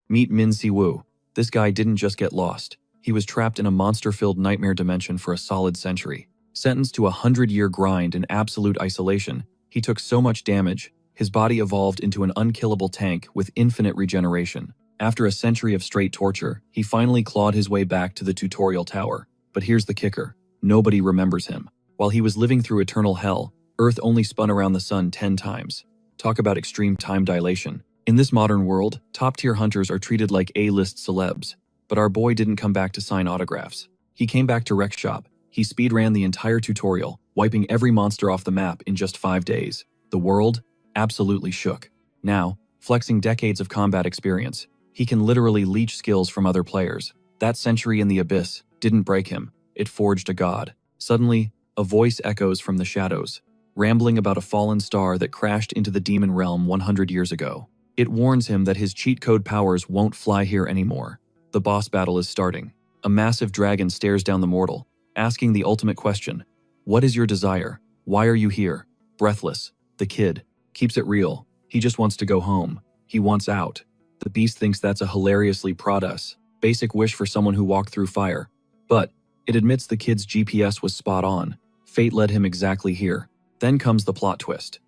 Meet Min Si-woo. This guy didn't just get lost. He was trapped in a monster-filled nightmare dimension for a solid century. Sentenced to a 100-year grind in absolute isolation, he took so much damage, his body evolved into an unkillable tank with infinite regeneration. After a century of straight torture, he finally clawed his way back to the tutorial tower. But here's the kicker. Nobody remembers him. While he was living through eternal hell, Earth only spun around the sun 10 times. Talk about extreme time dilation. In this modern world, top-tier hunters are treated like A-list celebs. But our boy didn't come back to sign autographs. He came back to wreck shop. He speedran the entire tutorial, wiping every monster off the map in just 5 days. The world absolutely shook. Now, flexing decades of combat experience, he can literally leech skills from other players. That century in the abyss didn't break him. It forged a god. Suddenly, a voice echoes from the shadows, rambling about a fallen star that crashed into the demon realm 100 years ago. It warns him that his cheat code powers won't fly here anymore. The boss battle is starting. A massive dragon stares down the mortal, asking the ultimate question. What is your desire? Why are you here? Breathless, the kid keeps it real. He just wants to go home. He wants out. The beast thinks that's a hilariously Pradas, basic wish for someone who walked through fire. But it admits the kid's GPS was spot on. Fate led him exactly here. Then comes the plot twist.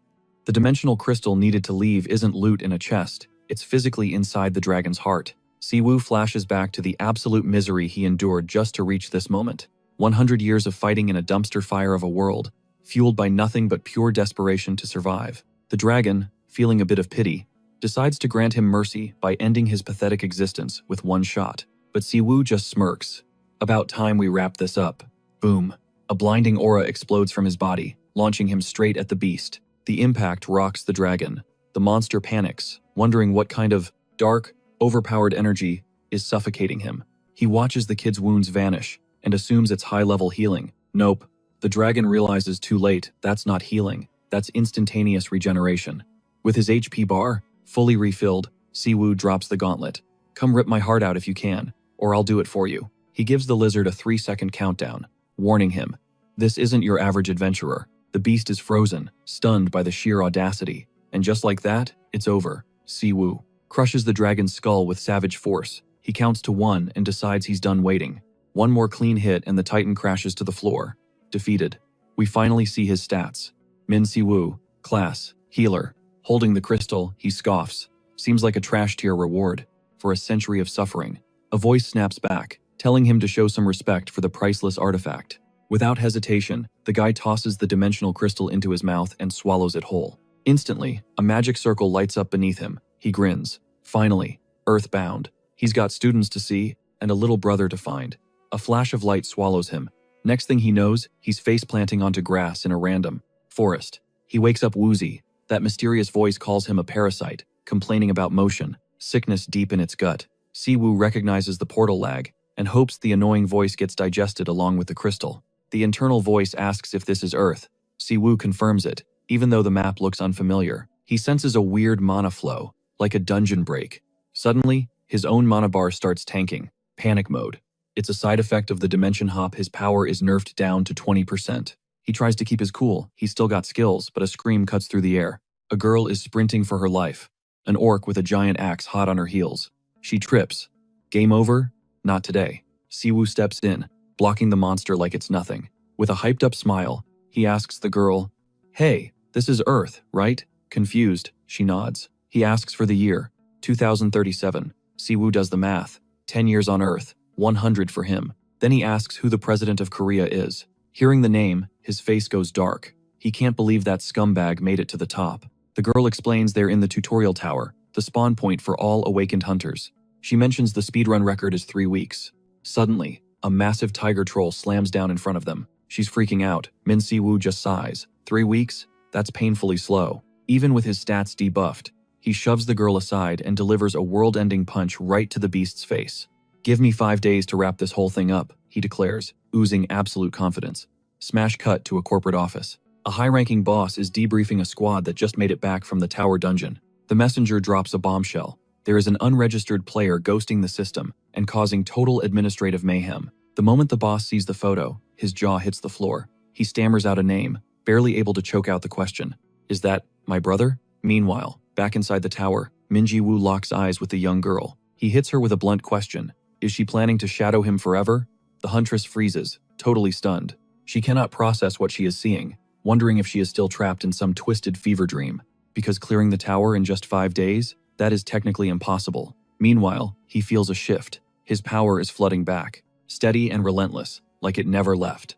The dimensional crystal needed to leave isn't loot in a chest. It's physically inside the dragon's heart. Si-woo flashes back to the absolute misery he endured just to reach this moment. 100 years of fighting in a dumpster fire of a world, fueled by nothing but pure desperation to survive. The dragon, feeling a bit of pity, decides to grant him mercy by ending his pathetic existence with one shot. But Si-woo just smirks. About time we wrap this up. Boom. A blinding aura explodes from his body, launching him straight at the beast. The impact rocks the dragon. The monster panics, wondering what kind of dark, overpowered energy is suffocating him. He watches the kid's wounds vanish and assumes it's high-level healing. Nope. The dragon realizes too late that's not healing. That's instantaneous regeneration. With his HP bar fully refilled, Si-woo drops the gauntlet. Come rip my heart out if you can, or I'll do it for you. He gives the lizard a 3-second countdown, warning him. This isn't your average adventurer. The beast is frozen, stunned by the sheer audacity. And just like that, it's over. Si-woo crushes the dragon's skull with savage force. He counts to 1 and decides he's done waiting. One more clean hit and the titan crashes to the floor. Defeated. We finally see his stats. Min Si-woo, class, healer. Holding the crystal, he scoffs. Seems like a trash tier reward for a century of suffering. A voice snaps back, telling him to show some respect for the priceless artifact. Without hesitation, the guy tosses the dimensional crystal into his mouth and swallows it whole. Instantly, a magic circle lights up beneath him. He grins. Finally, earthbound. He's got students to see and a little brother to find. A flash of light swallows him. Next thing he knows, he's face-planting onto grass in a random forest. He wakes up woozy. That mysterious voice calls him a parasite, complaining about motion, sickness deep in its gut. Si-woo recognizes the portal lag and hopes the annoying voice gets digested along with the crystal. The internal voice asks if this is Earth. Si-woo confirms it, even though the map looks unfamiliar. He senses a weird mana flow, like a dungeon break. Suddenly, his own mana bar starts tanking. Panic mode. It's a side effect of the dimension hop. His power is nerfed down to 20%. He tries to keep his cool. He's still got skills, but a scream cuts through the air. A girl is sprinting for her life. An orc with a giant axe hot on her heels. She trips. Game over? Not today. Si-woo steps in, blocking the monster like it's nothing. With a hyped-up smile, he asks the girl, "Hey, this is Earth, right?" Confused, she nods. He asks for the year, 2037. Si-woo does the math. 10 years on Earth, 100 for him. Then he asks who the president of Korea is. Hearing the name, his face goes dark. He can't believe that scumbag made it to the top. The girl explains they're in the tutorial tower, the spawn point for all awakened hunters. She mentions the speedrun record is 3 weeks. Suddenly, a massive tiger troll slams down in front of them. She's freaking out. Min Si-woo just sighs. 3 weeks? That's painfully slow. Even with his stats debuffed, he shoves the girl aside and delivers a world-ending punch right to the beast's face. "Give me 5 days to wrap this whole thing up," he declares, oozing absolute confidence. Smash cut to a corporate office. A high-ranking boss is debriefing a squad that just made it back from the tower dungeon. The messenger drops a bombshell. There is an unregistered player ghosting the system and causing total administrative mayhem. The moment the boss sees the photo, his jaw hits the floor. He stammers out a name, barely able to choke out the question. "Is that my brother?" Meanwhile, back inside the tower, Min Si-woo locks eyes with the young girl. He hits her with a blunt question. Is she planning to shadow him forever? The huntress freezes, totally stunned. She cannot process what she is seeing, wondering if she is still trapped in some twisted fever dream. Because clearing the tower in just 5 days? That is technically impossible. Meanwhile, he feels a shift. His power is flooding back, steady and relentless, like it never left.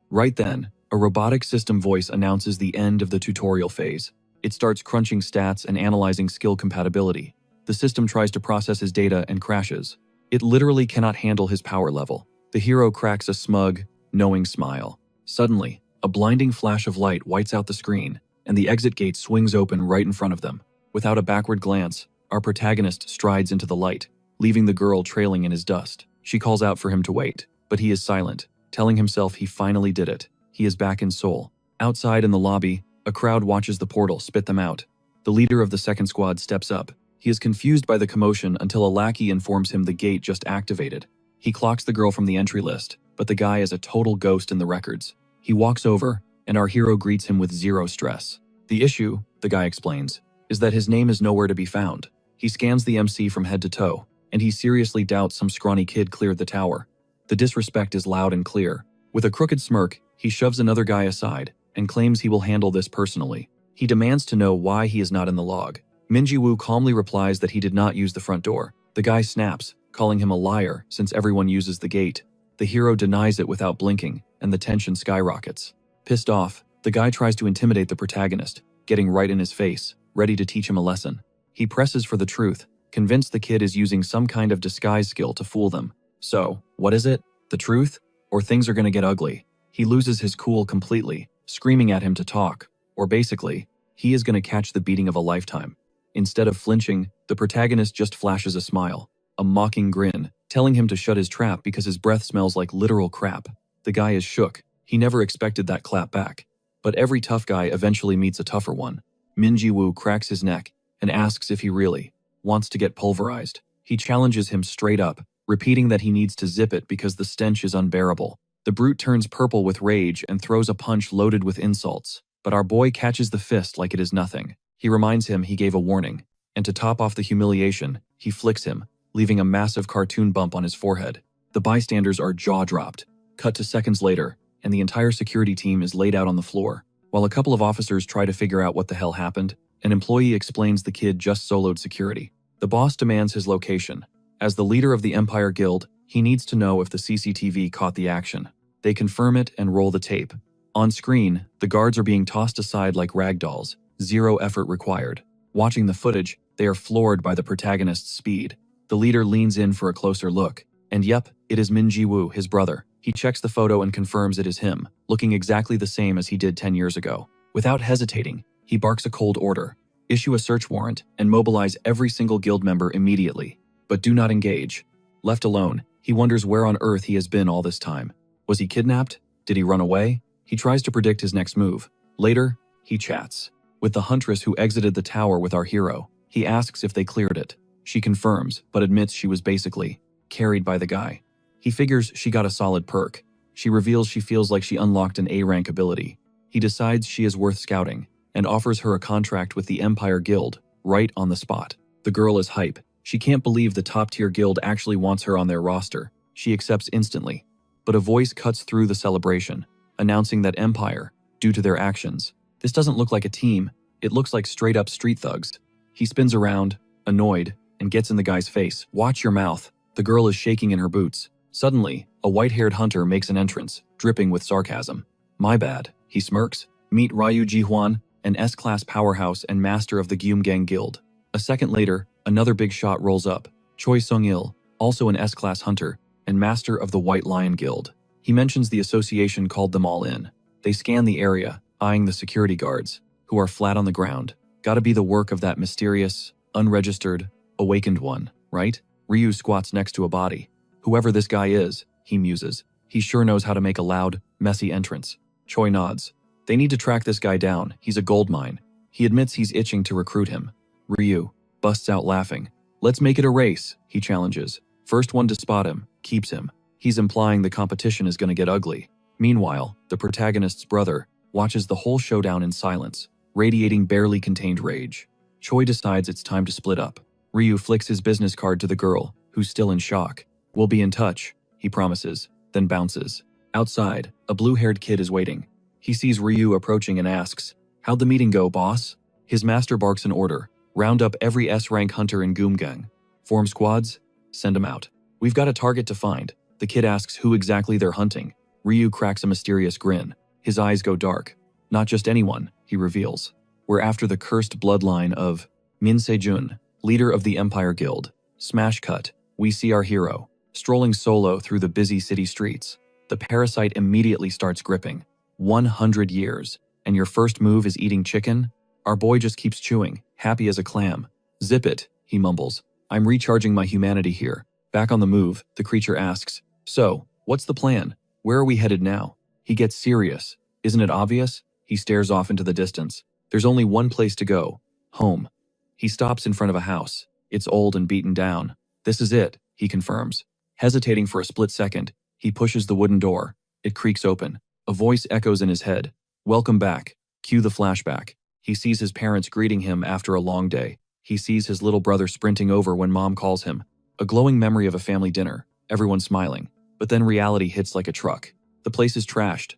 Right then, a robotic system voice announces the end of the tutorial phase. It starts crunching stats and analyzing skill compatibility. The system tries to process his data and crashes. It literally cannot handle his power level. The hero cracks a smug, knowing smile. Suddenly, a blinding flash of light whites out the screen, and the exit gate swings open right in front of them. Without a backward glance, our protagonist strides into the light, leaving the girl trailing in his dust. She calls out for him to wait, but he is silent, telling himself he finally did it. He is back in Seoul. Outside in the lobby, a crowd watches the portal spit them out. The leader of the second squad steps up. He is confused by the commotion until a lackey informs him the gate just activated. He clocks the girl from the entry list, but the guy is a total ghost in the records. He walks over, and our hero greets him with zero stress. The issue, the guy explains, is that his name is nowhere to be found. He scans the MC from head to toe, and he seriously doubts some scrawny kid cleared the tower. The disrespect is loud and clear. With a crooked smirk, he shoves another guy aside and claims he will handle this personally. He demands to know why he is not in the log. Minji-woo calmly replies that he did not use the front door. The guy snaps, calling him a liar since everyone uses the gate. The hero denies it without blinking, and the tension skyrockets. Pissed off, the guy tries to intimidate the protagonist, getting right in his face, ready to teach him a lesson. He presses for the truth, convinced the kid is using some kind of disguise skill to fool them. So, what is it? The truth? Or things are gonna get ugly? He loses his cool completely, screaming at him to talk, or basically, he is gonna catch the beating of a lifetime. Instead of flinching, the protagonist just flashes a smile, a mocking grin, telling him to shut his trap because his breath smells like literal crap. The guy is shook. He never expected that clap back. But every tough guy eventually meets a tougher one. Minji-woo cracks his neck and asks if he really wants to get pulverized. He challenges him straight up, repeating that he needs to zip it because the stench is unbearable. The brute turns purple with rage and throws a punch loaded with insults, but our boy catches the fist like it is nothing. He reminds him he gave a warning, and to top off the humiliation, he flicks him, leaving a massive cartoon bump on his forehead. The bystanders are jaw-dropped. Cut to seconds later, and the entire security team is laid out on the floor. While a couple of officers try to figure out what the hell happened, an employee explains the kid just soloed security. The boss demands his location. As the leader of the Empire Guild, he needs to know if the CCTV caught the action. They confirm it and roll the tape. On screen, the guards are being tossed aside like ragdolls, zero effort required. Watching the footage, they are floored by the protagonist's speed. The leader leans in for a closer look, and yep, it is Minji-woo, his brother. He checks the photo and confirms it is him, looking exactly the same as he did 10 years ago. Without hesitating, he barks a cold order. Issue a search warrant and mobilize every single guild member immediately. But do not engage. Left alone, he wonders where on earth he has been all this time. Was he kidnapped? Did he run away? He tries to predict his next move. Later, he chats with the huntress who exited the tower with our hero. He asks if they cleared it. She confirms, but admits she was basically carried by the guy. He figures she got a solid perk. She reveals she feels like she unlocked an A-rank ability. He decides she is worth scouting and offers her a contract with the Empire Guild, right on the spot. The girl is hype. She can't believe the top-tier guild actually wants her on their roster. She accepts instantly. But a voice cuts through the celebration, announcing that Empire, due to their actions. This doesn't look like a team, it looks like straight-up street thugs. He spins around, annoyed, and gets in the guy's face. Watch your mouth. The girl is shaking in her boots. Suddenly, a white-haired hunter makes an entrance, dripping with sarcasm. My bad, he smirks. Meet Ryu Ji-hwan, an S-class powerhouse and master of the Gyumgang Guild. A second later, another big shot rolls up. Choi Sung-il, also an S-class hunter, and master of the White Lion Guild. He mentions the association called them all in. They scan the area, eyeing the security guards, who are flat on the ground. Gotta be the work of that mysterious, unregistered, awakened one, right? Ryu squats next to a body. Whoever this guy is, he muses. He sure knows how to make a loud, messy entrance. Choi nods. They need to track this guy down. He's a goldmine. He admits he's itching to recruit him. Ryu busts out laughing. Let's make it a race, he challenges. First one to spot him, keeps him. He's implying the competition is gonna get ugly. Meanwhile, the protagonist's brother watches the whole showdown in silence, radiating barely contained rage. Choi decides it's time to split up. Ryu flicks his business card to the girl, who's still in shock. We'll be in touch, he promises, then bounces. Outside, a blue-haired kid is waiting. He sees Ryu approaching and asks, "How'd the meeting go, boss?" His master barks an order. Round up every S-rank hunter in Goomgang. Form squads, send them out. We've got a target to find. The kid asks who exactly they're hunting. Ryu cracks a mysterious grin. His eyes go dark. Not just anyone, he reveals. We're after the cursed bloodline of Min Sejun, leader of the Empire Guild. Smash cut. We see our hero, strolling solo through the busy city streets. The parasite immediately starts gripping. 100 years. And your first move is eating chicken? Our boy just keeps chewing, happy as a clam. Zip it, he mumbles. I'm recharging my humanity here. Back on the move, the creature asks, "So, what's the plan? Where are we headed now?" He gets serious. Isn't it obvious? He stares off into the distance. There's only one place to go. Home. He stops in front of a house. It's old and beaten down. This is it, he confirms. Hesitating for a split second, he pushes the wooden door. It creaks open. A voice echoes in his head. Welcome back. Cue the flashback. He sees his parents greeting him after a long day. He sees his little brother sprinting over when mom calls him. A glowing memory of a family dinner, everyone smiling. But then reality hits like a truck. The place is trashed.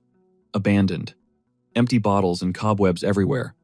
Abandoned. Empty bottles and cobwebs everywhere.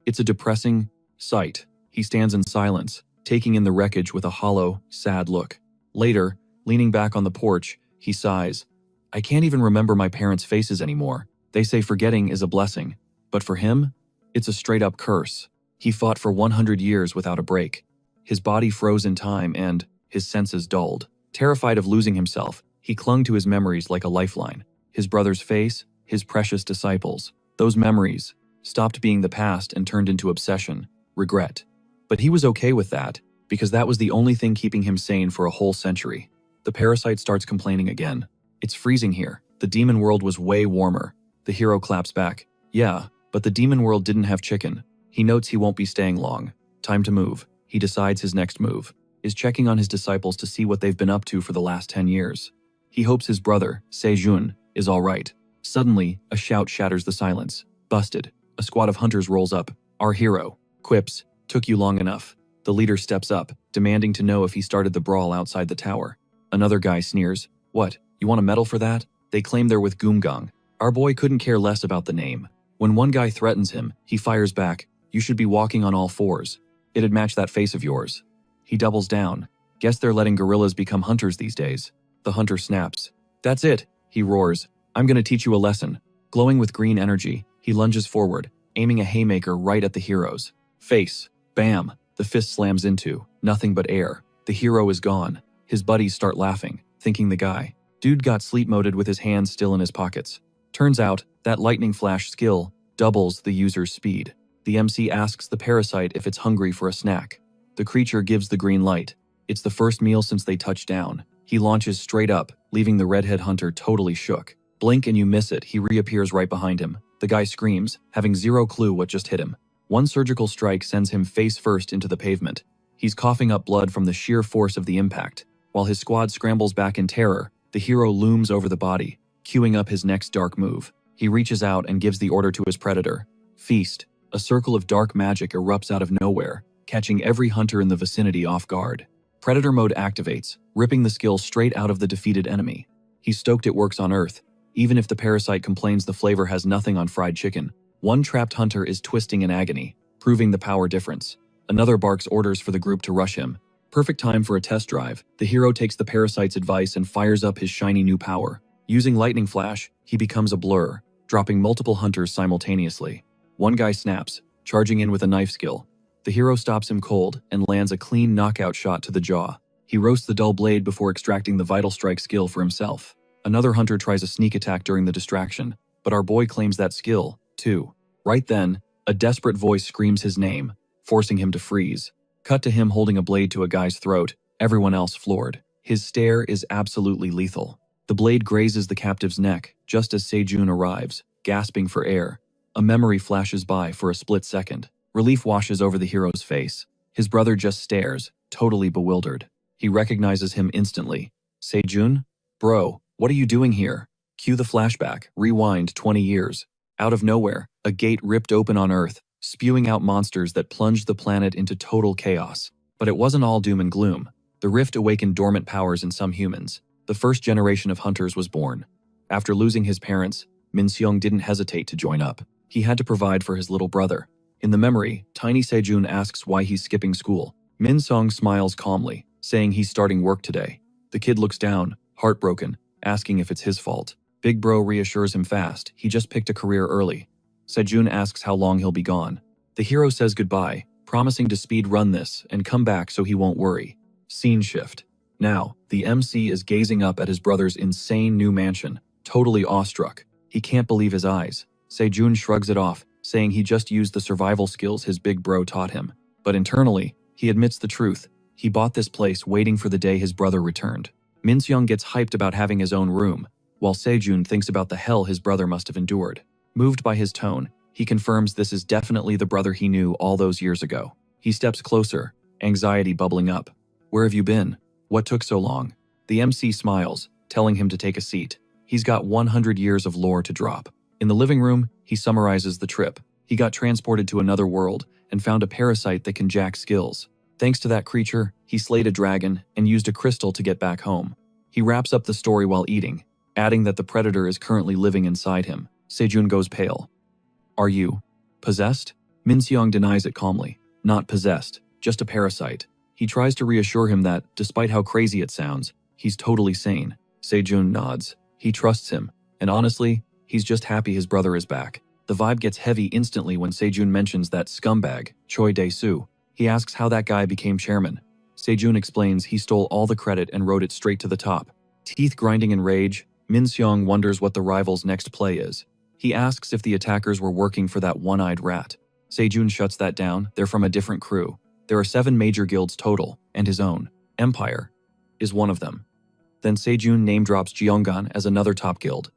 It's a depressing sight. He stands in silence, taking in the wreckage with a hollow, sad look. Later, leaning back on the porch, he sighs. I can't even remember my parents' faces anymore. They say forgetting is a blessing. But for him, it's a straight-up curse. He fought for 100 years without a break. His body froze in time and his senses dulled. Terrified of losing himself, he clung to his memories like a lifeline. His brother's face, his precious disciples. Those memories stopped being the past and turned into obsession, regret. But he was okay with that, because that was the only thing keeping him sane for a whole century. The parasite starts complaining again. It's freezing here. The demon world was way warmer. The hero claps back. Yeah, but the demon world didn't have chicken. He notes he won't be staying long. Time to move. He decides his next move is checking on his disciples to see what they've been up to for the last 10 years. He hopes his brother, Sejun, is all right. Suddenly, a shout shatters the silence. Busted. A squad of hunters rolls up. Our hero quips, took you long enough. The leader steps up, demanding to know if he started the brawl outside the tower. Another guy sneers. What, you want a medal for that? They claim they're with Goomgang. Our boy couldn't care less about the name. When one guy threatens him, he fires back. You should be walking on all fours. It'd match that face of yours. He doubles down. Guess they're letting gorillas become hunters these days. The hunter snaps. That's it, he roars. I'm gonna teach you a lesson. Glowing with green energy, he lunges forward, aiming a haymaker right at the hero's face. Bam! The fist slams into nothing but air. The hero is gone. His buddies start laughing, thinking the dude got sleep-moded with his hands still in his pockets. Turns out, that lightning flash skill doubles the user's speed. The MC asks the parasite if it's hungry for a snack. The creature gives the green light. It's the first meal since they touched down. He launches straight up, leaving the redhead hunter totally shook. Blink and you miss it, he reappears right behind him. The guy screams, having zero clue what just hit him. One surgical strike sends him face first into the pavement. He's coughing up blood from the sheer force of the impact. While his squad scrambles back in terror, the hero looms over the body, queuing up his next dark move. He reaches out and gives the order to his predator. Feast. A circle of dark magic erupts out of nowhere, catching every hunter in the vicinity off guard. Predator mode activates, ripping the skill straight out of the defeated enemy. He's stoked it works on Earth, even if the parasite complains the flavor has nothing on fried chicken. One trapped hunter is twisting in agony, proving the power difference. Another barks orders for the group to rush him. Perfect time for a test drive. The hero takes the parasite's advice and fires up his shiny new power. Using lightning flash, he becomes a blur, dropping multiple hunters simultaneously. One guy snaps, charging in with a knife skill. The hero stops him cold and lands a clean knockout shot to the jaw. He roasts the dull blade before extracting the vital strike skill for himself. Another hunter tries a sneak attack during the distraction, but our boy claims that skill, too. Right then, a desperate voice screams his name, forcing him to freeze. Cut to him holding a blade to a guy's throat, everyone else floored. His stare is absolutely lethal. The blade grazes the captive's neck, just as Sejun arrives, gasping for air. A memory flashes by for a split second. Relief washes over the hero's face. His brother just stares, totally bewildered. He recognizes him instantly. Sejun? Bro, what are you doing here? Cue the flashback, rewind 20 years. Out of nowhere, a gate ripped open on Earth, spewing out monsters that plunged the planet into total chaos. But it wasn't all doom and gloom. The rift awakened dormant powers in some humans. The first generation of hunters was born. After losing his parents, Min Seong didn't hesitate to join up. He had to provide for his little brother. In the memory, tiny Sejun asks why he's skipping school. Min Seong smiles calmly, saying he's starting work today. The kid looks down, heartbroken, asking if it's his fault. Big Bro reassures him fast, he just picked a career early. Sejun asks how long he'll be gone. The hero says goodbye, promising to speed run this and come back so he won't worry. Scene shift. Now, the MC is gazing up at his brother's insane new mansion, totally awestruck. He can't believe his eyes. Sejun shrugs it off, saying he just used the survival skills his big bro taught him. But internally, he admits the truth. He bought this place waiting for the day his brother returned. Min Seong gets hyped about having his own room, while Sejun thinks about the hell his brother must have endured. Moved by his tone, he confirms this is definitely the brother he knew all those years ago. He steps closer, anxiety bubbling up. Where have you been? What took so long? The MC smiles, telling him to take a seat. He's got 100 years of lore to drop. In the living room, he summarizes the trip. He got transported to another world and found a parasite that can jack skills. Thanks to that creature, he slayed a dragon and used a crystal to get back home. He wraps up the story while eating, adding that the predator is currently living inside him. Sejun goes pale. Are you possessed? Min Seong denies it calmly. Not possessed, just a parasite. He tries to reassure him that, despite how crazy it sounds, he's totally sane. Sejun nods. He trusts him, and honestly, he's just happy his brother is back. The vibe gets heavy instantly when Sejun mentions that scumbag, Choi Dae-soo. He asks how that guy became chairman. Sejun explains he stole all the credit and wrote it straight to the top. Teeth grinding in rage, Min Seong wonders what the rival's next play is. He asks if the attackers were working for that one-eyed rat. Sejun shuts that down, they're from a different crew. There are 7 major guilds total, and his own, Empire, is one of them. Then Sejun name-drops Jeonggan as another top guild,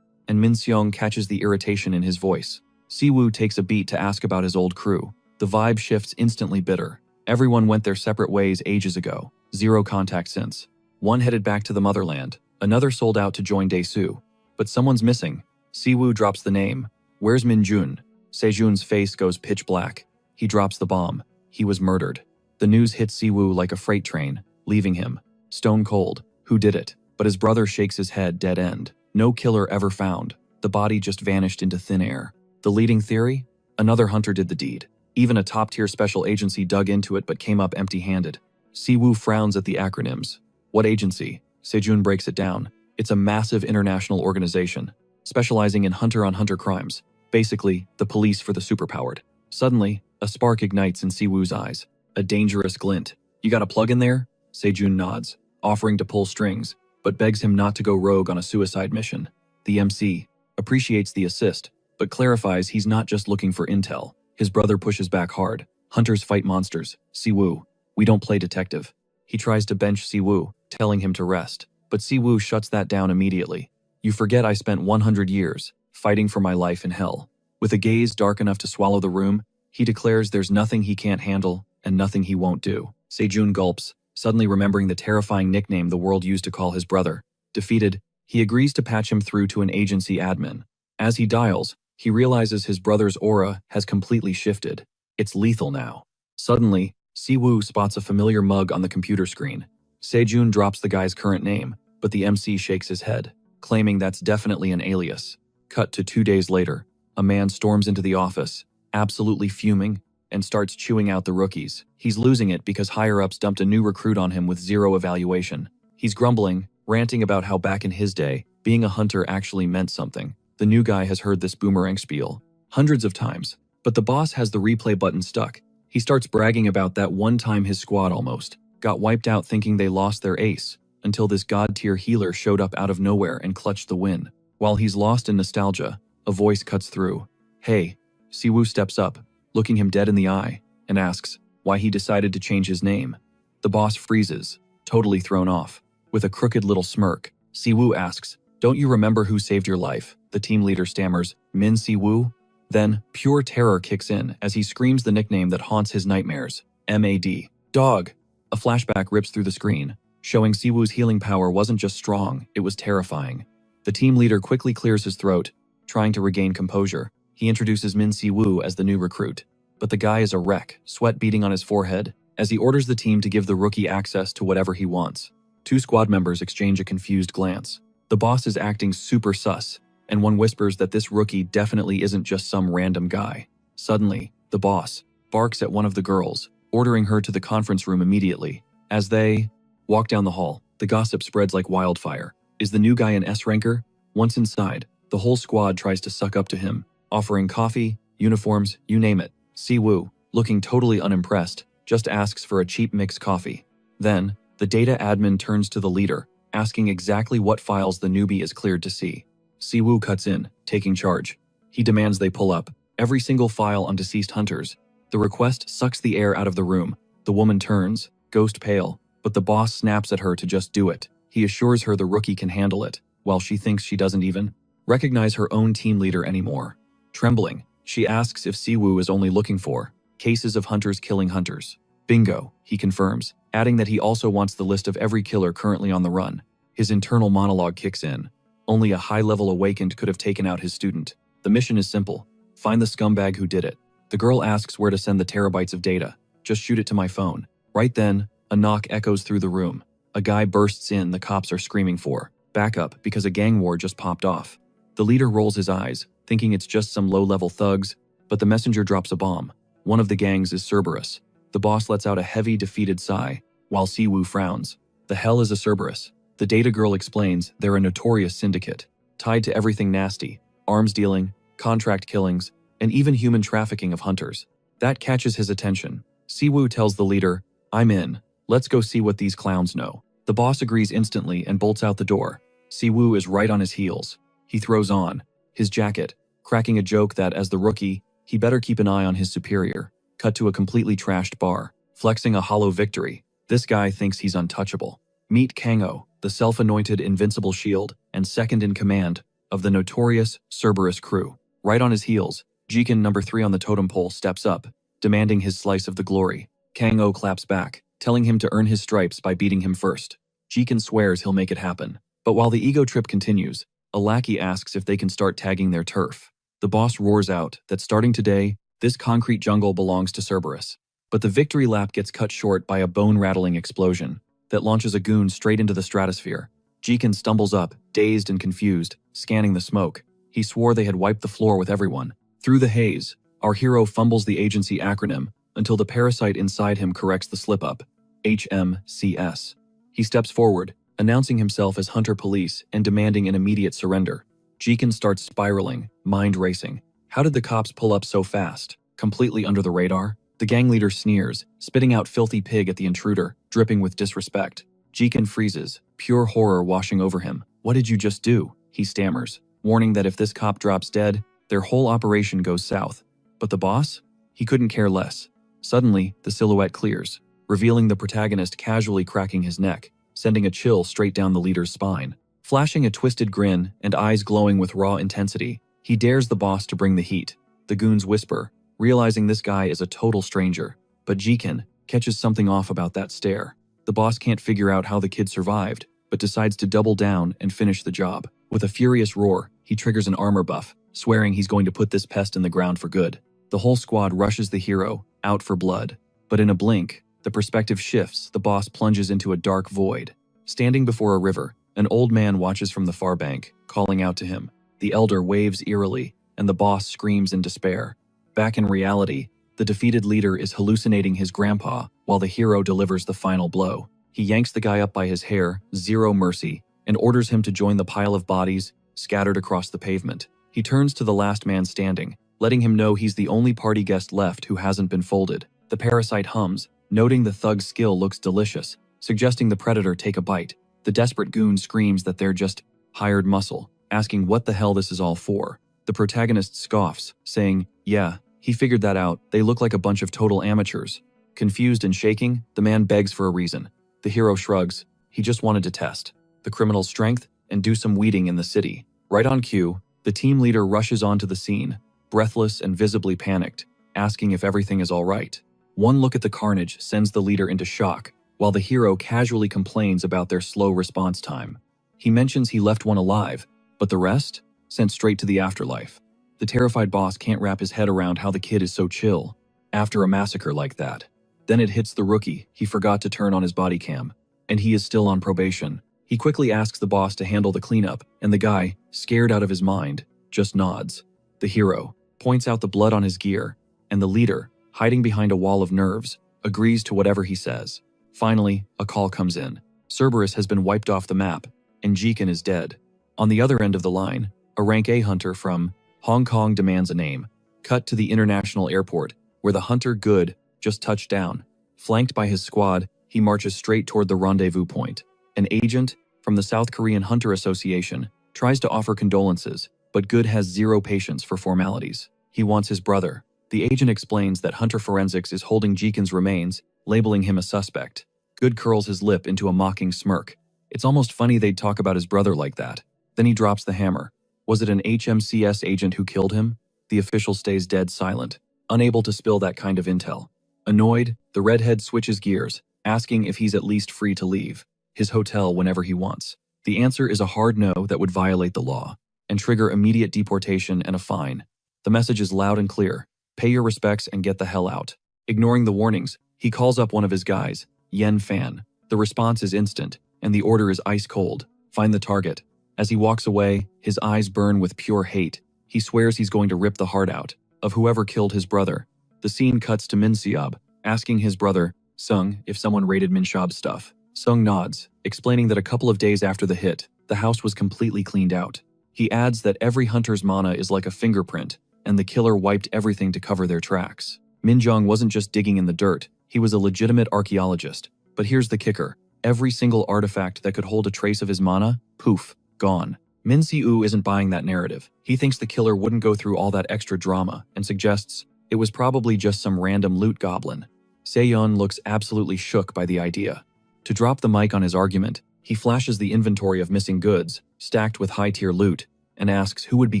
and Min Seong catches the irritation in his voice. Siwoo takes a beat to ask about his old crew. The vibe shifts instantly bitter. Everyone went their separate ways ages ago, zero contact since. One headed back to the motherland, another sold out to join Dae-soo. But someone's missing. Siwoo drops the name. Where's Min-jun? Sejun's face goes pitch black. He drops the bomb. He was murdered. The news hits Siwoo like a freight train, leaving him stone cold. Who did it? But his brother shakes his head dead end. No killer ever found. The body just vanished into thin air. The leading theory? Another hunter did the deed. Even a top-tier special agency dug into it but came up empty-handed. Siwoo frowns at the acronyms. What agency? Sejun breaks it down. It's a massive international organization, specializing in hunter-on-hunter crimes. Basically, the police for the superpowered. Suddenly, a spark ignites in Siwoo's eyes. A dangerous glint. You got a plug in there? Sejun nods, offering to pull strings, but begs him not to go rogue on a suicide mission. The MC appreciates the assist, but clarifies he's not just looking for intel. His brother pushes back hard. Hunters fight monsters. Siwoo, we don't play detective. He tries to bench Siwoo, telling him to rest, but Siwoo shuts that down immediately. You forget I spent 100 years fighting for my life in hell. With a gaze dark enough to swallow the room, he declares there's nothing he can't handle and nothing he won't do. Sejun gulps, suddenly remembering the terrifying nickname the world used to call his brother. Defeated, he agrees to patch him through to an agency admin. As he dials, he realizes his brother's aura has completely shifted. It's lethal now. Suddenly, Siwoo spots a familiar mug on the computer screen. Sejun drops the guy's current name, but the MC shakes his head, claiming that's definitely an alias. Cut to 2 days later, a man storms into the office, absolutely fuming, and starts chewing out the rookies. He's losing it because higher-ups dumped a new recruit on him with 0 evaluation. He's grumbling, ranting about how back in his day, being a hunter actually meant something. The new guy has heard this boomerang spiel hundreds of times, but the boss has the replay button stuck. He starts bragging about that one time his squad almost got wiped out thinking they lost their ace, until this god-tier healer showed up out of nowhere and clutched the win. While he's lost in nostalgia, a voice cuts through. Hey, Siwoo steps up, looking him dead in the eye, and asks why he decided to change his name. The boss freezes, totally thrown off. With a crooked little smirk, Siwoo asks, don't you remember who saved your life? The team leader stammers, Min Siwoo? Then, pure terror kicks in as he screams the nickname that haunts his nightmares, MAD. Dog! A flashback rips through the screen, showing Siwoo's healing power wasn't just strong, it was terrifying. The team leader quickly clears his throat, trying to regain composure. He introduces Min Siwoo as the new recruit. But the guy is a wreck, sweat beading on his forehead, as he orders the team to give the rookie access to whatever he wants. Two squad members exchange a confused glance. The boss is acting super sus, and one whispers that this rookie definitely isn't just some random guy. Suddenly, the boss barks at one of the girls, ordering her to the conference room immediately. As they walk down the hall, the gossip spreads like wildfire. Is the new guy an S-ranker? Once inside, the whole squad tries to suck up to him, offering coffee, uniforms, you name it. Siwoo, looking totally unimpressed, just asks for a cheap mixed coffee. Then, the data admin turns to the leader, asking exactly what files the newbie is cleared to see. Siwoo cuts in, taking charge. He demands they pull up every single file on deceased hunters. The request sucks the air out of the room. The woman turns, ghost pale, but the boss snaps at her to just do it. He assures her the rookie can handle it, while she thinks she doesn't even recognize her own team leader anymore. Trembling, she asks if Siwoo is only looking for cases of hunters killing hunters. Bingo, he confirms, adding that he also wants the list of every killer currently on the run. His internal monologue kicks in. Only a high-level awakened could have taken out his student. The mission is simple. Find the scumbag who did it. The girl asks where to send the terabytes of data. Just shoot it to my phone. Right then, a knock echoes through the room. A guy bursts in the cops are screaming for backup because a gang war just popped off. The leader rolls his eyes, thinking it's just some low-level thugs, but the messenger drops a bomb. One of the gangs is Cerberus. The boss lets out a heavy, defeated sigh, while Siwoo frowns. The hell is a Cerberus? The data girl explains they're a notorious syndicate, tied to everything nasty, arms dealing, contract killings, and even human trafficking of hunters. That catches his attention. Siwoo tells the leader, I'm in. Let's go see what these clowns know. The boss agrees instantly and bolts out the door. Siwoo is right on his heels. He throws on his jacket, cracking a joke that, as the rookie, he better keep an eye on his superior. Cut to a completely trashed bar, flexing a hollow victory. This guy thinks he's untouchable. Meet Kango, the self-anointed invincible shield and second in command of the notorious Cerberus crew. Right on his heels, Jiken number 3 on the totem pole steps up, demanding his slice of the glory. Kango claps back, telling him to earn his stripes by beating him first. Jiken swears he'll make it happen. But while the ego trip continues, a lackey asks if they can start tagging their turf. The boss roars out that starting today, this concrete jungle belongs to Cerberus. But the victory lap gets cut short by a bone-rattling explosion that launches a goon straight into the stratosphere. Jiken stumbles up, dazed and confused, scanning the smoke. He swore they had wiped the floor with everyone. Through the haze, our hero fumbles the agency acronym until the parasite inside him corrects the slip-up. HMCS. He steps forward, announcing himself as Hunter Police and demanding an immediate surrender. Jiken starts spiraling, mind racing. How did the cops pull up so fast? Completely under the radar? The gang leader sneers, spitting out filthy pig at the intruder, dripping with disrespect. Jiken freezes, pure horror washing over him. What did you just do? He stammers, warning that if this cop drops dead, their whole operation goes south. But the boss? He couldn't care less. Suddenly, the silhouette clears, revealing the protagonist casually cracking his neck, sending a chill straight down the leader's spine. Flashing a twisted grin and eyes glowing with raw intensity, he dares the boss to bring the heat. The goons whisper, realizing this guy is a total stranger. But Jiken catches something off about that stare. The boss can't figure out how the kid survived, but decides to double down and finish the job. With a furious roar, he triggers an armor buff, swearing he's going to put this pest in the ground for good. The whole squad rushes the hero, out for blood. But in a blink, the perspective shifts, the boss plunges into a dark void. Standing before a river, an old man watches from the far bank, calling out to him. The elder waves eerily, and the boss screams in despair. Back in reality, the defeated leader is hallucinating his grandpa while the hero delivers the final blow. He yanks the guy up by his hair, zero mercy, and orders him to join the pile of bodies scattered across the pavement. He turns to the last man standing, letting him know he's the only party guest left who hasn't been folded. The parasite hums, noting the thug's skill looks delicious, suggesting the predator take a bite. The desperate goon screams that they're just hired muscle, asking what the hell this is all for. The protagonist scoffs, saying, yeah, he figured that out, they look like a bunch of total amateurs. Confused and shaking, the man begs for a reason. The hero shrugs, he just wanted to test the criminal's strength and do some weeding in the city. Right on cue, the team leader rushes onto the scene, breathless and visibly panicked, asking if everything is all right. One look at the carnage sends the leader into shock, while the hero casually complains about their slow response time. He mentions he left one alive, but the rest? Sent straight to the afterlife. The terrified boss can't wrap his head around how the kid is so chill after a massacre like that. Then it hits the rookie. He forgot to turn on his body cam, and he is still on probation. He quickly asks the boss to handle the cleanup, and the guy, scared out of his mind, just nods. The hero points out the blood on his gear, and the leader, hiding behind a wall of nerves, agrees to whatever he says. Finally, a call comes in. Cerberus has been wiped off the map, and Jikan is dead. On the other end of the line, a rank A hunter from Hong Kong demands a name. Cut to the international airport, where the hunter Good just touched down. Flanked by his squad, he marches straight toward the rendezvous point. An agent from the South Korean Hunter Association tries to offer condolences, but Good has zero patience for formalities. He wants his brother. The agent explains that Hunter Forensics is holding Jikan's remains, labeling him a suspect. Good curls his lip into a mocking smirk. It's almost funny they'd talk about his brother like that. Then he drops the hammer. Was it an HMCS agent who killed him? The official stays dead silent, unable to spill that kind of intel. Annoyed, the redhead switches gears, asking if he's at least free to leave his hotel whenever he wants. The answer is a hard no that would violate the law and trigger immediate deportation and a fine. The message is loud and clear. Pay your respects and get the hell out. Ignoring the warnings, he calls up one of his guys, Yen Fan. The response is instant, and the order is ice cold. Find the target. As he walks away, his eyes burn with pure hate. He swears he's going to rip the heart out of whoever killed his brother. The scene cuts to Min Seob, asking his brother, Sung, if someone raided Min Seob's stuff. Sung nods, explaining that a couple of days after the hit, the house was completely cleaned out. He adds that every hunter's mana is like a fingerprint, and the killer wiped everything to cover their tracks. Min Jong wasn't just digging in the dirt, he was a legitimate archaeologist. But here's the kicker. Every single artifact that could hold a trace of his mana, poof, gone. Min Si-woo isn't buying that narrative. He thinks the killer wouldn't go through all that extra drama and suggests it was probably just some random loot goblin. Se-yeon looks absolutely shook by the idea. To drop the mic on his argument, he flashes the inventory of missing goods, stacked with high-tier loot, and asks who would be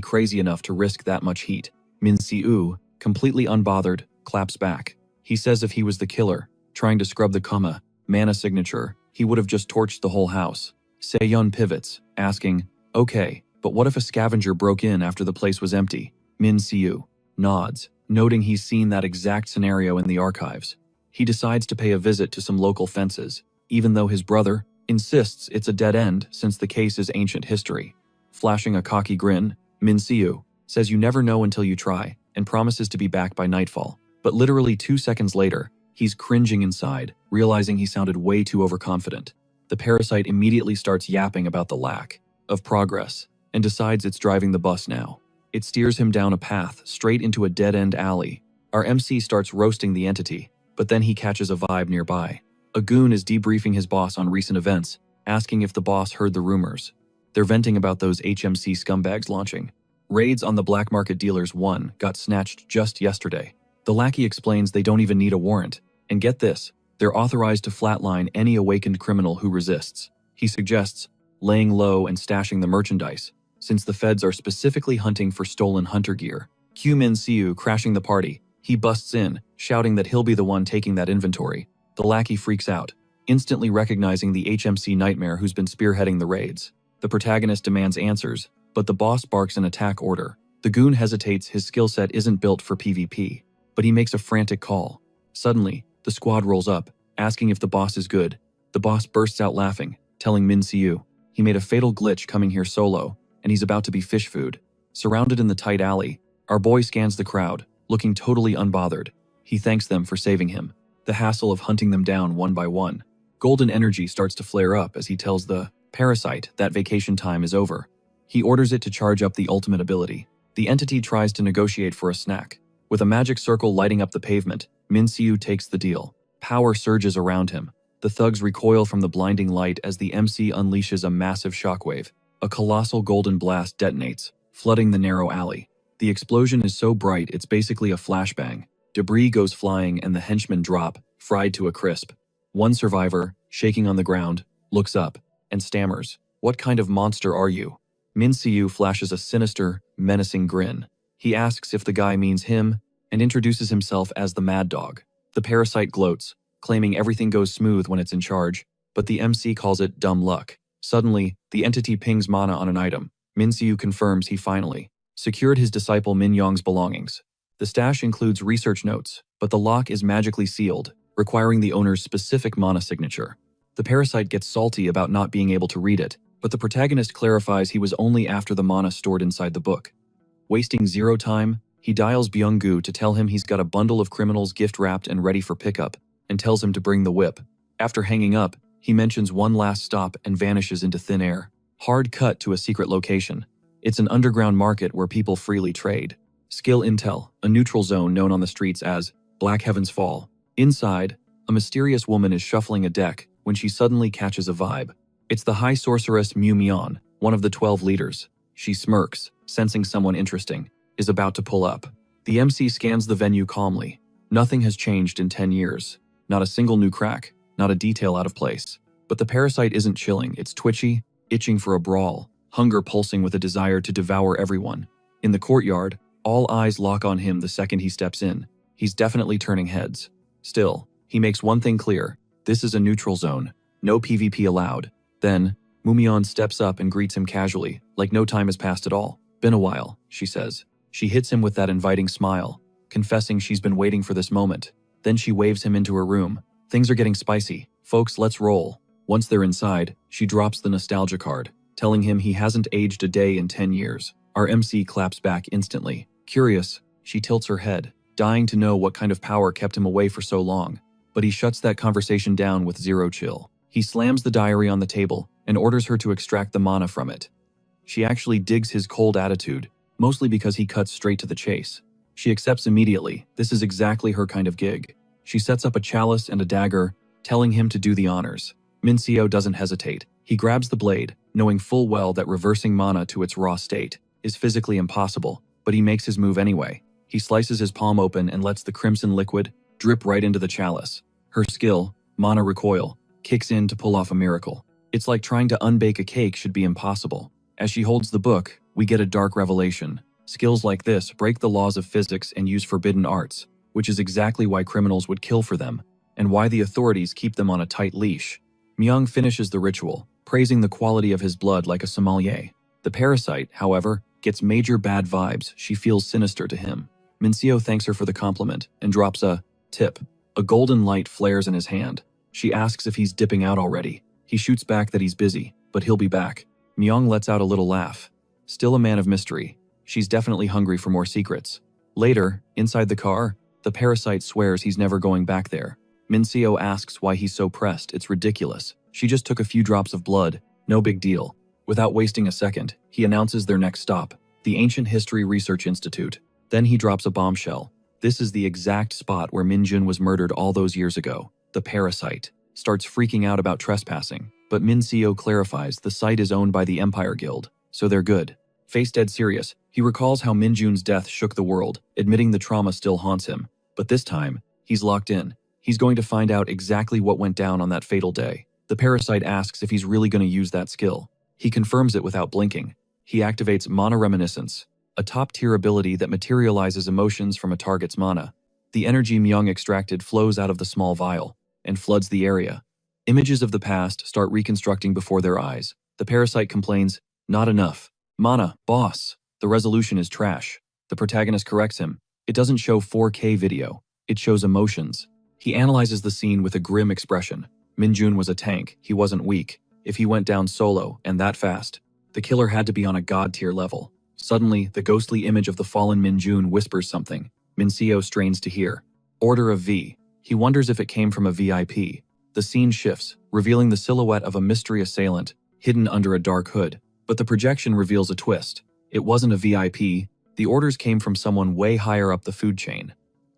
crazy enough to risk that much heat. Min Si-woo, completely unbothered, claps back. He says if he was the killer, trying to scrub the mana signature, he would have just torched the whole house. Se-yeon pivots, asking, okay, but what if a scavenger broke in after the place was empty? Min Si-woo nods, noting he's seen that exact scenario in the archives. He decides to pay a visit to some local fences, even though his brother insists it's a dead end since the case is ancient history. Flashing a cocky grin, Min Si-woo says you never know until you try and promises to be back by nightfall. But literally 2 seconds later, he's cringing inside, realizing he sounded way too overconfident. The parasite immediately starts yapping about the lack of progress and decides it's driving the bus now. It steers him down a path straight into a dead-end alley. Our MC starts roasting the entity, but then he catches a vibe nearby. A goon is debriefing his boss on recent events, asking if the boss heard the rumors. They're venting about those HMC scumbags launching. Raids on the black market dealers 1 got snatched just yesterday. The lackey explains they don't even need a warrant. And get this, they're authorized to flatline any awakened criminal who resists. He suggests laying low and stashing the merchandise, since the feds are specifically hunting for stolen hunter gear. Cue Min Si-woo crashing the party. He busts in, shouting that he'll be the one taking that inventory. The lackey freaks out, instantly recognizing the HMC nightmare who's been spearheading the raids. The protagonist demands answers, but the boss barks an attack order. The goon hesitates, his skill set isn't built for PvP, but he makes a frantic call. Suddenly, the squad rolls up, asking if the boss is good. The boss bursts out laughing, telling Min Si-woo he made a fatal glitch coming here solo, and he's about to be fish food. Surrounded in the tight alley, our boy scans the crowd, looking totally unbothered. He thanks them for saving him. The hassle of hunting them down one by one. Golden energy starts to flare up as he tells the parasite that vacation time is over. He orders it to charge up the ultimate ability. The entity tries to negotiate for a snack. With a magic circle lighting up the pavement, Min Si-woo takes the deal. Power surges around him. The thugs recoil from the blinding light as the MC unleashes a massive shockwave. A colossal golden blast detonates, flooding the narrow alley. The explosion is so bright it's basically a flashbang. Debris goes flying and the henchmen drop, fried to a crisp. One survivor, shaking on the ground, looks up and stammers, "What kind of monster are you?" Min Si-woo flashes a sinister, menacing grin. He asks if the guy means him and introduces himself as the Mad Dog. The parasite gloats, claiming everything goes smooth when it's in charge, but the MC calls it dumb luck. Suddenly, the entity pings mana on an item. Min Si-woo confirms he finally secured his disciple Min Yong's belongings. The stash includes research notes, but the lock is magically sealed, requiring the owner's specific mana signature. The parasite gets salty about not being able to read it, but the protagonist clarifies he was only after the mana stored inside the book. Wasting zero time, he dials Byung-gu to tell him he's got a bundle of criminals gift-wrapped and ready for pickup, and tells him to bring the whip. After hanging up, he mentions one last stop and vanishes into thin air. Hard cut to a secret location. It's an underground market where people freely trade. Skill Intel, a neutral zone known on the streets as Black Heaven's Fall. Inside, a mysterious woman is shuffling a deck when she suddenly catches a vibe. It's the High Sorceress Mu Mion, one of the 12 leaders. She smirks, sensing someone interesting is about to pull up. The MC scans the venue calmly. Nothing has changed in 10 years. Not a single new crack, not a detail out of place. But the parasite isn't chilling, it's twitchy, itching for a brawl, hunger pulsing with a desire to devour everyone. In the courtyard, all eyes lock on him the second he steps in. He's definitely turning heads. Still, he makes one thing clear. This is a neutral zone. No PvP allowed. Then, Mumion steps up and greets him casually, like no time has passed at all. Been a while, she says. She hits him with that inviting smile, confessing she's been waiting for this moment. Then she waves him into her room. Things are getting spicy. Folks, let's roll. Once they're inside, she drops the nostalgia card, telling him he hasn't aged a day in 10 years. Our MC claps back instantly. Curious, she tilts her head, dying to know what kind of power kept him away for so long. But he shuts that conversation down with zero chill. He slams the diary on the table and orders her to extract the mana from it. She actually digs his cold attitude, mostly because he cuts straight to the chase. She accepts immediately. This is exactly her kind of gig. She sets up a chalice and a dagger, telling him to do the honors. Minseo doesn't hesitate. He grabs the blade, knowing full well that reversing mana to its raw state is physically impossible, but he makes his move anyway. He slices his palm open and lets the crimson liquid drip right into the chalice. Her skill, Mana Recoil, kicks in to pull off a miracle. It's like trying to unbake a cake should be impossible. As she holds the book, we get a dark revelation. Skills like this break the laws of physics and use forbidden arts, which is exactly why criminals would kill for them, and why the authorities keep them on a tight leash. Myung finishes the ritual, praising the quality of his blood like a sommelier. The parasite, however, gets major bad vibes. She feels sinister to him. Minseo thanks her for the compliment and drops a tip. A golden light flares in his hand. She asks if he's dipping out already. He shoots back that he's busy, but he'll be back. Myung lets out a little laugh. Still a man of mystery. She's definitely hungry for more secrets. Later, inside the car, the parasite swears he's never going back there. Minseo asks why he's so pressed. It's ridiculous. She just took a few drops of blood. No big deal. Without wasting a second, he announces their next stop, the Ancient History Research Institute. Then he drops a bombshell. This is the exact spot where Minjun was murdered all those years ago. The parasite starts freaking out about trespassing, but Minseo clarifies the site is owned by the Empire Guild, so they're good. Face dead serious, he recalls how Minjun's death shook the world, admitting the trauma still haunts him. But this time, he's locked in. He's going to find out exactly what went down on that fatal day. The parasite asks if he's really going to use that skill. He confirms it without blinking. He activates Mana Reminiscence, a top-tier ability that materializes emotions from a target's mana. The energy Myung extracted flows out of the small vial and floods the area. Images of the past start reconstructing before their eyes. The parasite complains, "Not enough. Mana, boss." The resolution is trash. The protagonist corrects him. It doesn't show 4K video. It shows emotions. He analyzes the scene with a grim expression. Minjun was a tank. He wasn't weak. If he went down solo, and that fast, the killer had to be on a god-tier level. Suddenly, the ghostly image of the fallen Minjun whispers something. Minseo strains to hear. Order of V. He wonders if it came from a VIP. The scene shifts, revealing the silhouette of a mystery assailant, hidden under a dark hood. But the projection reveals a twist. It wasn't a VIP. The orders came from someone way higher up the food chain.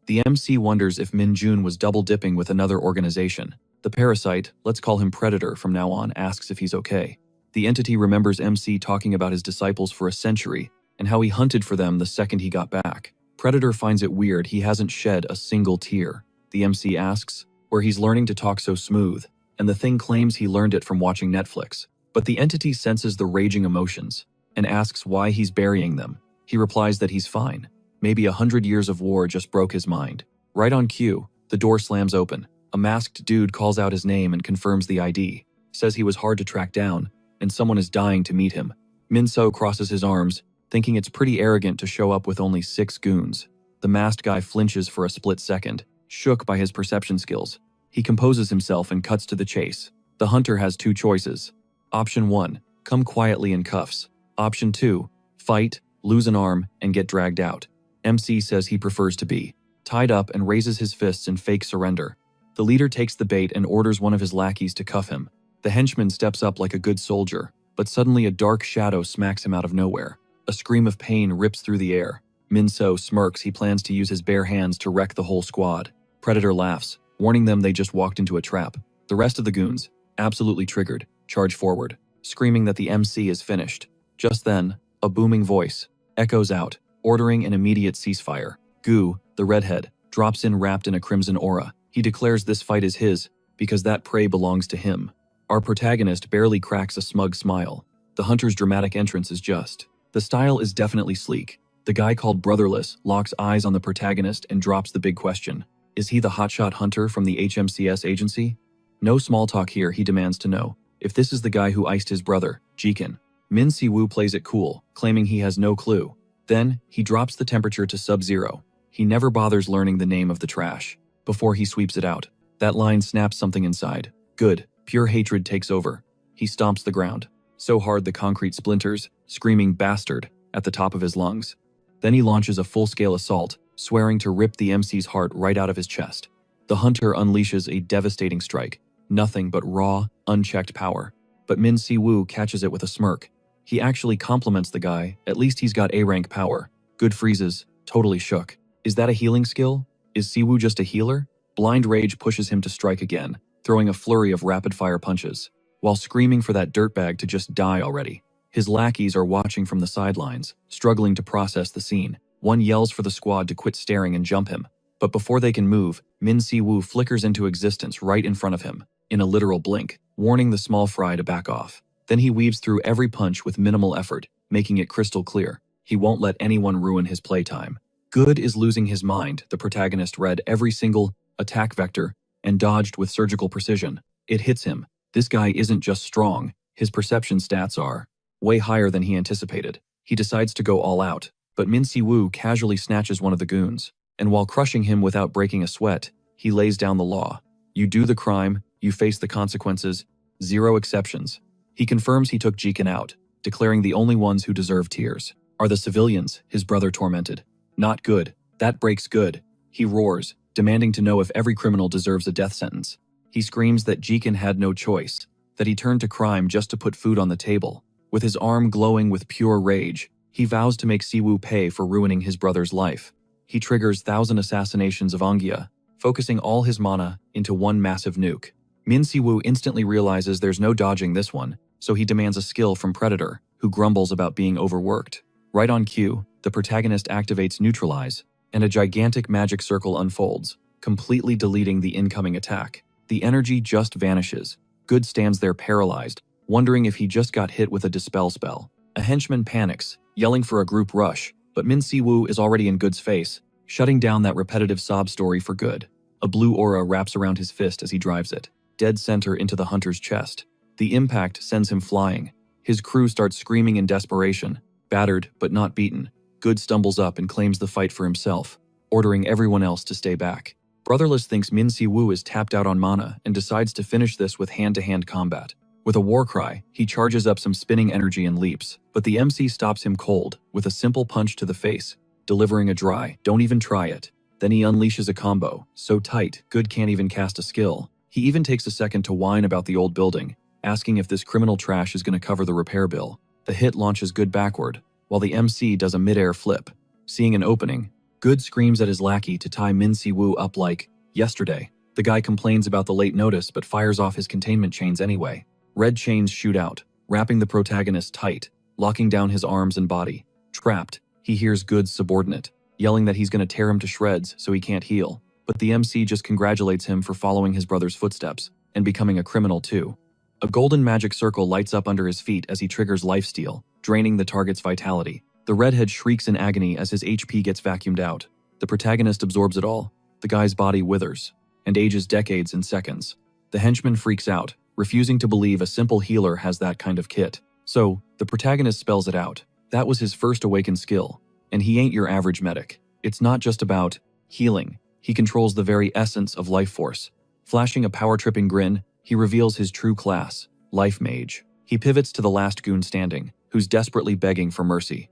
The MC wonders if Minjun was double-dipping with another organization. The parasite, let's call him Predator from now on, asks if he's okay. The entity remembers MC talking about his disciples for a century and how he hunted for them the second he got back. Predator finds it weird he hasn't shed a single tear. The MC asks where he's learning to talk so smooth, and the thing claims he learned it from watching Netflix. But the entity senses the raging emotions and asks why he's burying them. He replies that he's fine. Maybe 100 years of war just broke his mind. Right on cue, the door slams open. A masked dude calls out his name and confirms the ID, says he was hard to track down, and someone is dying to meet him. Minso crosses his arms, thinking it's pretty arrogant to show up with only 6 goons. The masked guy flinches for a split second, shook by his perception skills. He composes himself and cuts to the chase. The hunter has two choices. Option 1, come quietly in cuffs. Option 2, fight, lose an arm, and get dragged out. MC says he prefers to be tied up and raises his fists in fake surrender. The leader takes the bait and orders one of his lackeys to cuff him. The henchman steps up like a good soldier, but suddenly a dark shadow smacks him out of nowhere. A scream of pain rips through the air. Minso smirks. He plans to use his bare hands to wreck the whole squad. Predator laughs, warning them they just walked into a trap. The rest of the goons, absolutely triggered, charge forward, screaming that the MC is finished. Just then, a booming voice echoes out, ordering an immediate ceasefire. Gu, the redhead, drops in wrapped in a crimson aura. He declares this fight is his, because that prey belongs to him. Our protagonist barely cracks a smug smile. The hunter's dramatic entrance is just. The style is definitely sleek. The guy called Brotherless locks eyes on the protagonist and drops the big question. Is he the hotshot hunter from the HMCS agency? No small talk here, he demands to know if this is the guy who iced his brother, Jikin. Min Si-woo plays it cool, claiming he has no clue. Then, he drops the temperature to sub-zero. He never bothers learning the name of the trash. Before he sweeps it out, that line snaps something inside. Good, pure hatred takes over. He stomps the ground, so hard the concrete splinters, screaming "bastard" at the top of his lungs. Then he launches a full-scale assault, swearing to rip the MC's heart right out of his chest. The hunter unleashes a devastating strike, nothing but raw, unchecked power. But Min Si-woo catches it with a smirk. He actually compliments the guy, at least he's got A-rank power. Good freezes, totally shook. Is that a healing skill? Is Si-woo just a healer? Blind rage pushes him to strike again, throwing a flurry of rapid-fire punches, while screaming for that dirtbag to just die already. His lackeys are watching from the sidelines, struggling to process the scene. One yells for the squad to quit staring and jump him. But before they can move, Min Si-woo flickers into existence right in front of him, in a literal blink, warning the small fry to back off. Then he weaves through every punch with minimal effort, making it crystal clear. He won't let anyone ruin his playtime. Good is losing his mind. The protagonist read every single attack vector and dodged with surgical precision. It hits him. This guy isn't just strong, his perception stats are way higher than he anticipated. He decides to go all out, but Min Si-woo casually snatches one of the goons, and while crushing him without breaking a sweat, he lays down the law. You do the crime, you face the consequences, zero exceptions. He confirms he took Jikin out, declaring the only ones who deserve tears are the civilians, his brother tormented. Not good. That breaks good. He roars, demanding to know if every criminal deserves a death sentence. He screams that Jikin had no choice, that he turned to crime just to put food on the table. With his arm glowing with pure rage, he vows to make Si-woo pay for ruining his brother's life. He triggers 1,000 assassinations of Angia, focusing all his mana into one massive nuke. Min Si-woo instantly realizes there's no dodging this one, so he demands a skill from Predator, who grumbles about being overworked. Right on cue, the protagonist activates Neutralize, and a gigantic magic circle unfolds, completely deleting the incoming attack. The energy just vanishes. Good stands there paralyzed, wondering if he just got hit with a dispel spell. A henchman panics, yelling for a group rush, but Min Si-woo is already in Good's face, shutting down that repetitive sob story for good. A blue aura wraps around his fist as he drives it, dead center into the hunter's chest. The impact sends him flying. His crew starts screaming in desperation, battered but not beaten. Good stumbles up and claims the fight for himself, ordering everyone else to stay back. Brotherless thinks Min Si-woo is tapped out on mana and decides to finish this with hand-to-hand combat. With a war cry, he charges up some spinning energy and leaps, but the MC stops him cold with a simple punch to the face, delivering a dry, "Don't even try it." Then he unleashes a combo, so tight, Good can't even cast a skill. He even takes a second to whine about the old building, asking if this criminal trash is going to cover the repair bill. The hit launches Good backward, while the MC does a mid-air flip. Seeing an opening, Good screams at his lackey to tie Min Si-woo up like yesterday. The guy complains about the late notice but fires off his containment chains anyway. Red chains shoot out, wrapping the protagonist tight, locking down his arms and body. Trapped, he hears Good's subordinate, yelling that he's going to tear him to shreds so he can't heal. But the MC just congratulates him for following his brother's footsteps and becoming a criminal too. A golden magic circle lights up under his feet as he triggers lifesteal, draining the target's vitality. The redhead shrieks in agony as his HP gets vacuumed out. The protagonist absorbs it all. The guy's body withers and ages decades in seconds. The henchman freaks out, refusing to believe a simple healer has that kind of kit. So, the protagonist spells it out. That was his first awakened skill, and he ain't your average medic. It's not just about healing. He controls the very essence of life force. Flashing a power-tripping grin, he reveals his true class, Life Mage. He pivots to the last goon standing, who's desperately begging for mercy.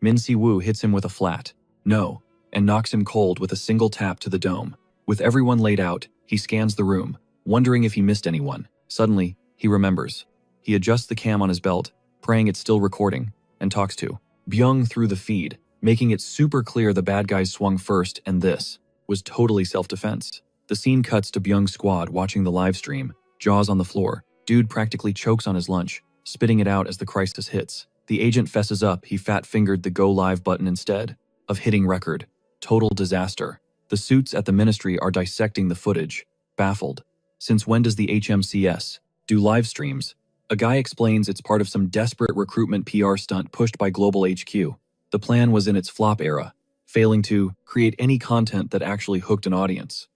Min Si-woo hits him with a flat no, and knocks him cold with a single tap to the dome. With everyone laid out, he scans the room, wondering if he missed anyone. Suddenly, he remembers. He adjusts the cam on his belt, praying it's still recording, and talks to Byung through the feed, making it super clear the bad guys swung first, and this was totally self-defense. The scene cuts to Byung's squad watching the live stream, jaws on the floor. Dude practically chokes on his lunch, spitting it out as the crisis hits. The agent fesses up he fat-fingered the go live button instead of hitting record. Total disaster. The suits at the ministry are dissecting the footage, baffled. Since when does the HMCS do live streams? A guy explains it's part of some desperate recruitment PR stunt pushed by Global HQ. The plan was in its flop era, failing to create any content that actually hooked an audience.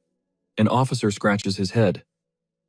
An officer scratches his head.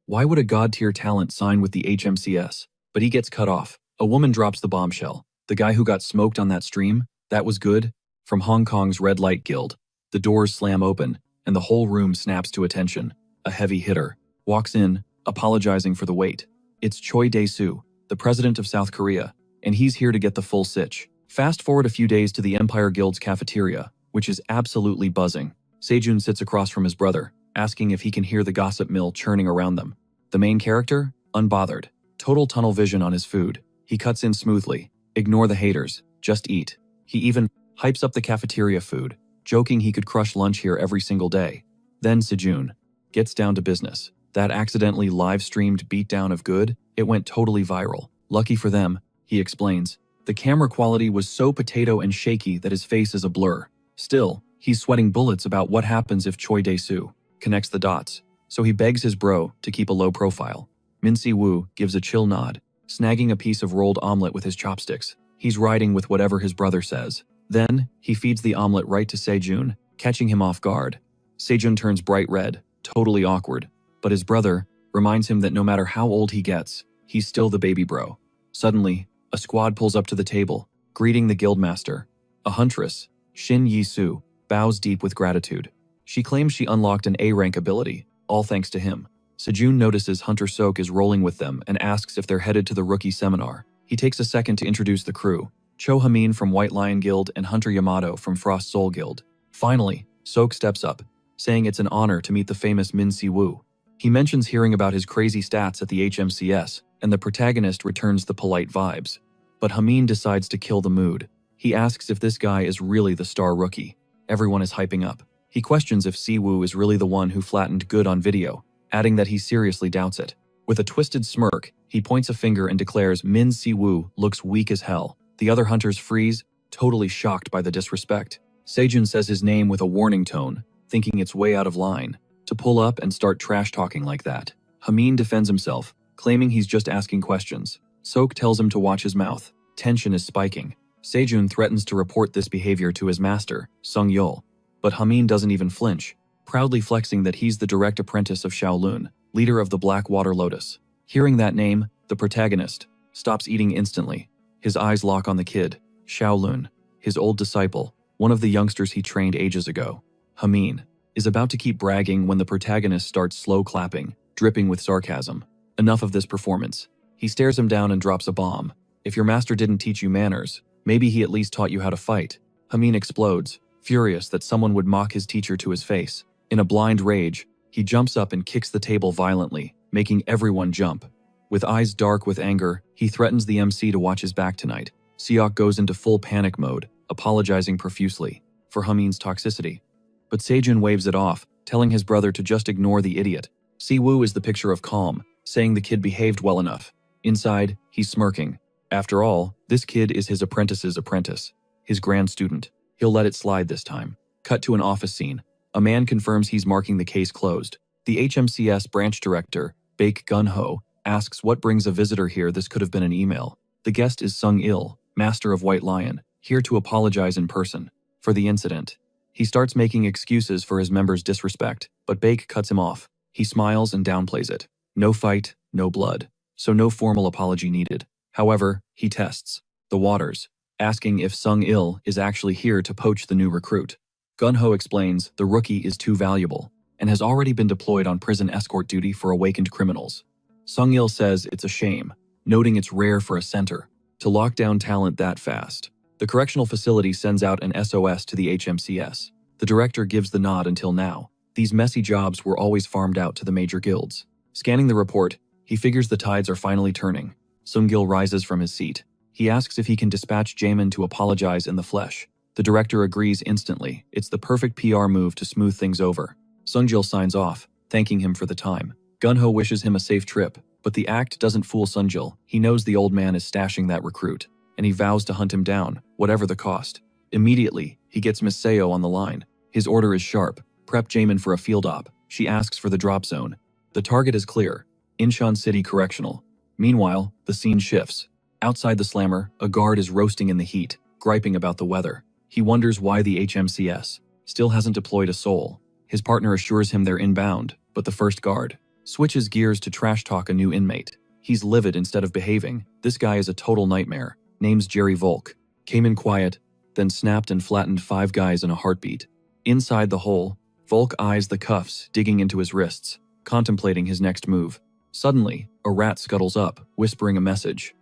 Why would a god-tier talent sign with the HMCS? But he gets cut off. A woman drops the bombshell. The guy who got smoked on that stream? That was good? From Hong Kong's Red Light Guild. The doors slam open, and the whole room snaps to attention. A heavy hitter walks in, apologizing for the wait. It's Choi Dae-soo, the president of South Korea, and he's here to get the full sitch. Fast forward a few days to the Empire Guild's cafeteria, which is absolutely buzzing. Sejun sits across from his brother, asking if he can hear the gossip mill churning around them. The main character? Unbothered. Total tunnel vision on his food. He cuts in smoothly. Ignore the haters. Just eat. He even hypes up the cafeteria food, joking he could crush lunch here every single day. Then Sejun gets down to business. That accidentally live-streamed beatdown of good, it went totally viral. Lucky for them, he explains. The camera quality was so potato and shaky that his face is a blur. Still, he's sweating bullets about what happens if Choi Dae-soo connects the dots, so he begs his bro to keep a low profile. Min Si-woo gives a chill nod, snagging a piece of rolled omelet with his chopsticks. He's riding with whatever his brother says. Then, he feeds the omelet right to Sejun, catching him off guard. Sejun turns bright red, totally awkward, but his brother reminds him that no matter how old he gets, he's still the baby bro. Suddenly, a squad pulls up to the table, greeting the guildmaster. A huntress, Shin Yi-soo, bows deep with gratitude. She claims she unlocked an A-rank ability, all thanks to him. Sejun notices Hunter Sok is rolling with them and asks if they're headed to the rookie seminar. He takes a second to introduce the crew, Cho Hamin from White Lion Guild and Hunter Yamato from Frost Soul Guild. Finally, Sok steps up, saying it's an honor to meet the famous Min Si-woo. He mentions hearing about his crazy stats at the HMCS, and the protagonist returns the polite vibes. But Hamin decides to kill the mood. He asks if this guy is really the star rookie. Everyone is hyping up. He questions if Si-woo is really the one who flattened good on video, adding that he seriously doubts it. With a twisted smirk, he points a finger and declares Min Si-woo looks weak as hell. The other hunters freeze, totally shocked by the disrespect. Sejun says his name with a warning tone, thinking it's way out of line. To pull up and start trash-talking like that. Hamin defends himself, claiming he's just asking questions. Sok tells him to watch his mouth. Tension is spiking. Sejun threatens to report this behavior to his master, Sung Yul. But Hamin doesn't even flinch, proudly flexing that he's the direct apprentice of Shaolun, leader of the Black Water Lotus. Hearing that name, the protagonist stops eating instantly. His eyes lock on the kid, Shaolun, his old disciple, one of the youngsters he trained ages ago. Hamin is about to keep bragging when the protagonist starts slow clapping, dripping with sarcasm. Enough of this performance. He stares him down and drops a bomb. If your master didn't teach you manners, maybe he at least taught you how to fight. Hamin explodes, furious that someone would mock his teacher to his face. In a blind rage, he jumps up and kicks the table violently, making everyone jump. With eyes dark with anger, he threatens the MC to watch his back tonight. Seok goes into full panic mode, apologizing profusely for Hamin's toxicity. But Sejun waves it off, telling his brother to just ignore the idiot. Si-woo is the picture of calm, saying the kid behaved well enough. Inside, he's smirking. After all, this kid is his apprentice's apprentice, his grand student. He'll let it slide this time. Cut to an office scene. A man confirms he's marking the case closed. The HMCS branch director, Baek Gun-ho, asks what brings a visitor here. This could have been an email. The guest is Sung Il, master of White Lion, here to apologize in person for the incident. He starts making excuses for his members' disrespect, but Baek cuts him off. He smiles and downplays it. No fight, no blood, so no formal apology needed. However, he tests the waters, asking if Sung Il is actually here to poach the new recruit. Gun-ho explains the rookie is too valuable. and has already been deployed on prison escort duty for awakened criminals. Sung-il says it's a shame, noting it's rare for a center to lock down talent that fast. The correctional facility sends out an SOS to the HMCS. The director gives the nod until now. These messy jobs were always farmed out to the major guilds. Scanning the report, he figures the tides are finally turning. Sung-il rises from his seat. He asks if he can dispatch Jaemin to apologize in the flesh. The director agrees instantly. It's the perfect PR move to smooth things over. Sung-il signs off, thanking him for the time. Gun-ho wishes him a safe trip, but the act doesn't fool Sung-il. He knows the old man is stashing that recruit, and he vows to hunt him down, whatever the cost. Immediately, he gets Miss Seo on the line. His order is sharp. Prep Jaemin for a field op. She asks for the drop zone. The target is clear. Incheon City Correctional. Meanwhile, the scene shifts. Outside the slammer, a guard is roasting in the heat, griping about the weather. He wonders why the HMCS still hasn't deployed a soul. His partner assures him they're inbound, but the first guard switches gears to trash talk a new inmate. He's livid instead of behaving. This guy is a total nightmare. Name's Jerry Volk. Came in quiet, then snapped and flattened 5 guys in a heartbeat. Inside the hole, Volk eyes the cuffs digging into his wrists, contemplating his next move. Suddenly, a rat scuttles up, whispering a message.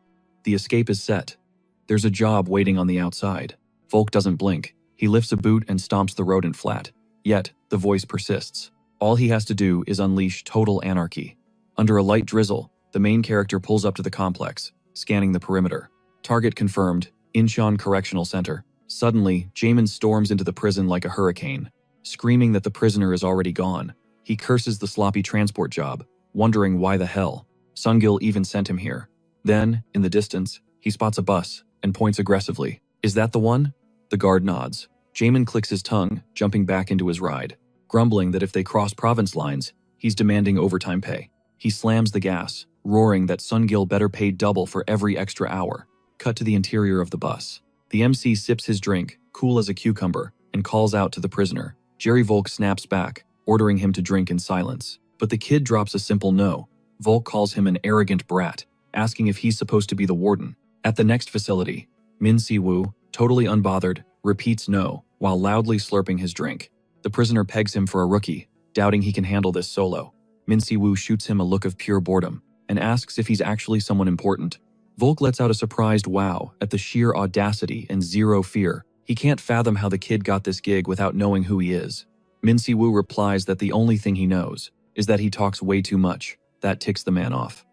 The escape is set. There's a job waiting on the outside. Volk doesn't blink. He lifts a boot and stomps the rodent flat. Yet, the voice persists. All he has to do is unleash total anarchy. Under a light drizzle, the main character pulls up to the complex, scanning the perimeter. Target confirmed, Incheon Correctional Center. Suddenly, Jaemin storms into the prison like a hurricane, screaming that the prisoner is already gone. He curses the sloppy transport job, wondering why the hell Sung-il even sent him here. Then, in the distance, he spots a bus and points aggressively. Is that the one? The guard nods. Jaemin clicks his tongue, jumping back into his ride, grumbling that if they cross province lines, he's demanding overtime pay. He slams the gas, roaring that Sung-il better pay double for every extra hour. Cut to the interior of the bus. The MC sips his drink, cool as a cucumber, and calls out to the prisoner. Jerry Volk snaps back, ordering him to drink in silence. But the kid drops a simple no. Volk calls him an arrogant brat, asking if he's supposed to be the warden. At the next facility, Min Si-woo, totally unbothered, repeats no, while loudly slurping his drink. The prisoner pegs him for a rookie, doubting he can handle this solo. Min Si-woo shoots him a look of pure boredom, and asks if he's actually someone important. Volk lets out a surprised wow at the sheer audacity and zero fear. He can't fathom how the kid got this gig without knowing who he is. Min Si-woo replies that the only thing he knows is that he talks way too much. That ticks the man off.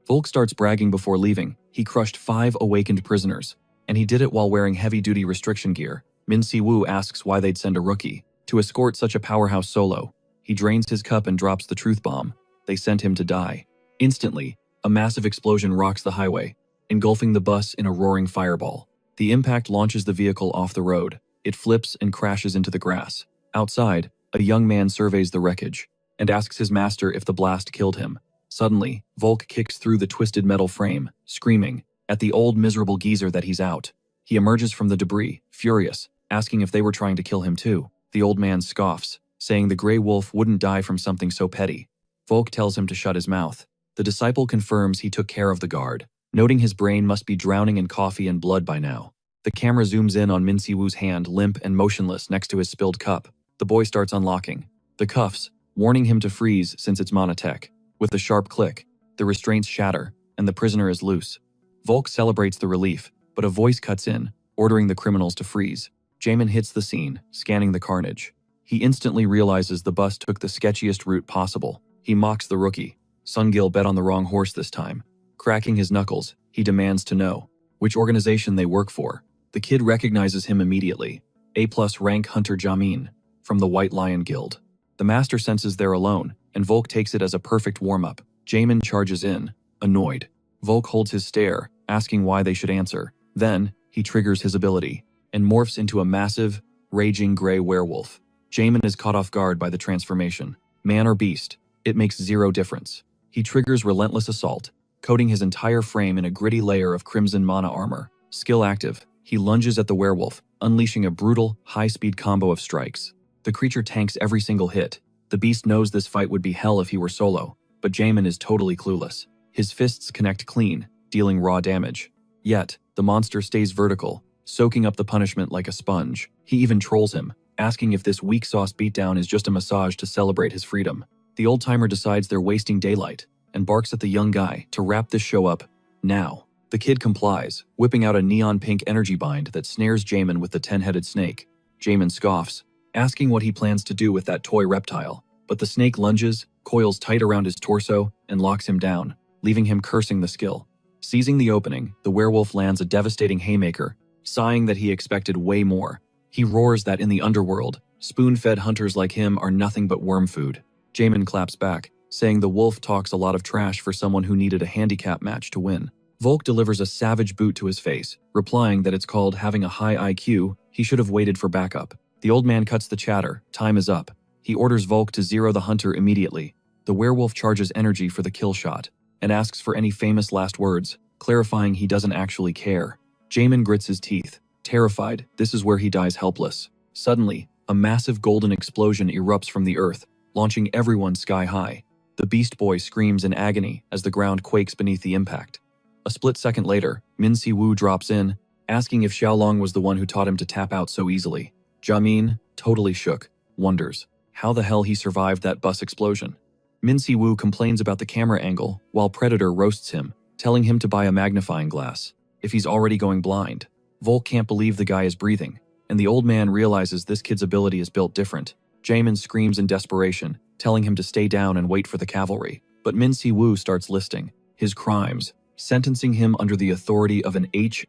Volk starts bragging before leaving. He crushed 5 awakened prisoners, and he did it while wearing heavy-duty restriction gear. Min Si-woo asks why they'd send a rookie to escort such a powerhouse solo. He drains his cup and drops the truth bomb. They sent him to die. Instantly, a massive explosion rocks the highway, engulfing the bus in a roaring fireball. The impact launches the vehicle off the road. It flips and crashes into the grass. Outside, a young man surveys the wreckage and asks his master if the blast killed him. Suddenly, Volk kicks through the twisted metal frame, screaming at the old miserable geezer that he's out. He emerges from the debris, furious, asking if they were trying to kill him too. The old man scoffs, saying the gray wolf wouldn't die from something so petty. Volk tells him to shut his mouth. The disciple confirms he took care of the guard, noting his brain must be drowning in coffee and blood by now. The camera zooms in on Min Si-woo's hand, limp and motionless next to his spilled cup. The boy starts unlocking the cuffs, warning him to freeze since it's monotech. With a sharp click, the restraints shatter, and the prisoner is loose. Volk celebrates the relief, but a voice cuts in, ordering the criminals to freeze. Jaemin hits the scene, scanning the carnage. He instantly realizes the bus took the sketchiest route possible. He mocks the rookie. Sung-il bet on the wrong horse this time. Cracking his knuckles, he demands to know which organization they work for. The kid recognizes him immediately. A+ rank Hunter Jamin, from the White Lion Guild. The master senses they're alone, and Volk takes it as a perfect warm-up. Jaemin charges in, annoyed. Volk holds his stare, asking why they should answer. Then, he triggers his ability, and morphs into a massive, raging gray werewolf. Jaemin is caught off guard by the transformation. Man or beast, it makes zero difference. He triggers Relentless Assault, coating his entire frame in a gritty layer of crimson mana armor. Skill active, he lunges at the werewolf, unleashing a brutal, high-speed combo of strikes. The creature tanks every single hit. The beast knows this fight would be hell if he were solo, but Jaemin is totally clueless. His fists connect clean, dealing raw damage. Yet, the monster stays vertical, soaking up the punishment like a sponge. He even trolls him, asking if this weak sauce beatdown is just a massage to celebrate his freedom. The old-timer decides they're wasting daylight and barks at the young guy to wrap this show up now. The kid complies, whipping out a neon pink energy bind that snares Jamin with the 10-headed snake. Jamin scoffs, asking what he plans to do with that toy reptile, but the snake lunges, coils tight around his torso, and locks him down, leaving him cursing the skill. Seizing the opening, the werewolf lands a devastating haymaker, sighing that he expected way more. He roars that in the underworld, spoon-fed hunters like him are nothing but worm food. Jamin claps back, saying the wolf talks a lot of trash for someone who needed a handicap match to win. Volk delivers a savage boot to his face, replying that it's called having a high IQ, he should have waited for backup. The old man cuts the chatter, time is up. He orders Volk to zero the hunter immediately. The werewolf charges energy for the kill shot, and asks for any famous last words, clarifying he doesn't actually care. Jamin grits his teeth, terrified this is where he dies helpless. Suddenly, a massive golden explosion erupts from the earth, launching everyone sky high. The Beast Boy screams in agony as the ground quakes beneath the impact. A split second later, Min Si-woo drops in, asking if Xiaolong was the one who taught him to tap out so easily. Jamin, totally shook, wonders how the hell he survived that bus explosion. Min Si-woo complains about the camera angle, while Predator roasts him, telling him to buy a magnifying glass, if he's already going blind. Volk can't believe the guy is breathing, and the old man realizes this kid's ability is built different. Jamin screams in desperation, telling him to stay down and wait for the cavalry, but Min Si-woo starts listing his crimes, sentencing him under the authority of an HMCS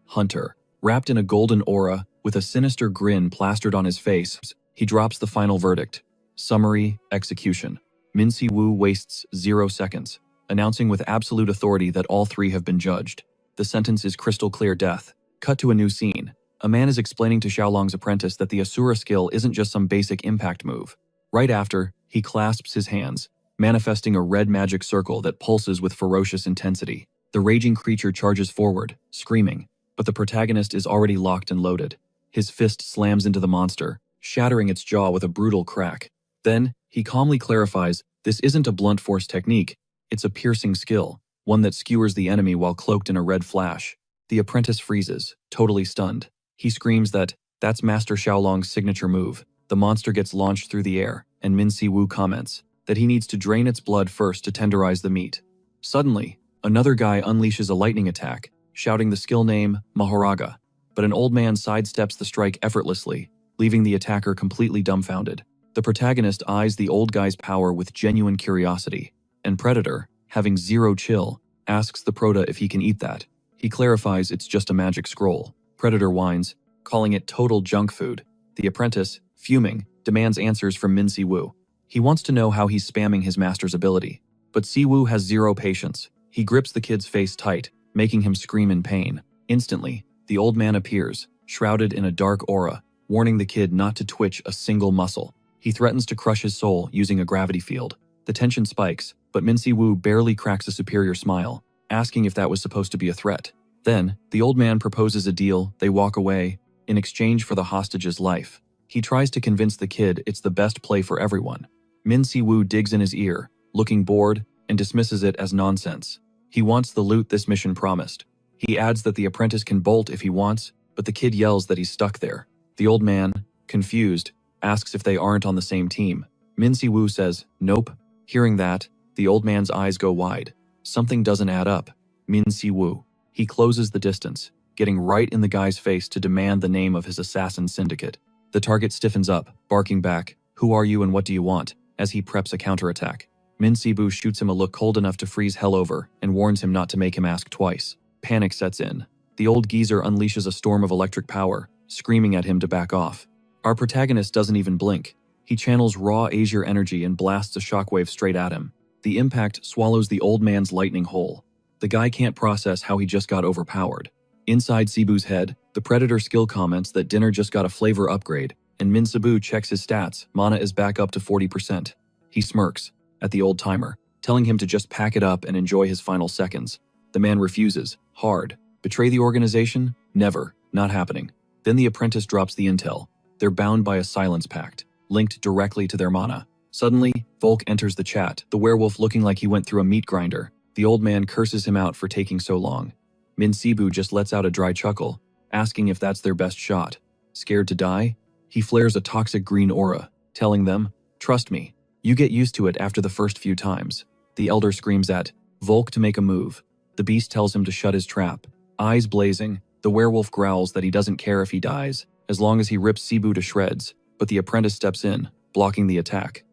hunter. Wrapped in a golden aura, with a sinister grin plastered on his face, he drops the final verdict. Summary, execution. Min Si-woo wastes 0 seconds, announcing with absolute authority that all three have been judged. The sentence is crystal clear death. Cut to a new scene. A man is explaining to Xiaolong's apprentice that the Asura skill isn't just some basic impact move. Right after, he clasps his hands, manifesting a red magic circle that pulses with ferocious intensity. The raging creature charges forward, screaming, but the protagonist is already locked and loaded. His fist slams into the monster, shattering its jaw with a brutal crack. Then, he calmly clarifies, this isn't a blunt force technique, it's a piercing skill, one that skewers the enemy while cloaked in a red flash. The apprentice freezes, totally stunned. He screams that, that's Master Xiaolong's signature move. The monster gets launched through the air, and Min Si-woo comments that he needs to drain its blood first to tenderize the meat. Suddenly, another guy unleashes a lightning attack, shouting the skill name, Mahoraga, but an old man sidesteps the strike effortlessly, leaving the attacker completely dumbfounded. The protagonist eyes the old guy's power with genuine curiosity, and Predator, having zero chill, asks the prota if he can eat that. He clarifies it's just a magic scroll. Predator whines, calling it total junk food. The apprentice, fuming, demands answers from Min Si-woo. He wants to know how he's spamming his master's ability, but Si-woo has zero patience. He grips the kid's face tight, making him scream in pain. Instantly, the old man appears, shrouded in a dark aura, warning the kid not to twitch a single muscle. He threatens to crush his soul using a gravity field. The tension spikes, but Min Si-woo barely cracks a superior smile, asking if that was supposed to be a threat. Then, the old man proposes a deal. They walk away, in exchange for the hostage's life. He tries to convince the kid it's the best play for everyone. Min Si-woo digs in his ear, looking bored, and dismisses it as nonsense. He wants the loot this mission promised. He adds that the apprentice can bolt if he wants, but the kid yells that he's stuck there. The old man, confused, asks if they aren't on the same team. Min Si-woo says, nope. Hearing that, the old man's eyes go wide. Something doesn't add up. Min Si-woo. He closes the distance, getting right in the guy's face to demand the name of his assassin syndicate. The target stiffens up, barking back, who are you and what do you want, as he preps a counterattack. Min Si-woo shoots him a look cold enough to freeze hell over and warns him not to make him ask twice. Panic sets in. The old geezer unleashes a storm of electric power, screaming at him to back off. Our protagonist doesn't even blink. He channels raw Azure energy and blasts a shockwave straight at him. The impact swallows the old man's lightning whole. The guy can't process how he just got overpowered. Inside Si-woo's head, the Predator skill comments that dinner just got a flavor upgrade, and Min Si-woo checks his stats. Mana is back up to 40%. He smirks at the old timer, telling him to just pack it up and enjoy his final seconds. The man refuses, hard. Betray the organization? Never. Not happening. Then the apprentice drops the intel. They're bound by a silence pact, linked directly to their mana. Suddenly, Volk enters the chat, the werewolf looking like he went through a meat grinder. The old man curses him out for taking so long. Min Si-woo just lets out a dry chuckle, asking if that's their best shot. Scared to die? He flares a toxic green aura, telling them, "Trust me, you get used to it after the first few times." The elder screams at Volk to make a move. The beast tells him to shut his trap. Eyes blazing, the werewolf growls that he doesn't care if he dies, as long as he rips Cebu to shreds, but the apprentice steps in, blocking the attack.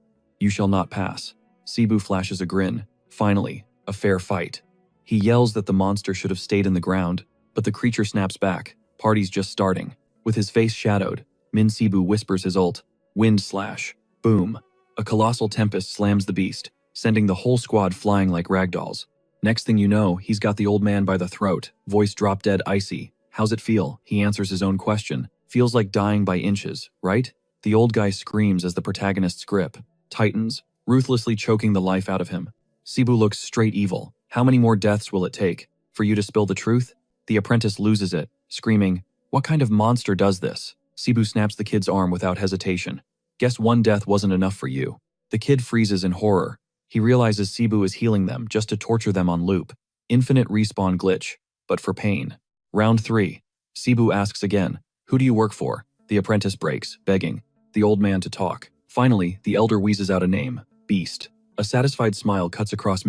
"You shall not pass." Cebu flashes a grin. Finally, a fair fight. He yells that the monster should have stayed in the ground, but the creature snaps back. Party's just starting. With his face shadowed, Min Cebu whispers his ult. Wind slash. Boom. A colossal tempest slams the beast, sending the whole squad flying like ragdolls. Next thing you know, he's got the old man by the throat, voice drop dead icy. "How's it feel?" He answers his own question. "Feels like dying by inches, right?" The old guy screams as the protagonist's grip tightens, ruthlessly choking the life out of him. Cebu looks straight evil. "How many more deaths will it take for you to spill the truth?" The apprentice loses it, screaming, "What kind of monster does this?" Cebu snaps the kid's arm without hesitation. "Guess one death wasn't enough for you." The kid freezes in horror. He realizes Cebu is healing them just to torture them on loop. Infinite respawn glitch, but for pain. Round 3. Cebu asks again, "Who do you work for?" The apprentice breaks, begging the old man to talk. Finally, the elder wheezes out a name, Beast. A satisfied smile cuts across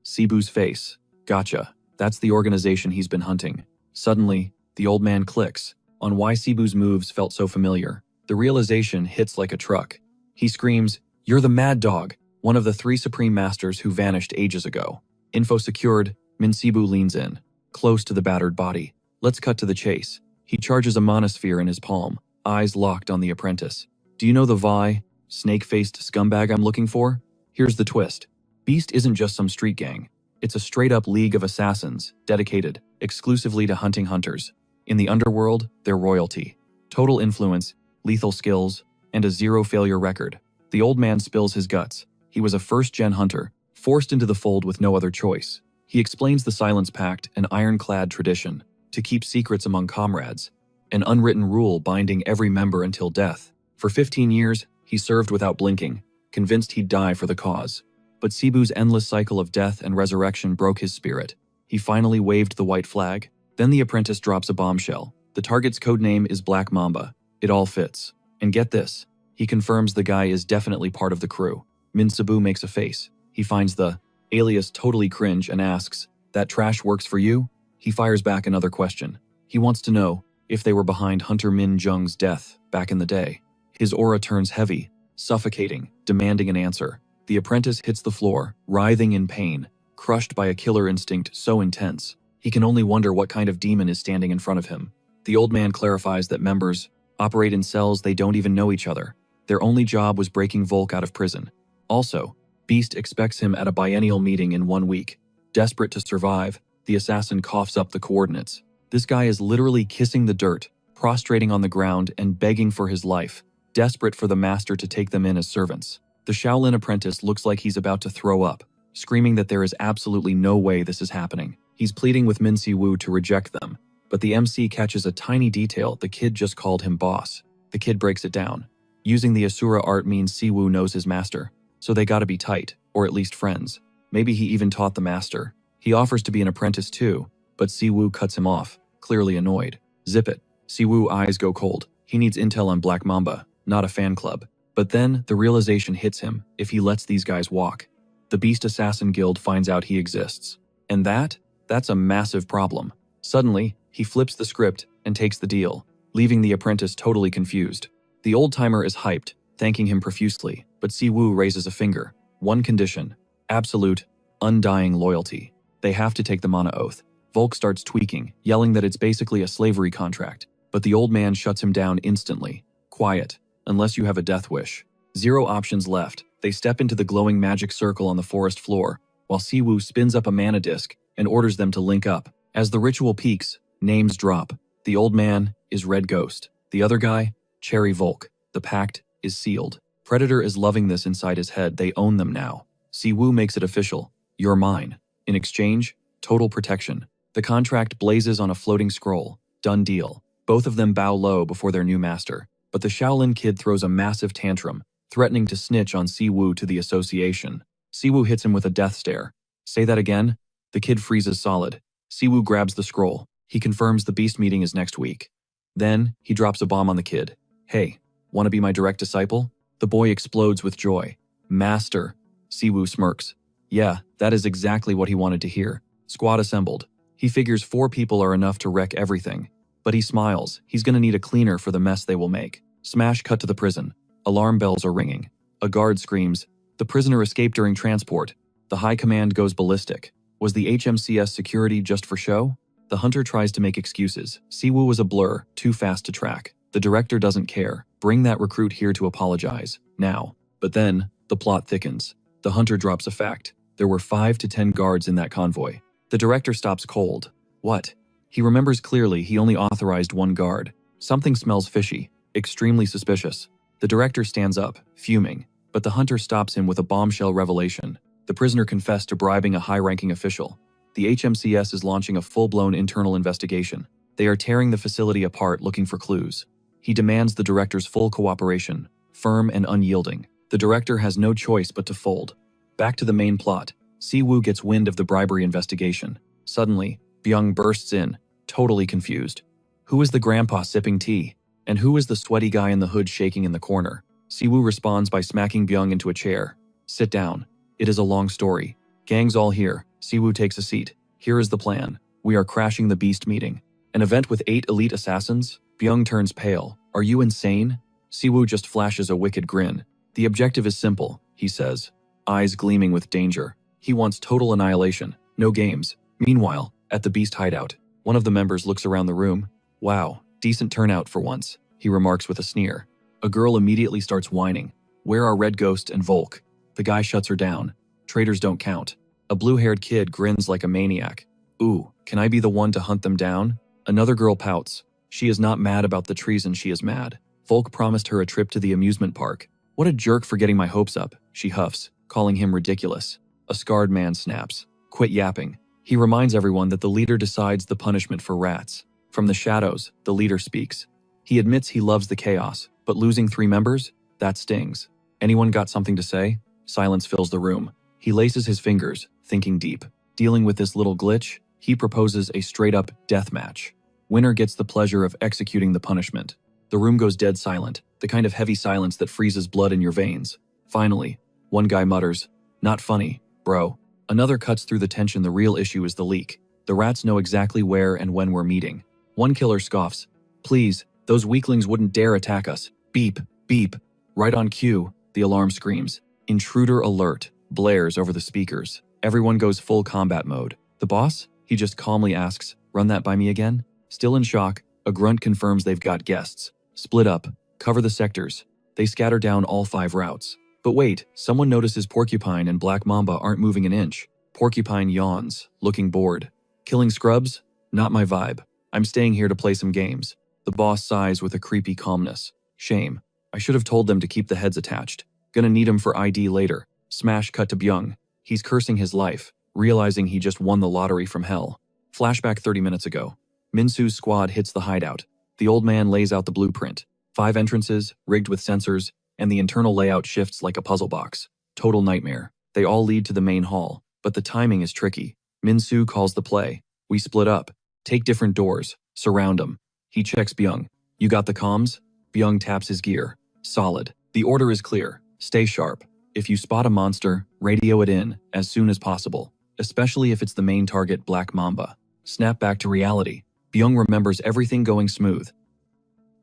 Cebu's face. "Gotcha. That's the organization he's been hunting." Suddenly, the old man clicks on why Cebu's moves felt so familiar. The realization hits like a truck. He screams, "You're the Mad Dog, one of the 3 Supreme Masters who vanished ages ago." Info secured, Cebu leans in, close to the battered body. Let's cut to the chase. He charges a monosphere in his palm, eyes locked on the apprentice. "Do you know the snake-faced scumbag I'm looking for?" Here's the twist. Beast isn't just some street gang. It's a straight-up league of assassins, dedicated exclusively to hunting hunters. In the underworld, they're royalty. Total influence, lethal skills, and a zero-failure record. The old man spills his guts. He was a first-gen hunter, forced into the fold with no other choice. He explains the Silence Pact, an ironclad tradition, to keep secrets among comrades, an unwritten rule binding every member until death. For 15 years, he served without blinking, convinced he'd die for the cause. But Cebu's endless cycle of death and resurrection broke his spirit. He finally waved the white flag. Then the apprentice drops a bombshell. The target's codename is Black Mamba. It all fits. And get this, he confirms the guy is definitely part of the crew. Cebu makes a face. He finds the alias totally cringe and asks, "That trash works for you?" He fires back another question. He wants to know if they were behind Hunter Min Jung's death back in the day. His aura turns heavy, suffocating, demanding an answer. The apprentice hits the floor, writhing in pain, crushed by a killer instinct so intense. He can only wonder what kind of demon is standing in front of him. The old man clarifies that members operate in cells they don't even know each other. Their only job was breaking Volk out of prison. Also, Beast expects him at a biennial meeting in 1 week. Desperate to survive, the assassin coughs up the coordinates. This guy is literally kissing the dirt, prostrating on the ground and begging for his life, desperate for the master to take them in as servants. The Shaolin apprentice looks like he's about to throw up, screaming that there is absolutely no way this is happening. He's pleading with Min Si-woo to reject them, but the MC catches a tiny detail: the kid just called him boss. The kid breaks it down. Using the Asura art means Si-woo knows his master, so they gotta be tight, or at least friends. Maybe he even taught the master. He offers to be an apprentice too, but Si-woo cuts him off, clearly annoyed. Zip it. Si-woo eyes go cold. He needs intel on Black Mamba, not a fan club. But then, the realization hits him: if he lets these guys walk, the Beast Assassin Guild finds out he exists. And that's a massive problem. Suddenly, he flips the script and takes the deal, leaving the apprentice totally confused. The old-timer is hyped, thanking him profusely, but Si-woo raises a finger. One condition: absolute, undying loyalty. They have to take the mana oath. Volk starts tweaking, yelling that it's basically a slavery contract, but the old man shuts him down instantly. Quiet. Unless you have a death wish. 0 options left. They step into the glowing magic circle on the forest floor, while Si-woo spins up a mana disc and orders them to link up. As the ritual peaks, names drop. The old man is Red Ghost. The other guy, Cherry Volk. The pact is sealed. Predator is loving this inside his head. They own them now. Si-woo makes it official. You're mine. In exchange, total protection. The contract blazes on a floating scroll. Done deal. Both of them bow low before their new master. But the Shaolin kid throws a massive tantrum, threatening to snitch on Si-woo to the association. Si-woo hits him with a death stare. Say that again? The kid freezes solid. Si-woo grabs the scroll. He confirms the beast meeting is next week. Then, he drops a bomb on the kid. Hey, wanna be my direct disciple? The boy explodes with joy. Master. Siwoo smirks. Yeah, that is exactly what he wanted to hear. Squad assembled. He figures 4 people are enough to wreck everything. But he smiles. He's gonna need a cleaner for the mess they will make. Smash cut to the prison. Alarm bells are ringing. A guard screams. The prisoner escaped during transport. The high command goes ballistic. Was the HMCS security just for show? The hunter tries to make excuses. Siwoo was a blur, too fast to track. The director doesn't care. Bring that recruit here to apologize. Now. But then, the plot thickens. The hunter drops a fact. There were 5 to 10 guards in that convoy. The director stops cold. What? He remembers clearly he only authorized 1 guard. Something smells fishy. Extremely suspicious. The director stands up, fuming. But the hunter stops him with a bombshell revelation. The prisoner confessed to bribing a high-ranking official. The HMCS is launching a full-blown internal investigation. They are tearing the facility apart looking for clues. He demands the director's full cooperation, firm and unyielding. The director has no choice but to fold. Back to the main plot. Siwoo gets wind of the bribery investigation. Suddenly, Byung bursts in, totally confused. Who is the grandpa sipping tea? And who is the sweaty guy in the hood shaking in the corner? Siwoo responds by smacking Byung into a chair. Sit down. It is a long story. Gang's all here. Siwoo takes a seat. Here is the plan. We are crashing the Beast meeting. An event with 8 elite assassins? Byung turns pale. Are you insane? Siwoo just flashes a wicked grin. The objective is simple, he says, eyes gleaming with danger. He wants total annihilation, no games. Meanwhile, at the Beast hideout, one of the members looks around the room. Wow, decent turnout for once, he remarks with a sneer. A girl immediately starts whining. Where are Red Ghost and Volk? The guy shuts her down. Traitors don't count. A blue-haired kid grins like a maniac. Ooh, can I be the one to hunt them down? Another girl pouts. She is not mad about the treason, she is mad. Volk promised her a trip to the amusement park. What a jerk for getting my hopes up, she huffs, calling him ridiculous. A scarred man snaps. Quit yapping. He reminds everyone that the leader decides the punishment for rats. From the shadows, the leader speaks. He admits he loves the chaos, but losing 3 members? That stings. Anyone got something to say? Silence fills the room. He laces his fingers, thinking deep. Dealing with this little glitch, he proposes a straight-up death match. Winner gets the pleasure of executing the punishment. The room goes dead silent, the kind of heavy silence that freezes blood in your veins. Finally, one guy mutters, "Not funny, bro." Another cuts through the tension. The real issue is the leak. The rats know exactly where and when we're meeting. One killer scoffs, "Please, those weaklings wouldn't dare attack us." Beep, beep. Right on cue, the alarm screams. Intruder alert blares over the speakers. Everyone goes full combat mode. The boss? He just calmly asks, "Run that by me again?" Still in shock, a grunt confirms they've got guests. Split up. Cover the sectors. They scatter down all 5 routes. But wait, someone notices Porcupine and Black Mamba aren't moving an inch. Porcupine yawns, looking bored. Killing scrubs? Not my vibe. I'm staying here to play some games. The boss sighs with a creepy calmness. Shame. I should have told them to keep the heads attached. Gonna need 'em for ID later. Smash cut to Byung. He's cursing his life, realizing he just won the lottery from hell. Flashback 30 minutes ago. Minsu's squad hits the hideout. The old man lays out the blueprint. 5 entrances, rigged with sensors, and the internal layout shifts like a puzzle box. Total nightmare. They all lead to the main hall, but the timing is tricky. Minsu calls the play. We split up. Take different doors. Surround them. He checks Byung. You got the comms? Byung taps his gear. Solid. The order is clear. Stay sharp. If you spot a monster, radio it in as soon as possible, especially if it's the main target, Black Mamba. Snap back to reality. Byung remembers everything going smooth.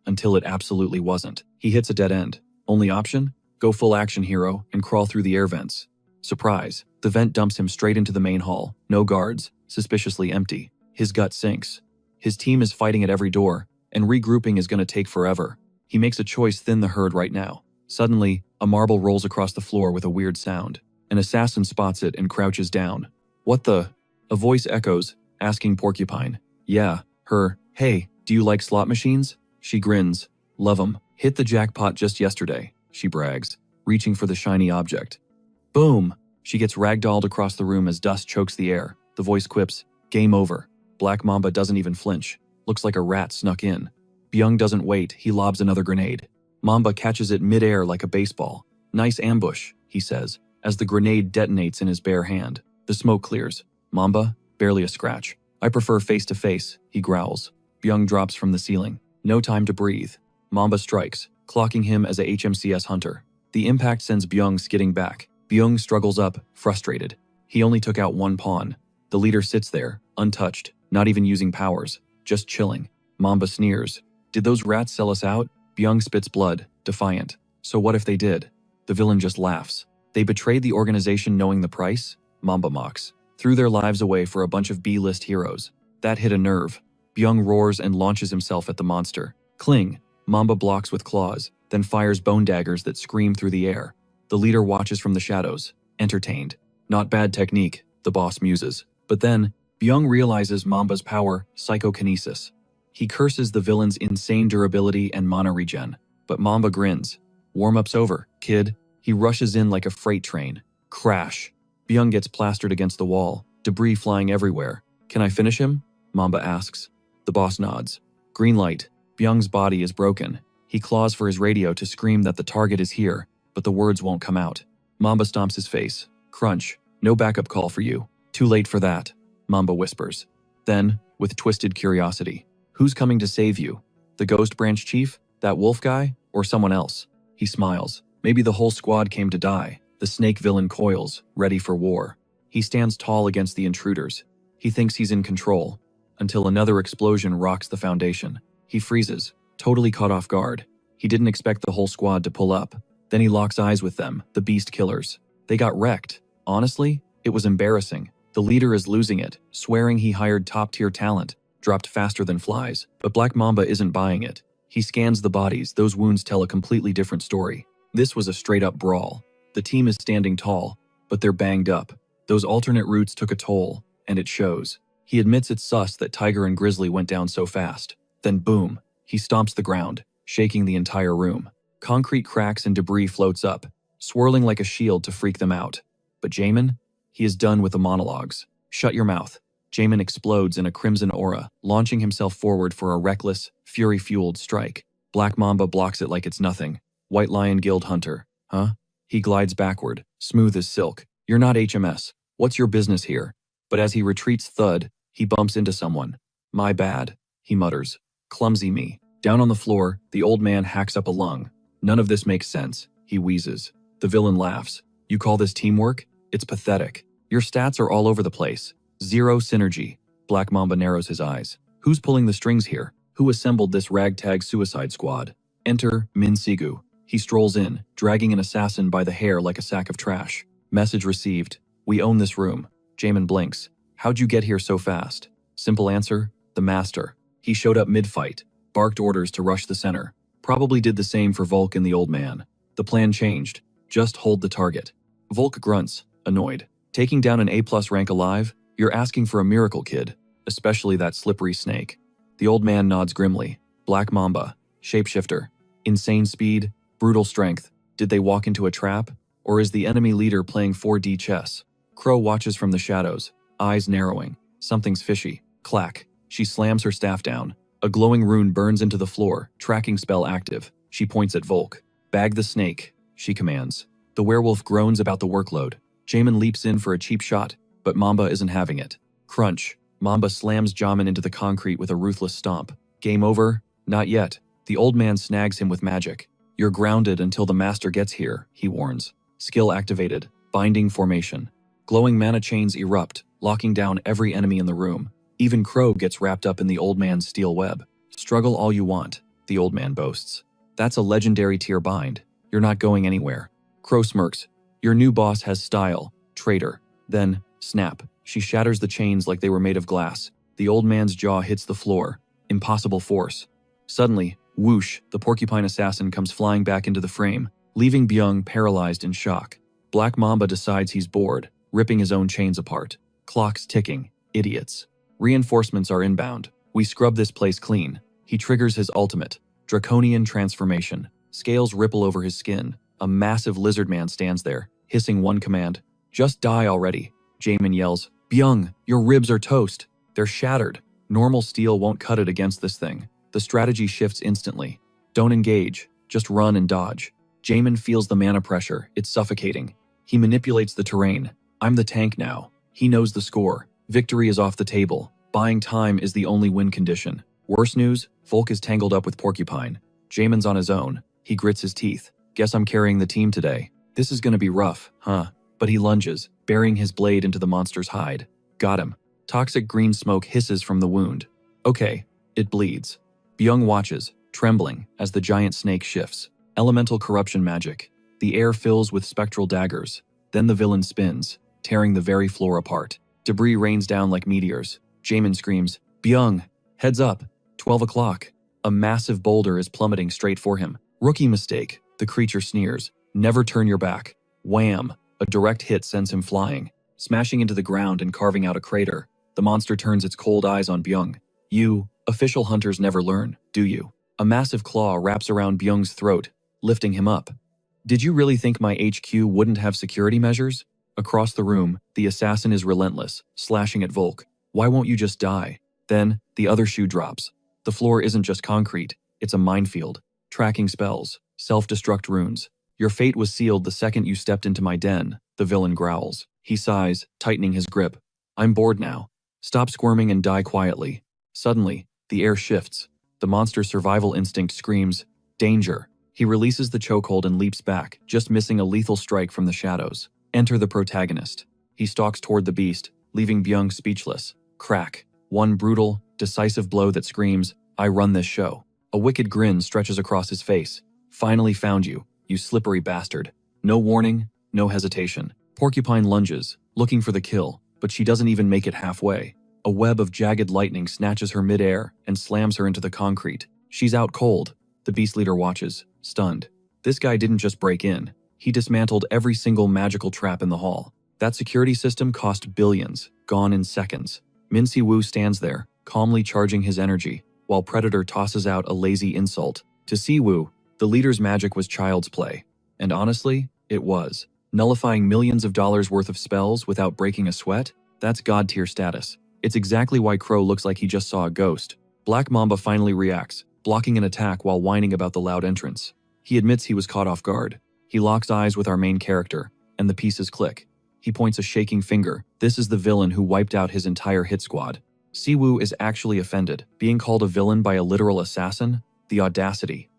Until it absolutely wasn't. He hits a dead end. Only option? Go full action hero and crawl through the air vents. Surprise. The vent dumps him straight into the main hall. No guards. Suspiciously empty. His gut sinks. His team is fighting at every door, and regrouping is going to take forever. He makes a choice: thin the herd right now. Suddenly, a marble rolls across the floor with a weird sound. An assassin spots it and crouches down. What the? A voice echoes, asking Porcupine. Yeah, her. Hey, do you like slot machines? She grins. Love 'em. Hit the jackpot just yesterday, she brags, reaching for the shiny object. Boom! She gets ragdolled across the room as dust chokes the air. The voice quips, game over. Black Mamba doesn't even flinch. Looks like a rat snuck in. Byung doesn't wait, he lobs another grenade. Mamba catches it mid-air like a baseball. Nice ambush, he says, as the grenade detonates in his bare hand. The smoke clears. Mamba, barely a scratch. I prefer face-to-face, he growls. Byung drops from the ceiling. No time to breathe. Mamba strikes, clocking him as a HMCS hunter. The impact sends Byung skidding back. Byung struggles up, frustrated. He only took out one pawn. The leader sits there, untouched, not even using powers, just chilling. Mamba sneers. Did those rats sell us out? Byung spits blood, defiant. So what if they did? The villain just laughs. They betrayed the organization knowing the price? Mamba mocks. Threw their lives away for a bunch of B-list heroes. That hit a nerve. Byung roars and launches himself at the monster. Cling. Mamba blocks with claws, then fires bone daggers that scream through the air. The leader watches from the shadows, entertained. Not bad technique, the boss muses. But then, Byung realizes Mamba's power, psychokinesis. He curses the villain's insane durability and mana regen. But Mamba grins. Warm-up's over, kid. He rushes in like a freight train. Crash. Byung gets plastered against the wall, debris flying everywhere. Can I finish him? Mamba asks. The boss nods. Green light. Byung's body is broken. He claws for his radio to scream that the target is here, but the words won't come out. Mamba stomps his face. Crunch. No backup call for you. Too late for that, Mamba whispers. Then, with twisted curiosity, who's coming to save you? The Ghost Branch Chief? That wolf guy? Or someone else? He smiles. Maybe the whole squad came to die. The snake villain coils, ready for war. He stands tall against the intruders. He thinks he's in control, until another explosion rocks the foundation. He freezes, totally caught off guard. He didn't expect the whole squad to pull up. Then he locks eyes with them, the beast killers. They got wrecked. Honestly, it was embarrassing. The leader is losing it, swearing he hired top-tier talent, dropped faster than flies. But Black Mamba isn't buying it. He scans the bodies. Those wounds tell a completely different story. This was a straight-up brawl. The team is standing tall, but they're banged up. Those alternate routes took a toll, and it shows. He admits it's sus that Tiger and Grizzly went down so fast. Then boom, he stomps the ground, shaking the entire room. Concrete cracks and debris floats up, swirling like a shield to freak them out. But Jamin? He is done with the monologues. Shut your mouth. Jamin explodes in a crimson aura, launching himself forward for a reckless, fury-fueled strike. Black Mamba blocks it like it's nothing. White Lion Guild Hunter. Huh? He glides backward, smooth as silk. You're not HMS. What's your business here? But as he retreats thud, he bumps into someone. My bad, he mutters. Clumsy me. Down on the floor, the old man hacks up a lung. None of this makes sense, he wheezes. The villain laughs. You call this teamwork? It's pathetic. Your stats are all over the place. Zero synergy. Black Mamba narrows his eyes. Who's pulling the strings here? Who assembled this ragtag suicide squad? Enter Min Sigu. He strolls in, dragging an assassin by the hair like a sack of trash. Message received. We own this room. Jamin blinks. How'd you get here so fast? Simple answer, the master. He showed up mid-fight, barked orders to rush the center. Probably did the same for Volk and the old man. The plan changed. Just hold the target. Volk grunts, annoyed. Taking down an A+ rank alive? You're asking for a miracle, kid. Especially that slippery snake. The old man nods grimly. Black Mamba. Shapeshifter. Insane speed. Brutal strength. Did they walk into a trap? Or is the enemy leader playing 4D chess? Crow watches from the shadows, eyes narrowing. Something's fishy. Clack. She slams her staff down. A glowing rune burns into the floor, tracking spell active. She points at Volk. Bag the snake, she commands. The werewolf groans about the workload. Jamin leaps in for a cheap shot, but Mamba isn't having it. Crunch. Mamba slams Jamin into the concrete with a ruthless stomp. Game over? Not yet. The old man snags him with magic. You're grounded until the master gets here, he warns. Skill activated. Binding formation. Glowing mana chains erupt, locking down every enemy in the room. Even Crow gets wrapped up in the old man's steel web. Struggle all you want, the old man boasts. That's a legendary tier bind. You're not going anywhere. Crow smirks. Your new boss has style, traitor. Then, snap. She shatters the chains like they were made of glass. The old man's jaw hits the floor. Impossible force. Suddenly, whoosh, the porcupine assassin comes flying back into the frame, leaving Byung paralyzed in shock. Black Mamba decides he's bored, ripping his own chains apart. Clock's ticking. Idiots. Reinforcements are inbound. We scrub this place clean. He triggers his ultimate. Draconian transformation. Scales ripple over his skin. A massive lizard man stands there, hissing one command. Just die already. Jamin yells. Byung, your ribs are toast. They're shattered. Normal steel won't cut it against this thing. The strategy shifts instantly. Don't engage. Just run and dodge. Jamin feels the mana pressure. It's suffocating. He manipulates the terrain. I'm the tank now. He knows the score. Victory is off the table. Buying time is the only win condition. Worse news, Volk is tangled up with Porcupine. Jamin's on his own. He grits his teeth. Guess I'm carrying the team today. This is gonna be rough, huh? But he lunges, burying his blade into the monster's hide. Got him. Toxic green smoke hisses from the wound. Okay, it bleeds. Byung watches, trembling, as the giant snake shifts. Elemental corruption magic. The air fills with spectral daggers. Then the villain spins, tearing the very floor apart. Debris rains down like meteors. Jamin screams, Byung, heads up, 12 o'clock. A massive boulder is plummeting straight for him. Rookie mistake, the creature sneers. Never turn your back. Wham! A direct hit sends him flying, smashing into the ground and carving out a crater. The monster turns its cold eyes on Byung. You, official hunters never learn, do you? A massive claw wraps around Byung's throat, lifting him up. Did you really think my HQ wouldn't have security measures? Across the room, the assassin is relentless, slashing at Volk. Why won't you just die? Then, the other shoe drops. The floor isn't just concrete, it's a minefield. Tracking spells, self-destruct runes. Your fate was sealed the second you stepped into my den, the villain growls. He sighs, tightening his grip. I'm bored now. Stop squirming and die quietly. Suddenly, the air shifts. The monster's survival instinct screams, danger. He releases the chokehold and leaps back, just missing a lethal strike from the shadows. Enter the protagonist. He stalks toward the beast, leaving Byung speechless. Crack. One brutal, decisive blow that screams, I run this show. A wicked grin stretches across his face. Finally found you, you slippery bastard. No warning, no hesitation. Porcupine lunges, looking for the kill, but she doesn't even make it halfway. A web of jagged lightning snatches her midair and slams her into the concrete. She's out cold. The beast leader watches, stunned. This guy didn't just break in. He dismantled every single magical trap in the hall. That security system cost billions, gone in seconds. Min Si-woo stands there, calmly charging his energy, while Predator tosses out a lazy insult. To Si-woo, the leader's magic was child's play. And honestly, it was. Nullifying millions of dollars worth of spells without breaking a sweat? That's god-tier status. It's exactly why Crow looks like he just saw a ghost. Black Mamba finally reacts, blocking an attack while whining about the loud entrance. He admits he was caught off guard. He locks eyes with our main character, and the pieces click. He points a shaking finger. This is the villain who wiped out his entire hit squad. Si-woo is actually offended. Being called a villain by a literal assassin? The audacity.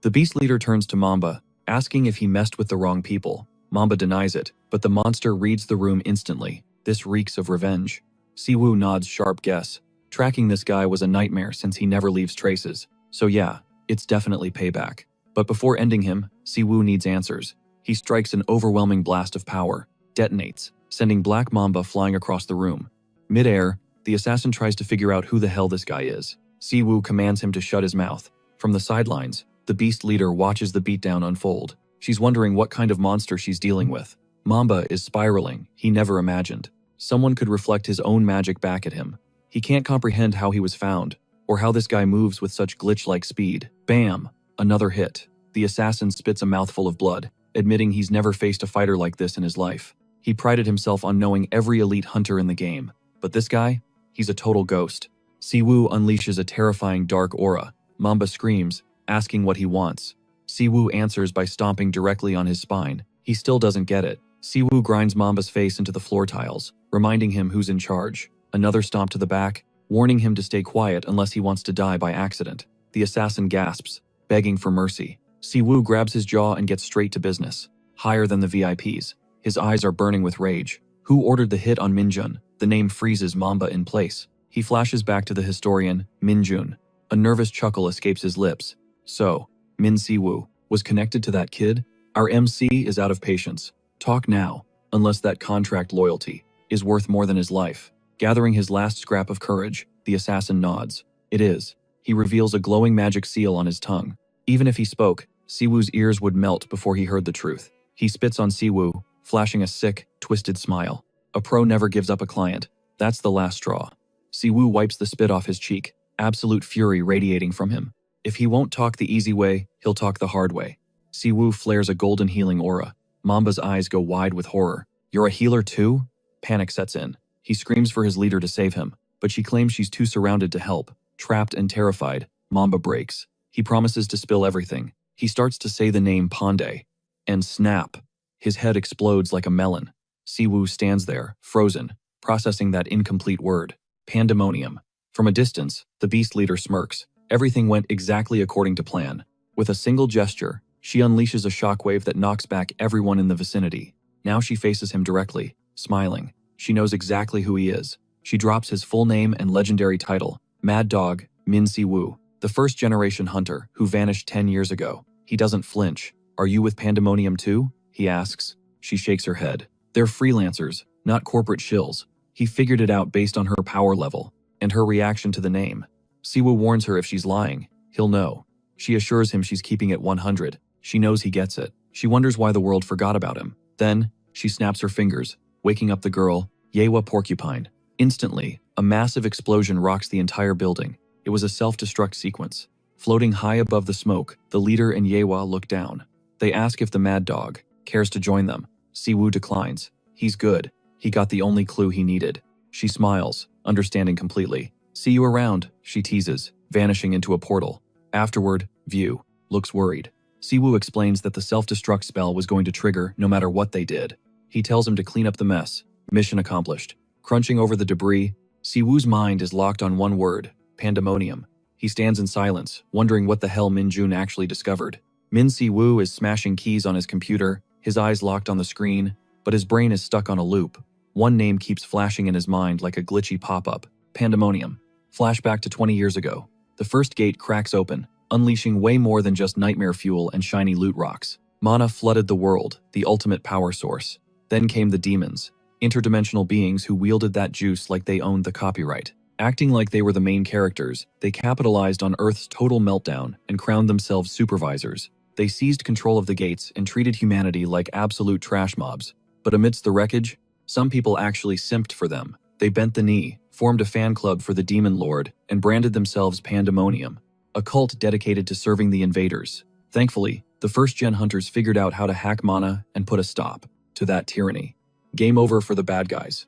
The beast leader turns to Mamba, asking if he messed with the wrong people. Mamba denies it, but the monster reads the room instantly. This reeks of revenge. Si-woo nods sharp guess. Tracking this guy was a nightmare since he never leaves traces. So yeah, it's definitely payback. But before ending him, Si-woo needs answers. He strikes an overwhelming blast of power, detonates, sending Black Mamba flying across the room. Mid-air, the assassin tries to figure out who the hell this guy is. Si-woo commands him to shut his mouth. From the sidelines, the beast leader watches the beatdown unfold. She's wondering what kind of monster she's dealing with. Mamba is spiraling, he never imagined. Someone could reflect his own magic back at him. He can't comprehend how he was found, or how this guy moves with such glitch-like speed. Bam! Another hit. The assassin spits a mouthful of blood, admitting he's never faced a fighter like this in his life. He prided himself on knowing every elite hunter in the game. But this guy? He's a total ghost. Si-woo unleashes a terrifying dark aura. Mamba screams, asking what he wants. Si-woo answers by stomping directly on his spine. He still doesn't get it. Si-woo grinds Mamba's face into the floor tiles, reminding him who's in charge. Another stomp to the back, warning him to stay quiet unless he wants to die by accident. The assassin gasps, begging for mercy. Si-woo grabs his jaw and gets straight to business. Higher than the VIPs. His eyes are burning with rage. Who ordered the hit on Minjun? The name freezes Mamba in place. He flashes back to the historian, Minjun. A nervous chuckle escapes his lips. So, Min Si-woo was connected to that kid? Our MC is out of patience. Talk now, unless that contract loyalty is worth more than his life. Gathering his last scrap of courage, the assassin nods. It is. He reveals a glowing magic seal on his tongue. Even if he spoke, Si-woo's ears would melt before he heard the truth. He spits on Si-woo, flashing a sick, twisted smile. A pro never gives up a client. That's the last straw. Si-woo wipes the spit off his cheek, absolute fury radiating from him. If he won't talk the easy way, he'll talk the hard way. Si-woo flares a golden healing aura. Mamba's eyes go wide with horror. You're a healer too? Panic sets in. He screams for his leader to save him, but she claims she's too surrounded to help. Trapped and terrified, Mamba breaks. He promises to spill everything. He starts to say the name Pandey. And snap. His head explodes like a melon. Si-woo stands there, frozen, processing that incomplete word. Pandemonium. From a distance, the beast leader smirks. Everything went exactly according to plan. With a single gesture, she unleashes a shockwave that knocks back everyone in the vicinity. Now she faces him directly, smiling. She knows exactly who he is. She drops his full name and legendary title, Mad Dog, Min Si-woo, the first-generation hunter who vanished 10 years ago. He doesn't flinch. Are you with Pandemonium too? He asks. She shakes her head. They're freelancers, not corporate shills. He figured it out based on her power level and her reaction to the name. Si-woo warns her if she's lying, he'll know. She assures him she's keeping it 100. She knows he gets it. She wonders why the world forgot about him. Then, she snaps her fingers, waking up the girl, Yewa Porcupine. Instantly, a massive explosion rocks the entire building. It was a self-destruct sequence. Floating high above the smoke, the leader and Yewa look down. They ask if the Mad Dog cares to join them. Si-woo declines. He's good. He got the only clue he needed. She smiles, understanding completely. See you around, she teases, vanishing into a portal. Afterward, View looks worried. Si-woo explains that the self-destruct spell was going to trigger no matter what they did. He tells him to clean up the mess. Mission accomplished. Crunching over the debris, Si-woo's mind is locked on one word, Pandemonium. He stands in silence, wondering what the hell Min Jun actually discovered. Min Si-woo is smashing keys on his computer, his eyes locked on the screen, but his brain is stuck on a loop. One name keeps flashing in his mind like a glitchy pop-up. Pandemonium. Flashback to 20 years ago. The first gate cracks open, unleashing way more than just nightmare fuel and shiny loot rocks. Mana flooded the world, the ultimate power source. Then came the demons, interdimensional beings who wielded that juice like they owned the copyright. Acting like they were the main characters, they capitalized on Earth's total meltdown and crowned themselves supervisors. They seized control of the gates and treated humanity like absolute trash mobs. But amidst the wreckage, some people actually simped for them. They bent the knee, formed a fan club for the Demon Lord, and branded themselves Pandemonium, a cult dedicated to serving the invaders. Thankfully, the first-gen hunters figured out how to hack mana and put a stop to that tyranny. Game over for the bad guys.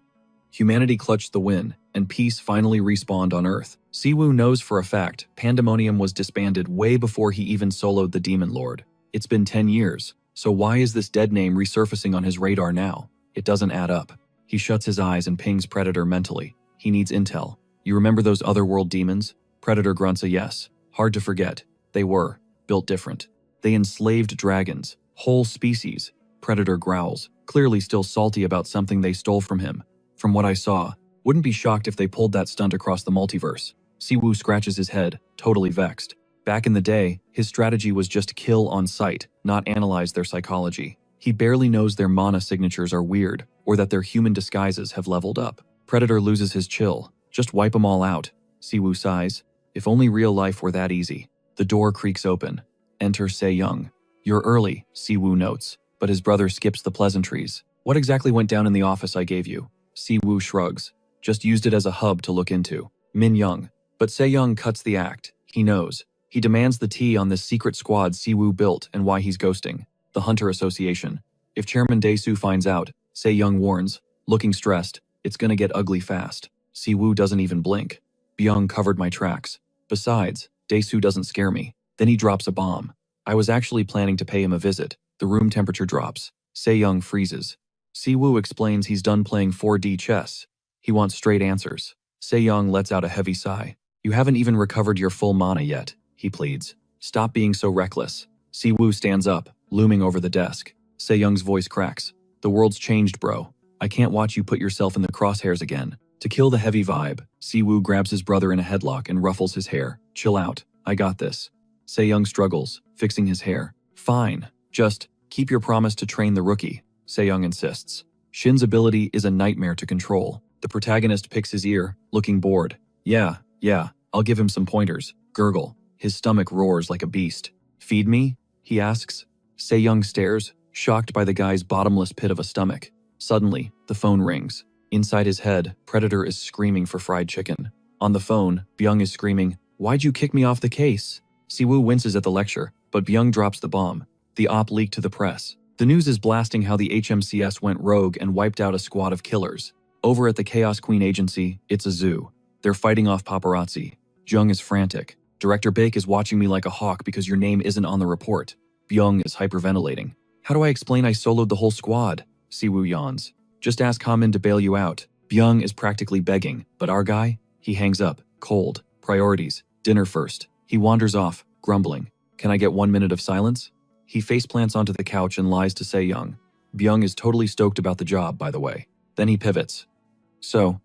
Humanity clutched the win, and peace finally respawned on Earth. Si-woo knows for a fact Pandemonium was disbanded way before he even soloed the Demon Lord. It's been 10 years, so why is this dead name resurfacing on his radar now? It doesn't add up. He shuts his eyes and pings Predator mentally. He needs intel. You remember those otherworld demons? Predator grunts a yes. Hard to forget. They were built different. They enslaved dragons, whole species. Predator growls, clearly still salty about something they stole from him. From what I saw, wouldn't be shocked if they pulled that stunt across the multiverse. Si-woo scratches his head, totally vexed. Back in the day, his strategy was just kill on sight, not analyze their psychology. He barely knows their mana signatures are weird, or that their human disguises have leveled up. Predator loses his chill. Just wipe them all out. Si-woo sighs. If only real life were that easy. The door creaks open. Enter Se-young. You're early, Si-woo notes, but his brother skips the pleasantries. What exactly went down in the office I gave you? Si-woo shrugs. Just used it as a hub to look into. Min-young. But Se-young cuts the act. He knows. He demands the tea on this secret squad Si-woo built and why he's ghosting. The Hunter Association. If Chairman Dae-soo finds out, Se-young warns, looking stressed, it's gonna get ugly fast. Si-woo doesn't even blink. Byung covered my tracks. Besides, Dae-soo doesn't scare me. Then he drops a bomb. I was actually planning to pay him a visit. The room temperature drops. Se-young freezes. Si-woo explains he's done playing 4D chess. He wants straight answers. Se-young lets out a heavy sigh. You haven't even recovered your full mana yet, he pleads. Stop being so reckless. Si-woo stands up, looming over the desk. Se-young's voice cracks. The world's changed, bro. I can't watch you put yourself in the crosshairs again. To kill the heavy vibe, Si-woo grabs his brother in a headlock and ruffles his hair. Chill out. I got this. Se-young struggles, fixing his hair. Fine. Just keep your promise to train the rookie, Se-young insists. Shin's ability is a nightmare to control. The protagonist picks his ear, looking bored. Yeah, I'll give him some pointers. Gurgle. His stomach roars like a beast. Feed me? He asks. Se-young stares, shocked by the guy's bottomless pit of a stomach. Suddenly, the phone rings. Inside his head, Predator is screaming for fried chicken. On the phone, Byung is screaming, "Why'd you kick me off the case?" Si-woo winces at the lecture, but Byung drops the bomb. The op leaked to the press. The news is blasting how the HMCS went rogue and wiped out a squad of killers. Over at the Chaos Queen Agency, it's a zoo. They're fighting off paparazzi. Jung is frantic. Director Baek is watching me like a hawk because your name isn't on the report. Byung is hyperventilating. How do I explain I soloed the whole squad? Si-woo yawns. Just ask Hamin to bail you out. Byung is practically begging, but our guy? He hangs up, Cold. Priorities. Dinner first. He wanders off, grumbling. Can I get 1 minute of silence? He faceplants onto the couch and lies to Se-young. Byung is totally stoked about the job, by the way. Then he pivots. So,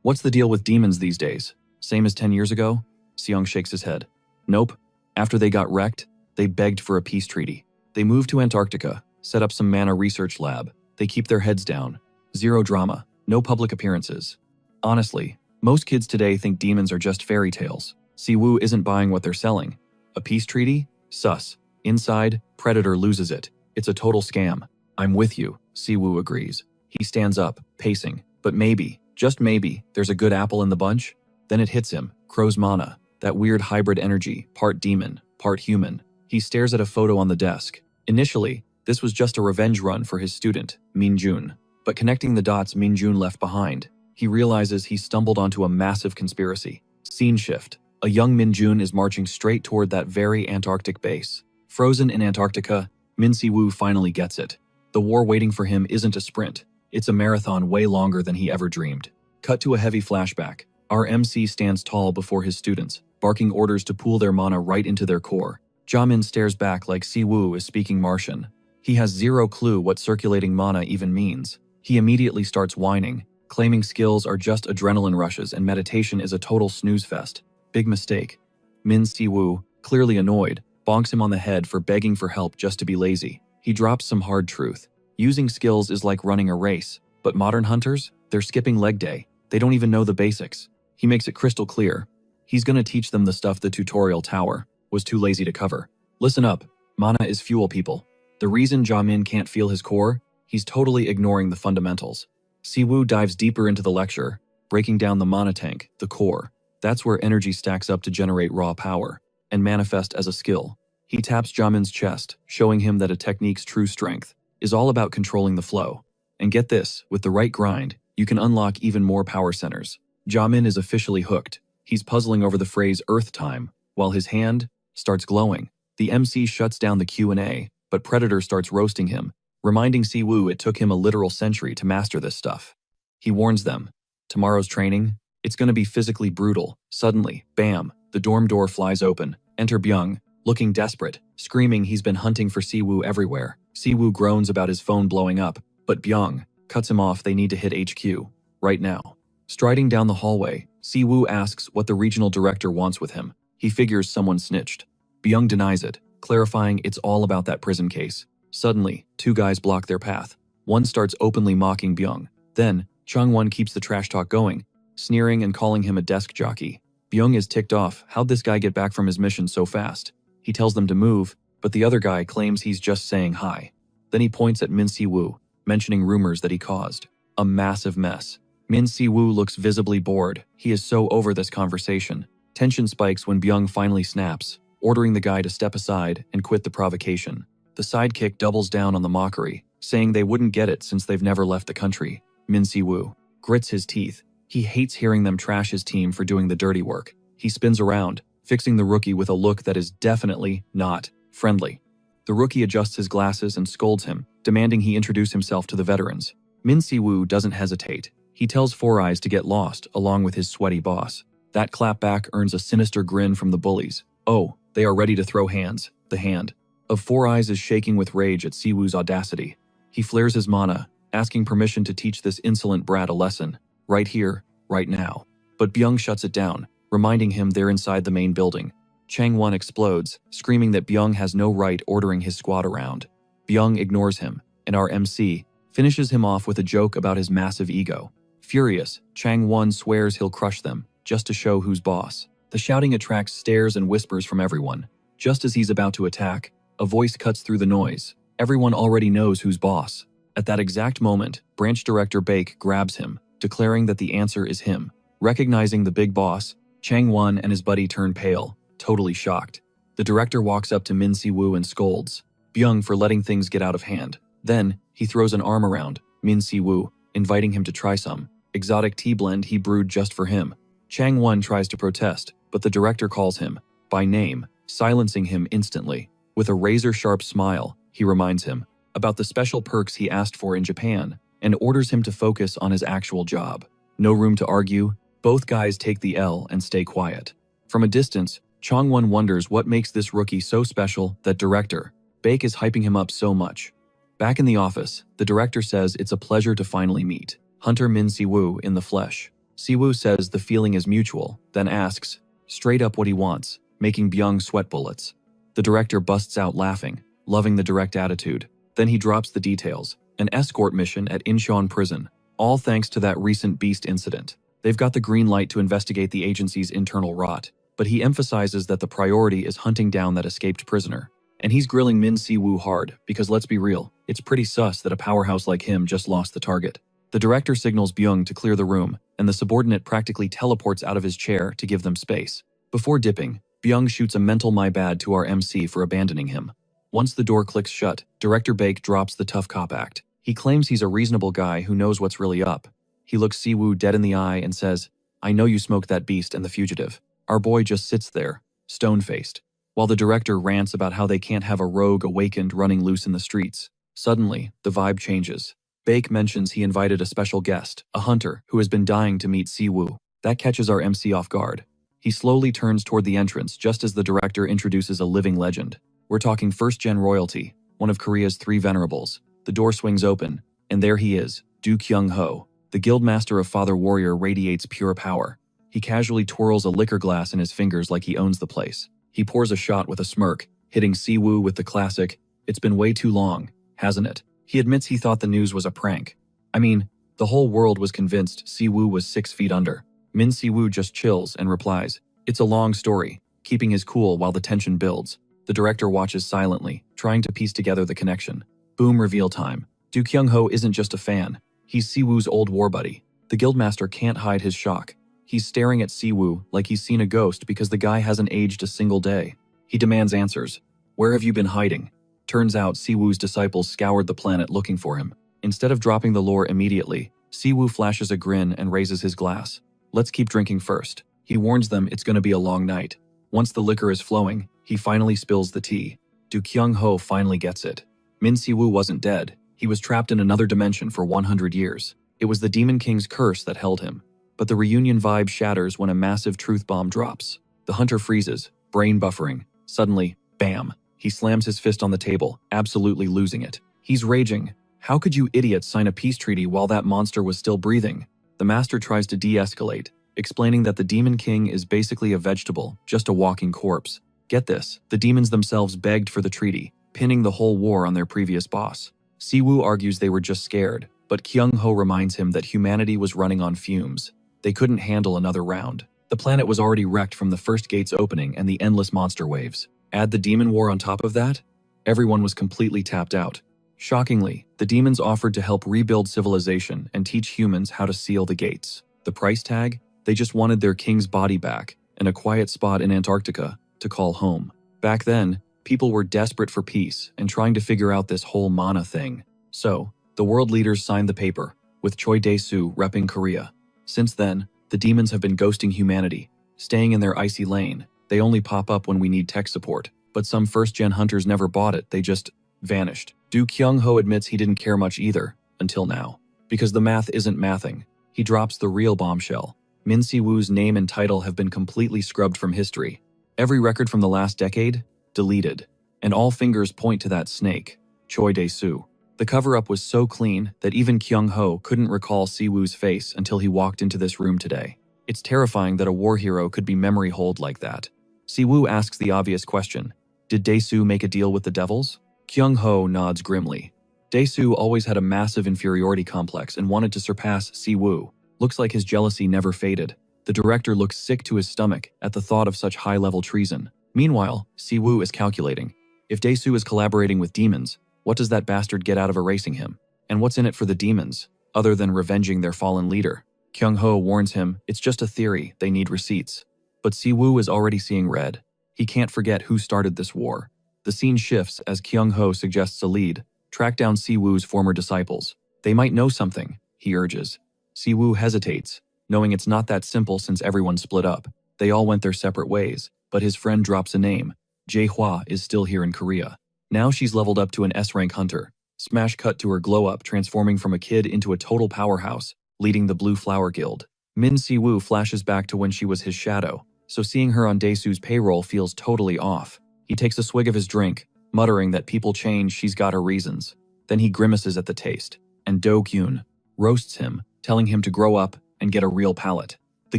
what's the deal with demons these days? Same as 10 years ago? Se-young shakes his head. Nope. After they got wrecked, they begged for a peace treaty. They moved to Antarctica, set up some mana research lab. They keep their heads down. Zero drama. No public appearances. Honestly, most kids today think demons are just fairy tales. Siwoo isn't buying what they're selling. A peace treaty? Sus. Inside, Predator loses it. It's a total scam. I'm with you, Siwoo agrees. He stands up, pacing. But maybe, just maybe, there's a good apple in the bunch? Then it hits him. Crow's mana. That weird hybrid energy, part demon, part human. He stares at a photo on the desk. Initially, this was just a revenge run for his student, Minjun. But connecting the dots Minjun left behind, he realizes he stumbled onto a massive conspiracy. Scene shift. A young Minjun is marching straight toward that very Antarctic base. Frozen in Antarctica, Min Si-woo finally gets it. The war waiting for him isn't a sprint. It's a marathon way longer than he ever dreamed. Cut to a heavy flashback. Our MC stands tall before his students, barking orders to pool their mana right into their core. Jamin stares back like Si-woo is speaking Martian. He has zero clue what circulating mana even means. He immediately starts whining, claiming skills are just adrenaline rushes and meditation is a total snooze fest. Big mistake. Min Si-woo, clearly annoyed, bonks him on the head for begging for help just to be lazy. He drops some hard truth. Using skills is like running a race, but modern hunters, they're skipping leg day. They don't even know the basics. He makes it crystal clear. He's gonna teach them the stuff the tutorial tower was too lazy to cover. Listen up, mana is fuel, people. The reason Jamin can't feel his core, he's totally ignoring the fundamentals. Siwoo dives deeper into the lecture, breaking down the mana tank, the core. That's where energy stacks up to generate raw power and manifest as a skill. He taps Jamin's chest, showing him that a technique's true strength is all about controlling the flow. And get this, with the right grind, you can unlock even more power centers. Jamin is officially hooked. He's puzzling over the phrase Earth Time, while his hand starts glowing. The MC shuts down the Q&A, but Predator starts roasting him, reminding Siwoo it took him a literal century to master this stuff. He warns them, tomorrow's training, it's gonna be physically brutal. Suddenly, bam, the dorm door flies open. Enter Byung, looking desperate, screaming he's been hunting for Siwoo everywhere. Siwoo groans about his phone blowing up, but Byung cuts him off. They need to hit HQ, right now. Striding down the hallway, Siwoo asks what the regional director wants with him. He figures someone snitched. Byung denies it, clarifying it's all about that prison case. Suddenly, two guys block their path. One starts openly mocking Byung. Then, Chungwon keeps the trash talk going, sneering and calling him a desk jockey. Byung is ticked off. How'd this guy get back from his mission so fast? He tells them to move, but the other guy claims he's just saying hi. Then he points at Min Si-woo, mentioning rumors that he caused. A massive mess. Min Si-woo looks visibly bored. He is so over this conversation. Tension spikes when Byung finally snaps, ordering the guy to step aside and quit the provocation. The sidekick doubles down on the mockery, saying they wouldn't get it since they've never left the country. Min Si-woo grits his teeth. He hates hearing them trash his team for doing the dirty work. He spins around, fixing the rookie with a look that is definitely not friendly. The rookie adjusts his glasses and scolds him, demanding he introduce himself to the veterans. Min Si-woo doesn't hesitate. He tells Four Eyes to get lost along with his sweaty boss. That clapback earns a sinister grin from the bullies. Oh, they are ready to throw hands. The hand of Four Eyes is shaking with rage at Siwoo's audacity. He flares his mana, asking permission to teach this insolent brat a lesson. Right here, right now. But Byung shuts it down, reminding him they're inside the main building. Changwon explodes, screaming that Byung has no right ordering his squad around. Byung ignores him, and our MC finishes him off with a joke about his massive ego. Furious, Changwon swears he'll crush them, just to show who's boss. The shouting attracts stares and whispers from everyone. Just as he's about to attack, a voice cuts through the noise. Everyone already knows who's boss. At that exact moment, Branch Director Baek grabs him, declaring that the answer is him. Recognizing the big boss, Changwon and his buddy turn pale, totally shocked. The director walks up to Min Si-woo and scolds Byung for letting things get out of hand. Then, he throws an arm around Min Si-woo, inviting him to try some exotic tea blend he brewed just for him. Changwon tries to protest, but the director calls him by name, silencing him instantly. With a razor-sharp smile, he reminds him about the special perks he asked for in Japan and orders him to focus on his actual job. No room to argue, Both guys take the L and stay quiet. From a distance, Chongwon wonders what makes this rookie so special that director Baek is hyping him up so much. Back in the office, the director says it's a pleasure to finally meet Hunter Min Siwoo in the flesh. Siwoo says the feeling is mutual, then asks straight up what he wants, making Byung sweat bullets. The director busts out laughing, loving the direct attitude. Then he drops the details, an escort mission at Incheon prison, all thanks to that recent Beast incident. They've got the green light to investigate the agency's internal rot, but he emphasizes that the priority is hunting down that escaped prisoner. And he's grilling Min Si-woo hard, because let's be real, it's pretty sus that a powerhouse like him just lost the target. The director signals Byung to clear the room, and the subordinate practically teleports out of his chair to give them space. Before dipping, Byung shoots a mental my bad to our MC for abandoning him. Once the door clicks shut, Director Baek drops the tough cop act. He claims he's a reasonable guy who knows what's really up. He looks Siwoo dead in the eye and says, "I know you smoked that beast and the fugitive." Our boy just sits there, stone-faced, while the director rants about how they can't have a rogue awakened running loose in the streets. Suddenly, the vibe changes. Baek mentions he invited a special guest, a hunter, who has been dying to meet Siwoo. That catches our MC off guard. He slowly turns toward the entrance just as the director introduces a living legend. We're talking first-gen royalty, one of Korea's 3 venerables. The door swings open, and there he is, Do Kyung-ho. The guildmaster of Father Warrior radiates pure power. He casually twirls a liquor glass in his fingers like he owns the place. He pours a shot with a smirk, hitting Siwoo with the classic, "It's been way too long, hasn't it?" He admits he thought the news was a prank. I mean, the whole world was convinced Siwoo was 6 feet under. Min Siwoo just chills and replies, "It's a long story," keeping his cool while the tension builds. The director watches silently, trying to piece together the connection. Boom, reveal time. Do Kyung-ho isn't just a fan. He's Siwoo's old war buddy. The guildmaster can't hide his shock. He's staring at Siwoo like he's seen a ghost because the guy hasn't aged a single day. He demands answers. "Where have you been hiding?" Turns out Siwoo's disciples scoured the planet looking for him. Instead of dropping the lore immediately, Siwoo flashes a grin and raises his glass. "Let's keep drinking first." He warns them it's going to be a long night. Once the liquor is flowing, he finally spills the tea. Do Kyung-ho finally gets it. Min Siwoo wasn't dead. He was trapped in another dimension for 100 years. It was the Demon King's curse that held him. But the reunion vibe shatters when a massive truth bomb drops. The hunter freezes, brain buffering. Suddenly, bam! He slams his fist on the table, absolutely losing it. He's raging. How could you idiots sign a peace treaty while that monster was still breathing? The master tries to de-escalate, explaining that the Demon King is basically a vegetable, just a walking corpse. Get this, the demons themselves begged for the treaty, pinning the whole war on their previous boss. Siwoo argues they were just scared, but Kyung-ho reminds him that humanity was running on fumes. They couldn't handle another round. The planet was already wrecked from the first gate's opening and the endless monster waves. Add the demon war on top of that? Everyone was completely tapped out. Shockingly, the demons offered to help rebuild civilization and teach humans how to seal the gates. The price tag? They just wanted their king's body back and a quiet spot in Antarctica to call home. Back then, people were desperate for peace and trying to figure out this whole mana thing. So, the world leaders signed the paper, with Choi Dae-soo repping Korea. Since then, the demons have been ghosting humanity, staying in their icy lane. They only pop up when we need tech support, but some first-gen hunters never bought it, they just vanished. Do Kyung-ho admits he didn't care much either, until now. Because the math isn't mathing. He drops the real bombshell. Min Si-woo's name and title have been completely scrubbed from history. Every record from the last decade? Deleted. And all fingers point to that snake, Choi Dae-soo. The cover-up was so clean that even Kyung-ho couldn't recall Si-woo's face until he walked into this room today. It's terrifying that a war hero could be memory holed like that. Si-woo asks the obvious question. Did Dae-soo make a deal with the devils? Kyung-ho nods grimly. Dae-soo always had a massive inferiority complex and wanted to surpass Si-woo. Looks like his jealousy never faded. The director looks sick to his stomach at the thought of such high-level treason. Meanwhile, Si-woo is calculating. If Dae-soo is collaborating with demons, what does that bastard get out of erasing him? And what's in it for the demons, other than revenging their fallen leader? Kyung-ho warns him it's just a theory, they need receipts. But Si-woo is already seeing red. He can't forget who started this war. The scene shifts as Kyung-ho suggests a lead. Track down Si-woo's former disciples. They might know something, he urges. Si-woo hesitates, knowing it's not that simple since everyone split up. They all went their separate ways, but his friend drops a name. Jae-hwa is still here in Korea. Now she's leveled up to an S-rank hunter. Smash cut to her glow-up, transforming from a kid into a total powerhouse, leading the Blue Flower Guild. Min Si-woo flashes back to when she was his shadow, so seeing her on Dae-soo's payroll feels totally off. He takes a swig of his drink, muttering that people change, she's got her reasons. Then he grimaces at the taste, and Do-kyun roasts him, telling him to grow up and get a real palate. The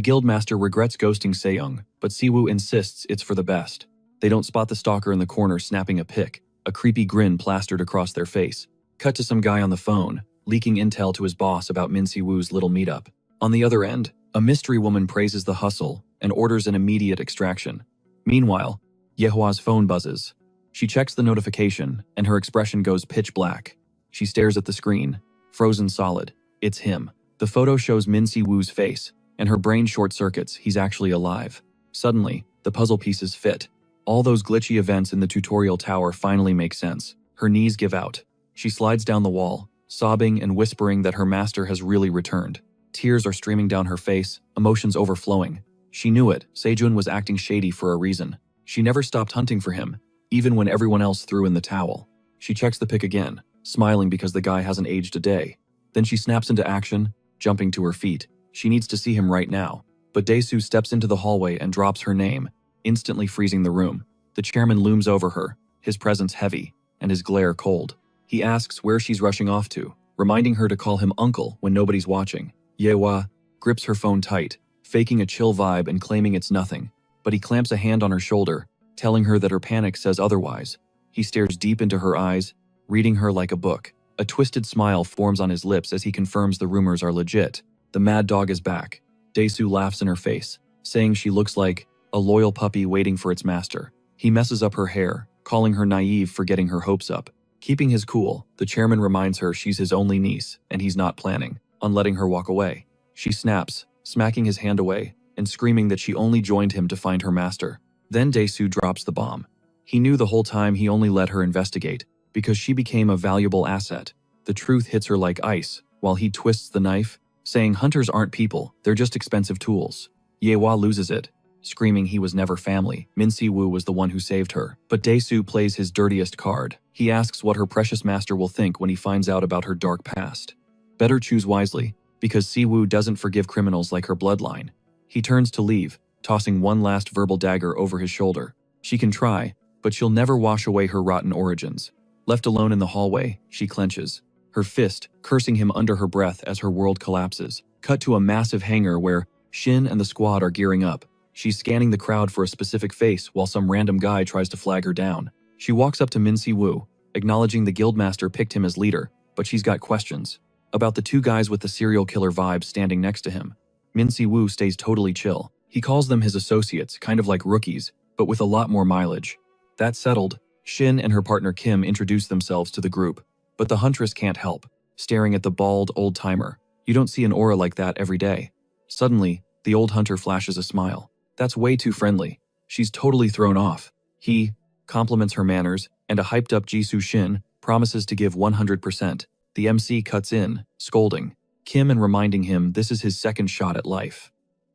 guildmaster regrets ghosting Se-young, but Si-woo insists it's for the best. They don't spot the stalker in the corner snapping a pic, a creepy grin plastered across their face. Cut to some guy on the phone, leaking intel to his boss about Min Si-woo's little meetup. On the other end, a mystery woman praises the hustle and orders an immediate extraction. Meanwhile, Yehwa's phone buzzes. She checks the notification, and her expression goes pitch black. She stares at the screen, frozen solid. It's him. The photo shows Min Si-woo's face, and her brain short-circuits. He's actually alive. Suddenly, the puzzle pieces fit. All those glitchy events in the tutorial tower finally make sense. Her knees give out. She slides down the wall, sobbing and whispering that her master has really returned. Tears are streaming down her face, emotions overflowing. She knew it. Sejun was acting shady for a reason. She never stopped hunting for him, even when everyone else threw in the towel. She checks the pic again, smiling because the guy hasn't aged a day. Then she snaps into action, jumping to her feet. She needs to see him right now. But Dae-soo steps into the hallway and drops her name, instantly freezing the room. The chairman looms over her, his presence heavy, and his glare cold. He asks where she's rushing off to, reminding her to call him uncle when nobody's watching. Yehwa grips her phone tight, faking a chill vibe and claiming it's nothing. But he clamps a hand on her shoulder, telling her that her panic says otherwise. He stares deep into her eyes, reading her like a book. A twisted smile forms on his lips as he confirms the rumors are legit. The mad dog is back. Dae-soo laughs in her face, saying she looks like a loyal puppy waiting for its master. He messes up her hair, calling her naive for getting her hopes up. Keeping his cool, the chairman reminds her she's his only niece, and he's not planning on letting her walk away. She snaps, smacking his hand away, and screaming that she only joined him to find her master. Then Dae-soo drops the bomb. He knew the whole time he only let her investigate, because she became a valuable asset. The truth hits her like ice, while he twists the knife, saying hunters aren't people, they're just expensive tools. Yehwa loses it, screaming he was never family. Min Si-woo was the one who saved her. But Dae-soo plays his dirtiest card. He asks what her precious master will think when he finds out about her dark past. Better choose wisely, because Si-woo doesn't forgive criminals like her bloodline. He turns to leave, tossing one last verbal dagger over his shoulder. She can try, but she'll never wash away her rotten origins. Left alone in the hallway, she clenches, her fist cursing him under her breath as her world collapses. Cut to a massive hangar where Shin and the squad are gearing up. She's scanning the crowd for a specific face while some random guy tries to flag her down. She walks up to Min Si-woo, acknowledging the guildmaster picked him as leader, but she's got questions about the two guys with the serial killer vibe standing next to him. Min Si-woo stays totally chill. He calls them his associates, kind of like rookies, but with a lot more mileage. That settled, Shin and her partner Kim introduce themselves to the group, but the huntress can't help, staring at the bald old-timer. You don't see an aura like that every day. Suddenly, the old hunter flashes a smile. That's way too friendly. She's totally thrown off. He compliments her manners, and a hyped-up Jisoo Shin promises to give 100%. The MC cuts in, scolding Kim and reminding him this is his second shot at life.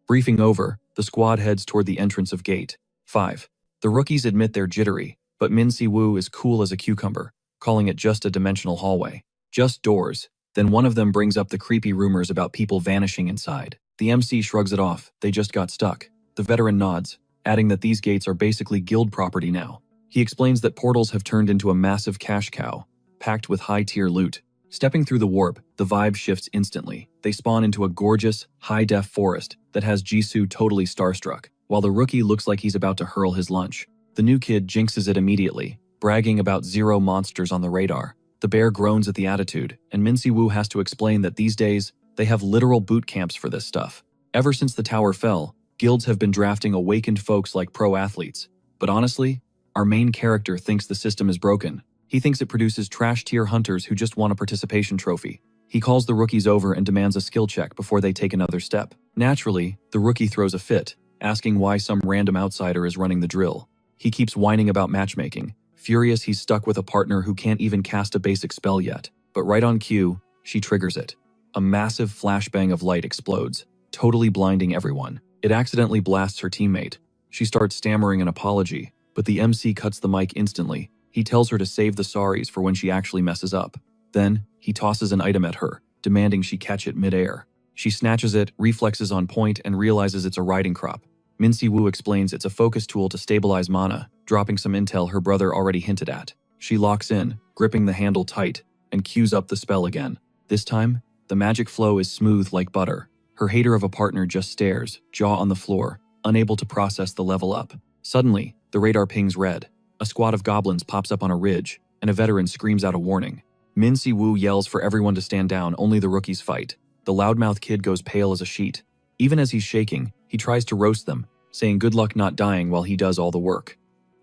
Briefing over, the squad heads toward the entrance of Gate 5. The rookies admit they're jittery, but Min Si-woo is cool as a cucumber, calling it just a dimensional hallway. Just doors. Then one of them brings up the creepy rumors about people vanishing inside. The MC shrugs it off, they just got stuck. The veteran nods, adding that these gates are basically guild property now. He explains that portals have turned into a massive cash cow, packed with high-tier loot. Stepping through the warp, the vibe shifts instantly. They spawn into a gorgeous, high-def forest that has Jisoo totally starstruck, while the rookie looks like he's about to hurl his lunch. The new kid jinxes it immediately, bragging about 0 monsters on the radar. The bear groans at the attitude, and Min Si-woo has to explain that these days, they have literal boot camps for this stuff. Ever since the tower fell, guilds have been drafting awakened folks like pro athletes. But honestly, our main character thinks the system is broken. He thinks it produces trash-tier hunters who just want a participation trophy. He calls the rookies over and demands a skill check before they take another step. Naturally, the rookie throws a fit, asking why some random outsider is running the drill. He keeps whining about matchmaking, furious he's stuck with a partner who can't even cast a basic spell yet. But right on cue, she triggers it. A massive flashbang of light explodes, totally blinding everyone. It accidentally blasts her teammate. She starts stammering an apology, but the MC cuts the mic instantly. He tells her to save the sorries for when she actually messes up. Then, he tosses an item at her, demanding she catch it midair. She snatches it, reflexes on point, and realizes it's a riding crop. Min-Si-woo explains it's a focus tool to stabilize mana, dropping some intel her brother already hinted at. She locks in, gripping the handle tight, and cues up the spell again. This time, the magic flow is smooth like butter. Her hater of a partner just stares, jaw on the floor, unable to process the level up. Suddenly, the radar pings red. A squad of goblins pops up on a ridge, and a veteran screams out a warning. Min-Si-woo yells for everyone to stand down, only the rookies fight. The loudmouth kid goes pale as a sheet. Even as he's shaking, he tries to roast them, saying good luck not dying while he does all the work.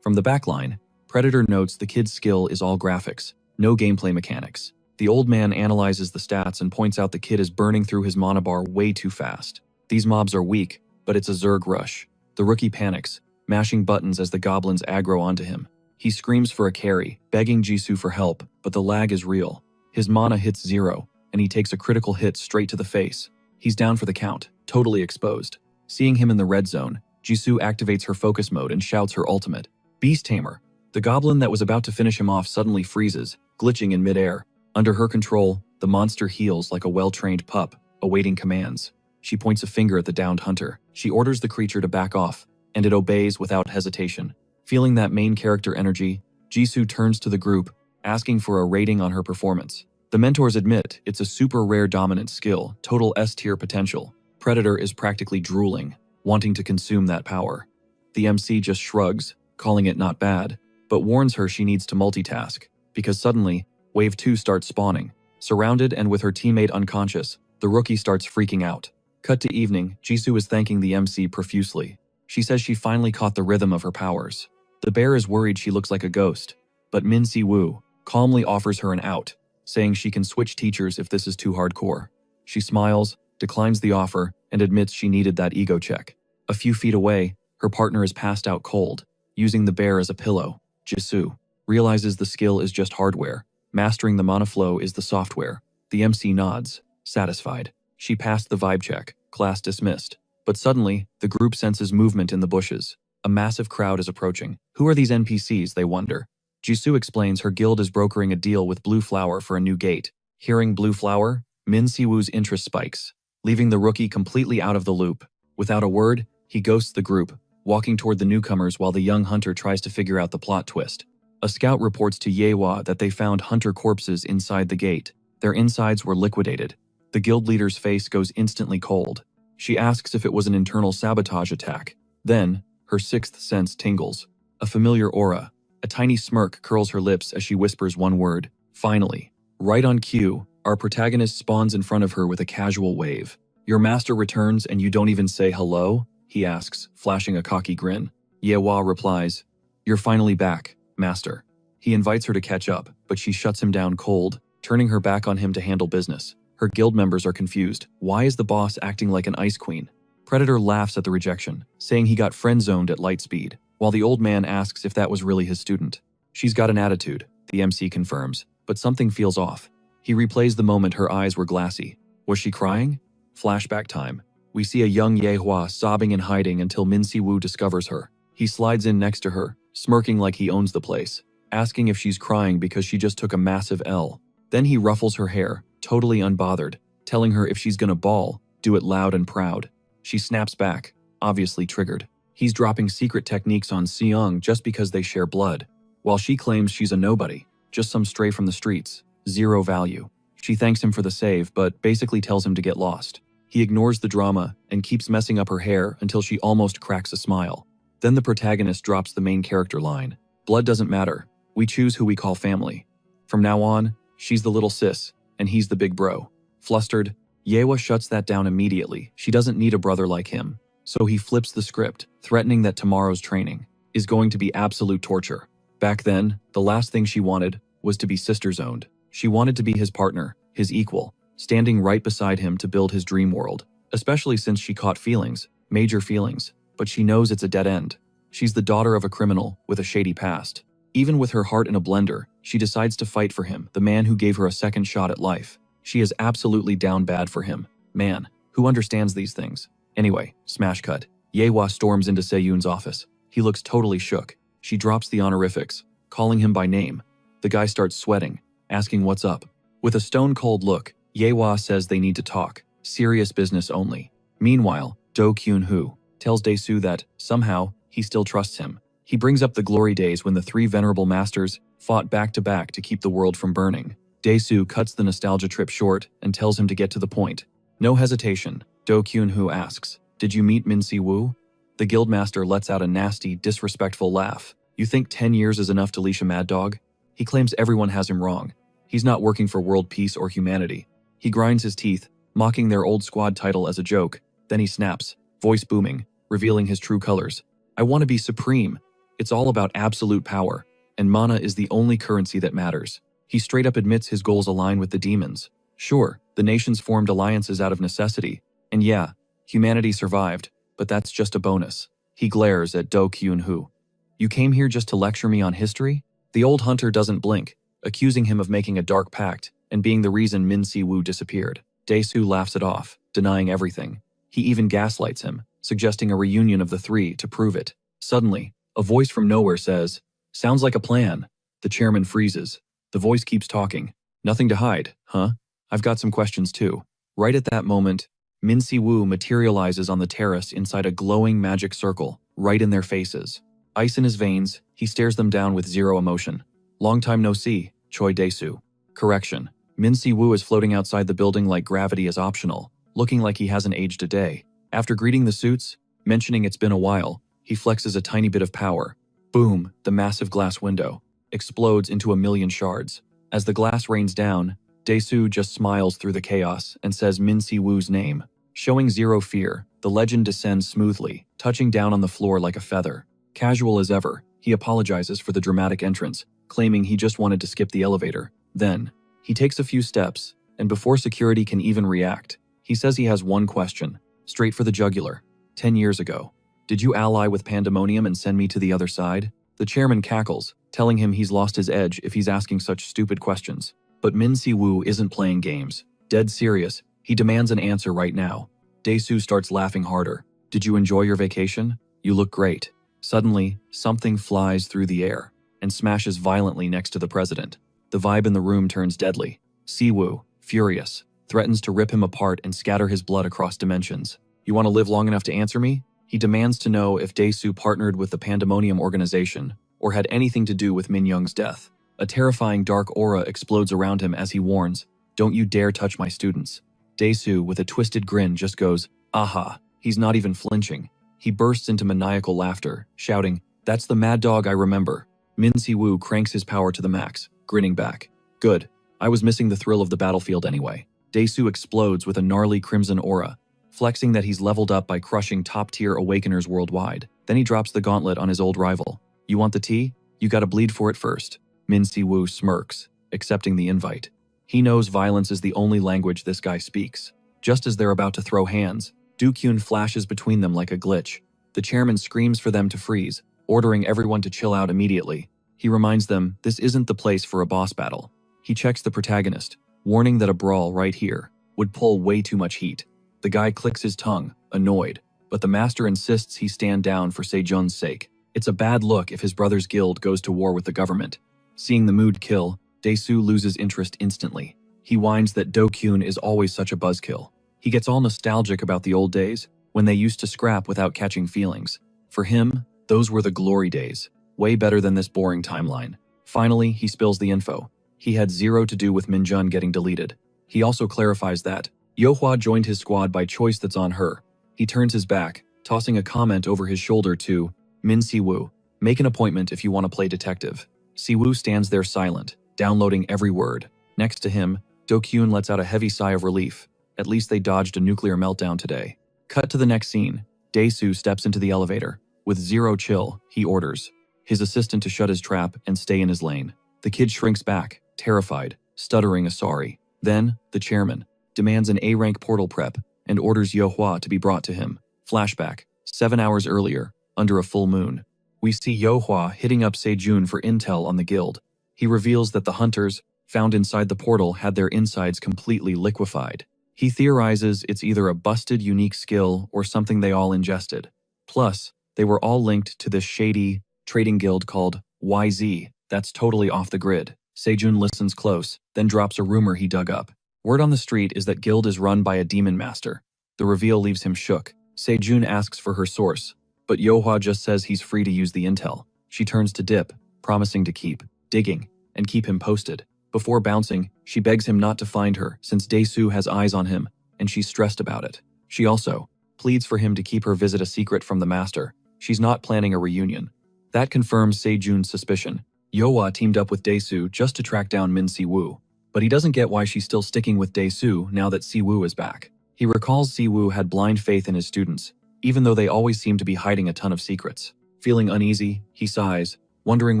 From the backline, Predator notes the kid's skill is all graphics, no gameplay mechanics. The old man analyzes the stats and points out the kid is burning through his mana bar way too fast. These mobs are weak, but it's a Zerg rush. The rookie panics, mashing buttons as the goblins aggro onto him. He screams for a carry, begging Jisoo for help, but the lag is real. His mana hits 0, and he takes a critical hit straight to the face. He's down for the count, totally exposed. Seeing him in the red zone, Jisoo activates her focus mode and shouts her ultimate, Beast Tamer. The goblin that was about to finish him off suddenly freezes, glitching in midair. Under her control, the monster heals like a well-trained pup, awaiting commands. She points a finger at the downed hunter. She orders the creature to back off, and it obeys without hesitation. Feeling that main character energy, Jisoo turns to the group, asking for a rating on her performance. The mentors admit it's a super rare dominant skill, total S-tier potential. Predator is practically drooling, wanting to consume that power. The MC just shrugs, calling it not bad, but warns her she needs to multitask, because suddenly, Wave 2 starts spawning. Surrounded and with her teammate unconscious, the rookie starts freaking out. Cut to evening, Jisoo is thanking the MC profusely. She says she finally caught the rhythm of her powers. The bear is worried she looks like a ghost, but Min-Si-woo calmly offers her an out, saying she can switch teachers if this is too hardcore. She smiles, declines the offer, and admits she needed that ego check. A few feet away, her partner is passed out cold, using the bear as a pillow. Jisoo realizes the skill is just hardware. Mastering the mana flow is the software. The MC nods, satisfied. She passed the vibe check, class dismissed. But suddenly, the group senses movement in the bushes. A massive crowd is approaching. Who are these NPCs, they wonder. Jisoo explains her guild is brokering a deal with Blue Flower for a new gate. Hearing Blue Flower, Min-Si-woo's interest spikes, leaving the rookie completely out of the loop. Without a word, he ghosts the group, walking toward the newcomers while the young hunter tries to figure out the plot twist. A scout reports to Yehwa that they found hunter corpses inside the gate. Their insides were liquidated. The guild leader's face goes instantly cold. She asks if it was an internal sabotage attack. Then, her sixth sense tingles. A familiar aura. A tiny smirk curls her lips as she whispers one word, finally. Right on cue, our protagonist spawns in front of her with a casual wave. Your master returns and you don't even say hello? He asks, flashing a cocky grin. Yehwa replies, You're finally back, master. He invites her to catch up, but she shuts him down cold, turning her back on him to handle business. Her guild members are confused. Why is the boss acting like an ice queen? Predator laughs at the rejection, saying he got friend-zoned at light speed, while the old man asks if that was really his student. She's got an attitude, the MC confirms, but something feels off. He replays the moment her eyes were glassy. Was she crying? Flashback time. We see a young Yehua sobbing and hiding until Min-Si-woo discovers her. He slides in next to her, smirking like he owns the place, asking if she's crying because she just took a massive L. Then he ruffles her hair, totally unbothered, telling her if she's gonna bawl, do it loud and proud. She snaps back, obviously triggered. He's dropping secret techniques on Seong just because they share blood, while she claims she's a nobody, just some stray from the streets, zero value. She thanks him for the save, but basically tells him to get lost. He ignores the drama and keeps messing up her hair until she almost cracks a smile. Then the protagonist drops the main character line. Blood doesn't matter. We choose who we call family. From now on, she's the little sis, and he's the big bro. Flustered, Yehwa shuts that down immediately. She doesn't need a brother like him. So he flips the script, threatening that tomorrow's training is going to be absolute torture. Back then, the last thing she wanted was to be sister-zoned. She wanted to be his partner, his equal, standing right beside him to build his dream world, especially since she caught feelings, major feelings, but she knows it's a dead end. She's the daughter of a criminal with a shady past. Even with her heart in a blender, she decides to fight for him, the man who gave her a second shot at life. She is absolutely down bad for him. Man, who understands these things? Anyway, smash cut. Yehwa storms into Seyun's office. He looks totally shook. She drops the honorifics, calling him by name. The guy starts sweating, asking what's up. With a stone-cold look, Yehwa says they need to talk. Serious business only. Meanwhile, Do Kyun-hoo tells Dae-soo that, somehow, he still trusts him. He brings up the glory days when the three venerable masters fought back-to-back to keep the world from burning. Dae-soo cuts the nostalgia trip short and tells him to get to the point. No hesitation, Do Kyun-hoo asks, "Did you meet Min Si-woo?" The guildmaster lets out a nasty, disrespectful laugh. "You think 10 years is enough to leash a mad dog?" He claims everyone has him wrong. He's not working for world peace or humanity. He grinds his teeth, mocking their old squad title as a joke. Then he snaps, voice booming, revealing his true colors. "I want to be supreme. It's all about absolute power, and mana is the only currency that matters." He straight up admits his goals align with the demons. Sure, the nations formed alliances out of necessity, and yeah, humanity survived, but that's just a bonus. He glares at Do Kyun-hoo. "You came here just to lecture me on history?" The old hunter doesn't blink, accusing him of making a dark pact and being the reason Min Si-woo disappeared. Dae-soo laughs it off, denying everything. He even gaslights him, suggesting a reunion of the three to prove it. Suddenly, a voice from nowhere says, "Sounds like a plan." The chairman freezes. The voice keeps talking. "Nothing to hide, huh? I've got some questions too." Right at that moment, Min Si-woo materializes on the terrace inside a glowing magic circle, right in their faces. Ice in his veins, he stares them down with zero emotion. "Long time no see, Choi Dae-soo." Correction. Min Si-woo is floating outside the building like gravity is optional, looking like he hasn't aged a day. After greeting the suits, mentioning it's been a while, he flexes a tiny bit of power. Boom, the massive glass window explodes into a million shards. As the glass rains down, Dae-soo just smiles through the chaos and says Min Si-woo's name. Showing zero fear, the legend descends smoothly, touching down on the floor like a feather. Casual as ever, he apologizes for the dramatic entrance, claiming he just wanted to skip the elevator. Then, he takes a few steps, and before security can even react, he says he has one question, straight for the jugular. 10 years ago, did you ally with Pandemonium and send me to the other side? The chairman cackles, telling him he's lost his edge if he's asking such stupid questions. But Min Si-woo isn't playing games. Dead serious, he demands an answer right now. Dae-soo starts laughing harder. "Did you enjoy your vacation? You look great." Suddenly, something flies through the air and smashes violently next to the president. The vibe in the room turns deadly. Si-woo, furious, threatens to rip him apart and scatter his blood across dimensions. "You want to live long enough to answer me?" He demands to know if Dae-soo partnered with the Pandemonium organization or had anything to do with Min Young's death. A terrifying dark aura explodes around him as he warns, "Don't you dare touch my students." Dae-soo, with a twisted grin, just goes, "Aha." He's not even flinching. He bursts into maniacal laughter, shouting, "That's the mad dog I remember." Min Si-woo cranks his power to the max, grinning back. "Good. I was missing the thrill of the battlefield anyway." Dae-soo explodes with a gnarly crimson aura, flexing that he's leveled up by crushing top-tier awakeners worldwide. Then he drops the gauntlet on his old rival. "You want the tea? You gotta bleed for it first." Min Si-woo smirks, accepting the invite. He knows violence is the only language this guy speaks. Just as they're about to throw hands, Do-kyun flashes between them like a glitch. The chairman screams for them to freeze, ordering everyone to chill out immediately. He reminds them this isn't the place for a boss battle. He checks the protagonist, warning that a brawl right here would pull way too much heat. The guy clicks his tongue, annoyed, but the master insists he stand down for Sejun's sake. It's a bad look if his brother's guild goes to war with the government. Seeing the mood kill, Dae-soo loses interest instantly. He whines that Do-kyun is always such a buzzkill. He gets all nostalgic about the old days, when they used to scrap without catching feelings. For him, those were the glory days, way better than this boring timeline. Finally, he spills the info. He had zero to do with Minjun getting deleted. He also clarifies that Yohwa joined his squad by choice that's on her. He turns his back, tossing a comment over his shoulder to Min Si-woo, "Make an appointment if you want to play detective." Si-woo stands there silent, downloading every word. Next to him, Do-kyun lets out a heavy sigh of relief. At least they dodged a nuclear meltdown today. Cut to the next scene. Dae-soo steps into the elevator. With zero chill, he orders his assistant to shut his trap and stay in his lane. The kid shrinks back, terrified, stuttering a sorry. Then, the chairman demands an A-rank portal prep and orders Yohwa to be brought to him. Flashback. 7 hours earlier, under a full moon, we see Yohwa hitting up Sejun for intel on the guild. He reveals that the hunters found inside the portal had their insides completely liquefied. He theorizes it's either a busted unique skill or something they all ingested. Plus, they were all linked to this shady trading guild called YZ that's totally off the grid. Sejun listens close, then drops a rumor he dug up. Word on the street is that guild is run by a demon master. The reveal leaves him shook. Sejun asks for her source, but Yohwa just says he's free to use the intel. She turns to Dip, promising to keep digging and keep him posted. Before bouncing, she begs him not to find her since Dae-soo has eyes on him and she's stressed about it. She also pleads for him to keep her visit a secret from the master. She's not planning a reunion. That confirms Sejun's suspicion. Yohwa teamed up with Dae-soo just to track down Min Si-woo, but he doesn't get why she's still sticking with Dae-soo now that Si-woo is back. He recalls Si-woo had blind faith in his students, even though they always seem to be hiding a ton of secrets. Feeling uneasy, he sighs, wondering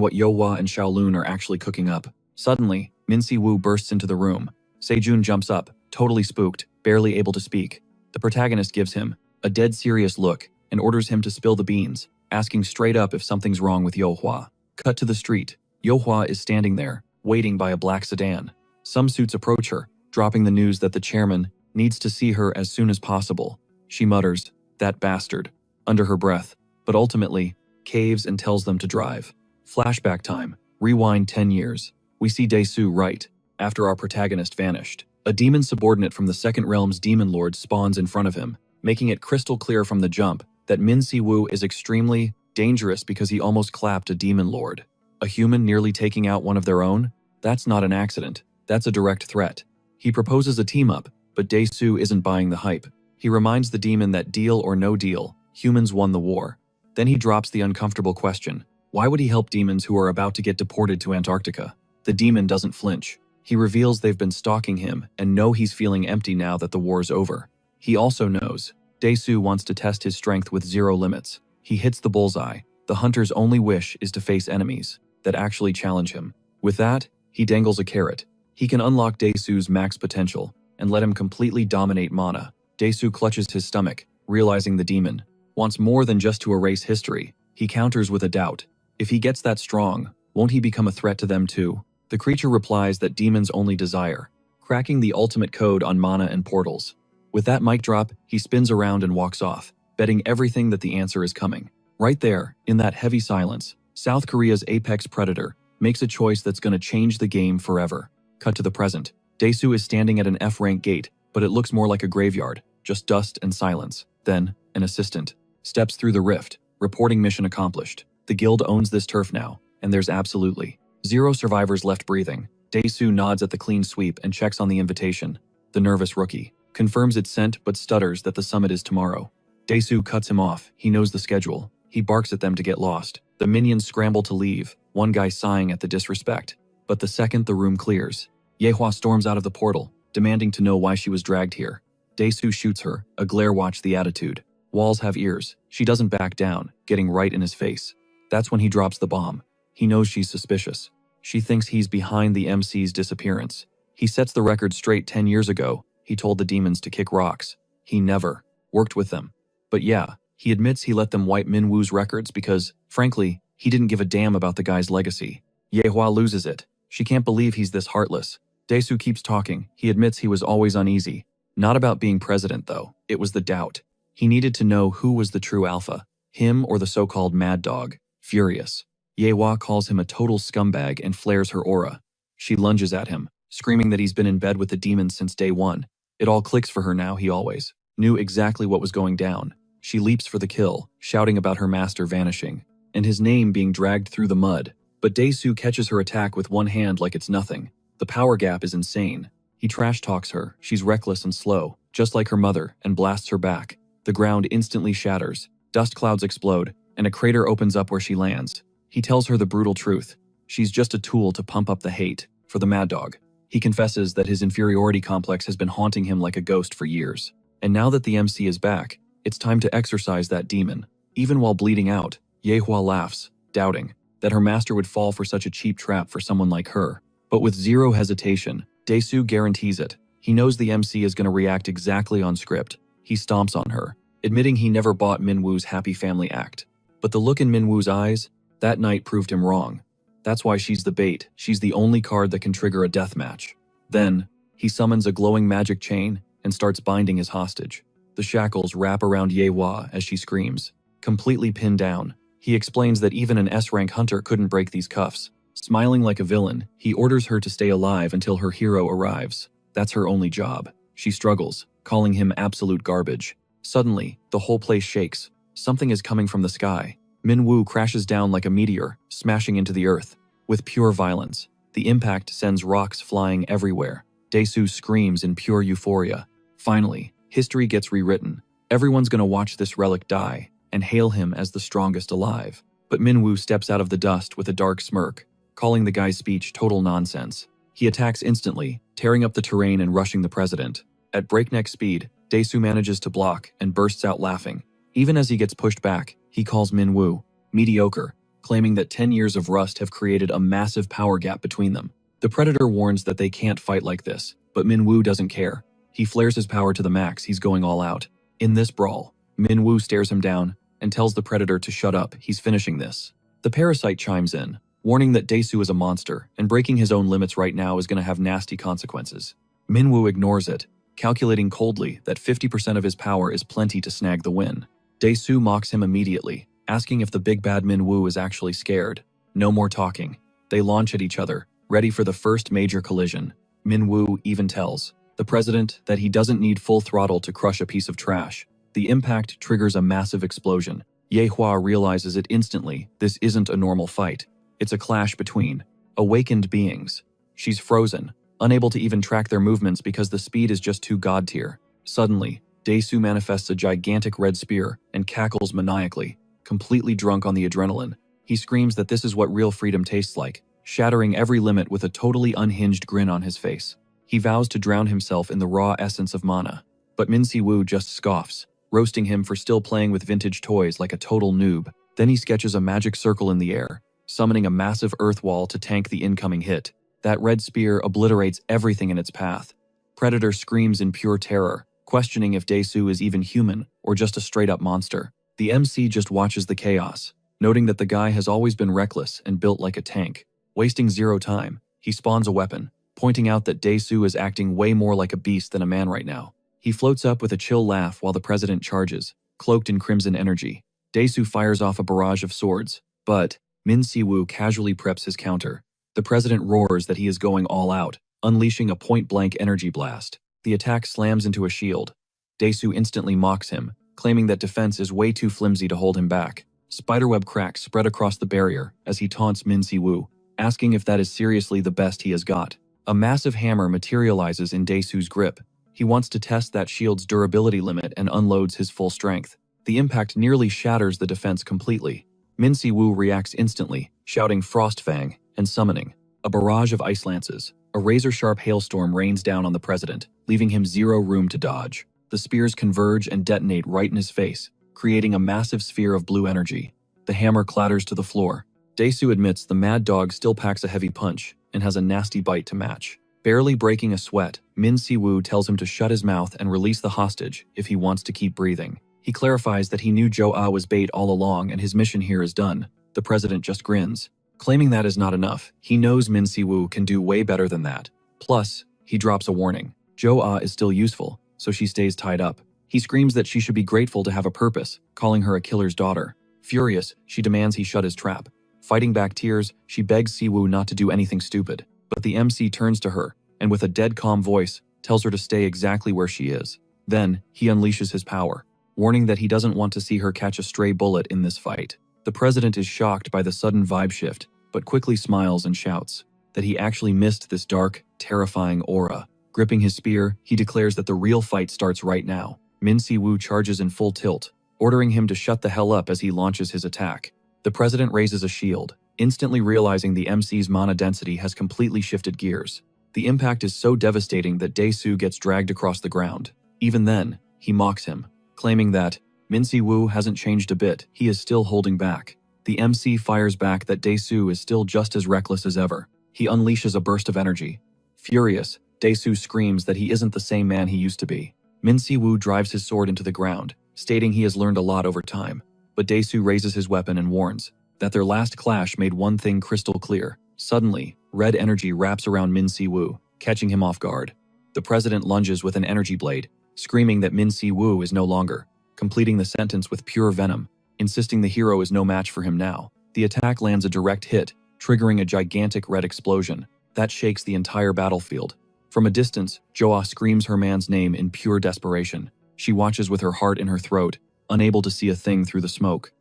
what Yohwa and Shaolun are actually cooking up. Suddenly, Min Si-woo bursts into the room. Sejun jumps up, totally spooked, barely able to speak. The protagonist gives him a dead serious look and orders him to spill the beans, asking straight up if something's wrong with Yohwa. Cut to the street. Yohwa is standing there, waiting by a black sedan. Some suits approach her, dropping the news that the chairman needs to see her as soon as possible. She mutters, "That bastard," under her breath, but ultimately caves and tells them to drive. Flashback time. Rewind 10 years. We see Dae-soo right after our protagonist vanished. A demon subordinate from the Second Realm's demon lord spawns in front of him, making it crystal clear from the jump that Min Si-woo is extremely dangerous because he almost clapped a demon lord. A human nearly taking out one of their own? That's not an accident. That's a direct threat. He proposes a team-up, but Dae-soo isn't buying the hype. He reminds the demon that deal or no deal, humans won the war. Then he drops the uncomfortable question. Why would he help demons who are about to get deported to Antarctica? The demon doesn't flinch. He reveals they've been stalking him and know he's feeling empty now that the war's over. He also knows Dae-soo wants to test his strength with zero limits. He hits the bullseye. The hunter's only wish is to face enemies that actually challenge him. With that, he dangles a carrot. He can unlock Dae-soo's max potential and let him completely dominate Mana. Dae-soo clutches his stomach, realizing the demon wants more than just to erase history. He counters with a doubt. If he gets that strong, won't he become a threat to them too? The creature replies that demons only desire cracking the ultimate code on mana and portals. With that mic drop, he spins around and walks off, betting everything that the answer is coming. Right there, in that heavy silence, South Korea's apex predator makes a choice that's going to change the game forever. Cut to the present. Dae-soo is standing at an F-rank gate, but it looks more like a graveyard, just dust and silence. Then, an assistant steps through the rift, reporting mission accomplished. The guild owns this turf now, and there's absolutely zero survivors left breathing. Dae-soo nods at the clean sweep and checks on the invitation. The nervous rookie confirms it's sent but stutters that the summit is tomorrow. Dae-soo cuts him off. He knows the schedule. He barks at them to get lost. The minions scramble to leave, one guy sighing at the disrespect. But the second the room clears, Yehua storms out of the portal, demanding to know why she was dragged here. Dae-soo shoots her, a glare watch the attitude. Walls have ears. She doesn't back down, getting right in his face. That's when he drops the bomb. He knows she's suspicious. She thinks he's behind the MC's disappearance. He sets the record straight 10 years ago. He told the demons to kick rocks. He never worked with them. But yeah, he admits he let them wipe Minwoo's records because, frankly, he didn't give a damn about the guy's legacy. Yehua loses it. She can't believe he's this heartless. Dae-soo keeps talking. He admits he was always uneasy. Not about being president, though. It was the doubt. He needed to know who was the true alpha, him or the so-called mad dog. Furious, Yehua calls him a total scumbag and flares her aura. She lunges at him, screaming that he's been in bed with the demons since day one. It all clicks for her now. He always knew exactly what was going down. She leaps for the kill, shouting about her master vanishing, and his name being dragged through the mud. But Dae-soo catches her attack with one hand like it's nothing. The power gap is insane. He trash talks her. She's reckless and slow, just like her mother, and blasts her back. The ground instantly shatters. Dust clouds explode, and a crater opens up where she lands. He tells her the brutal truth. She's just a tool to pump up the hate for the mad dog. He confesses that his inferiority complex has been haunting him like a ghost for years. And now that the MC is back, it's time to exorcise that demon. Even while bleeding out, Yehua laughs, doubting that her master would fall for such a cheap trap for someone like her. But with zero hesitation, Dae-soo guarantees it. He knows the MC is going to react exactly on script. He stomps on her, admitting he never bought Minwoo's happy family act. But the look in Minwoo's eyes, that night proved him wrong. That's why she's the bait. She's the only card that can trigger a death match. Then, he summons a glowing magic chain and starts binding his hostage. The shackles wrap around Yehua as she screams. Completely pinned down, he explains that even an S-rank hunter couldn't break these cuffs. Smiling like a villain, he orders her to stay alive until her hero arrives. That's her only job. She struggles, calling him absolute garbage. Suddenly, the whole place shakes. Something is coming from the sky. Minwoo crashes down like a meteor, smashing into the earth. With pure violence, the impact sends rocks flying everywhere. Dae-soo screams in pure euphoria. Finally, history gets rewritten. Everyone's gonna watch this relic die and hail him as the strongest alive. But Minwoo steps out of the dust with a dark smirk, calling the guy's speech total nonsense. He attacks instantly, tearing up the terrain and rushing the president. At breakneck speed, Dae-soo manages to block and bursts out laughing. Even as he gets pushed back, he calls Minwoo mediocre, claiming that 10 years of rust have created a massive power gap between them. The predator warns that they can't fight like this, but Minwoo doesn't care. He flares his power to the max, he's going all out. In this brawl, Minwoo stares him down and tells the predator to shut up, he's finishing this. The parasite chimes in, warning that Dae-soo is a monster, and breaking his own limits right now is going to have nasty consequences. Minwoo ignores it, calculating coldly that 50% of his power is plenty to snag the win. Dae-soo mocks him immediately, asking if the big bad Minwoo is actually scared. No more talking. They launch at each other, ready for the first major collision. Minwoo even tells the president that he doesn't need full throttle to crush a piece of trash. The impact triggers a massive explosion. Yehua realizes it instantly. This isn't a normal fight. It's a clash between awakened beings. She's frozen, unable to even track their movements because the speed is just too god tier. Suddenly, Dae-soo manifests a gigantic red spear and cackles maniacally, completely drunk on the adrenaline. He screams that this is what real freedom tastes like, shattering every limit with a totally unhinged grin on his face. He vows to drown himself in the raw essence of mana. But Min Si-woo just scoffs, roasting him for still playing with vintage toys like a total noob. Then he sketches a magic circle in the air, summoning a massive earth wall to tank the incoming hit. That red spear obliterates everything in its path. Predator screams in pure terror, questioning if Dae-soo is even human or just a straight-up monster. The MC just watches the chaos, noting that the guy has always been reckless and built like a tank. Wasting zero time, he spawns a weapon, pointing out that Dae-soo is acting way more like a beast than a man right now. He floats up with a chill laugh while the president charges, cloaked in crimson energy. Dae-soo fires off a barrage of swords, but Min Si-woo casually preps his counter. The president roars that he is going all out, unleashing a point-blank energy blast. The attack slams into a shield. Dae-soo instantly mocks him, claiming that defense is way too flimsy to hold him back. Spiderweb cracks spread across the barrier as he taunts Min Si-woo, asking if that is seriously the best he has got. A massive hammer materializes in Dae-soo's grip. He wants to test that shield's durability limit and unloads his full strength. The impact nearly shatters the defense completely. Min Si-woo reacts instantly, shouting Frostfang and summoning a barrage of ice lances. A razor-sharp hailstorm rains down on the president, leaving him zero room to dodge. The spears converge and detonate right in his face, creating a massive sphere of blue energy. The hammer clatters to the floor. Dae-soo admits the mad dog still packs a heavy punch and has a nasty bite to match. Barely breaking a sweat, Min Si-woo tells him to shut his mouth and release the hostage if he wants to keep breathing. He clarifies that he knew Jo-ah was bait all along and his mission here is done. The president just grins. Claiming that is not enough, he knows Min Si-woo can do way better than that. Plus, he drops a warning. Jo-ah is still useful, so she stays tied up. He screams that she should be grateful to have a purpose, calling her a killer's daughter. Furious, she demands he shut his trap. Fighting back tears, she begs Si-woo not to do anything stupid. But the MC turns to her, and with a dead calm voice, tells her to stay exactly where she is. Then, he unleashes his power, warning that he doesn't want to see her catch a stray bullet in this fight. The president is shocked by the sudden vibe shift, but quickly smiles and shouts that he actually missed this dark, terrifying aura. Gripping his spear, he declares that the real fight starts right now. Min Si-woo charges in full tilt, ordering him to shut the hell up as he launches his attack. The president raises a shield, instantly realizing the MC's mana density has completely shifted gears. The impact is so devastating that Dae-soo gets dragged across the ground. Even then, he mocks him, claiming that Min Si-woo hasn't changed a bit, he is still holding back. The MC fires back that Dae-soo is still just as reckless as ever. He unleashes a burst of energy. Furious, Dae-soo screams that he isn't the same man he used to be. Min Si-woo drives his sword into the ground, stating he has learned a lot over time. But Dae-soo raises his weapon and warns that their last clash made one thing crystal clear. Suddenly, red energy wraps around Min Si-woo, catching him off guard. The president lunges with an energy blade, screaming that Min Si-woo is no longer, completing the sentence with pure venom, insisting the hero is no match for him now. The attack lands a direct hit, triggering a gigantic red explosion that shakes the entire battlefield. From a distance, Joa screams her man's name in pure desperation. She watches with her heart in her throat, unable to see a thing through the smoke.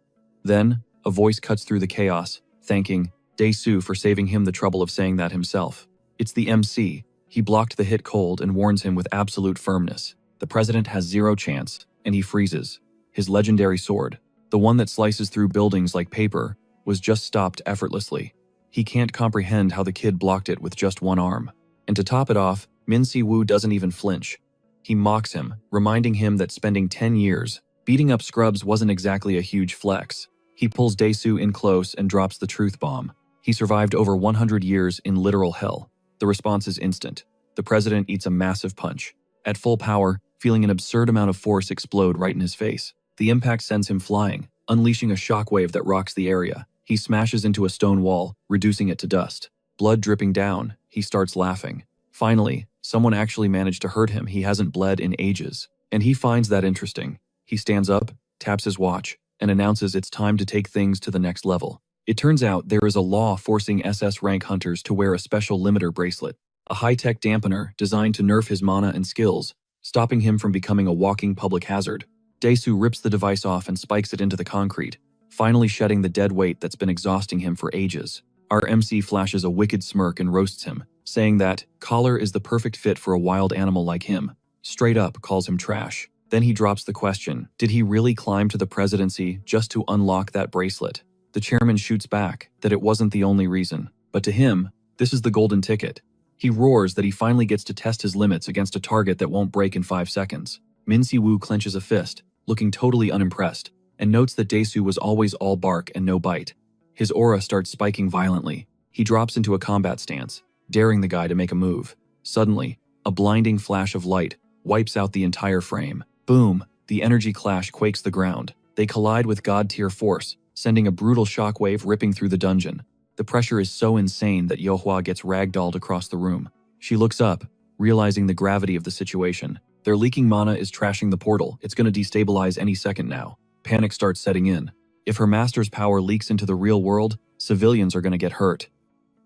Then, a voice cuts through the chaos, thanking Dae-soo for saving him the trouble of saying that himself. It's the MC. He blocked the hit cold and warns him with absolute firmness. The president has zero chance, and he freezes. His legendary sword, the one that slices through buildings like paper, was just stopped effortlessly. He can't comprehend how the kid blocked it with just one arm. And to top it off, Min Si-woo doesn't even flinch. He mocks him, reminding him that spending 10 years beating up scrubs wasn't exactly a huge flex. He pulls Dae-soo in close and drops the truth bomb. He survived over 100 years in literal hell. The response is instant. The president eats a massive punch. At full power, feeling an absurd amount of force explode right in his face. The impact sends him flying, unleashing a shockwave that rocks the area. He smashes into a stone wall, reducing it to dust. Blood dripping down, he starts laughing. Finally, someone actually managed to hurt him. He hasn't bled in ages. And he finds that interesting. He stands up, taps his watch, and announces it's time to take things to the next level. It turns out there is a law forcing SS rank hunters to wear a special limiter bracelet, a high-tech dampener designed to nerf his mana and skills, stopping him from becoming a walking public hazard. Dae-soo rips the device off and spikes it into the concrete, finally shedding the dead weight that's been exhausting him for ages. Our MC flashes a wicked smirk and roasts him, saying that collar is the perfect fit for a wild animal like him. Straight up calls him trash. Then he drops the question, did he really climb to the presidency just to unlock that bracelet? The chairman shoots back that it wasn't the only reason, but to him, this is the golden ticket. He roars that he finally gets to test his limits against a target that won't break in 5 seconds. Min Si-woo clenches a fist, looking totally unimpressed, and notes that Dae-soo was always all bark and no bite. His aura starts spiking violently. He drops into a combat stance, daring the guy to make a move. Suddenly, a blinding flash of light wipes out the entire frame. Boom! The energy clash quakes the ground. They collide with god-tier force, sending a brutal shockwave ripping through the dungeon. The pressure is so insane that Yohwa gets ragdolled across the room. She looks up, realizing the gravity of the situation. Their leaking mana is trashing the portal. It's going to destabilize any second now. Panic starts setting in. If her master's power leaks into the real world, civilians are going to get hurt.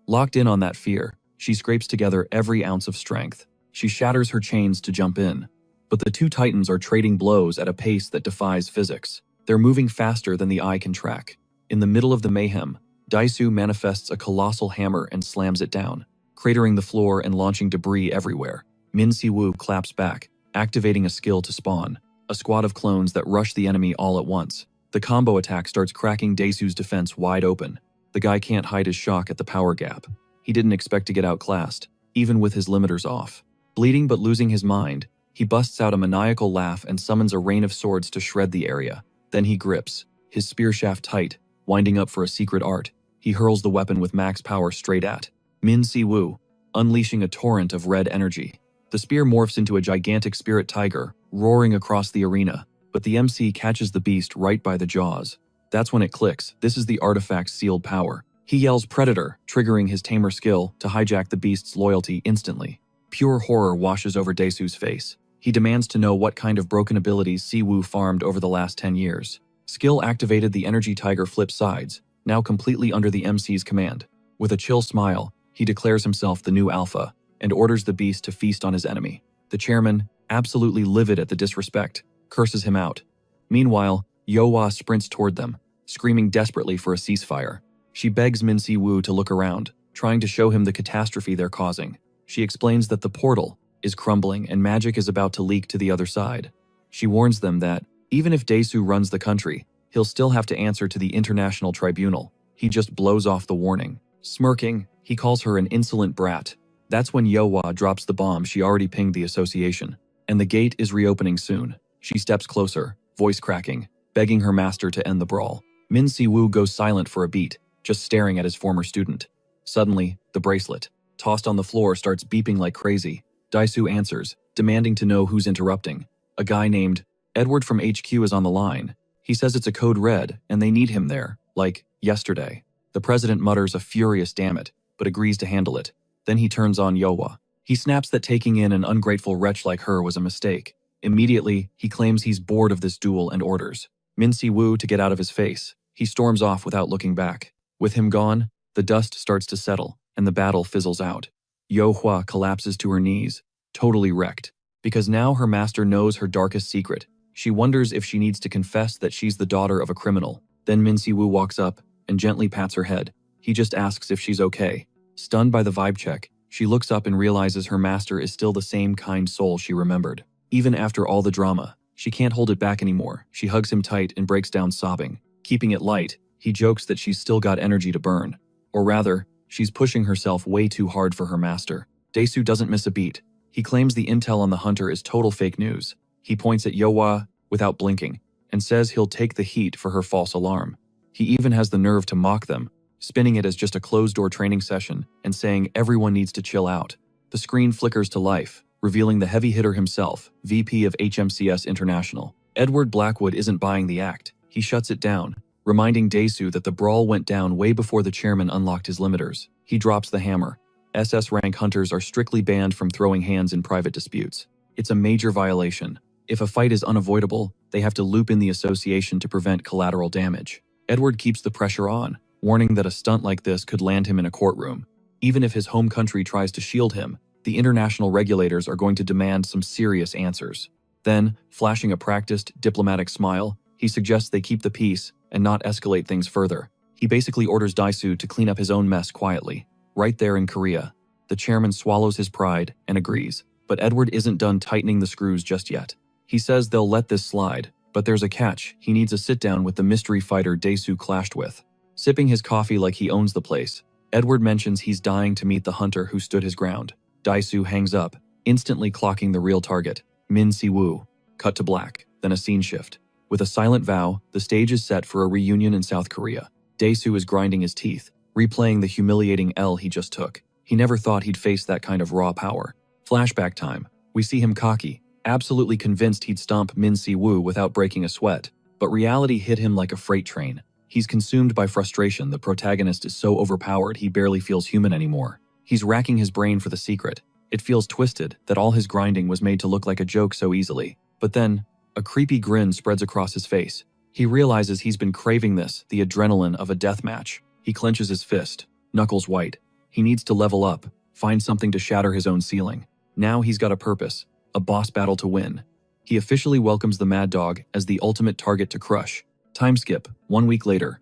Locked in on that fear, she scrapes together every ounce of strength. She shatters her chains to jump in. But the two titans are trading blows at a pace that defies physics. They're moving faster than the eye can track. In the middle of the mayhem, Dae-soo manifests a colossal hammer and slams it down, cratering the floor and launching debris everywhere. Min Si-woo claps back, activating a skill to spawn a squad of clones that rush the enemy all at once. The combo attack starts cracking Dae-soo's defense wide open. The guy can't hide his shock at the power gap. He didn't expect to get outclassed, even with his limiters off. Bleeding but losing his mind, he busts out a maniacal laugh and summons a rain of swords to shred the area. Then he grips, his spear shaft tight, winding up for a secret art. He hurls the weapon with max power straight at Min Si-woo, unleashing a torrent of red energy. The spear morphs into a gigantic spirit tiger, roaring across the arena, but the MC catches the beast right by the jaws. That's when it clicks. This is the artifact's sealed power. He yells Predator, triggering his tamer skill to hijack the beast's loyalty instantly. Pure horror washes over Dae-soo's face. He demands to know what kind of broken abilities Si-woo farmed over the last 10 years. Skill activated, the energy tiger flips sides, now completely under the MC's command. With a chill smile, he declares himself the new alpha and orders the beast to feast on his enemy. The chairman, absolutely livid at the disrespect, curses him out. Meanwhile, Yohwa sprints toward them, screaming desperately for a ceasefire. She begs Min Si-woo to look around, trying to show him the catastrophe they're causing. She explains that the portal is crumbling and magic is about to leak to the other side. She warns them that, even if Dae-soo runs the country, he'll still have to answer to the international tribunal. He just blows off the warning. Smirking, he calls her an insolent brat. That's when Yohwa drops the bomb she already pinged the association. And the gate is reopening soon. She steps closer, voice cracking, begging her master to end the brawl. Min Si-woo goes silent for a beat, just staring at his former student. Suddenly, the bracelet, tossed on the floor, starts beeping like crazy. Dae-soo answers, demanding to know who's interrupting. A guy named Edward from HQ is on the line. He says it's a code red, and they need him there, like, yesterday. The president mutters a furious damn it, but agrees to handle it. Then he turns on Yohwa. He snaps that taking in an ungrateful wretch like her was a mistake. Immediately, he claims he's bored of this duel and orders Min Si-woo to get out of his face. He storms off without looking back. With him gone, the dust starts to settle, and the battle fizzles out. Yo-hwa collapses to her knees, totally wrecked. Because now her master knows her darkest secret. She wonders if she needs to confess that she's the daughter of a criminal. Then Min Si-woo walks up and gently pats her head. He just asks if she's okay. Stunned by the vibe check, she looks up and realizes her master is still the same kind soul she remembered. Even after all the drama, she can't hold it back anymore. She hugs him tight and breaks down sobbing. Keeping it light, he jokes that she's still got energy to burn. Or rather, she's pushing herself way too hard for her master. Dae-soo doesn't miss a beat. He claims the intel on the hunter is total fake news. He points at Yo-hwa without blinking and says he'll take the heat for her false alarm. He even has the nerve to mock them, spinning it as just a closed-door training session and saying everyone needs to chill out. The screen flickers to life, revealing the heavy hitter himself, VP of HMCS International. Edward Blackwood isn't buying the act. He shuts it down, reminding Dae-soo that the brawl went down way before the chairman unlocked his limiters. He drops the hammer. SS rank hunters are strictly banned from throwing hands in private disputes. It's a major violation. If a fight is unavoidable, they have to loop in the association to prevent collateral damage. Edward keeps the pressure on, warning that a stunt like this could land him in a courtroom. Even if his home country tries to shield him, the international regulators are going to demand some serious answers. Then, flashing a practiced, diplomatic smile, he suggests they keep the peace and not escalate things further. He basically orders Dae-soo to clean up his own mess quietly. Right there in Korea. The chairman swallows his pride and agrees, but Edward isn't done tightening the screws just yet. He says they'll let this slide, but there's a catch. He needs a sit-down with the mystery fighter Dae-soo clashed with. Sipping his coffee like he owns the place, Edward mentions he's dying to meet the hunter who stood his ground. Dae-soo hangs up, instantly clocking the real target, Min Si-woo. Cut to black, then a scene shift. With a silent vow, the stage is set for a reunion in South Korea. Dae-soo is grinding his teeth, replaying the humiliating L he just took. He never thought he'd face that kind of raw power. Flashback time. We see him cocky, absolutely convinced he'd stomp Min Si-woo without breaking a sweat. But reality hit him like a freight train. He's consumed by frustration. The protagonist is so overpowered he barely feels human anymore. He's racking his brain for the secret. It feels twisted that all his grinding was made to look like a joke so easily. But then, a creepy grin spreads across his face. He realizes he's been craving this, the adrenaline of a death match. He clenches his fist, knuckles white. He needs to level up, find something to shatter his own ceiling. Now he's got a purpose, a boss battle to win. He officially welcomes the Mad Dog as the ultimate target to crush. Time skip, 1 week later.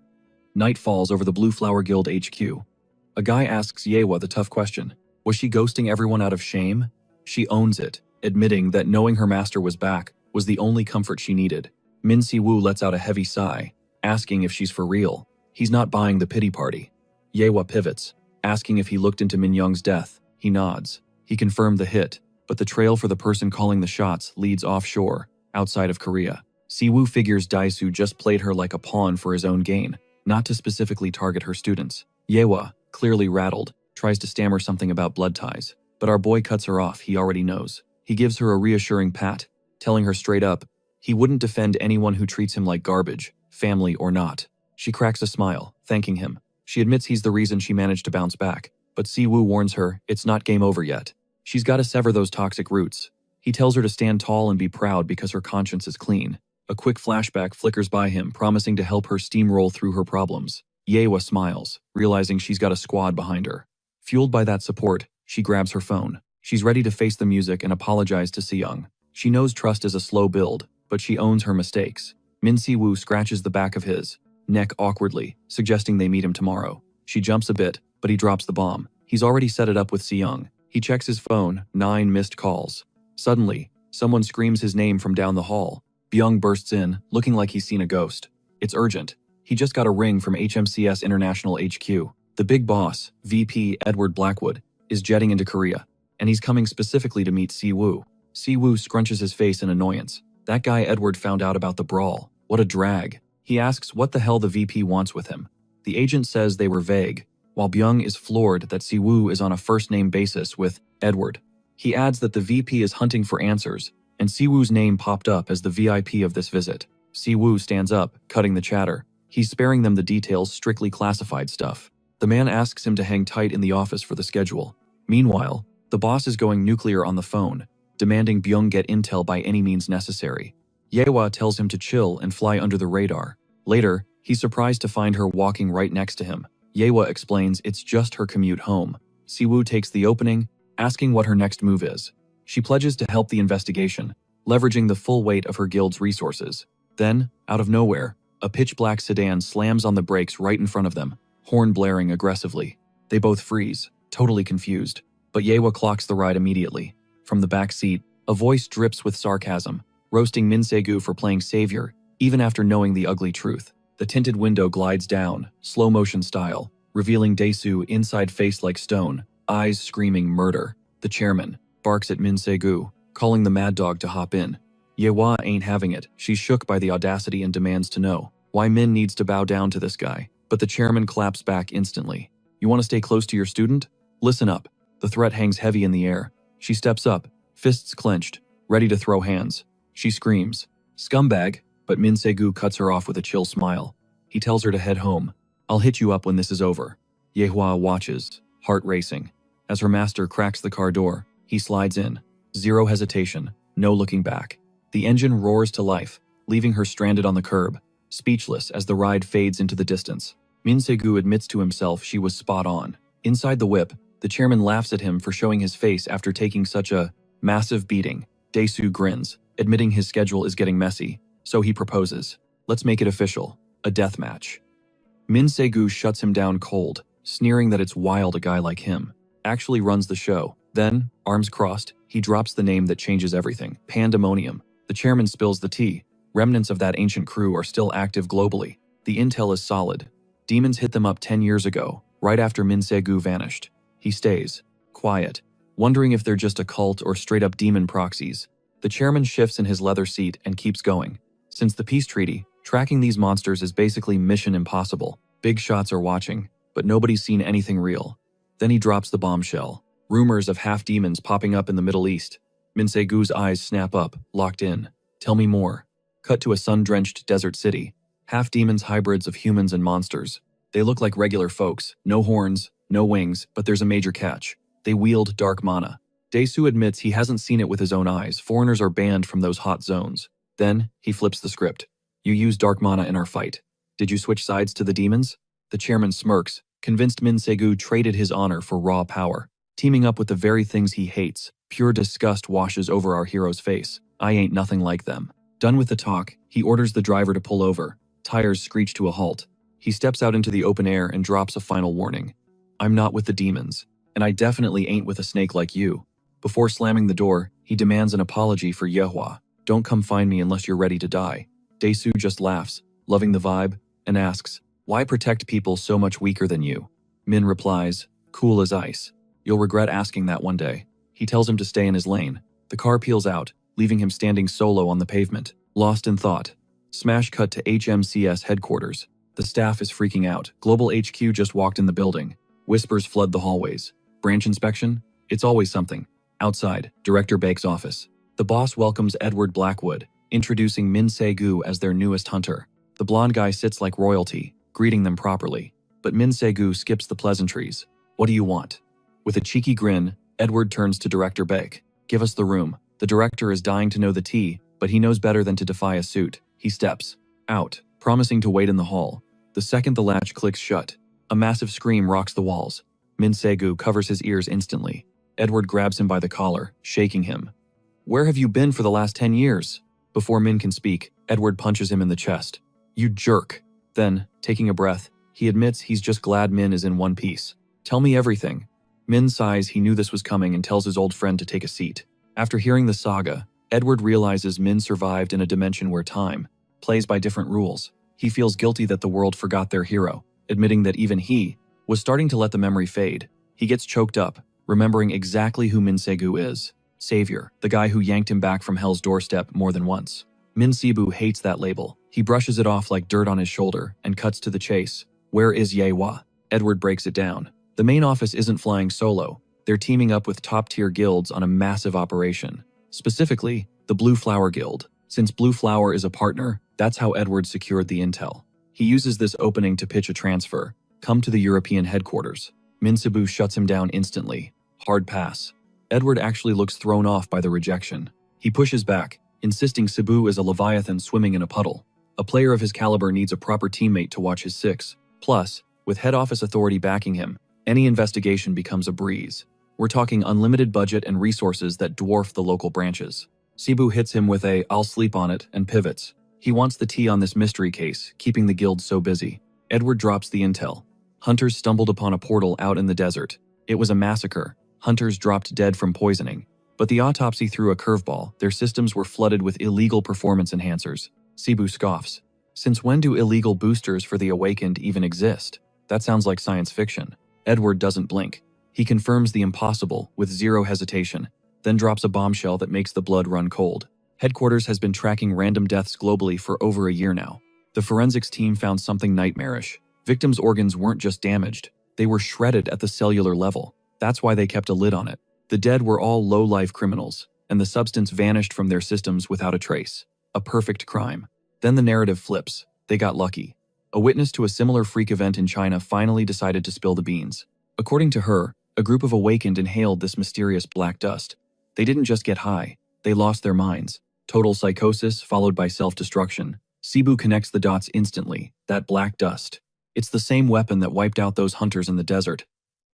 Night falls over the Blue Flower Guild HQ. A guy asks Yewa the tough question. Was she ghosting everyone out of shame? She owns it, admitting that knowing her master was back was the only comfort she needed. Min Si-woo lets out a heavy sigh, asking if she's for real. He's not buying the pity party. Yewa pivots, asking if he looked into Min Young's death. He nods. He confirmed the hit, but the trail for the person calling the shots leads offshore, outside of Korea. Si-woo figures Dae-soo just played her like a pawn for his own gain, not to specifically target her students. Yewa, clearly rattled, tries to stammer something about blood ties, but our boy cuts her off. He already knows. He gives her a reassuring pat, telling her straight up he wouldn't defend anyone who treats him like garbage, family or not. She cracks a smile, thanking him. She admits he's the reason she managed to bounce back, but Si-woo warns her it's not game over yet. She's got to sever those toxic roots. He tells her to stand tall and be proud because her conscience is clean. A quick flashback flickers by him, promising to help her steamroll through her problems. Yewa smiles, realizing she's got a squad behind her. Fueled by that support, she grabs her phone. She's ready to face the music and apologize to Si-young. She knows trust is a slow build, but she owns her mistakes. Min Si-woo scratches the back of his neck awkwardly, suggesting they meet him tomorrow. She jumps a bit, but he drops the bomb. He's already set it up with Si-young. He checks his phone, 9 missed calls. Suddenly, someone screams his name from down the hall. Byung bursts in, looking like he's seen a ghost. It's urgent. He just got a ring from HMCS International HQ. The big boss, VP Edward Blackwood, is jetting into Korea, and he's coming specifically to meet Si-woo. Si-woo scrunches his face in annoyance. That guy Edward found out about the brawl. What a drag. He asks what the hell the VP wants with him. The agent says they were vague, while Byung is floored that Si-woo is on a first-name basis with Edward. He adds that the VP is hunting for answers, and Si-woo's name popped up as the VIP of this visit. Si-woo stands up, cutting the chatter. He's sparing them the details, strictly classified stuff. The man asks him to hang tight in the office for the schedule. Meanwhile, the boss is going nuclear on the phone, demanding Byung get intel by any means necessary. Yewa tells him to chill and fly under the radar. Later, he's surprised to find her walking right next to him. Yewa explains it's just her commute home. Si-woo takes the opening asking what her next move is. She pledges to help the investigation, leveraging the full weight of her guild's resources. Then, out of nowhere, a pitch-black sedan slams on the brakes right in front of them, horn blaring aggressively. They both freeze, totally confused, but Yewa clocks the ride immediately. From the back seat, a voice drips with sarcasm, roasting Min Se-gu for playing savior, even after knowing the ugly truth. The tinted window glides down, slow-motion style, revealing Dae-soo inside face like stone, eyes screaming murder. The chairman barks at Min Se-gu, calling the mad dog to hop in. Yewa ain't having it. She's shook by the audacity and demands to know why Min needs to bow down to this guy. But the chairman claps back instantly. You want to stay close to your student? Listen up. The threat hangs heavy in the air. She steps up, fists clenched, ready to throw hands. She screams, "Scumbag!" But Min Se-gu cuts her off with a chill smile. He tells her to head home. "I'll hit you up when this is over." Yehua watches, heart racing. As her master cracks the car door, he slides in. Zero hesitation, no looking back. The engine roars to life, leaving her stranded on the curb, speechless as the ride fades into the distance. Min Se-gu admits to himself she was spot on. Inside the whip, the chairman laughs at him for showing his face after taking such a massive beating. Dae-soo grins, admitting his schedule is getting messy, so he proposes. Let's make it official, a death match. Min Se-gu shuts him down cold, sneering that it's wild a guy like him actually runs the show. Then, arms crossed, he drops the name that changes everything, Pandemonium. The chairman spills the tea. Remnants of that ancient crew are still active globally. The intel is solid. Demons hit them up 10 years ago, right after Min Se-gu vanished. He stays, quiet, wondering if they're just a cult or straight-up demon proxies. The chairman shifts in his leather seat and keeps going. Since the peace treaty, tracking these monsters is basically mission impossible. Big shots are watching, but nobody's seen anything real. Then he drops the bombshell. Rumors of half-demons popping up in the Middle East. Min Se-gu's eyes snap up, locked in. Tell me more. Cut to a sun-drenched desert city. Half-demons hybrids of humans and monsters. They look like regular folks. No horns, no wings, but there's a major catch. They wield dark mana. Dae-soo admits he hasn't seen it with his own eyes. Foreigners are banned from those hot zones. Then, he flips the script. You use dark mana in our fight. Did you switch sides to the demons? The chairman smirks, convinced Min Se-gu traded his honor for raw power. Teaming up with the very things he hates, pure disgust washes over our hero's face. I ain't nothing like them. Done with the talk, he orders the driver to pull over. Tires screech to a halt. He steps out into the open air and drops a final warning. I'm not with the demons, and I definitely ain't with a snake like you. Before slamming the door, he demands an apology for Yehua. Don't come find me unless you're ready to die. Dae-soo just laughs, loving the vibe, and asks, why protect people so much weaker than you? Min replies, cool as ice. You'll regret asking that one day. He tells him to stay in his lane. The car peels out, leaving him standing solo on the pavement, lost in thought. Smash cut to HMCS headquarters. The staff is freaking out. Global HQ just walked in the building. Whispers flood the hallways. Branch inspection? It's always something. Outside, Director Bake's office. The boss welcomes Edward Blackwood, introducing Min Se-gu as their newest hunter. The blonde guy sits like royalty, greeting them properly. But Min Se-gu skips the pleasantries. What do you want? With a cheeky grin, Edward turns to Director Bake. Give us the room. The director is dying to know the tea, but he knows better than to defy a suit. He steps out, promising to wait in the hall. The second the latch clicks shut, a massive scream rocks the walls. Min Se-gu covers his ears instantly. Edward grabs him by the collar, shaking him. Where have you been for the last 10 years? Before Min can speak, Edward punches him in the chest. You jerk. Then, taking a breath, he admits he's just glad Min is in one piece. Tell me everything. Min sighs he knew this was coming and tells his old friend to take a seat. After hearing the saga, Edward realizes Min survived in a dimension where time plays by different rules. He feels guilty that the world forgot their hero, admitting that even he was starting to let the memory fade. He gets choked up, remembering exactly who Min Se-gu is. Savior, the guy who yanked him back from hell's doorstep more than once. Min Se-bu hates that label. He brushes it off like dirt on his shoulder and cuts to the chase. Where is Yehua? Edward breaks it down. The main office isn't flying solo. They're teaming up with top-tier guilds on a massive operation. Specifically, the Blue Flower Guild. Since Blue Flower is a partner, that's how Edward secured the intel. He uses this opening to pitch a transfer. Come to the European headquarters. Min Se-bu shuts him down instantly. Hard pass. Edward actually looks thrown off by the rejection. He pushes back, insisting Se-bu is a leviathan swimming in a puddle. A player of his caliber needs a proper teammate to watch his six. Plus, with head office authority backing him, any investigation becomes a breeze. We're talking unlimited budget and resources that dwarf the local branches. Cebu hits him with a "I'll sleep on it" and pivots. He wants the tea on this mystery case, keeping the guild so busy. Edward drops the intel. Hunters stumbled upon a portal out in the desert. It was a massacre. Hunters dropped dead from poisoning. But the autopsy threw a curveball. Their systems were flooded with illegal performance enhancers. Cebu scoffs. Since when do illegal boosters for the awakened even exist? That sounds like science fiction. Edward doesn't blink. He confirms the impossible with zero hesitation, then drops a bombshell that makes the blood run cold. Headquarters has been tracking random deaths globally for over a year now. The forensics team found something nightmarish. Victims' organs weren't just damaged, they were shredded at the cellular level. That's why they kept a lid on it. The dead were all low-life criminals, and the substance vanished from their systems without a trace. A perfect crime. Then the narrative flips. They got lucky. A witness to a similar freak event in China finally decided to spill the beans. According to her, a group of awakened inhaled this mysterious black dust. They didn't just get high, they lost their minds. Total psychosis followed by self-destruction. Cebu connects the dots instantly. That black dust. It's the same weapon that wiped out those hunters in the desert.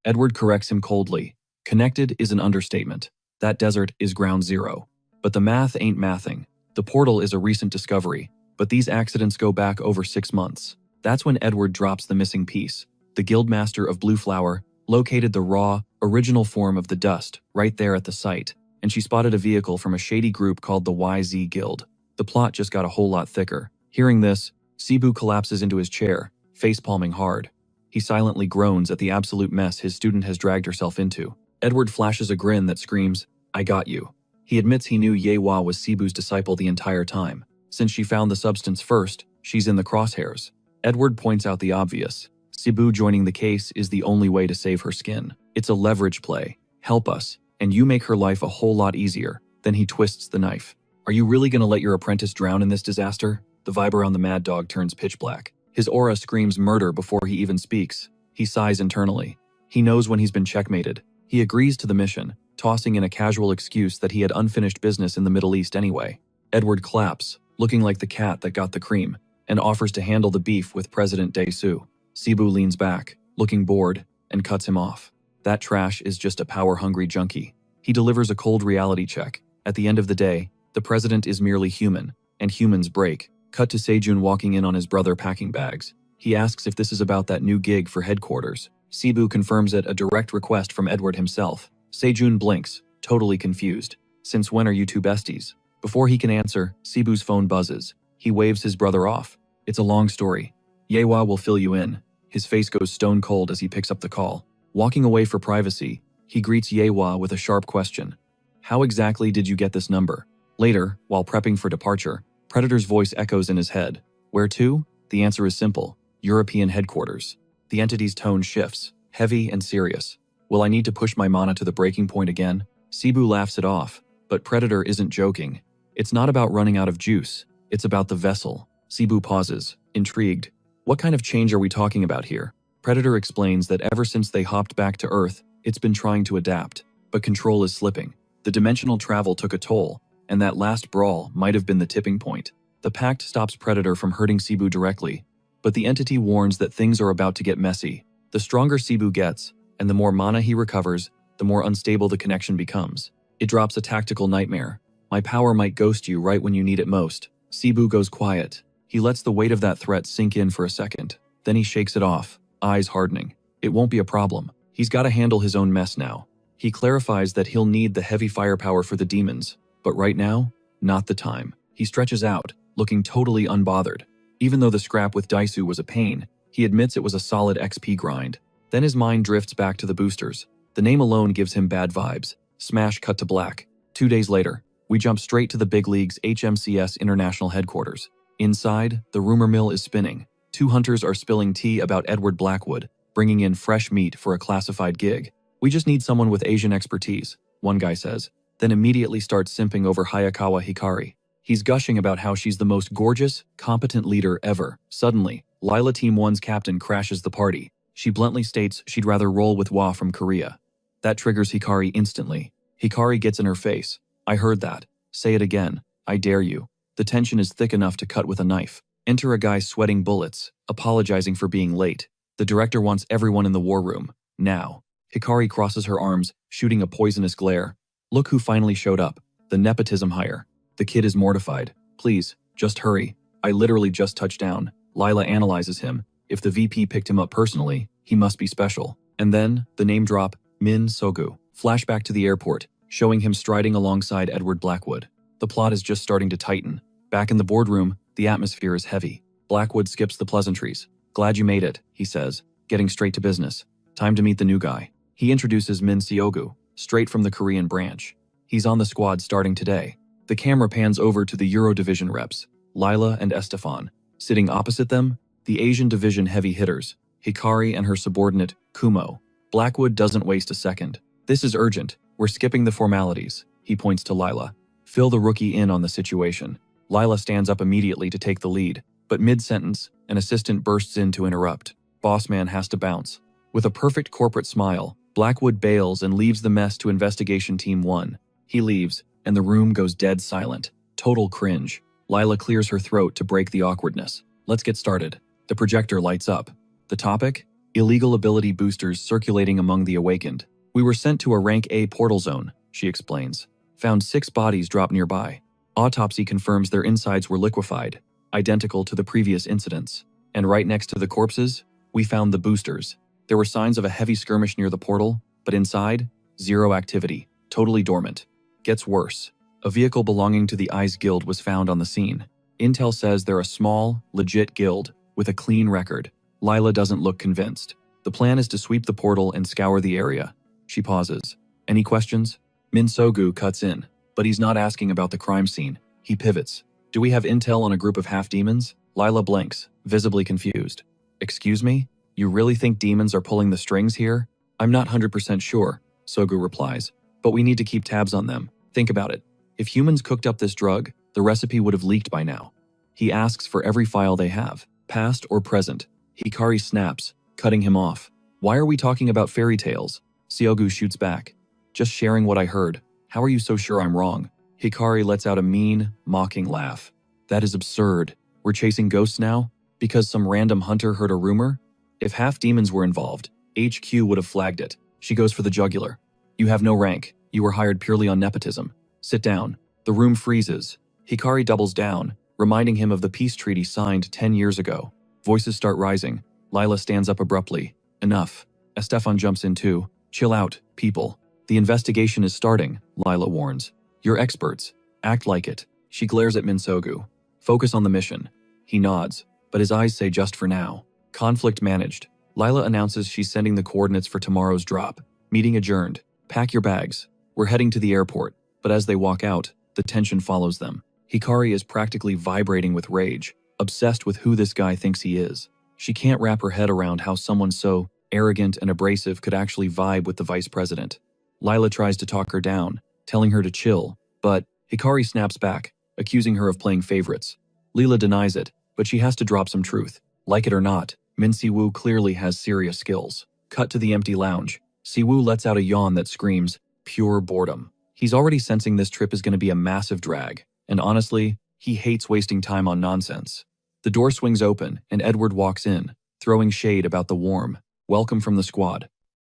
Edward corrects him coldly. Connected is an understatement. That desert is ground zero. But the math ain't mathing. The portal is a recent discovery, but these accidents go back over 6 months. That's when Edward drops the missing piece. The guildmaster of Blue Flower located the raw, original form of the dust right there at the site, and she spotted a vehicle from a shady group called the YZ Guild. The plot just got a whole lot thicker. Hearing this, Cebu collapses into his chair, face-palming hard. He silently groans at the absolute mess his student has dragged herself into. Edward flashes a grin that screams, "I got you." He admits he knew Yewa was Cebu's disciple the entire time. Since she found the substance first, she's in the crosshairs. Edward points out the obvious. Cebu joining the case is the only way to save her skin. It's a leverage play. Help us, and you make her life a whole lot easier. Then he twists the knife. Are you really gonna let your apprentice drown in this disaster? The vibe around the mad dog turns pitch black. His aura screams murder before he even speaks. He sighs internally. He knows when he's been checkmated. He agrees to the mission, tossing in a casual excuse that he had unfinished business in the Middle East anyway. Edward claps, looking like the cat that got the cream, and offers to handle the beef with President Dae-soo. Cebu leans back, looking bored, and cuts him off. That trash is just a power-hungry junkie. He delivers a cold reality check. At the end of the day, the president is merely human, and humans break. Cut to Sejun walking in on his brother packing bags. He asks if this is about that new gig for headquarters. Cebu confirms it a direct request from Edward himself. Sejun blinks, totally confused. Since when are you two besties? Before he can answer, Cebu's phone buzzes. He waves his brother off. It's a long story. Yewa will fill you in. His face goes stone cold as he picks up the call. Walking away for privacy, he greets Yewa with a sharp question. How exactly did you get this number? Later, while prepping for departure, Predator's voice echoes in his head. Where to? The answer is simple. European headquarters. The entity's tone shifts, heavy and serious. Will I need to push my mana to the breaking point again? Cebu laughs it off, but Predator isn't joking. It's not about running out of juice. It's about the vessel. Cebu pauses, intrigued. What kind of change are we talking about here? Predator explains that ever since they hopped back to Earth, it's been trying to adapt, but control is slipping. The dimensional travel took a toll, and that last brawl might have been the tipping point. The pact stops Predator from hurting Cebu directly, but the entity warns that things are about to get messy. The stronger Cebu gets, and the more mana he recovers, the more unstable the connection becomes. It drops a tactical nightmare. My power might ghost you right when you need it most. Cebu goes quiet. He lets the weight of that threat sink in for a second. Then he shakes it off, eyes hardening. It won't be a problem. He's got to handle his own mess now. He clarifies that he'll need the heavy firepower for the demons, but right now, not the time. He stretches out, looking totally unbothered. Even though the scrap with Dae-soo was a pain, he admits it was a solid XP grind. Then his mind drifts back to the boosters. The name alone gives him bad vibes. Smash cut to black. 2 days later, we jump straight to the big league's HMCS International Headquarters. Inside, the rumor mill is spinning. 2 hunters are spilling tea about Edward Blackwood, bringing in fresh meat for a classified gig. We just need someone with Asian expertise, one guy says, then immediately starts simping over Hayakawa Hikari. He's gushing about how she's the most gorgeous, competent leader ever. Suddenly, Lila Team 1's captain crashes the party. She bluntly states she'd rather roll with Wa from Korea. That triggers Hikari instantly. Hikari gets in her face. I heard that. Say it again. I dare you. The tension is thick enough to cut with a knife. Enter a guy sweating bullets, apologizing for being late. The director wants everyone in the war room. Now. Hikari crosses her arms, shooting a poisonous glare. Look who finally showed up. The nepotism hire. The kid is mortified. Please, just hurry. I literally just touched down. Lila analyzes him. If the VP picked him up personally, he must be special. And then, the name drop, Min Sogu. Flashback to the airport, showing him striding alongside Edward Blackwood. The plot is just starting to tighten. Back in the boardroom, the atmosphere is heavy. Blackwood skips the pleasantries. Glad you made it, he says, getting straight to business. Time to meet the new guy. He introduces Min Seogu, straight from the Korean branch. He's on the squad starting today. The camera pans over to the Euro Division reps, Lila and Estefan. Sitting opposite them, the Asian Division heavy hitters, Hikari and her subordinate, Kumo. Blackwood doesn't waste a second. This is urgent. We're skipping the formalities, he points to Lila. Fill the rookie in on the situation. Lila stands up immediately to take the lead, but mid-sentence, an assistant bursts in to interrupt. Boss man has to bounce. With a perfect corporate smile, Blackwood bails and leaves the mess to Investigation Team 1. He leaves, and the room goes dead silent. Total cringe. Lila clears her throat to break the awkwardness. Let's get started. The projector lights up. The topic? Illegal ability boosters circulating among the awakened. We were sent to a rank A portal zone, she explains. Found 6 bodies dropped nearby. Autopsy confirms their insides were liquefied, identical to the previous incidents. And right next to the corpses, we found the boosters. There were signs of a heavy skirmish near the portal, but inside, zero activity, totally dormant. Gets worse. A vehicle belonging to the Eyes Guild was found on the scene. Intel says they're a small, legit guild with a clean record. Lila doesn't look convinced. The plan is to sweep the portal and scour the area. She pauses. Any questions? Min Sogu cuts in, but he's not asking about the crime scene. He pivots. Do we have intel on a group of half-demons? Lila blinks, visibly confused. Excuse me? You really think demons are pulling the strings here? I'm not 100% sure, Sogu replies, but we need to keep tabs on them. Think about it. If humans cooked up this drug, the recipe would have leaked by now. He asks for every file they have, past or present. Hikari snaps, cutting him off. Why are we talking about fairy tales? Seogu shoots back. Just sharing what I heard. How are you so sure I'm wrong? Hikari lets out a mean, mocking laugh. That is absurd. We're chasing ghosts now? Because some random hunter heard a rumor? If half demons were involved, HQ would have flagged it. She goes for the jugular. You have no rank. You were hired purely on nepotism. Sit down. The room freezes. Hikari doubles down, reminding him of the peace treaty signed 10 years ago. Voices start rising. Lila stands up abruptly. Enough. Estefan jumps in too. Chill out, people. The investigation is starting, Lila warns. You're experts. Act like it. She glares at Minsogu. Focus on the mission. He nods, but his eyes say just for now. Conflict managed. Lila announces she's sending the coordinates for tomorrow's drop. Meeting adjourned. Pack your bags. We're heading to the airport. But as they walk out, the tension follows them. Hikari is practically vibrating with rage, obsessed with who this guy thinks he is. She can't wrap her head around how someone so arrogant and abrasive could actually vibe with the vice president. Lila tries to talk her down, telling her to chill, but Hikari snaps back, accusing her of playing favorites. Lila denies it, but she has to drop some truth. Like it or not, Min Siwoo clearly has serious skills. Cut to the empty lounge. Siwoo lets out a yawn that screams, pure boredom. He's already sensing this trip is going to be a massive drag, and honestly, he hates wasting time on nonsense. The door swings open, and Edward walks in, throwing shade about the warm welcome from the squad.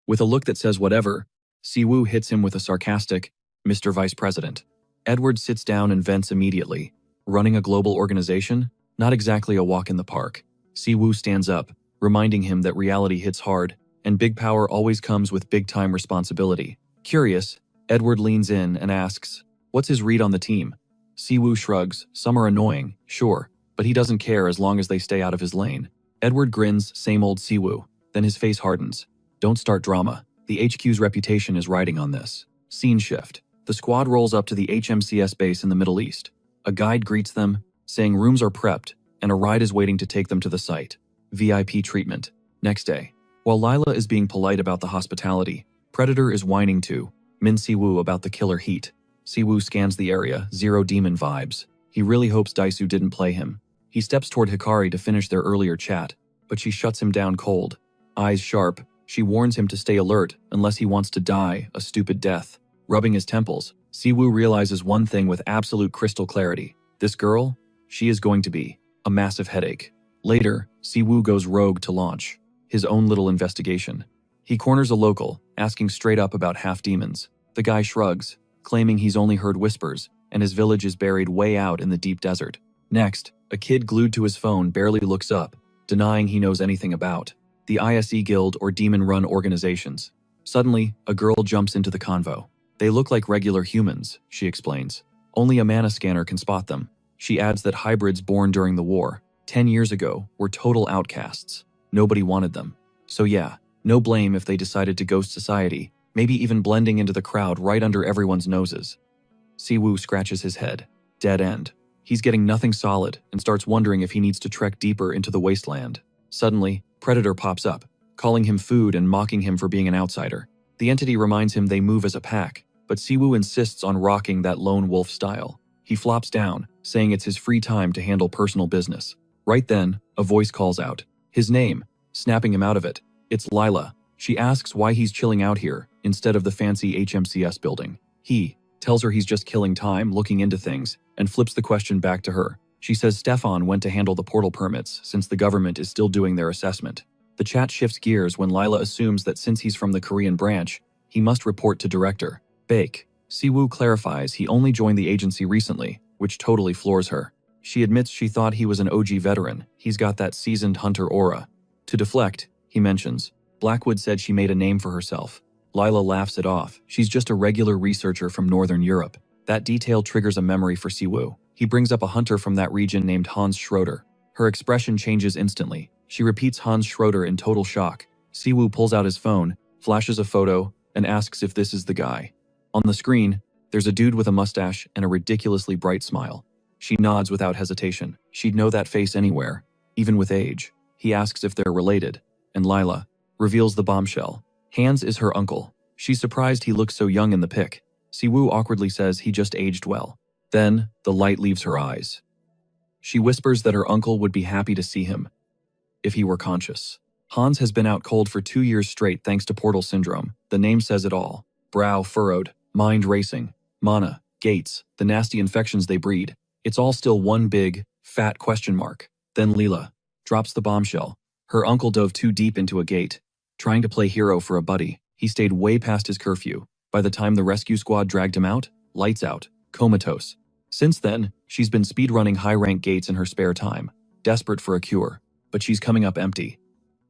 With a look that says whatever, Siwoo hits him with a sarcastic, Mr. Vice President. Edward sits down and vents immediately. Running a global organization? Not exactly a walk in the park. Siwoo stands up, reminding him that reality hits hard, and big power always comes with big-time responsibility. Curious, Edward leans in and asks, what's his read on the team? Siwoo shrugs. Some are annoying, sure, but he doesn't care as long as they stay out of his lane. Edward grins, same old Siwoo. Then his face hardens. Don't start drama. The HQ's reputation is riding on this. Scene shift. The squad rolls up to the HMCS base in the Middle East. A guide greets them, saying rooms are prepped, and a ride is waiting to take them to the site. VIP treatment. Next day. While Lila is being polite about the hospitality, Predator is whining to Min Siwoo about the killer heat. Siwoo scans the area, zero demon vibes. He really hopes Daisu didn't play him. He steps toward Hikari to finish their earlier chat, but she shuts him down cold. Eyes sharp, she warns him to stay alert unless he wants to die a stupid death. Rubbing his temples, Siwoo realizes one thing with absolute crystal clarity. This girl, she is going to be a massive headache. Later, Siwoo goes rogue to launch his own little investigation. He corners a local, asking straight up about half-demons. The guy shrugs, claiming he's only heard whispers, and his village is buried way out in the deep desert. Next, a kid glued to his phone barely looks up, denying he knows anything about the ISE Guild or demon-run organizations. Suddenly, a girl jumps into the convo. They look like regular humans, she explains. Only a mana scanner can spot them. She adds that hybrids born during the war, 10 years ago, were total outcasts. Nobody wanted them. So yeah, no blame if they decided to ghost society, maybe even blending into the crowd right under everyone's noses. Siwoo scratches his head. Dead end. He's getting nothing solid and starts wondering if he needs to trek deeper into the wasteland. Suddenly, Predator pops up, calling him food and mocking him for being an outsider. The entity reminds him they move as a pack, but Siwoo insists on rocking that lone wolf style. He flops down, saying it's his free time to handle personal business. Right then, a voice calls out his name, snapping him out of it. It's Lila. She asks why he's chilling out here instead of the fancy HMCS building. He tells her he's just killing time looking into things and flips the question back to her. She says Stefan went to handle the portal permits since the government is still doing their assessment. The chat shifts gears when Lila assumes that since he's from the Korean branch, he must report to Director Baek. Siwoo clarifies he only joined the agency recently, which totally floors her. She admits she thought he was an OG veteran. He's got that seasoned hunter aura. To deflect, he mentions, Blackwood said she made a name for herself. Lila laughs it off. She's just a regular researcher from Northern Europe. That detail triggers a memory for Siwoo. He brings up a hunter from that region named Hans Schroeder. Her expression changes instantly. She repeats Hans Schroeder in total shock. Siwoo pulls out his phone, flashes a photo, and asks if this is the guy. On the screen, there's a dude with a mustache and a ridiculously bright smile. She nods without hesitation. She'd know that face anywhere, even with age. He asks if they're related, and Lila reveals the bombshell. Hans is her uncle. She's surprised he looks so young in the pic. Siwoo awkwardly says he just aged well. Then, the light leaves her eyes. She whispers that her uncle would be happy to see him if he were conscious. Hans has been out cold for 2 years straight thanks to portal syndrome. The name says it all. Brow furrowed, mind racing, mana, gates, the nasty infections they breed. It's all still one big, fat question mark. Then Lila drops the bombshell. Her uncle dove too deep into a gate, trying to play hero for a buddy. He stayed way past his curfew. By the time the rescue squad dragged him out, lights out, comatose. Since then, she's been speedrunning high-rank gates in her spare time, desperate for a cure, but she's coming up empty.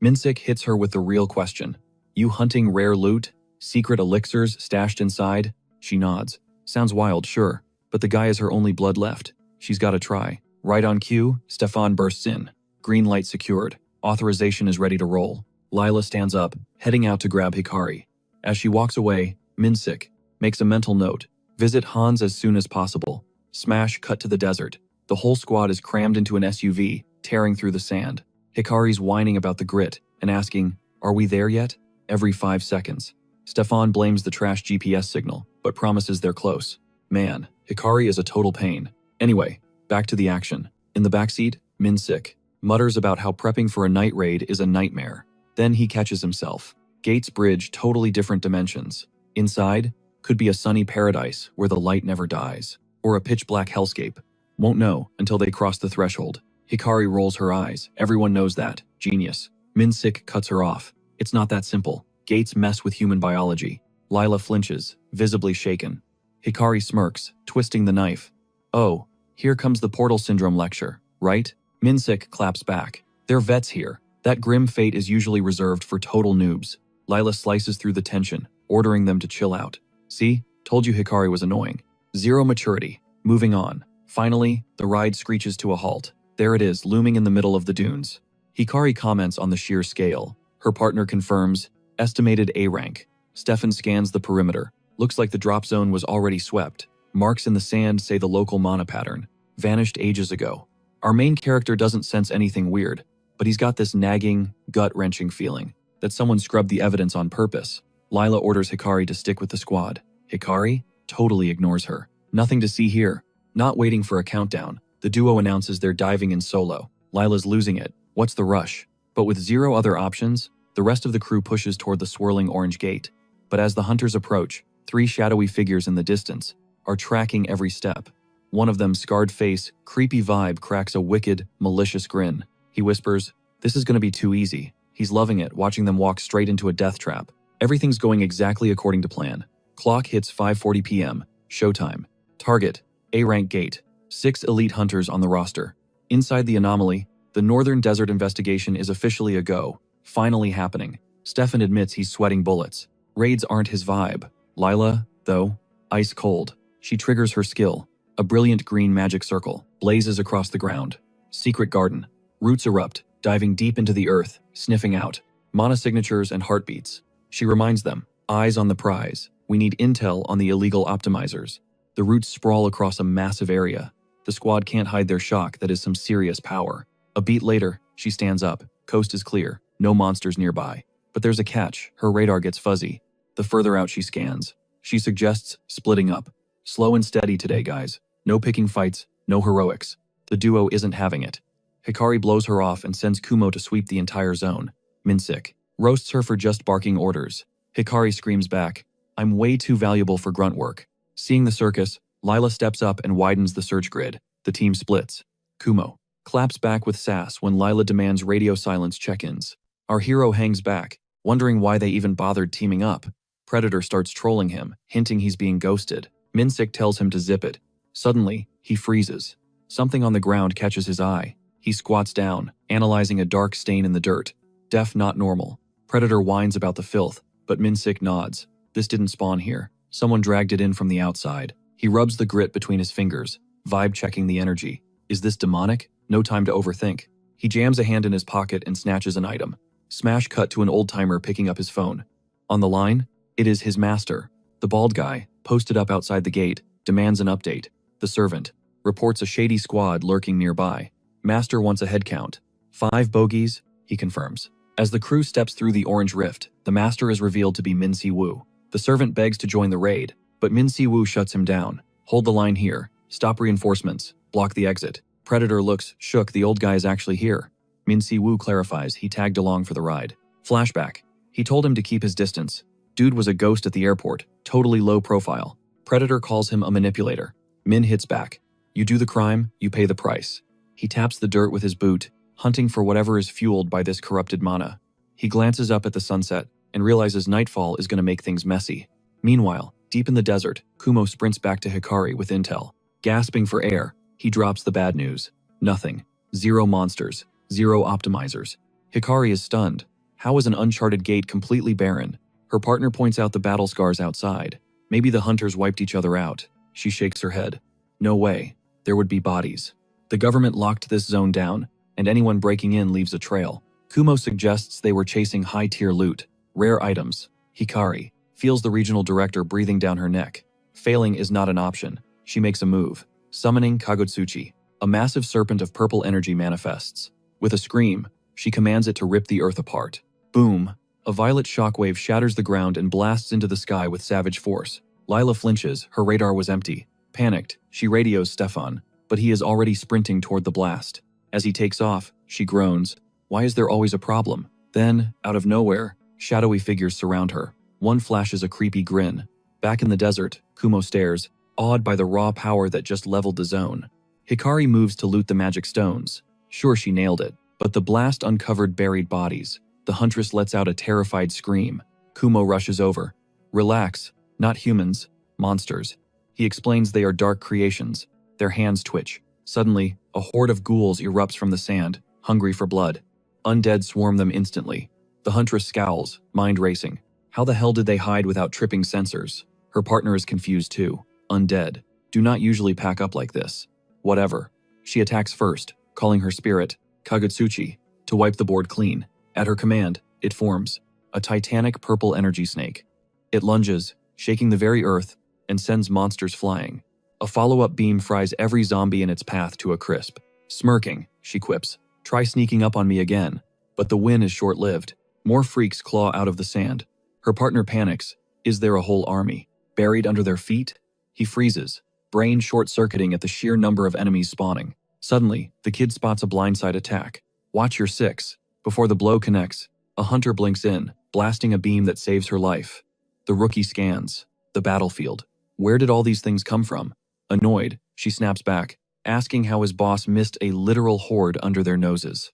Minsik hits her with the real question. You hunting rare loot? Secret elixirs stashed inside? She nods. Sounds wild, sure, but the guy is her only blood left. She's gotta try. Right on cue, Stefan bursts in. Green light secured. Authorization is ready to roll. Lila stands up, heading out to grab Hikari. As she walks away, Minsik makes a mental note. Visit Hans as soon as possible. Smash cut to the desert. The whole squad is crammed into an SUV, tearing through the sand. Hikari's whining about the grit and asking, are we there yet? Every 5 seconds. Stefan blames the trash GPS signal, but promises they're close. Man, Hikari is a total pain. Anyway, back to the action. In the backseat, Minsik mutters about how prepping for a night raid is a nightmare. Then he catches himself. Gates bridge totally different dimensions. Inside, could be a sunny paradise where the light never dies, or a pitch-black hellscape. Won't know until they cross the threshold. Hikari rolls her eyes. Everyone knows that. Genius. Minsik cuts her off. It's not that simple. Gates mess with human biology. Lila flinches, visibly shaken. Hikari smirks, twisting the knife. Oh, here comes the portal syndrome lecture, right? Minsik claps back. They're vets here. That grim fate is usually reserved for total noobs. Lila slices through the tension, ordering them to chill out. See? Told you Hikari was annoying. Zero maturity. Moving on. Finally, the ride screeches to a halt. There it is, looming in the middle of the dunes. Hikari comments on the sheer scale. Her partner confirms, estimated A rank. Stefan scans the perimeter. Looks like the drop zone was already swept. Marks in the sand say the local mana pattern. Vanished ages ago. Our main character doesn't sense anything weird, but he's got this nagging, gut-wrenching feeling that someone scrubbed the evidence on purpose. Lila orders Hikari to stick with the squad. Hikari totally ignores her. Nothing to see here. Not waiting for a countdown, the duo announces they're diving in solo. Lila's losing it. What's the rush? But with zero other options, the rest of the crew pushes toward the swirling orange gate. But as the hunters approach, 3 shadowy figures in the distance are tracking every step. One of them, scarred face, creepy vibe, cracks a wicked, malicious grin. He whispers, "This is gonna be too easy. He's loving it, watching them walk straight into a death trap. Everything's going exactly according to plan. Clock hits 5:40 p.m. Showtime. Target, A-rank gate. 6 elite hunters on the roster. Inside the anomaly, the Northern Desert investigation is officially a go. Finally happening. Stefan admits he's sweating bullets. Raids aren't his vibe. Lila, though, ice cold. She triggers her skill. A brilliant green magic circle blazes across the ground. Secret garden. Roots erupt, diving deep into the earth, sniffing out mana signatures and heartbeats. She reminds them, eyes on the prize. We need intel on the illegal optimizers. The roots sprawl across a massive area. The squad can't hide their shock. That is some serious power. A beat later, she stands up. Coast is clear. No monsters nearby. But there's a catch. Her radar gets fuzzy. The further out she scans, she suggests splitting up. Slow and steady today, guys. No picking fights, no heroics. The duo isn't having it. Hikari blows her off and sends Kumo to sweep the entire zone. Minsik roasts her for just barking orders. Hikari screams back, I'm way too valuable for grunt work. Seeing the circus, Lila steps up and widens the search grid. The team splits. Kumo claps back with sass when Lila demands radio silence check-ins. Our hero hangs back, wondering why they even bothered teaming up. Predator starts trolling him, hinting he's being ghosted. Minsik tells him to zip it. Suddenly, he freezes. Something on the ground catches his eye. He squats down, analyzing a dark stain in the dirt. Def not normal. Predator whines about the filth, but Minsik nods. This didn't spawn here. Someone dragged it in from the outside. He rubs the grit between his fingers, vibe checking the energy. Is this demonic? No time to overthink. He jams a hand in his pocket and snatches an item. Smash cut to an old-timer picking up his phone. On the line, it is his master. The bald guy, posted up outside the gate, demands an update. The servant reports a shady squad lurking nearby. Master wants a head count. 5 bogeys, he confirms. As the crew steps through the orange rift, the master is revealed to be Min Si-woo. The servant begs to join the raid, but Min Si-woo shuts him down. Hold the line here. Stop reinforcements. Block the exit. Predator looks shook. The old guy is actually here. Min Si-woo clarifies he tagged along for the ride. Flashback. He told him to keep his distance. Dude was a ghost at the airport, totally low profile. Predator calls him a manipulator. Min hits back. You do the crime, you pay the price. He taps the dirt with his boot, hunting for whatever is fueled by this corrupted mana. He glances up at the sunset and realizes nightfall is going to make things messy. Meanwhile, deep in the desert, Kumo sprints back to Hikari with intel. Gasping for air, he drops the bad news. Nothing. 0 monsters. 0 optimizers. Hikari is stunned. How is an uncharted gate completely barren? Her partner points out the battle scars outside. Maybe the hunters wiped each other out. She shakes her head. No way. There would be bodies. The government locked this zone down, and anyone breaking in leaves a trail. Kumo suggests they were chasing high-tier loot, rare items. Hikari feels the regional director breathing down her neck. Failing is not an option. She makes a move. Summoning Kagutsuchi. A massive serpent of purple energy manifests. With a scream, she commands it to rip the earth apart. Boom. A violet shockwave shatters the ground and blasts into the sky with savage force. Lila flinches. Her radar was empty. Panicked, she radios Stefan, but he is already sprinting toward the blast. As he takes off, she groans. Why is there always a problem? Then, out of nowhere, shadowy figures surround her. One flashes a creepy grin. Back in the desert, Kumo stares, awed by the raw power that just leveled the zone. Hikari moves to loot the magic stones. Sure, she nailed it, but the blast uncovered buried bodies. The huntress lets out a terrified scream. Kumo rushes over. Relax, not humans, monsters. He explains they are dark creations. Their hands twitch. Suddenly, a horde of ghouls erupts from the sand, hungry for blood. Undead swarm them instantly. The huntress scowls, mind racing. How the hell did they hide without tripping sensors? Her partner is confused too. Undead do not usually pack up like this. Whatever. She attacks first, calling her spirit, Kagutsuchi, to wipe the board clean. At her command, it forms a titanic purple energy snake. It lunges, shaking the very earth, and sends monsters flying. A follow-up beam fries every zombie in its path to a crisp. Smirking, she quips, try sneaking up on me again. But the win is short-lived. More freaks claw out of the sand. Her partner panics. Is there a whole army buried under their feet? He freezes, brain short-circuiting at the sheer number of enemies spawning. Suddenly, the kid spots a blindside attack. Watch your 6. Before the blow connects, a hunter blinks in, blasting a beam that saves her life. The rookie scans the battlefield. Where did all these things come from? Annoyed, she snaps back, asking how his boss missed a literal horde under their noses.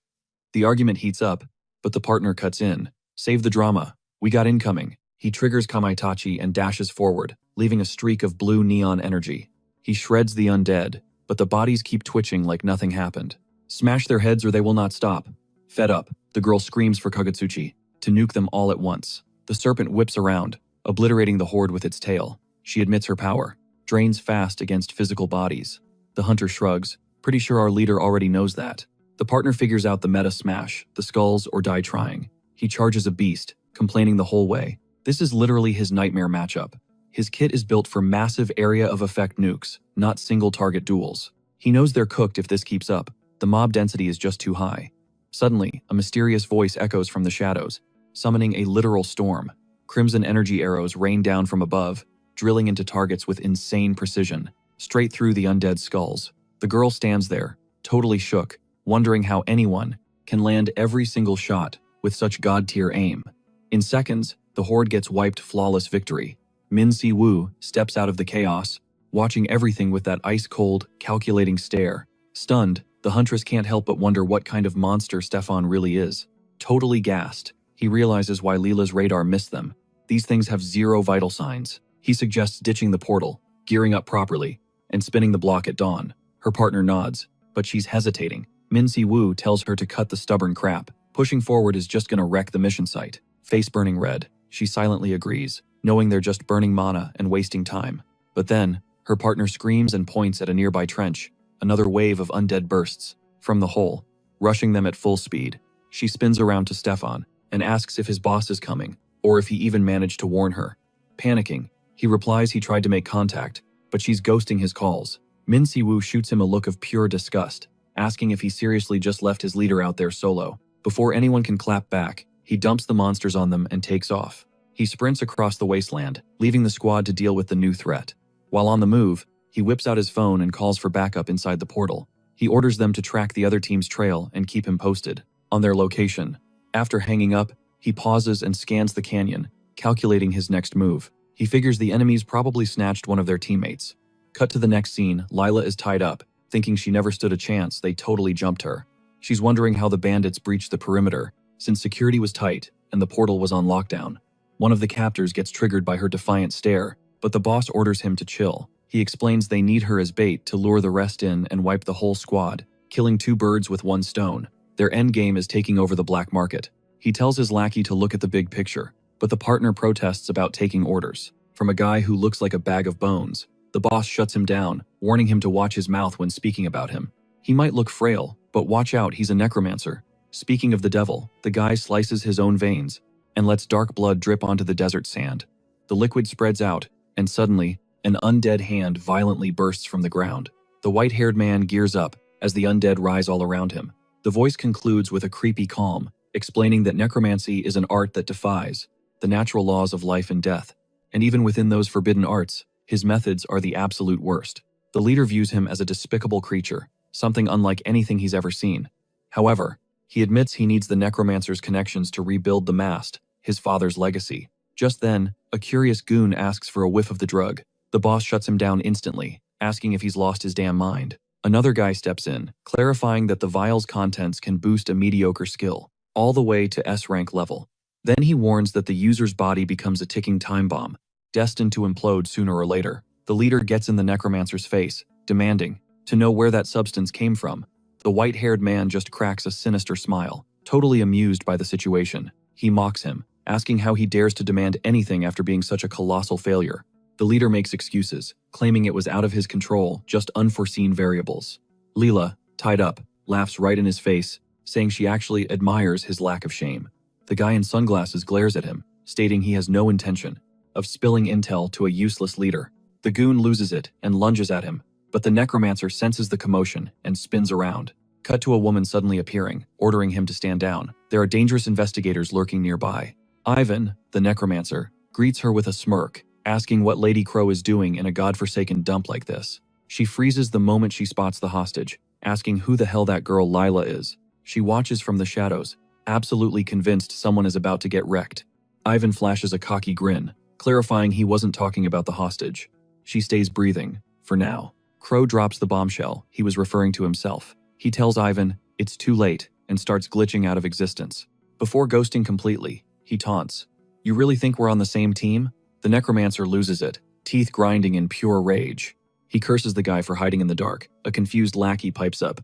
The argument heats up. But the partner cuts in. Save the drama. We got incoming. He triggers Kamaitachi and dashes forward, leaving a streak of blue neon energy. He shreds the undead, but the bodies keep twitching like nothing happened. Smash their heads or they will not stop. Fed up, the girl screams for Kagutsuchi to nuke them all at once. The serpent whips around, obliterating the horde with its tail. She admits her power, drains fast against physical bodies. The hunter shrugs, pretty sure our leader already knows that. The partner figures out the meta smash, the skulls or die trying. He charges a beast, complaining the whole way. This is literally his nightmare matchup. His kit is built for massive area of effect nukes, not single target duels. He knows they're cooked if this keeps up. The mob density is just too high. Suddenly, a mysterious voice echoes from the shadows, summoning a literal storm. Crimson energy arrows rain down from above, drilling into targets with insane precision, straight through the undead skulls. The girl stands there, totally shook, wondering how anyone can land every single shot with such god-tier aim. In seconds, the horde gets wiped, flawless victory. Min Si-woo steps out of the chaos, watching everything with that ice-cold, calculating stare. Stunned, the huntress can't help but wonder what kind of monster Stefan really is. Totally gassed, he realizes why Leela's radar missed them. These things have zero vital signs. He suggests ditching the portal, gearing up properly, and spinning the block at dawn. Her partner nods, but she's hesitating. Min Si-woo tells her to cut the stubborn crap. Pushing forward is just gonna wreck the mission site. Face burning red, she silently agrees, knowing they're just burning mana and wasting time. But then, her partner screams and points at a nearby trench. Another wave of undead bursts from the hole, rushing them at full speed. She spins around to Stefan and asks if his boss is coming, or if he even managed to warn her. Panicking, he replies he tried to make contact, but she's ghosting his calls. Min Si-woo shoots him a look of pure disgust, asking if he seriously just left his leader out there solo. Before anyone can clap back, he dumps the monsters on them and takes off. He sprints across the wasteland, leaving the squad to deal with the new threat. While on the move, he whips out his phone and calls for backup inside the portal. He orders them to track the other team's trail and keep him posted on their location. After hanging up, he pauses and scans the canyon, calculating his next move. He figures the enemies probably snatched one of their teammates. Cut to the next scene, Lila is tied up. Thinking she never stood a chance, they totally jumped her. She's wondering how the bandits breached the perimeter, since security was tight and the portal was on lockdown. One of the captors gets triggered by her defiant stare, but the boss orders him to chill. He explains they need her as bait to lure the rest in and wipe the whole squad, killing two birds with one stone. Their endgame is taking over the black market. He tells his lackey to look at the big picture, but the partner protests about taking orders from a guy who looks like a bag of bones. The boss shuts him down, warning him to watch his mouth when speaking about him. He might look frail, but watch out, he's a necromancer. Speaking of the devil, the guy slices his own veins and lets dark blood drip onto the desert sand. The liquid spreads out, and suddenly, an undead hand violently bursts from the ground. The white-haired man gears up as the undead rise all around him. The voice concludes with a creepy calm, explaining that necromancy is an art that defies the natural laws of life and death. And even within those forbidden arts, his methods are the absolute worst. The leader views him as a despicable creature, something unlike anything he's ever seen. However, he admits he needs the necromancer's connections to rebuild the mast, his father's legacy. Just then, a curious goon asks for a whiff of the drug. The boss shuts him down instantly, asking if he's lost his damn mind. Another guy steps in, clarifying that the vial's contents can boost a mediocre skill, all the way to S-rank level. Then he warns that the user's body becomes a ticking time bomb, destined to implode sooner or later. The leader gets in the necromancer's face, demanding to know where that substance came from. The white-haired man just cracks a sinister smile, totally amused by the situation. He mocks him, asking how he dares to demand anything after being such a colossal failure. The leader makes excuses, claiming it was out of his control, just unforeseen variables. Leela, tied up, laughs right in his face, saying she actually admires his lack of shame. The guy in sunglasses glares at him, stating he has no intention of spilling intel to a useless leader. The goon loses it and lunges at him, but the necromancer senses the commotion and spins around. Cut to a woman suddenly appearing, ordering him to stand down. There are dangerous investigators lurking nearby. Ivan, the necromancer, greets her with a smirk, asking what Lady Crow is doing in a godforsaken dump like this. She freezes the moment she spots the hostage, asking who the hell that girl Lila is. She watches from the shadows, absolutely convinced someone is about to get wrecked. Ivan flashes a cocky grin, clarifying he wasn't talking about the hostage. She stays breathing, for now. Crow drops the bombshell, he was referring to himself. He tells Ivan, it's too late, and starts glitching out of existence. Before ghosting completely, he taunts, "You really think we're on the same team?" The necromancer loses it, teeth grinding in pure rage. He curses the guy for hiding in the dark. A confused lackey pipes up,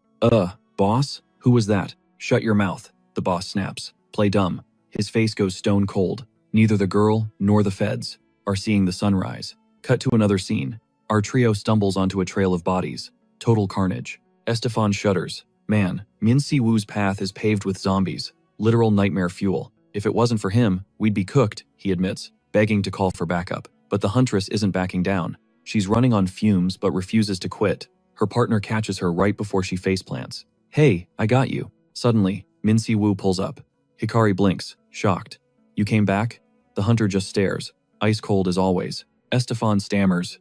Boss? Who was that?" "Shut your mouth," the boss snaps. "Play dumb." His face goes stone cold. Neither the girl nor the feds are seeing the sunrise. Cut to another scene. Our trio stumbles onto a trail of bodies. Total carnage. Estefan shudders. "Man, Min Si Woo's path is paved with zombies. Literal nightmare fuel. If it wasn't for him, we'd be cooked," he admits, begging to call for backup. But the huntress isn't backing down. She's running on fumes but refuses to quit. Her partner catches her right before she faceplants. "Hey, I got you." Suddenly, Min Si Woo pulls up. Hikari blinks, shocked. "You came back?" The hunter just stares, ice cold as always. Estefan stammers,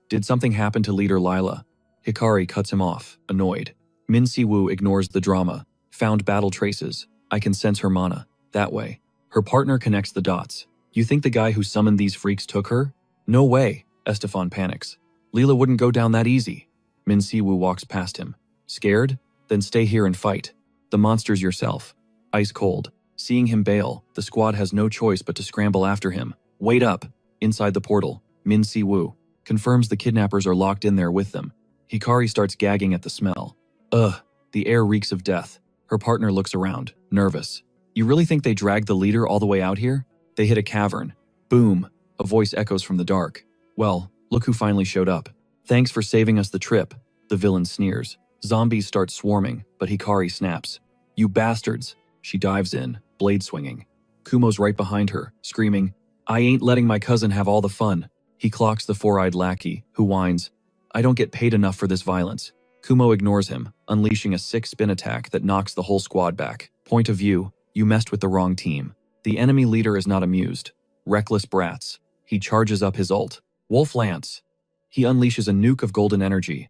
Did something happen to leader Lila?" Hikari cuts him off, annoyed. Min Si Woo ignores the drama. "Found battle traces. I can sense her mana. That way." Her partner connects the dots. "You think the guy who summoned these freaks took her?" "No way," Estefan panics. "Lila wouldn't go down that easy." Min Si Woo walks past him. "Scared? Then stay here and fight. The monster's yourself." Ice cold. Seeing him bail, the squad has no choice but to scramble after him. "Wait up!" Inside the portal, Min Si Woo confirms the kidnappers are locked in there with them. Hikari starts gagging at the smell. Ugh, the air reeks of death. Her partner looks around, nervous. "You really think they dragged the leader all the way out here?" They hit a cavern. Boom, a voice echoes from the dark. "Well, look who finally showed up. Thanks for saving us the trip," the villain sneers. Zombies start swarming, but Hikari snaps. "You bastards." She dives in, blade swinging. Kumo's right behind her, screaming, "I ain't letting my cousin have all the fun." He clocks the four-eyed lackey, who whines, "I don't get paid enough for this violence." Kumo ignores him, unleashing a sick spin attack that knocks the whole squad back. Point of view, you messed with the wrong team. The enemy leader is not amused. Reckless brats. He charges up his ult. Wolf Lance. He unleashes a nuke of golden energy.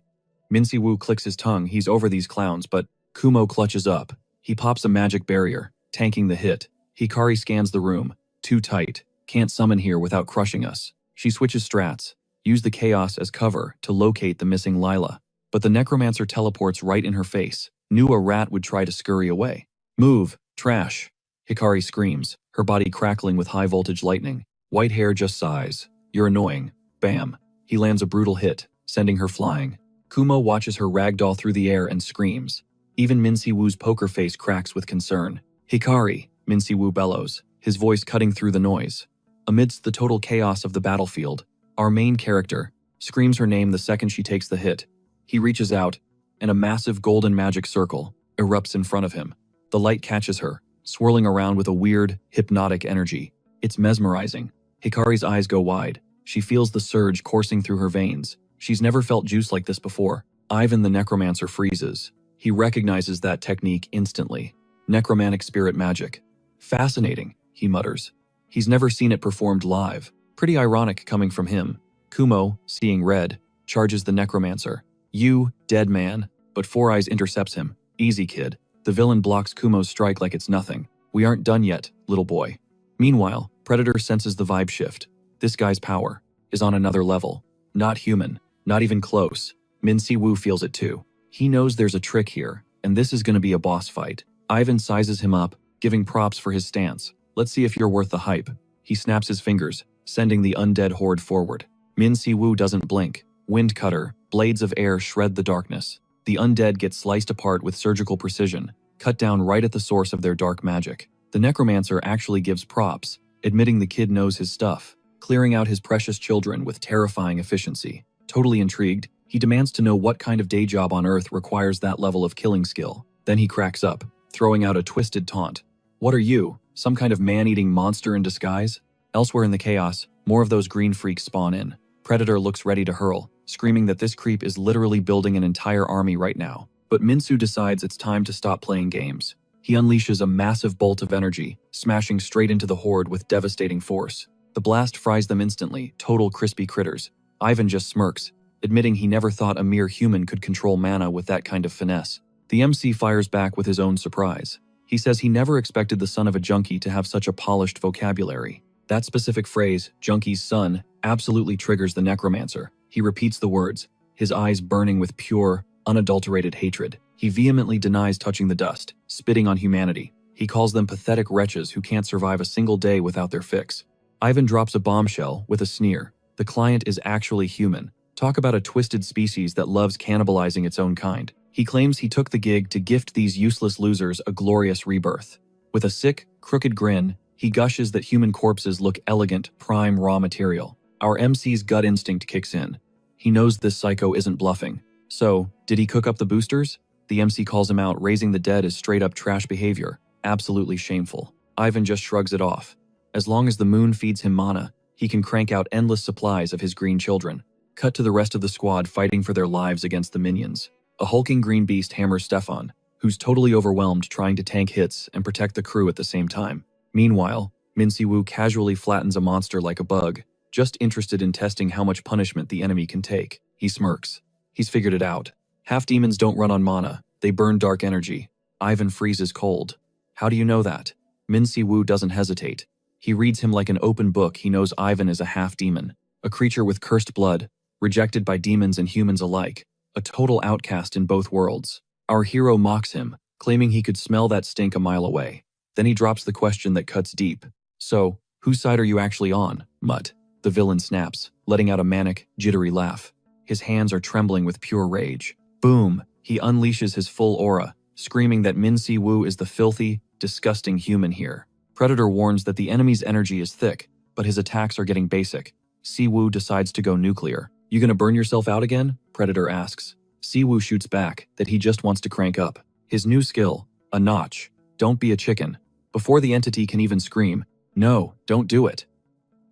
Min Si Woo clicks his tongue, he's over these clowns, but Kumo clutches up. He pops a magic barrier, tanking the hit. Hikari scans the room. Too tight. Can't summon here without crushing us. She switches strats. Use the chaos as cover to locate the missing Lila. But the necromancer teleports right in her face. Knew a rat would try to scurry away. "Move, trash." Hikari screams, her body crackling with high-voltage lightning. White hair just sighs. "You're annoying." Bam. He lands a brutal hit, sending her flying. Kumo watches her ragdoll through the air and screams. Even Min Si Woo's poker face cracks with concern. "Hikari," Min Si Woo bellows, his voice cutting through the noise. Amidst the total chaos of the battlefield, our main character screams her name the second she takes the hit. He reaches out, and a massive golden magic circle erupts in front of him. The light catches her, swirling around with a weird, hypnotic energy. It's mesmerizing. Hikari's eyes go wide. She feels the surge coursing through her veins. She's never felt juice like this before. Ivan the necromancer freezes. He recognizes that technique instantly. Necromantic spirit magic. "Fascinating," he mutters. He's never seen it performed live. Pretty ironic coming from him. Kumo, seeing red, charges the necromancer. "You, dead man," but Four Eyes intercepts him. "Easy, kid." The villain blocks Kumo's strike like it's nothing. "We aren't done yet, little boy." Meanwhile, Predator senses the vibe shift. This guy's power is on another level. Not human, not even close. Min Si Woo feels it too. He knows there's a trick here, and this is going to be a boss fight. Ivan sizes him up, giving props for his stance. "Let's see if you're worth the hype." He snaps his fingers, sending the undead horde forward. Min Si Woo doesn't blink. Wind cutter, blades of air shred the darkness. The undead get sliced apart with surgical precision, cut down right at the source of their dark magic. The necromancer actually gives props, admitting the kid knows his stuff, clearing out his precious children with terrifying efficiency. Totally intrigued, he demands to know what kind of day job on Earth requires that level of killing skill. Then he cracks up, throwing out a twisted taunt. "What are you, some kind of man-eating monster in disguise?" Elsewhere in the chaos, more of those green freaks spawn in. Predator looks ready to hurl, screaming that this creep is literally building an entire army right now. But Minsu decides it's time to stop playing games. He unleashes a massive bolt of energy, smashing straight into the horde with devastating force. The blast fries them instantly, total crispy critters. Ivan just smirks, admitting he never thought a mere human could control mana with that kind of finesse. The MC fires back with his own surprise. He says he never expected the son of a junkie to have such a polished vocabulary. That specific phrase, junkie's son, absolutely triggers the necromancer. He repeats the words, his eyes burning with pure, unadulterated hatred. He vehemently denies touching the dust, spitting on humanity. He calls them pathetic wretches who can't survive a single day without their fix. Ivan drops a bombshell with a sneer. The client is actually human. Talk about a twisted species that loves cannibalizing its own kind. He claims he took the gig to gift these useless losers a glorious rebirth. With a sick, crooked grin, he gushes that human corpses look elegant, prime raw material. Our MC's gut instinct kicks in. He knows this psycho isn't bluffing. So, did he cook up the boosters? The MC calls him out, raising the dead as straight-up trash behavior. Absolutely shameful. Ivan just shrugs it off. As long as the moon feeds him mana, he can crank out endless supplies of his green children. Cut to the rest of the squad fighting for their lives against the minions. A hulking green beast hammers Stefan, who's totally overwhelmed trying to tank hits and protect the crew at the same time. Meanwhile, Min Si-woo casually flattens a monster like a bug, just interested in testing how much punishment the enemy can take. He smirks. He's figured it out. Half-demons don't run on mana, they burn dark energy. Ivan freezes cold. How do you know that? Min Si-woo doesn't hesitate. He reads him like an open book. He knows Ivan is a half-demon, a creature with cursed blood, rejected by demons and humans alike, a total outcast in both worlds. Our hero mocks him, claiming he could smell that stink a mile away. Then he drops the question that cuts deep. So, whose side are you actually on, Mutt? The villain snaps, letting out a manic, jittery laugh. His hands are trembling with pure rage. Boom! He unleashes his full aura, screaming that Min Si-woo is the filthy, disgusting human here. Predator warns that the enemy's energy is thick, but his attacks are getting basic. Si-woo decides to go nuclear. You gonna burn yourself out again? Predator asks. Si-woo shoots back that he just wants to crank up. His new skill, a notch. Don't be a chicken. Before the entity can even scream, no, don't do it.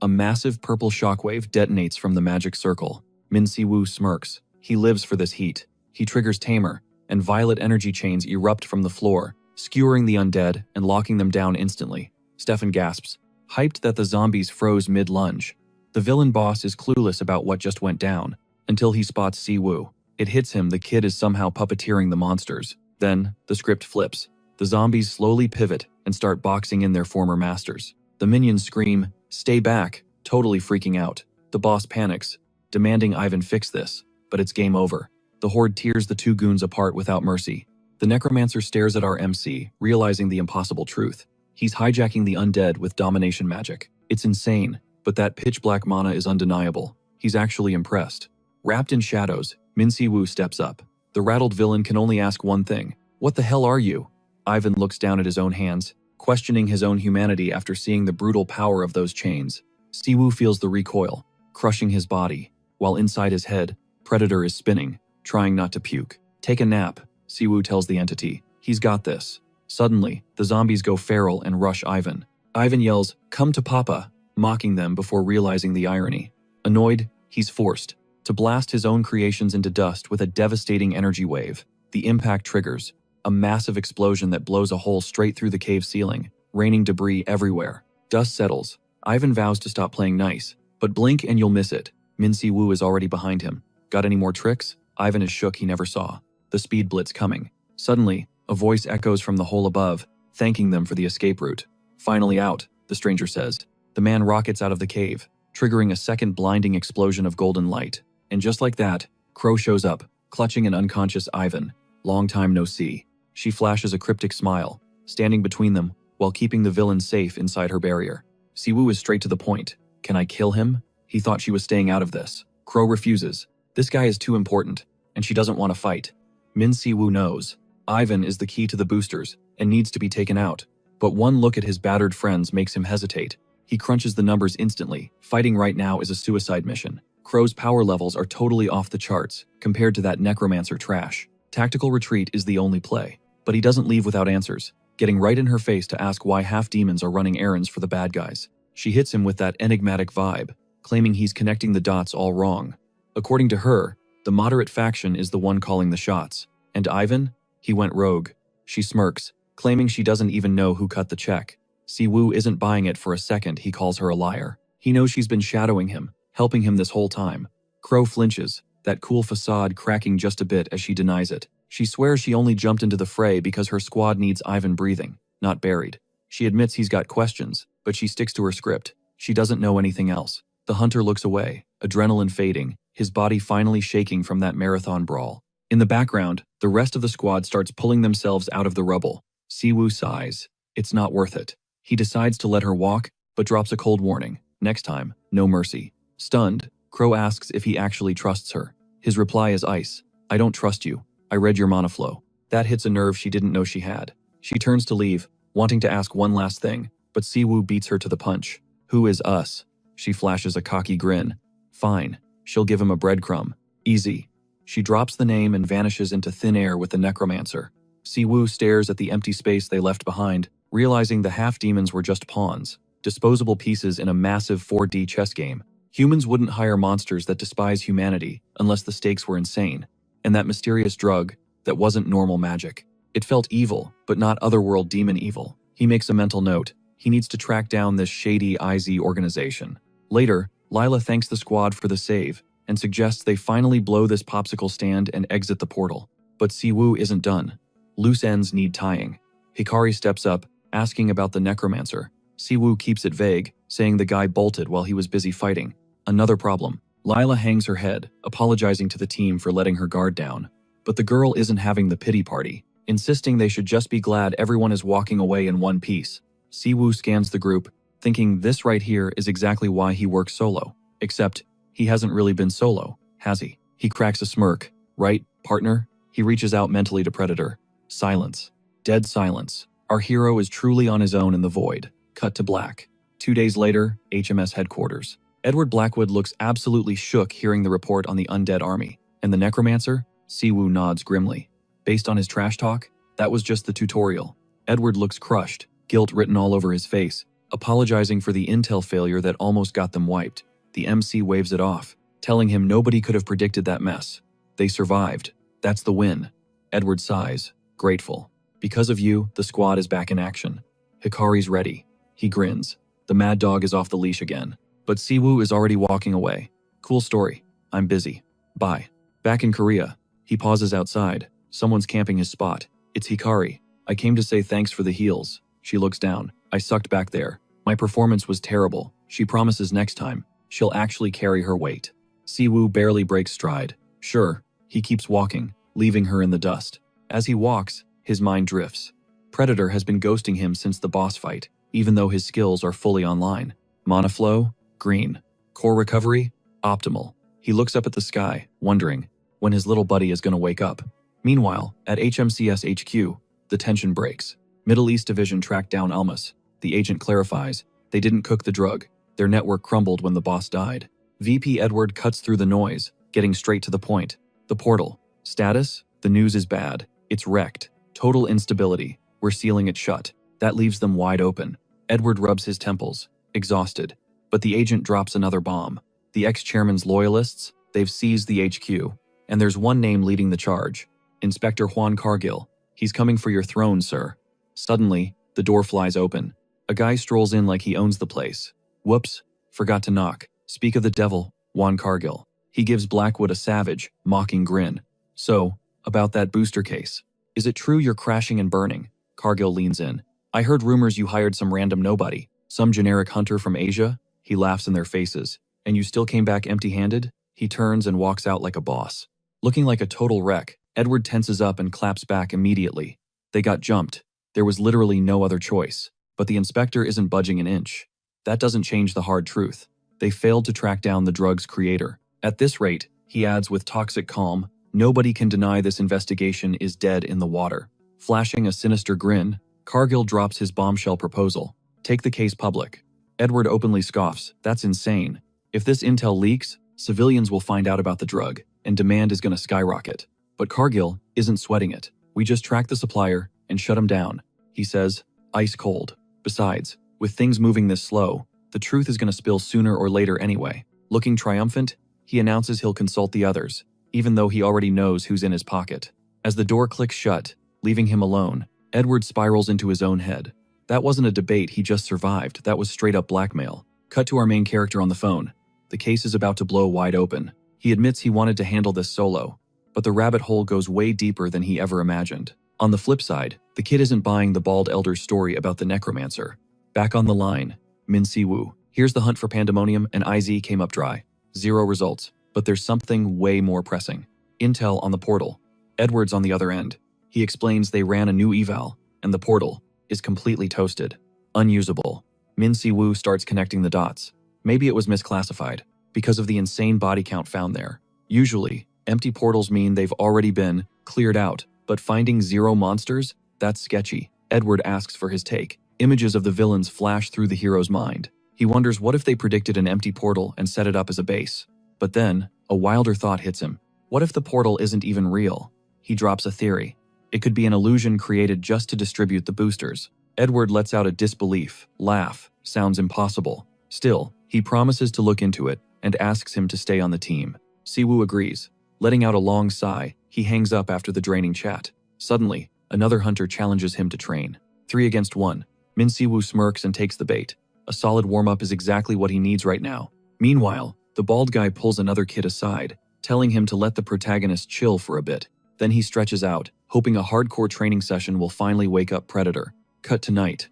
A massive purple shockwave detonates from the magic circle. Min Si-woo smirks. He lives for this heat. He triggers Tamer, and violet energy chains erupt from the floor, skewering the undead and locking them down instantly. Stefan gasps, hyped that the zombies froze mid-lunge. The villain boss is clueless about what just went down, until he spots Si-woo. It hits him the kid is somehow puppeteering the monsters. Then, the script flips. The zombies slowly pivot and start boxing in their former masters. The minions scream, "Stay back," totally freaking out. The boss panics, demanding Ivan fix this, but it's game over. The horde tears the two goons apart without mercy. The necromancer stares at our MC, realizing the impossible truth. He's hijacking the undead with domination magic. It's insane, but that pitch-black mana is undeniable. He's actually impressed. Wrapped in shadows, Min Si-woo steps up. The rattled villain can only ask one thing. What the hell are you? Ivan looks down at his own hands, questioning his own humanity after seeing the brutal power of those chains. Si-woo feels the recoil, crushing his body, while inside his head, Predator is spinning, trying not to puke. Take a nap, Si-woo tells the entity. He's got this. Suddenly, the zombies go feral and rush Ivan. Ivan yells, "Come to Papa," mocking them before realizing the irony. Annoyed, he's forced to blast his own creations into dust with a devastating energy wave. The impact triggers a massive explosion that blows a hole straight through the cave ceiling, raining debris everywhere. Dust settles. Ivan vows to stop playing nice, but blink and you'll miss it. Min Si-woo is already behind him. Got any more tricks? Ivan is shook he never saw. The speed blitz coming. Suddenly, a voice echoes from the hole above, thanking them for the escape route. Finally out, the stranger says. The man rockets out of the cave, triggering a second blinding explosion of golden light. And just like that, Crow shows up, clutching an unconscious Ivan. Long time no see. She flashes a cryptic smile, standing between them while keeping the villain safe inside her barrier. Si-woo is straight to the point. Can I kill him? He thought she was staying out of this. Crow refuses. This guy is too important, and she doesn't want to fight. Min Si-woo knows. Ivan is the key to the boosters and needs to be taken out. But one look at his battered friends makes him hesitate. He crunches the numbers instantly. Fighting right now is a suicide mission. Crow's power levels are totally off the charts compared to that necromancer trash. Tactical retreat is the only play. But he doesn't leave without answers, getting right in her face to ask why half-demons are running errands for the bad guys. She hits him with that enigmatic vibe, claiming he's connecting the dots all wrong. According to her, the moderate faction is the one calling the shots. And Ivan? He went rogue. She smirks, claiming she doesn't even know who cut the check. Si-woo isn't buying it for a second. He calls her a liar. He knows she's been shadowing him, helping him this whole time. Crow flinches, that cool facade cracking just a bit as she denies it. She swears she only jumped into the fray because her squad needs Ivan breathing, not buried. She admits he's got questions, but she sticks to her script. She doesn't know anything else. The hunter looks away, adrenaline fading, his body finally shaking from that marathon brawl. In the background, the rest of the squad starts pulling themselves out of the rubble. Si-woo sighs. It's not worth it. He decides to let her walk, but drops a cold warning. Next time, no mercy. Stunned, Crow asks if he actually trusts her. His reply is ice. I don't trust you. I read your mana flow. That hits a nerve she didn't know she had. She turns to leave, wanting to ask one last thing, but Siwoo beats her to the punch. Who is us? She flashes a cocky grin. Fine. She'll give him a breadcrumb. Easy. She drops the name and vanishes into thin air with the necromancer. Siwoo stares at the empty space they left behind, realizing the half-demons were just pawns, disposable pieces in a massive 4D chess game. Humans wouldn't hire monsters that despise humanity unless the stakes were insane. And that mysterious drug, that wasn't normal magic. It felt evil, but not otherworld demon evil. He makes a mental note. He needs to track down this shady IZ organization. Later, Lila thanks the squad for the save and suggests they finally blow this popsicle stand and exit the portal. But Siwoo isn't done. Loose ends need tying. Hikari steps up, asking about the necromancer. Siwoo keeps it vague, saying the guy bolted while he was busy fighting. Another problem. Lila hangs her head, apologizing to the team for letting her guard down. But the girl isn't having the pity party, insisting they should just be glad everyone is walking away in one piece. Siwoo scans the group, thinking this right here is exactly why he works solo. Except, he hasn't really been solo, has he? He cracks a smirk. Right, partner? He reaches out mentally to Predator. Silence. Dead silence. Our hero is truly on his own in the void. Cut to black. 2 days later, HMS headquarters. Edward Blackwood looks absolutely shook hearing the report on the undead army. And the necromancer? Siwoo nods grimly. Based on his trash talk, that was just the tutorial. Edward looks crushed, guilt written all over his face, apologizing for the intel failure that almost got them wiped. The MC waves it off, telling him nobody could have predicted that mess. They survived. That's the win. Edward sighs, grateful. Because of you, the squad is back in action. Hikari's ready. He grins. The mad dog is off the leash again. But Siwoo is already walking away. Cool story. I'm busy. Bye. Back in Korea, he pauses outside. Someone's camping his spot. It's Hikari. I came to say thanks for the heals. She looks down. I sucked back there. My performance was terrible. She promises next time, she'll actually carry her weight. Siwoo barely breaks stride. Sure. He keeps walking, leaving her in the dust. As he walks, his mind drifts. Predator has been ghosting him since the boss fight, even though his skills are fully online. Mana flow? Green. Core recovery? Optimal. He looks up at the sky, wondering when his little buddy is going to wake up. Meanwhile, at HMCS HQ, the tension breaks. Middle East Division tracked down Almas. The agent clarifies, they didn't cook the drug. Their network crumbled when the boss died. VP Edward cuts through the noise, getting straight to the point. The portal. Status? The news is bad. It's wrecked. Total instability. We're sealing it shut. That leaves them wide open. Edward rubs his temples, exhausted. But the agent drops another bomb. The ex-chairman's loyalists? They've seized the HQ. And there's one name leading the charge. Inspector Juan Cargill. He's coming for your throne, sir. Suddenly, the door flies open. A guy strolls in like he owns the place. Whoops, forgot to knock. Speak of the devil, Juan Cargill. He gives Blackwood a savage, mocking grin. So, about that booster case. Is it true you're crashing and burning? Cargill leans in. I heard rumors you hired some random nobody, some generic hunter from Asia. He laughs in their faces. And you still came back empty-handed? He turns and walks out like a boss. Looking like a total wreck, Edward tenses up and claps back immediately. They got jumped. There was literally no other choice. But the inspector isn't budging an inch. That doesn't change the hard truth. They failed to track down the drug's creator. At this rate, he adds with toxic calm, nobody can deny this investigation is dead in the water. Flashing a sinister grin, Cargill drops his bombshell proposal. Take the case public. Edward openly scoffs. That's insane. If this intel leaks, civilians will find out about the drug, and demand is going to skyrocket. But Cargill isn't sweating it. We just track the supplier and shut him down, he says, ice cold. Besides, with things moving this slow, the truth is going to spill sooner or later anyway. Looking triumphant, he announces he'll consult the others, even though he already knows who's in his pocket. As the door clicks shut, leaving him alone, Edward spirals into his own head. That wasn't a debate he just survived, that was straight-up blackmail. Cut to our main character on the phone. The case is about to blow wide open. He admits he wanted to handle this solo, but the rabbit hole goes way deeper than he ever imagined. On the flip side, the kid isn't buying the bald elder's story about the necromancer. Back on the line, Min Si-woo. Here's the hunt for Pandemonium and IZ came up dry. 0 results, but there's something way more pressing. Intel on the portal. Edward's on the other end. He explains they ran a new eval, and the portal, is completely toasted. Unusable. Min Si-woo starts connecting the dots. Maybe it was misclassified, because of the insane body count found there. Usually, empty portals mean they've already been cleared out, but finding 0 monsters? That's sketchy. Edward asks for his take. Images of the villains flash through the hero's mind. He wonders what if they predicted an empty portal and set it up as a base. But then, a wilder thought hits him. What if the portal isn't even real? He drops a theory. It could be an illusion created just to distribute the boosters. Edward lets out a disbelief laugh. Sounds impossible. Still, he promises to look into it and asks him to stay on the team. Si-woo agrees. Letting out a long sigh, he hangs up after the draining chat. Suddenly, another hunter challenges him to train. 3 against 1. Min Si-woo smirks and takes the bait. A solid warm-up is exactly what he needs right now. Meanwhile, the bald guy pulls another kid aside, telling him to let the protagonist chill for a bit. Then he stretches out, hoping a hardcore training session will finally wake up Predator. Cut to night.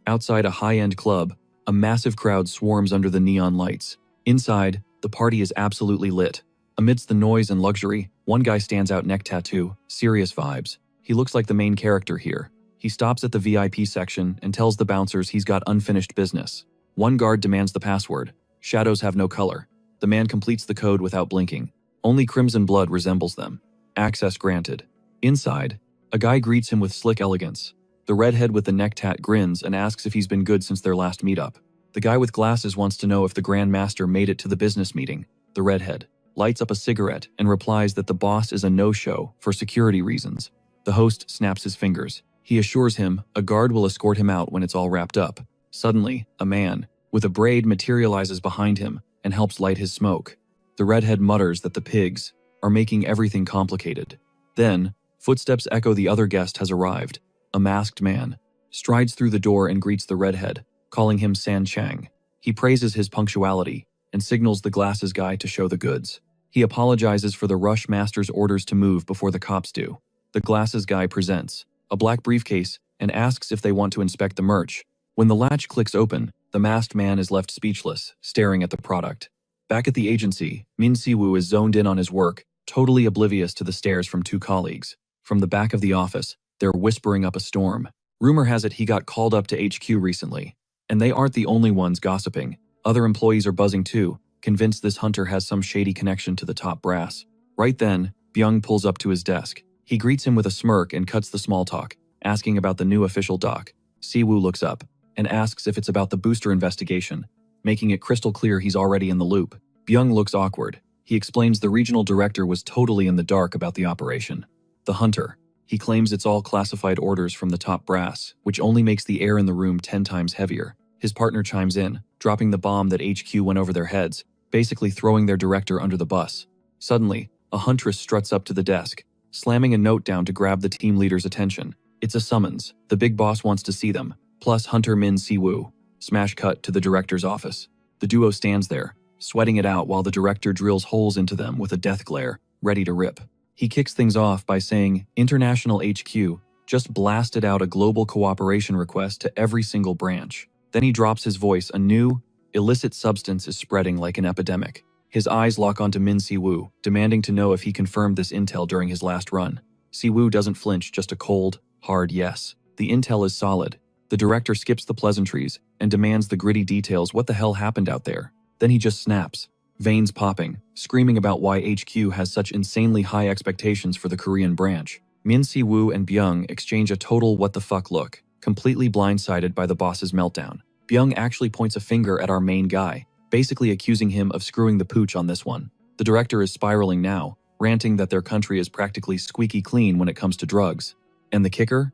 Outside a high-end club, a massive crowd swarms under the neon lights. Inside, the party is absolutely lit. Amidst the noise and luxury, one guy stands out, neck tattoo, serious vibes. He looks like the main character here. He stops at the VIP section and tells the bouncers he's got unfinished business. One guard demands the password. Shadows have no color. The man completes the code without blinking. Only crimson blood resembles them. Access granted. Inside, a guy greets him with slick elegance. The redhead with the neck tat grins and asks if he's been good since their last meetup. The guy with glasses wants to know if the Grand Master made it to the business meeting. The redhead lights up a cigarette and replies that the boss is a no-show for security reasons. The host snaps his fingers. He assures him a guard will escort him out when it's all wrapped up. Suddenly, a man with a braid materializes behind him and helps light his smoke. The redhead mutters that the pigs are making everything complicated. Then, footsteps echo. The other guest has arrived. A masked man strides through the door and greets the redhead, calling him San Chang. He praises his punctuality and signals the glasses guy to show the goods. He apologizes for the rush master's orders to move before the cops do. The glasses guy presents a black briefcase and asks if they want to inspect the merch. When the latch clicks open, the masked man is left speechless, staring at the product. Back at the agency, Min Si-woo is zoned in on his work, totally oblivious to the stares from 2 colleagues. From the back of the office, they're whispering up a storm. Rumor has it he got called up to HQ recently. And they aren't the only ones gossiping. Other employees are buzzing too, convinced this hunter has some shady connection to the top brass. Right then, Byung pulls up to his desk. He greets him with a smirk and cuts the small talk, asking about the new official doc. Si-woo looks up and asks if it's about the booster investigation, making it crystal clear he's already in the loop. Byung looks awkward. He explains the regional director was totally in the dark about the operation. The hunter. He claims it's all classified orders from the top brass, which only makes the air in the room 10 times heavier. His partner chimes in, dropping the bomb that HQ went over their heads, basically throwing their director under the bus. Suddenly, a huntress struts up to the desk, slamming a note down to grab the team leader's attention. It's a summons. The big boss wants to see them, plus Hunter Min Si-woo. Smash cut to the director's office. The duo stands there, sweating it out while the director drills holes into them with a death glare, ready to rip. He kicks things off by saying, International HQ just blasted out a global cooperation request to every single branch. Then he drops his voice. A new, illicit substance is spreading like an epidemic. His eyes lock onto Min Si-woo, demanding to know if he confirmed this intel during his last run. Si-woo doesn't flinch, just a cold, hard yes. The intel is solid. The director skips the pleasantries and demands the gritty details. What the hell happened out there? Then he just snaps, veins popping, screaming about why HQ has such insanely high expectations for the Korean branch. Min Si-woo and Byung exchange a total what the fuck look, completely blindsided by the boss's meltdown. Byung actually points a finger at our main guy, basically accusing him of screwing the pooch on this one. The director is spiraling now, ranting that their country is practically squeaky clean when it comes to drugs. And the kicker?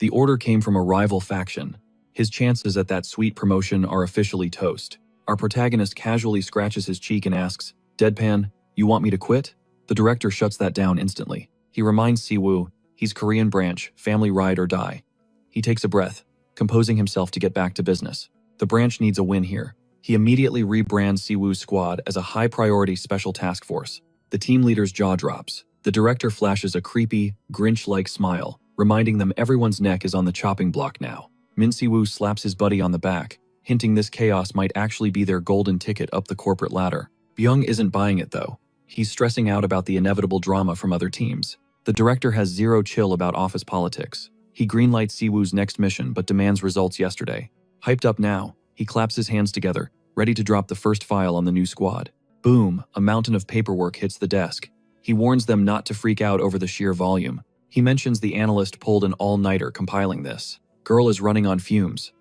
The order came from a rival faction. His chances at that sweet promotion are officially toast. Our protagonist casually scratches his cheek and asks, deadpan, you want me to quit? The director shuts that down instantly. He reminds Si-woo, he's Korean branch, family ride or die. He takes a breath, composing himself to get back to business. The branch needs a win here. He immediately rebrands Si-woo's squad as a high-priority special task force. The team leader's jaw drops. The director flashes a creepy, Grinch-like smile, reminding them everyone's neck is on the chopping block now. Min Si-woo slaps his buddy on the back, hinting this chaos might actually be their golden ticket up the corporate ladder. Byung isn't buying it though. He's stressing out about the inevitable drama from other teams. The director has zero chill about office politics. He greenlights Siwoo's next mission but demands results yesterday. Hyped up now, he claps his hands together, ready to drop the first file on the new squad. Boom, a mountain of paperwork hits the desk. He warns them not to freak out over the sheer volume. He mentions the analyst pulled an all-nighter compiling this. Girl is running on fumes.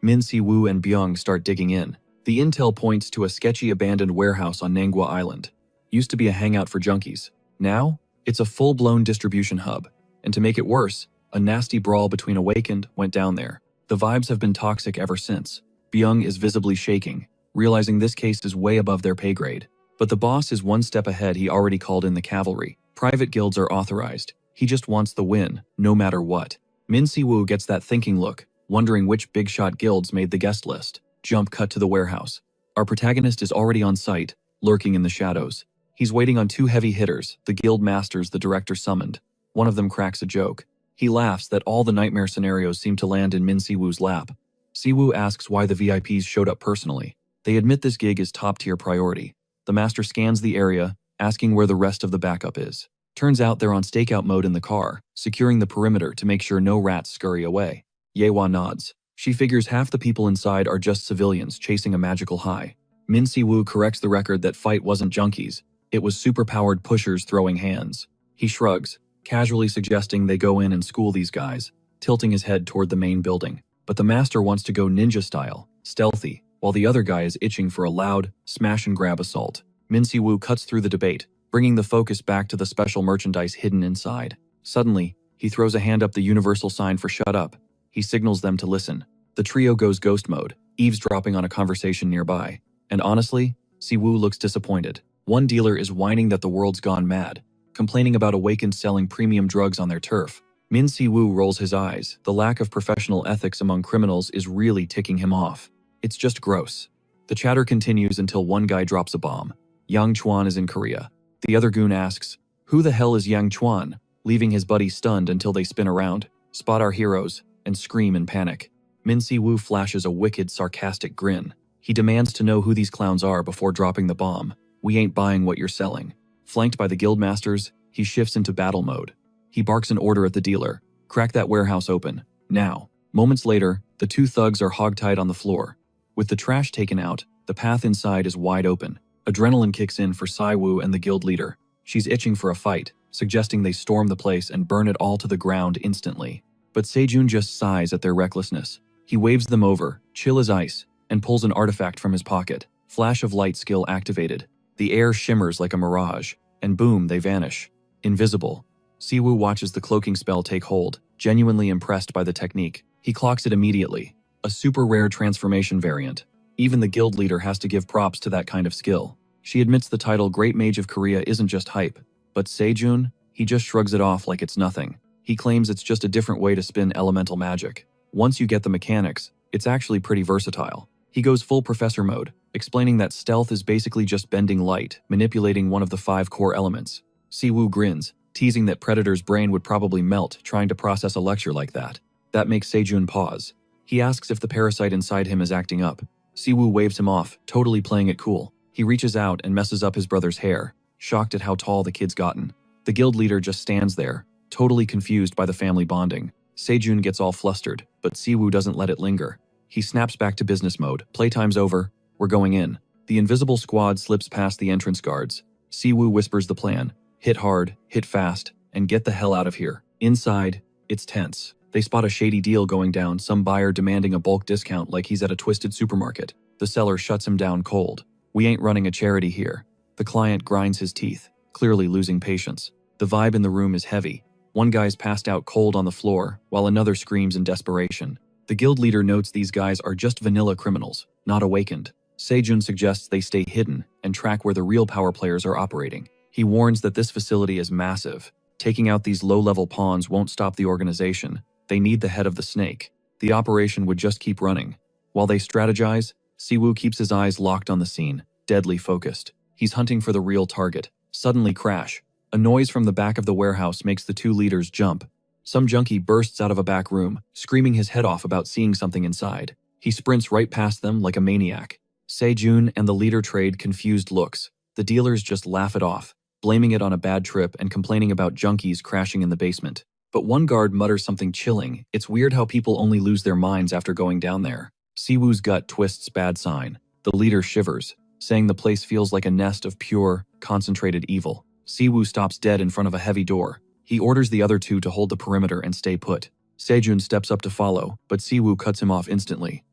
Min Si-woo and Byung start digging in. The intel points to a sketchy abandoned warehouse on Manhwa Island. Used to be a hangout for junkies. Now, it's a full-blown distribution hub. And to make it worse, a nasty brawl between Awakened went down there. The vibes have been toxic ever since. Byung is visibly shaking, realizing this case is way above their pay grade. But the boss is one step ahead. He already called in the cavalry. Private guilds are authorized. He just wants the win, no matter what. Min Si-woo gets that thinking look, wondering which big-shot guilds made the guest list. Jump cut to the warehouse. Our protagonist is already on site, lurking in the shadows. He's waiting on two heavy hitters, the guild masters the director summoned. One of them cracks a joke. He laughs that all the nightmare scenarios seem to land in Min Si-woo's lap. Si-woo asks why the VIPs showed up personally. They admit this gig is top-tier priority. The master scans the area, asking where the rest of the backup is. Turns out they're on stakeout mode in the car, securing the perimeter to make sure no rats scurry away. Yewa nods. She figures half the people inside are just civilians chasing a magical high. Min Si-woo corrects the record that fight wasn't junkies. It was super-powered pushers throwing hands. He shrugs, casually suggesting they go in and school these guys, tilting his head toward the main building. But the master wants to go ninja style, stealthy, while the other guy is itching for a loud, smash-and-grab assault. Min Si-woo cuts through the debate, bringing the focus back to the special merchandise hidden inside. Suddenly, he throws a hand up the universal sign for shut up. He signals them to listen. The trio goes ghost mode, eavesdropping on a conversation nearby. And honestly, Si-woo looks disappointed. One dealer is whining that the world's gone mad, complaining about Awakened selling premium drugs on their turf. Min Si-woo rolls his eyes. The lack of professional ethics among criminals is really ticking him off. It's just gross. The chatter continues until one guy drops a bomb. Yang Chuan is in Korea. The other goon asks, "Who the hell is Yang Chuan?" leaving his buddy stunned until they spin around, spot our heroes, and scream in panic. Min Si-woo flashes a wicked, sarcastic grin. He demands to know who these clowns are before dropping the bomb. "We ain't buying what you're selling." Flanked by the guild masters, he shifts into battle mode. He barks an order at the dealer. "Crack that warehouse open. Now." Moments later, the two thugs are hogtied on the floor. With the trash taken out, the path inside is wide open. Adrenaline kicks in for Si-woo and the guild leader. She's itching for a fight, suggesting they storm the place and burn it all to the ground instantly. But Sejun just sighs at their recklessness. He waves them over, chill as ice, and pulls an artifact from his pocket. Flash of light skill activated. The air shimmers like a mirage, and boom, they vanish. Invisible. Si-woo watches the cloaking spell take hold, genuinely impressed by the technique. He clocks it immediately. A super rare transformation variant. Even the guild leader has to give props to that kind of skill. She admits the title Great Mage of Korea isn't just hype. But Sejun, he just shrugs it off like it's nothing. He claims it's just a different way to spin elemental magic. Once you get the mechanics, it's actually pretty versatile. He goes full professor mode, explaining that stealth is basically just bending light, manipulating one of the 5 core elements. Si-woo grins, teasing that Predator's brain would probably melt trying to process a lecture like that. That makes Sejun pause. He asks if the parasite inside him is acting up. Si-woo waves him off, totally playing it cool. He reaches out and messes up his brother's hair, shocked at how tall the kid's gotten. The guild leader just stands there, totally confused by the family bonding. Sejun gets all flustered, but Si-woo doesn't let it linger. He snaps back to business mode. "Playtime's over. We're going in." The invisible squad slips past the entrance guards. Si-woo whispers the plan. Hit hard, hit fast, and get the hell out of here. Inside, it's tense. They spot a shady deal going down, some buyer demanding a bulk discount like he's at a twisted supermarket. The seller shuts him down cold. "We ain't running a charity here." The client grinds his teeth, clearly losing patience. The vibe in the room is heavy. One guy's passed out cold on the floor, while another screams in desperation. The guild leader notes these guys are just vanilla criminals, not awakened. Sejun suggests they stay hidden and track where the real power players are operating. He warns that this facility is massive. Taking out these low-level pawns won't stop the organization. They need the head of the snake. The operation would just keep running. While they strategize, Si-woo keeps his eyes locked on the scene, deadly focused. He's hunting for the real target. Suddenly crash. A noise from the back of the warehouse makes the two leaders jump. Some junkie bursts out of a back room, screaming his head off about seeing something inside. He sprints right past them like a maniac. Sejun and the leader trade confused looks. The dealers just laugh it off, blaming it on a bad trip and complaining about junkies crashing in the basement. But one guard mutters something chilling. It's weird how people only lose their minds after going down there. Siwoo's gut twists bad sign. The leader shivers, saying the place feels like a nest of pure, concentrated evil. Siwoo stops dead in front of a heavy door. He orders the other two to hold the perimeter and stay put. Sejun steps up to follow, but Siwoo cuts him off instantly.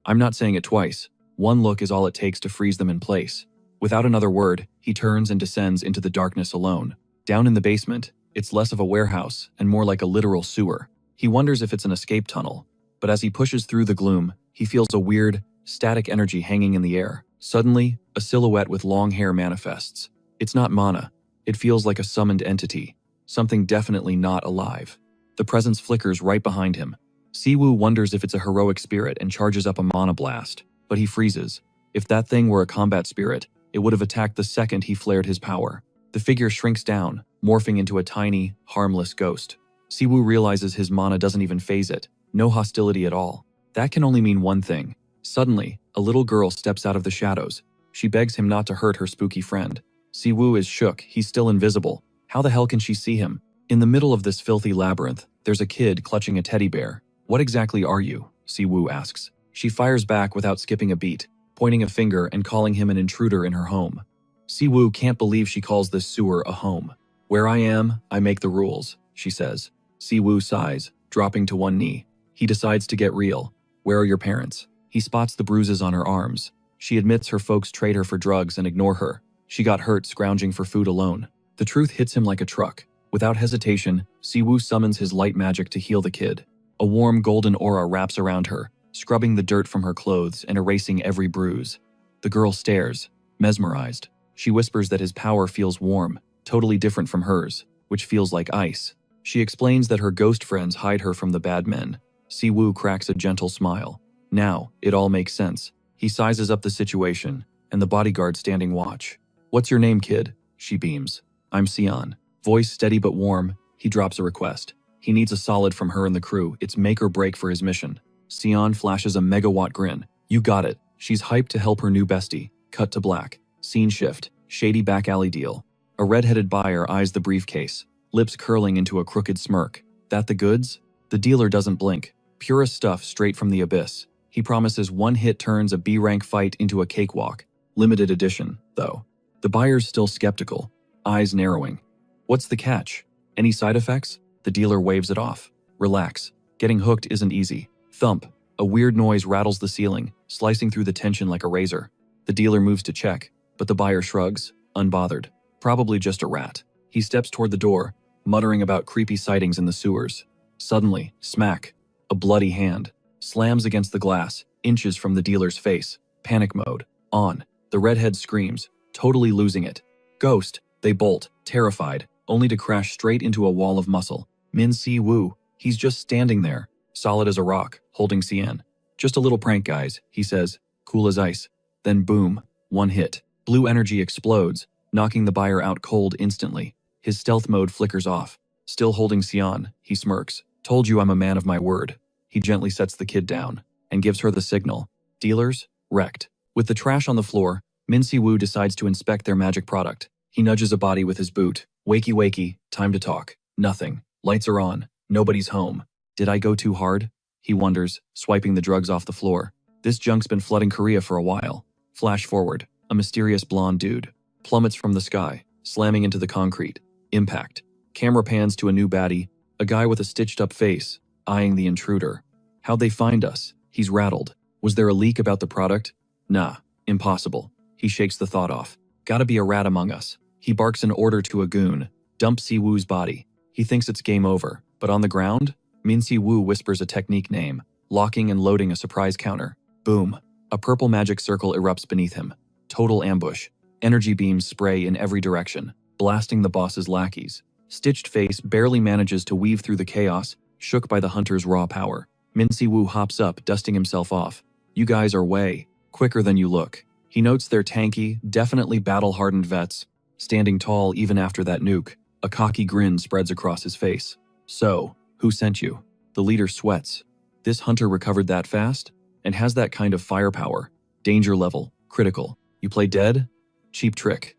I'm not saying it twice. One look is all it takes to freeze them in place. Without another word, he turns and descends into the darkness alone. Down in the basement, it's less of a warehouse and more like a literal sewer. He wonders if it's an escape tunnel, but as he pushes through the gloom, he feels a weird, static energy hanging in the air. Suddenly, a silhouette with long hair manifests. It's not Mana. It feels like a summoned entity, something definitely not alive. The presence flickers right behind him. Siwoo wonders if it's a heroic spirit and charges up a Mana blast, but he freezes. If that thing were a combat spirit, it would have attacked the second he flared his power. The figure shrinks down, morphing into a tiny, harmless ghost. Siwoo realizes his Mana doesn't even faze it. No hostility at all. That can only mean one thing. Suddenly, a little girl steps out of the shadows. She begs him not to hurt her spooky friend. Siwoo is shook. He's still invisible. How the hell can she see him? In the middle of this filthy labyrinth, there's a kid clutching a teddy bear. What exactly are you? Siwoo asks. She fires back without skipping a beat, pointing a finger and calling him an intruder in her home. Siwoo can't believe she calls this sewer a home. Where I am, I make the rules, she says. Siwoo sighs, dropping to one knee. He decides to get real. Where are your parents? He spots the bruises on her arms. She admits her folks trade her for drugs and ignore her. She got hurt scrounging for food alone. The truth hits him like a truck. Without hesitation, Siwoo summons his light magic to heal the kid. A warm golden aura wraps around her, scrubbing the dirt from her clothes and erasing every bruise. The girl stares, mesmerized. She whispers that his power feels warm, totally different from hers, which feels like ice. She explains that her ghost friends hide her from the bad men. Siwoo cracks a gentle smile. Now, it all makes sense. He sizes up the situation, and the bodyguard standing watch. What's your name, kid? She beams. I'm Sion. Voice steady but warm, he drops a request. He needs a solid from her and the crew. It's make or break for his mission. Sion flashes a megawatt grin. You got it. She's hyped to help her new bestie. Cut to black. Scene shift. Shady back alley deal. A red-headed buyer eyes the briefcase, lips curling into a crooked smirk. That the goods? The dealer doesn't blink. Purest stuff straight from the abyss. He promises one hit turns a B-rank fight into a cakewalk. Limited edition, though. The buyer's still skeptical, eyes narrowing. What's the catch? Any side effects? The dealer waves it off. Relax. Getting hooked isn't easy. Thump. A weird noise rattles the ceiling, slicing through the tension like a razor. The dealer moves to check, but the buyer shrugs, unbothered. Probably just a rat. He steps toward the door, muttering about creepy sightings in the sewers. Suddenly, smack. A bloody hand slams against the glass, inches from the dealer's face. Panic mode. On. The redhead screams, totally losing it. Ghost. They bolt, terrified, only to crash straight into a wall of muscle. Min Si-woo. He's just standing there, solid as a rock, holding Cien. Just a little prank, guys, he says, cool as ice. Then boom. One hit. Blue energy explodes, knocking the buyer out cold instantly. His stealth mode flickers off. Still holding Sion, he smirks. Told you I'm a man of my word. He gently sets the kid down and gives her the signal. Dealers? Wrecked. With the trash on the floor, Min Si-woo decides to inspect their magic product. He nudges a body with his boot. Wakey wakey, time to talk. Nothing. Lights are on. Nobody's home. Did I go too hard? He wonders, swiping the drugs off the floor. This junk's been flooding Korea for a while. Flash forward. A mysterious blonde dude plummets from the sky, slamming into the concrete. Impact. Camera pans to a new baddie, a guy with a stitched-up face, eyeing the intruder. How'd they find us? He's rattled. Was there a leak about the product? Nah. Impossible. He shakes the thought off. Gotta be a rat among us. He barks an order to a goon. Dump Si-woo's body. He thinks it's game over, but on the ground, Min Si-woo whispers a technique name, locking and loading a surprise counter. Boom. A purple magic circle erupts beneath him. Total ambush. Energy beams spray in every direction, blasting the boss's lackeys. Stitched Face barely manages to weave through the chaos, shook by the hunter's raw power. Min Si-woo hops up, dusting himself off. You guys are way quicker than you look. He notes they're tanky, definitely battle-hardened vets, standing tall even after that nuke. A cocky grin spreads across his face. So, who sent you? The leader sweats. This hunter recovered that fast? And has that kind of firepower. Danger level, critical. You play dead? Cheap trick.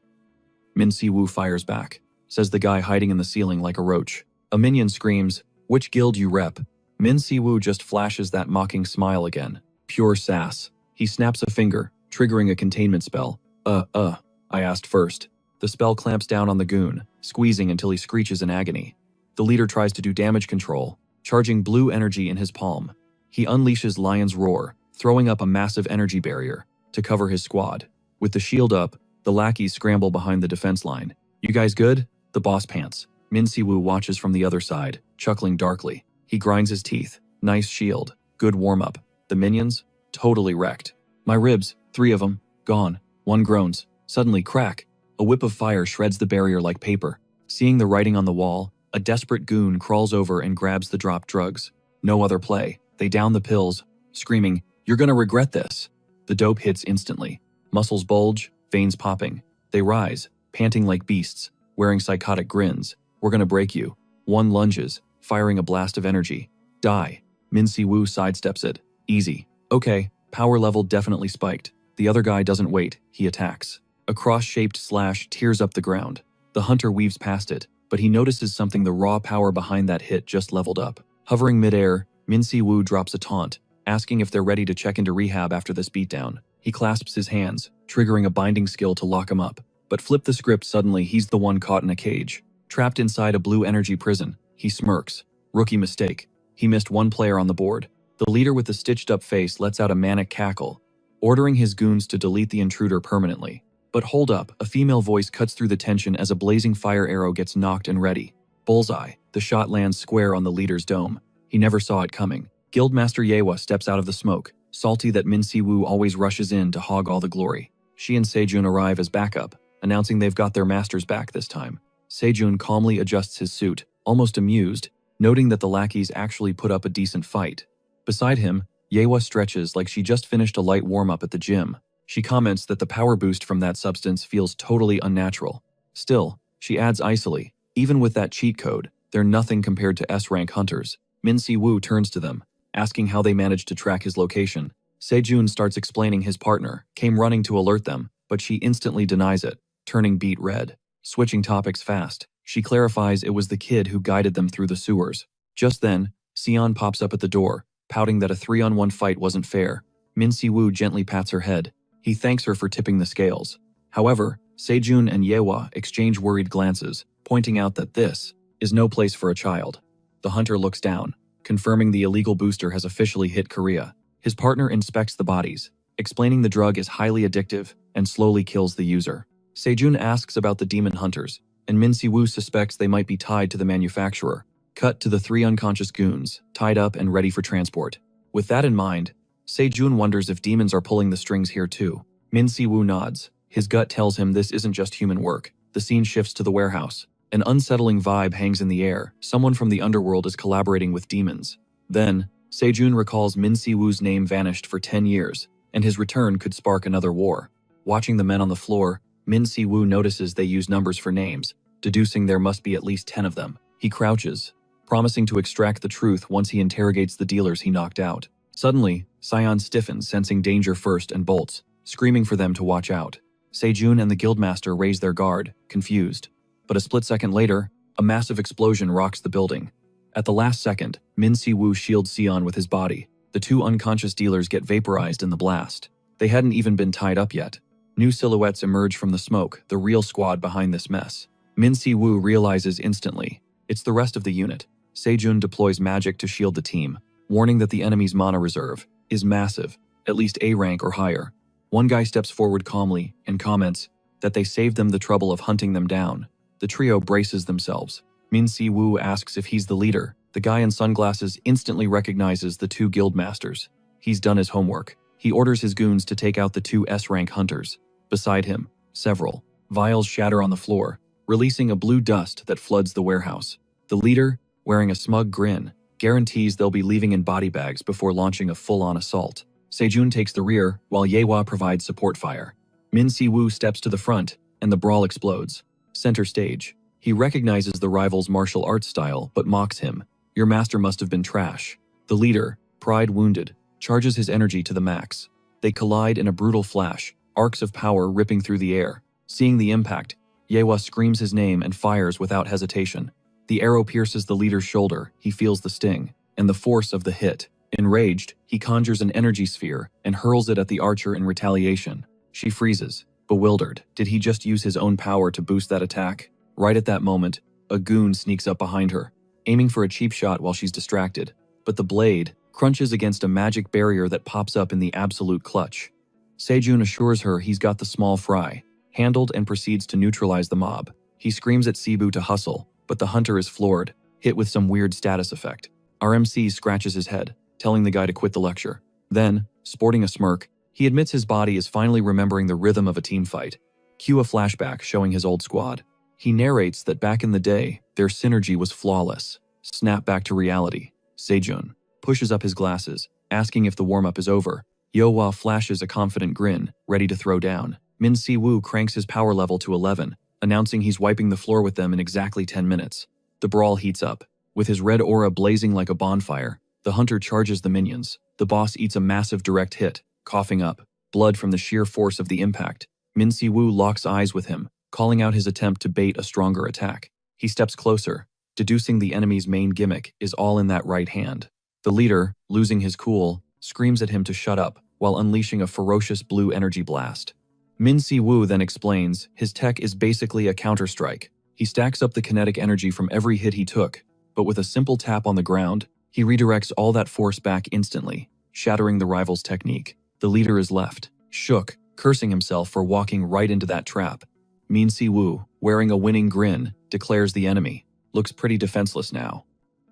Min Si-woo fires back, says the guy hiding in the ceiling like a roach. A minion screams, "Which guild you rep?" Min Siwoo just flashes that mocking smile again. Pure sass. He snaps a finger, triggering a containment spell. I asked first. The spell clamps down on the goon, squeezing until he screeches in agony. The leader tries to do damage control, charging blue energy in his palm. He unleashes Lion's Roar, throwing up a massive energy barrier to cover his squad. With the shield up, the lackeys scramble behind the defense line. "You guys good?" The boss pants. Min Siwoo watches from the other side, chuckling darkly. He grinds his teeth. Nice shield. Good warm-up. The minions? Totally wrecked. "My ribs, 3 of them, gone." One groans. Suddenly, crack. A whip of fire shreds the barrier like paper. Seeing the writing on the wall, a desperate goon crawls over and grabs the dropped drugs. No other play. They down the pills, screaming, "You're gonna regret this." The dope hits instantly. Muscles bulge, veins popping. They rise, panting like beasts, wearing psychotic grins. "We're gonna break you." One lunges, firing a blast of energy. "Die." Min Siwoo sidesteps it. "Easy." "Okay, power level definitely spiked." The other guy doesn't wait, he attacks. A cross-shaped slash tears up the ground. The hunter weaves past it, but he notices something. The raw power behind that hit just leveled up. Hovering midair, Min Siwoo drops a taunt, asking if they're ready to check into rehab after this beatdown. He clasps his hands, triggering a binding skill to lock him up. But flip the script suddenly, he's the one caught in a cage. Trapped inside a blue energy prison, he smirks. Rookie mistake. He missed one player on the board. The leader with the stitched-up face lets out a manic cackle, ordering his goons to delete the intruder permanently. But hold up, a female voice cuts through the tension as a blazing fire arrow gets knocked and ready. Bullseye. The shot lands square on the leader's dome. He never saw it coming. Guildmaster Yewa steps out of the smoke, salty that Min Siwoo always rushes in to hog all the glory. She and Sejun arrive as backup, announcing they've got their masters back this time. Sejun calmly adjusts his suit, almost amused, noting that the lackeys actually put up a decent fight. Beside him, Yewa stretches like she just finished a light warm-up at the gym. She comments that the power boost from that substance feels totally unnatural. Still, she adds icily, even with that cheat code, they're nothing compared to S-rank hunters. Min Siwoo turns to them, asking how they managed to track his location. Sejun starts explaining his partner came running to alert them, but she instantly denies it, turning beet red. Switching topics fast, she clarifies it was the kid who guided them through the sewers. Just then, Sion pops up at the door, pouting that a 3-on-1 fight wasn't fair. Min Siwoo gently pats her head. He thanks her for tipping the scales. However, Sejun and Yewa exchange worried glances, pointing out that this is no place for a child. The hunter looks down, confirming the illegal booster has officially hit Korea. His partner inspects the bodies, explaining the drug is highly addictive and slowly kills the user. Sejun asks about the demon hunters, and Min Siwoo suspects they might be tied to the manufacturer. Cut to the 3 unconscious goons, tied up and ready for transport. With that in mind, Sejun wonders if demons are pulling the strings here too. Min Siwoo nods. His gut tells him this isn't just human work. The scene shifts to the warehouse. An unsettling vibe hangs in the air. Someone from the underworld is collaborating with demons. Then, Sejun recalls Min Siwoo's name vanished for 10 years, and his return could spark another war. Watching the men on the floor, Min Siwoo notices they use numbers for names, deducing there must be at least 10 of them. He crouches, promising to extract the truth once he interrogates the dealers he knocked out. Suddenly, Sion stiffens, sensing danger first, and bolts, screaming for them to watch out. Sejun and the guildmaster raise their guard, confused. But a split second later, a massive explosion rocks the building. At the last second, Min Siwoo shields Sion with his body. The 2 unconscious dealers get vaporized in the blast. They hadn't even been tied up yet. New silhouettes emerge from the smoke, the real squad behind this mess. Min Siwoo realizes instantly, it's the rest of the unit. Sejun deploys magic to shield the team, warning that the enemy's mana reserve is massive, at least A rank or higher. One guy steps forward calmly and comments that they saved them the trouble of hunting them down. The trio braces themselves. Min Siwoo asks if he's the leader. The guy in sunglasses instantly recognizes the 2 guild masters. He's done his homework. He orders his goons to take out the 2 S-rank hunters. Beside him, several vials shatter on the floor, releasing a blue dust that floods the warehouse. The leader, wearing a smug grin, guarantees they'll be leaving in body bags before launching a full-on assault. Sejun takes the rear, while Yewa provides support fire. Min Siwoo steps to the front, and the brawl explodes. Center stage. He recognizes the rival's martial arts style, but mocks him. Your master must have been trash. The leader, pride wounded, charges his energy to the max. They collide in a brutal flash, arcs of power ripping through the air. Seeing the impact, Yewa screams his name and fires without hesitation. The arrow pierces the leader's shoulder. He feels the sting and the force of the hit. Enraged, he conjures an energy sphere and hurls it at the archer in retaliation. She freezes, bewildered. Did he just use his own power to boost that attack? Right at that moment, a goon sneaks up behind her, aiming for a cheap shot while she's distracted. But the blade crunches against a magic barrier that pops up in the absolute clutch. Sejun assures her he's got the small fry handled and proceeds to neutralize the mob. He screams at Cebu to hustle, but the hunter is floored, hit with some weird status effect. Our MC scratches his head, telling the guy to quit the lecture. Then, sporting a smirk, he admits his body is finally remembering the rhythm of a team fight. Cue a flashback showing his old squad. He narrates that back in the day, their synergy was flawless. Snap back to reality. Sejun pushes up his glasses, asking if the warm-up is over. Yeohwa flashes a confident grin, ready to throw down. Min Si-woo cranks his power level to 11, announcing he's wiping the floor with them in exactly 10 minutes. The brawl heats up. With his red aura blazing like a bonfire, the hunter charges the minions. The boss eats a massive direct hit, coughing up blood from the sheer force of the impact. Min Si-woo locks eyes with him, calling out his attempt to bait a stronger attack. He steps closer, deducing the enemy's main gimmick is all in that right hand. The leader, losing his cool, screams at him to shut up while unleashing a ferocious blue energy blast. Min Si-woo then explains his tech is basically a counter-strike. He stacks up the kinetic energy from every hit he took, but with a simple tap on the ground, he redirects all that force back instantly, shattering the rival's technique. The leader is left, shook, cursing himself for walking right into that trap. Min Si-woo, wearing a winning grin, declares the enemy looks pretty defenseless now.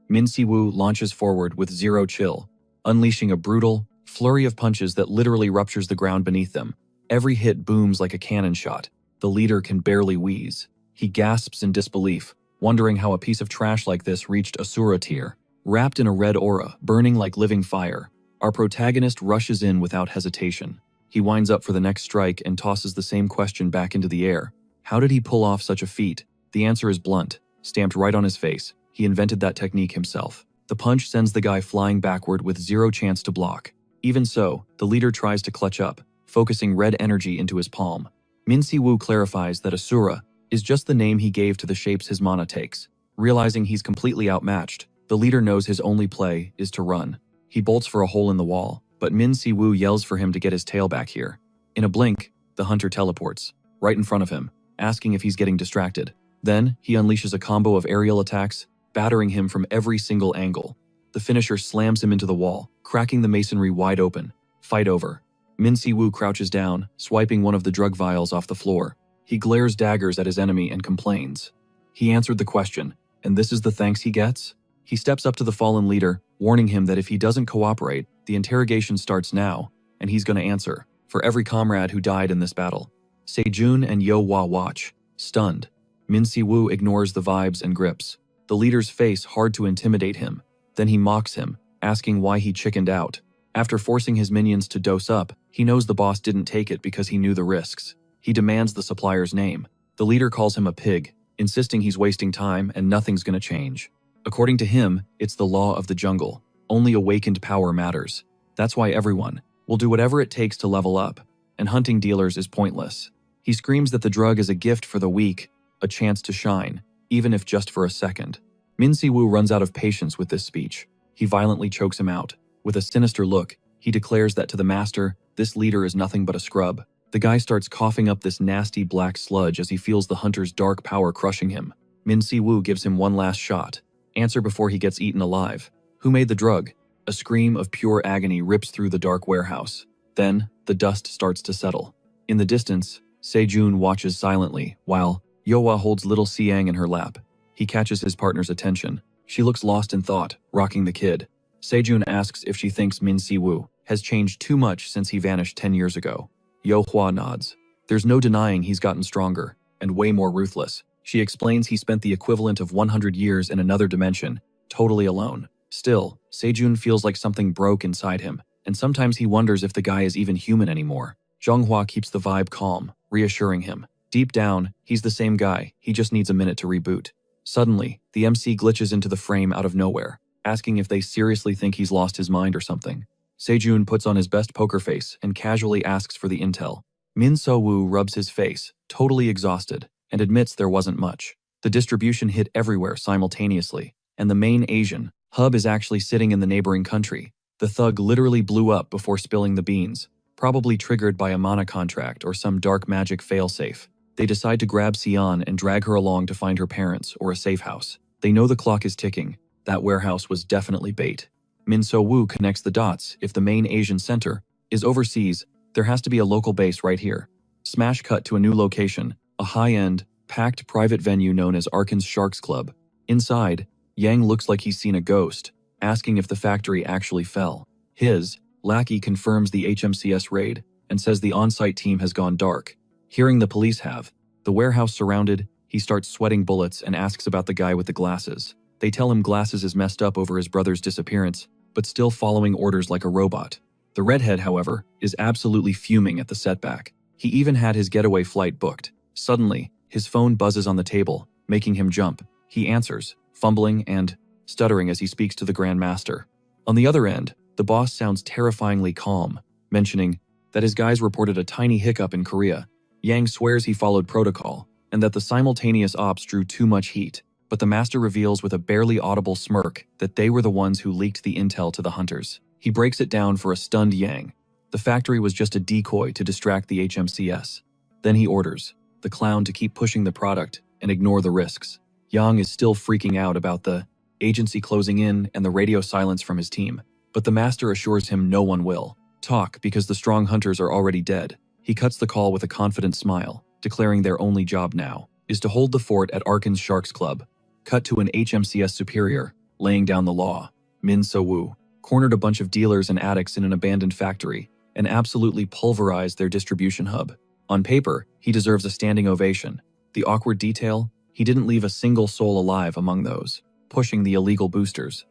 Min Si-woo launches forward with zero chill, unleashing a brutal flurry of punches that literally ruptures the ground beneath them. Every hit booms like a cannon shot. The leader can barely wheeze. He gasps in disbelief, wondering how a piece of trash like this reached Asura tier. Wrapped in a red aura, burning like living fire, our protagonist rushes in without hesitation. He winds up for the next strike and tosses the same question back into the air. How did he pull off such a feat? The answer is blunt, stamped right on his face. He invented that technique himself. The punch sends the guy flying backward with zero chance to block. Even so, the leader tries to clutch up, focusing red energy into his palm. Min Si-woo clarifies that Asura is just the name he gave to the shapes his mana takes. Realizing he's completely outmatched, the leader knows his only play is to run. He bolts for a hole in the wall, but Min Si-woo yells for him to get his tail back here. In a blink, the hunter teleports, right in front of him, asking if he's getting distracted. Then, he unleashes a combo of aerial attacks, battering him from every single angle. The finisher slams him into the wall, cracking the masonry wide open. Fight over. Min Si-woo crouches down, swiping one of the drug vials off the floor. He glares daggers at his enemy and complains. He answered the question, and this is the thanks he gets? He steps up to the fallen leader, warning him that if he doesn't cooperate, the interrogation starts now, and he's going to answer for every comrade who died in this battle. Sejun and Yeohwa watch, stunned. Min Si-woo ignores the vibes and grips. The leader's face hard to intimidate him. Then he mocks him, asking why he chickened out. After forcing his minions to dose up, he knows the boss didn't take it because he knew the risks. He demands the supplier's name. The leader calls him a pig, insisting he's wasting time and nothing's gonna change. According to him, it's the law of the jungle. Only awakened power matters. That's why everyone will do whatever it takes to level up, and hunting dealers is pointless. He screams that the drug is a gift for the weak, a chance to shine, even if just for a second. Min Si-woo runs out of patience with this speech. He violently chokes him out. With a sinister look, he declares that to the master, this leader is nothing but a scrub. The guy starts coughing up this nasty black sludge as he feels the hunter's dark power crushing him. Min Si-woo gives him one last shot. Answer before he gets eaten alive. Who made the drug? A scream of pure agony rips through the dark warehouse. Then, the dust starts to settle. In the distance, Sejun watches silently, while Yeohwa holds little Siang in her lap. He catches his partner's attention. She looks lost in thought, rocking the kid. Sejun asks if she thinks Min Si-woo has changed too much since he vanished 10 years ago. Yeohwa nods. There's no denying he's gotten stronger, and way more ruthless. She explains he spent the equivalent of 100 years in another dimension, totally alone. Still, Sejun feels like something broke inside him, and sometimes he wonders if the guy is even human anymore. Zhonghua keeps the vibe calm, reassuring him. Deep down, he's the same guy, he just needs a minute to reboot. Suddenly, the MC glitches into the frame out of nowhere, asking if they seriously think he's lost his mind or something. Sejun puts on his best poker face and casually asks for the intel. Min So-woo rubs his face, totally exhausted, and admits there wasn't much. The distribution hit everywhere simultaneously, and the main Asian hub is actually sitting in the neighboring country. The thug literally blew up before spilling the beans, probably triggered by a mana contract or some dark magic failsafe. They decide to grab Sion and drag her along to find her parents or a safe house. They know the clock is ticking. That warehouse was definitely bait. Min So-woo connects the dots. If the main Asian center is overseas, there has to be a local base right here. Smash cut to a new location, a high-end, packed private venue known as Arkan's Sharks Club. Inside, Yang looks like he's seen a ghost, asking if the factory actually fell. His lackey confirms the HMCS raid and says the on-site team has gone dark. Hearing the police have the warehouse surrounded, he starts sweating bullets and asks about the guy with the glasses. They tell him Glasses is messed up over his brother's disappearance, but still following orders like a robot. The redhead, however, is absolutely fuming at the setback. He even had his getaway flight booked. Suddenly, his phone buzzes on the table, making him jump. He answers, fumbling and stuttering as he speaks to the Grand Master. On the other end, the boss sounds terrifyingly calm, mentioning that his guys reported a tiny hiccup in Korea. Yang swears he followed protocol, and that the simultaneous ops drew too much heat, but the master reveals with a barely audible smirk that they were the ones who leaked the intel to the hunters. He breaks it down for a stunned Yang. The factory was just a decoy to distract the HMCS. Then he orders the clown to keep pushing the product and ignore the risks. Yang is still freaking out about the agency closing in and the radio silence from his team, but the master assures him no one will talk because the strong hunters are already dead. He cuts the call with a confident smile, declaring their only job now is to hold the fort at Arkan's Sharks Club. Cut to an HMCS superior, laying down the law. Min So-woo cornered a bunch of dealers and addicts in an abandoned factory and absolutely pulverized their distribution hub. On paper, he deserves a standing ovation. The awkward detail, he didn't leave a single soul alive among those pushing the illegal boosters.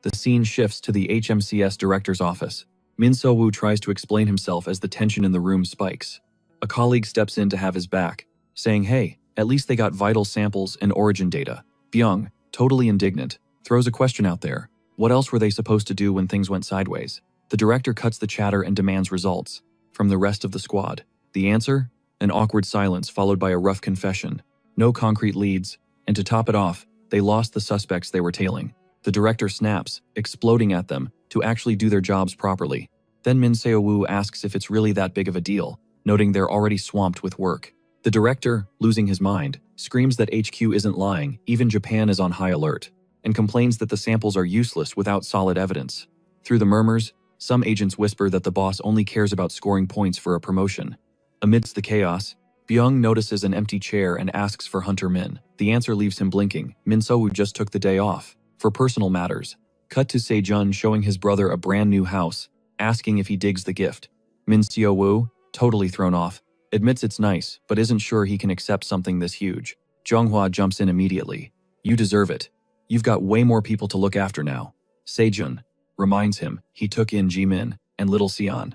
The scene shifts to the HMCS director's office. Min So-woo tries to explain himself as the tension in the room spikes. A colleague steps in to have his back, saying, "Hey, at least they got vital samples and origin data." Byung, totally indignant, throws a question out there. What else were they supposed to do when things went sideways? The director cuts the chatter and demands results from the rest of the squad. The answer? An awkward silence followed by a rough confession. No concrete leads, and to top it off, they lost the suspects they were tailing. The director snaps, exploding at them, to actually do their jobs properly. Then Min So-woo asks if it's really that big of a deal, noting they're already swamped with work. The director, losing his mind, screams that HQ isn't lying, even Japan is on high alert, and complains that the samples are useless without solid evidence. Through the murmurs, some agents whisper that the boss only cares about scoring points for a promotion. Amidst the chaos, Byung notices an empty chair and asks for Hunter Min. The answer leaves him blinking. Min So-woo just took the day off for personal matters. Cut to Sejun showing his brother a brand new house, asking if he digs the gift. Min So-woo, totally thrown off, admits it's nice, but isn't sure he can accept something this huge. Jonghwa jumps in immediately. "You deserve it. You've got way more people to look after now." Sejun reminds him he took in Jimin and little Sion.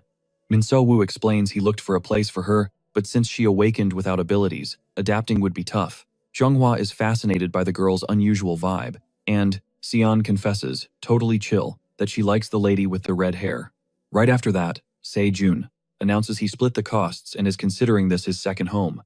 Min So-woo explains he looked for a place for her, but since she awakened without abilities, adapting would be tough. Jonghwa is fascinated by the girl's unusual vibe, and Sion confesses, totally chill, that she likes the lady with the red hair. Right after that, Sejun announces he split the costs and is considering this his second home.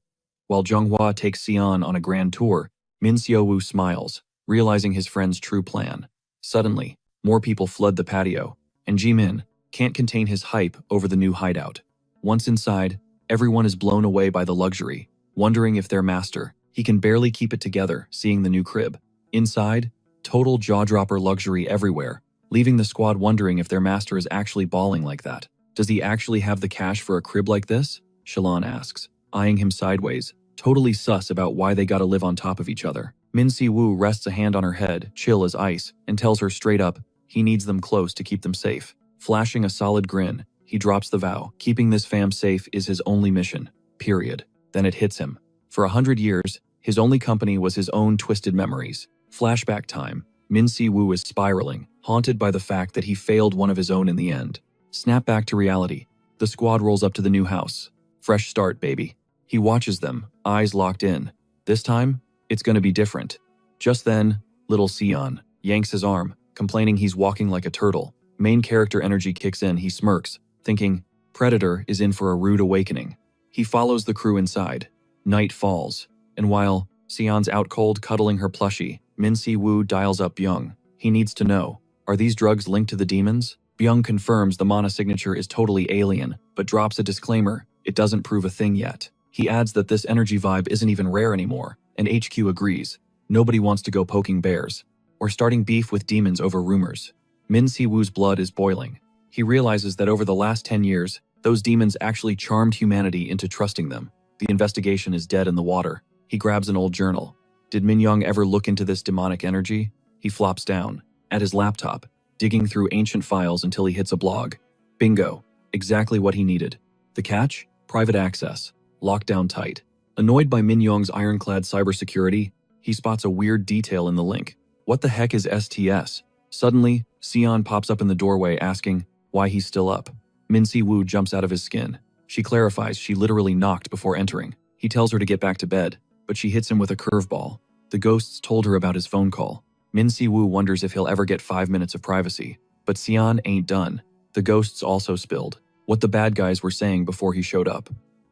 While Jonghwa takes Sion on a grand tour, Min So-woo smiles, realizing his friend's true plan. Suddenly, more people flood the patio, and Jimin can't contain his hype over the new hideout. Once inside, everyone is blown away by the luxury, wondering if their master, he can barely keep it together seeing the new crib. Inside, total jaw-dropper luxury everywhere, leaving the squad wondering if their master is actually balling like that. Does he actually have the cash for a crib like this? Shalon asks, eyeing him sideways, totally sus about why they gotta live on top of each other. Min Si-woo rests a hand on her head, chill as ice, and tells her straight up, he needs them close to keep them safe. Flashing a solid grin, he drops the vow. Keeping this fam safe is his only mission. Period. Then it hits him. For 100 years, his only company was his own twisted memories. Flashback time. Min Si-woo is spiraling, haunted by the fact that he failed one of his own in the end. Snap back to reality. The squad rolls up to the new house. Fresh start, baby. He watches them, eyes locked in. This time, it's gonna be different. Just then, little Sion yanks his arm, complaining he's walking like a turtle. Main character energy kicks in, he smirks, thinking, Predator is in for a rude awakening. He follows the crew inside. Night falls, and while Sion's out cold, cuddling her plushie. Min Si-woo dials up Byung. He needs to know, are these drugs linked to the demons? Byung confirms the mana signature is totally alien, but drops a disclaimer, it doesn't prove a thing yet. He adds that this energy vibe isn't even rare anymore, and HQ agrees. Nobody wants to go poking bears, or starting beef with demons over rumors. Min Si-woo's blood is boiling. He realizes that over the last 10 years, those demons actually charmed humanity into trusting them. The investigation is dead in the water. He grabs an old journal. Did Min Young ever look into this demonic energy? He flops down, at his laptop, digging through ancient files until he hits a blog. Bingo. Exactly what he needed. The catch? Private access. Locked down tight. Annoyed by Min Young's ironclad cybersecurity, he spots a weird detail in the link. What the heck is STS? Suddenly, Sion pops up in the doorway asking why he's still up. Min Si-woo jumps out of his skin. She clarifies she literally knocked before entering. He tells her to get back to bed, but she hits him with a curveball. The ghosts told her about his phone call. Min Si-woo wonders if he'll ever get 5 minutes of privacy. But Sion ain't done. The ghosts also spilled what the bad guys were saying before he showed up.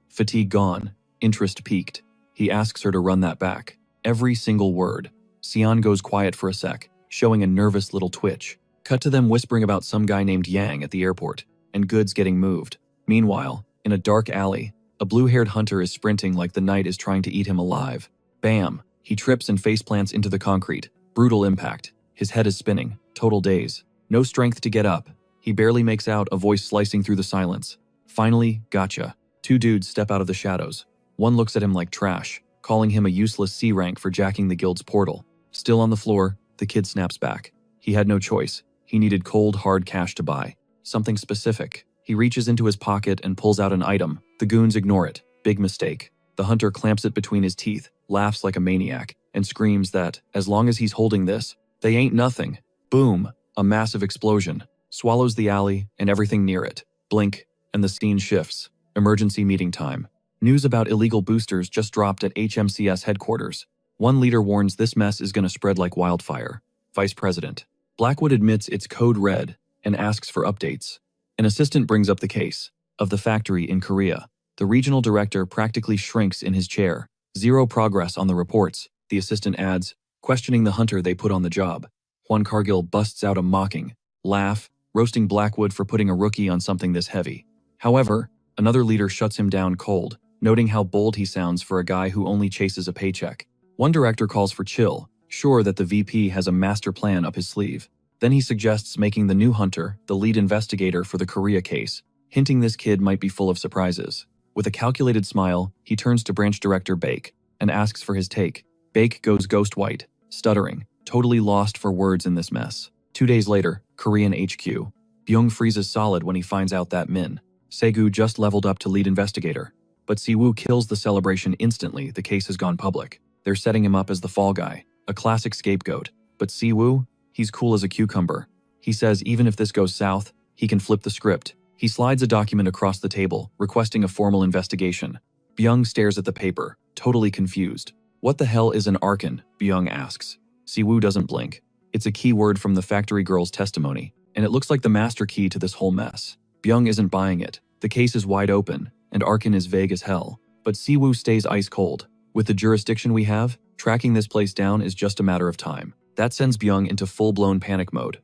Fatigue gone. Interest peaked. He asks her to run that back. Every single word. Sion goes quiet for a sec, showing a nervous little twitch. Cut to them whispering about some guy named Yang at the airport, and goods getting moved. Meanwhile, in a dark alley, a blue-haired hunter is sprinting like the night is trying to eat him alive. Bam! He trips and faceplants into the concrete. Brutal impact. His head is spinning. Total daze. No strength to get up. He barely makes out a voice slicing through the silence. Finally, gotcha. 2 dudes step out of the shadows. One looks at him like trash, calling him a useless C rank for jacking the guild's portal. Still on the floor, the kid snaps back. He had no choice. He needed cold, hard cash to buy. Something specific. He reaches into his pocket and pulls out an item. The goons ignore it. Big mistake. The hunter clamps it between his teeth, laughs like a maniac, and screams that, as long as he's holding this, they ain't nothing. Boom! A massive explosion. Swallows the alley and everything near it. Blink, and the scene shifts. Emergency meeting time. News about illegal boosters just dropped at HMCS headquarters. One leader warns this mess is gonna spread like wildfire. Vice President. Blackwood admits it's code red and asks for updates. An assistant brings up the case of the factory in Korea. The regional director practically shrinks in his chair. Zero progress on the reports, the assistant adds, questioning the hunter they put on the job. Juan Cargill busts out a mocking laugh, roasting Blackwood for putting a rookie on something this heavy. However, another leader shuts him down cold, noting how bold he sounds for a guy who only chases a paycheck. One director calls for chill, sure that the VP has a master plan up his sleeve. Then he suggests making the new hunter the lead investigator for the Korea case, hinting this kid might be full of surprises. With a calculated smile, he turns to branch director Baek and asks for his take. Baek goes ghost white, stuttering, totally lost for words in this mess. 2 days later, Korean HQ. Byung freezes solid when he finds out that Min Segu just leveled up to lead investigator. But Si-woo kills the celebration instantly. The case has gone public. They're setting him up as the fall guy, a classic scapegoat. But Si-woo, he's cool as a cucumber. He says even if this goes south, he can flip the script. He slides a document across the table, requesting a formal investigation. Byung stares at the paper, totally confused. What the hell is an archon? Byung asks. Si-woo doesn't blink. It's a key word from the factory girl's testimony, and it looks like the master key to this whole mess. Byung isn't buying it. The case is wide open, and archon is vague as hell. But Si-woo stays ice cold. With the jurisdiction we have, tracking this place down is just a matter of time. That sends Byung into full-blown panic mode.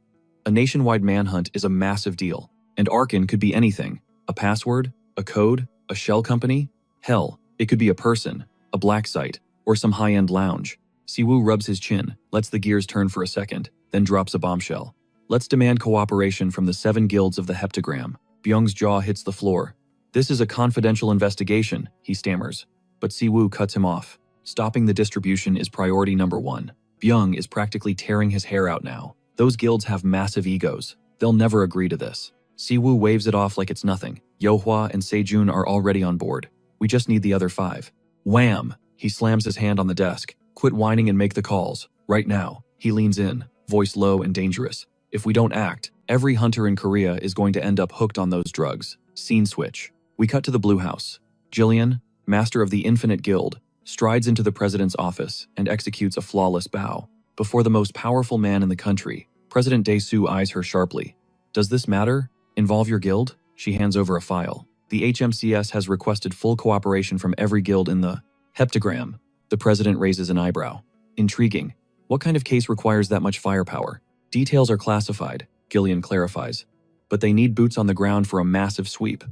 A nationwide manhunt is a massive deal, and archon could be anything. A password, a code, a shell company? Hell, it could be a person, a black site, or some high-end lounge. Si-woo rubs his chin, lets the gears turn for a second, then drops a bombshell. Let's demand cooperation from the 7 guilds of the heptagram. Byung's jaw hits the floor. This is a confidential investigation, he stammers. But Si-woo cuts him off. Stopping the distribution is priority number 1. Byung is practically tearing his hair out now. Those guilds have massive egos. They'll never agree to this. Si-woo waves it off like it's nothing. Yohwa and Sejun are already on board. We just need the other 5. Wham! He slams his hand on the desk. Quit whining and make the calls. Right now. He leans in, voice low and dangerous. If we don't act, every hunter in Korea is going to end up hooked on those drugs. Scene switch. We cut to the Blue House. Jillian, master of the Infinite Guild, strides into the president's office and executes a flawless bow. Before the most powerful man in the country, President Dae-soo eyes her sharply. Does this matter? Involve your guild? She hands over a file. The HMCS has requested full cooperation from every guild in the heptagram. The president raises an eyebrow. Intriguing. What kind of case requires that much firepower? Details are classified, Gillian clarifies. But they need boots on the ground for a massive sweep.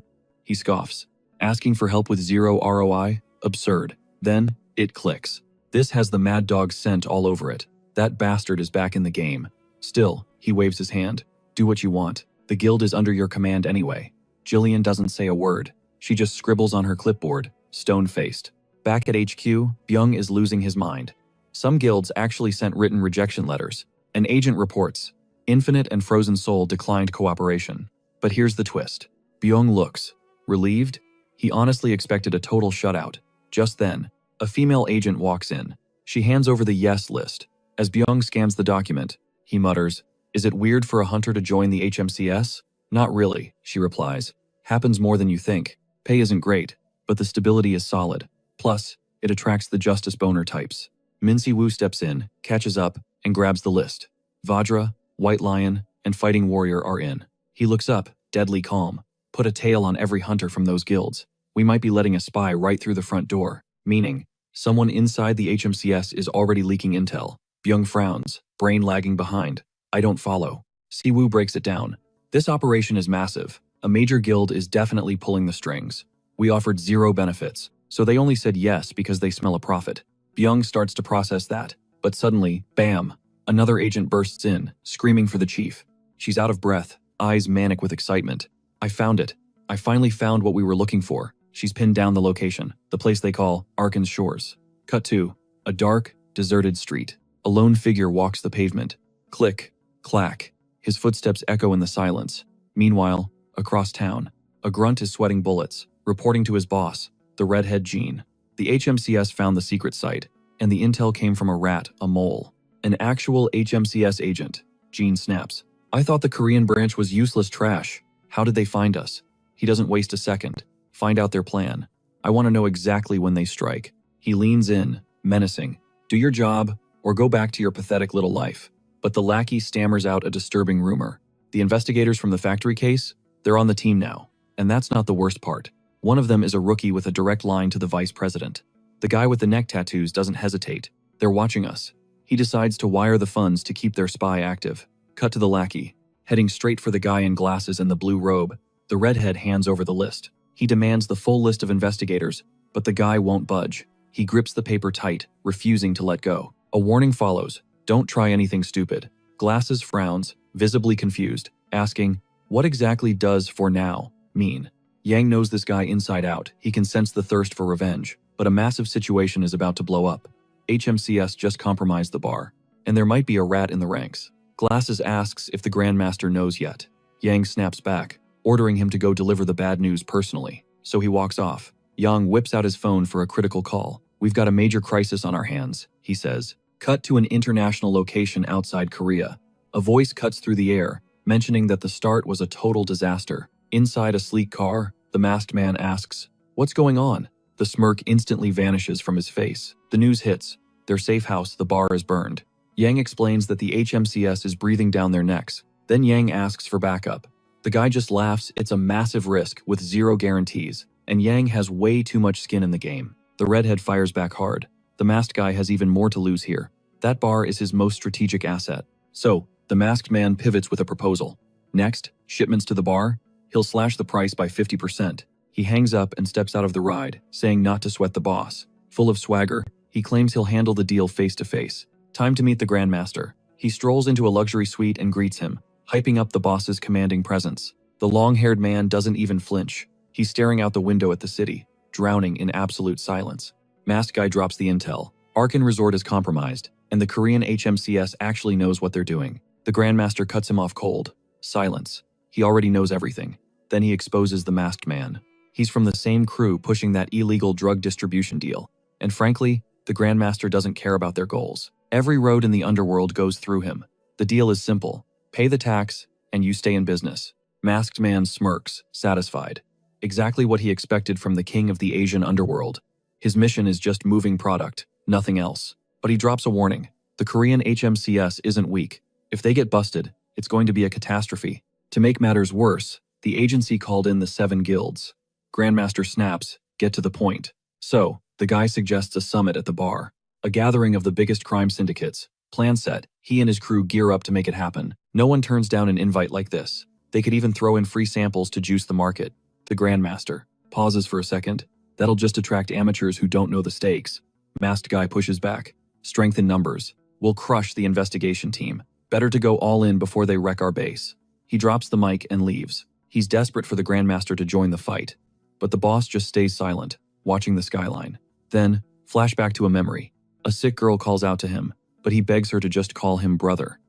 He scoffs. Asking for help with zero ROI? Absurd. Then, it clicks. This has the Mad Dog scent all over it. That bastard is back in the game. Still, he waves his hand. Do what you want. The guild is under your command anyway. Gillian doesn't say a word. She just scribbles on her clipboard, stone-faced. Back at HQ, Byung is losing his mind. Some guilds actually sent written rejection letters. An agent reports, Infinite and Frozen Soul declined cooperation. But here's the twist. Byung looks relieved. He honestly expected a total shutout. Just then, a female agent walks in. She hands over the yes list. As Byung scans the document, he mutters, "Is it weird for a hunter to join the HMCS?" "Not really," she replies. "Happens more than you think. Pay isn't great, but the stability is solid. Plus, it attracts the justice boner types." Min Si-woo steps in, catches up, and grabs the list. Vajra, White Lion, and Fighting Warrior are in. He looks up, deadly calm. Put a tail on every hunter from those guilds. We might be letting a spy right through the front door. Meaning, someone inside the HMCS is already leaking intel. Byung frowns, brain lagging behind. I don't follow. Si-woo breaks it down. This operation is massive. A major guild is definitely pulling the strings. We offered zero benefits, so they only said yes because they smell a profit. Byung starts to process that, but suddenly, bam! Another agent bursts in, screaming for the chief. She's out of breath, eyes manic with excitement. I found it. I finally found what we were looking for. She's pinned down the location, the place they call Arkan's Shores. Cut to a dark, deserted street. A lone figure walks the pavement. Click, clack. His footsteps echo in the silence. Meanwhile, across town, a grunt is sweating bullets, reporting to his boss, the redhead Jean. The HMCS found the secret site, and the intel came from a rat, a mole. An actual HMCS agent. Jean snaps. I thought the Korean branch was useless trash. How did they find us? He doesn't waste a second. Find out their plan. I want to know exactly when they strike. He leans in, menacing. Do your job, or go back to your pathetic little life. But the lackey stammers out a disturbing rumor. The investigators from the factory case? They're on the team now. And that's not the worst part. One of them is a rookie with a direct line to the vice president. The guy with the neck tattoos doesn't hesitate. They're watching us. He decides to wire the funds to keep their spy active. Cut to the lackey. Heading straight for the guy in glasses and the blue robe, the redhead hands over the list. He demands the full list of investigators, but the guy won't budge. He grips the paper tight, refusing to let go. A warning follows. Don't try anything stupid. Glasses frowns, visibly confused, asking, what exactly does "for now" mean? Yang knows this guy inside out. He can sense the thirst for revenge, but a massive situation is about to blow up. HMCS just compromised the bar, and there might be a rat in the ranks. Glasses asks if the Grandmaster knows yet. Yang snaps back, ordering him to go deliver the bad news personally, so he walks off. Yang whips out his phone for a critical call. We've got a major crisis on our hands, he says. Cut to an international location outside Korea. A voice cuts through the air, mentioning that the start was a total disaster. Inside a sleek car, the masked man asks, what's going on? The smirk instantly vanishes from his face. The news hits. Their safe house, the bar, is burned. Yang explains that the HMCS is breathing down their necks. Then Yang asks for backup. The guy just laughs. It's a massive risk with zero guarantees, and Yang has way too much skin in the game. The redhead fires back hard. The masked guy has even more to lose here. That bar is his most strategic asset. So, the masked man pivots with a proposal. Next, shipments to the bar. He'll slash the price by 50%. He hangs up and steps out of the ride, saying not to sweat the boss. Full of swagger, he claims he'll handle the deal face to face. Time to meet the Grandmaster. He strolls into a luxury suite and greets him, hyping up the boss's commanding presence. The long-haired man doesn't even flinch. He's staring out the window at the city, drowning in absolute silence. Masked guy drops the intel. Arkan Resort is compromised, and the Korean HMCS actually knows what they're doing. The Grandmaster cuts him off cold. Silence. He already knows everything. Then he exposes the masked man. He's from the same crew pushing that illegal drug distribution deal. And frankly, the Grandmaster doesn't care about their goals. Every road in the underworld goes through him. The deal is simple. Pay the tax, and you stay in business. Masked man smirks, satisfied. Exactly what he expected from the king of the Asian underworld. His mission is just moving product, nothing else. But he drops a warning. The Korean HMCS isn't weak. If they get busted, it's going to be a catastrophe. To make matters worse, the agency called in the 7 guilds. Grandmaster snaps, get to the point. So, The guy suggests a summit at the bar, a gathering of the biggest crime syndicates. Plan set, he and his crew gear up to make it happen. No one turns down an invite like this. They could even throw in free samples to juice the market. The Grandmaster pauses for a second. That'll just attract amateurs who don't know the stakes. Masked guy pushes back. Strength in numbers. We'll crush the investigation team. Better to go all in before they wreck our base. He drops the mic and leaves. He's desperate for the Grandmaster to join the fight. But the boss just stays silent, watching the skyline. Then, flashback to a memory. A sick girl calls out to him, but he begs her to just call him brother.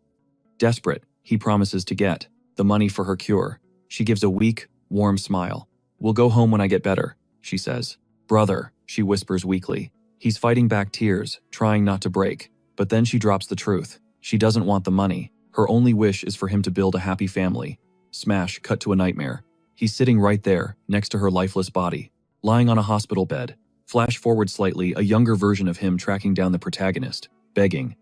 Desperate, he promises to get the money for her cure. She gives a weak, warm smile. "We'll go home when I get better," she says. "Brother," she whispers weakly. He's fighting back tears, trying not to break. But then she drops the truth. She doesn't want the money. Her only wish is for him to build a happy family. Smash, cut to a nightmare. He's sitting right there, next to her lifeless body, lying on a hospital bed. Flash forward slightly, a younger version of him tracking down the protagonist, begging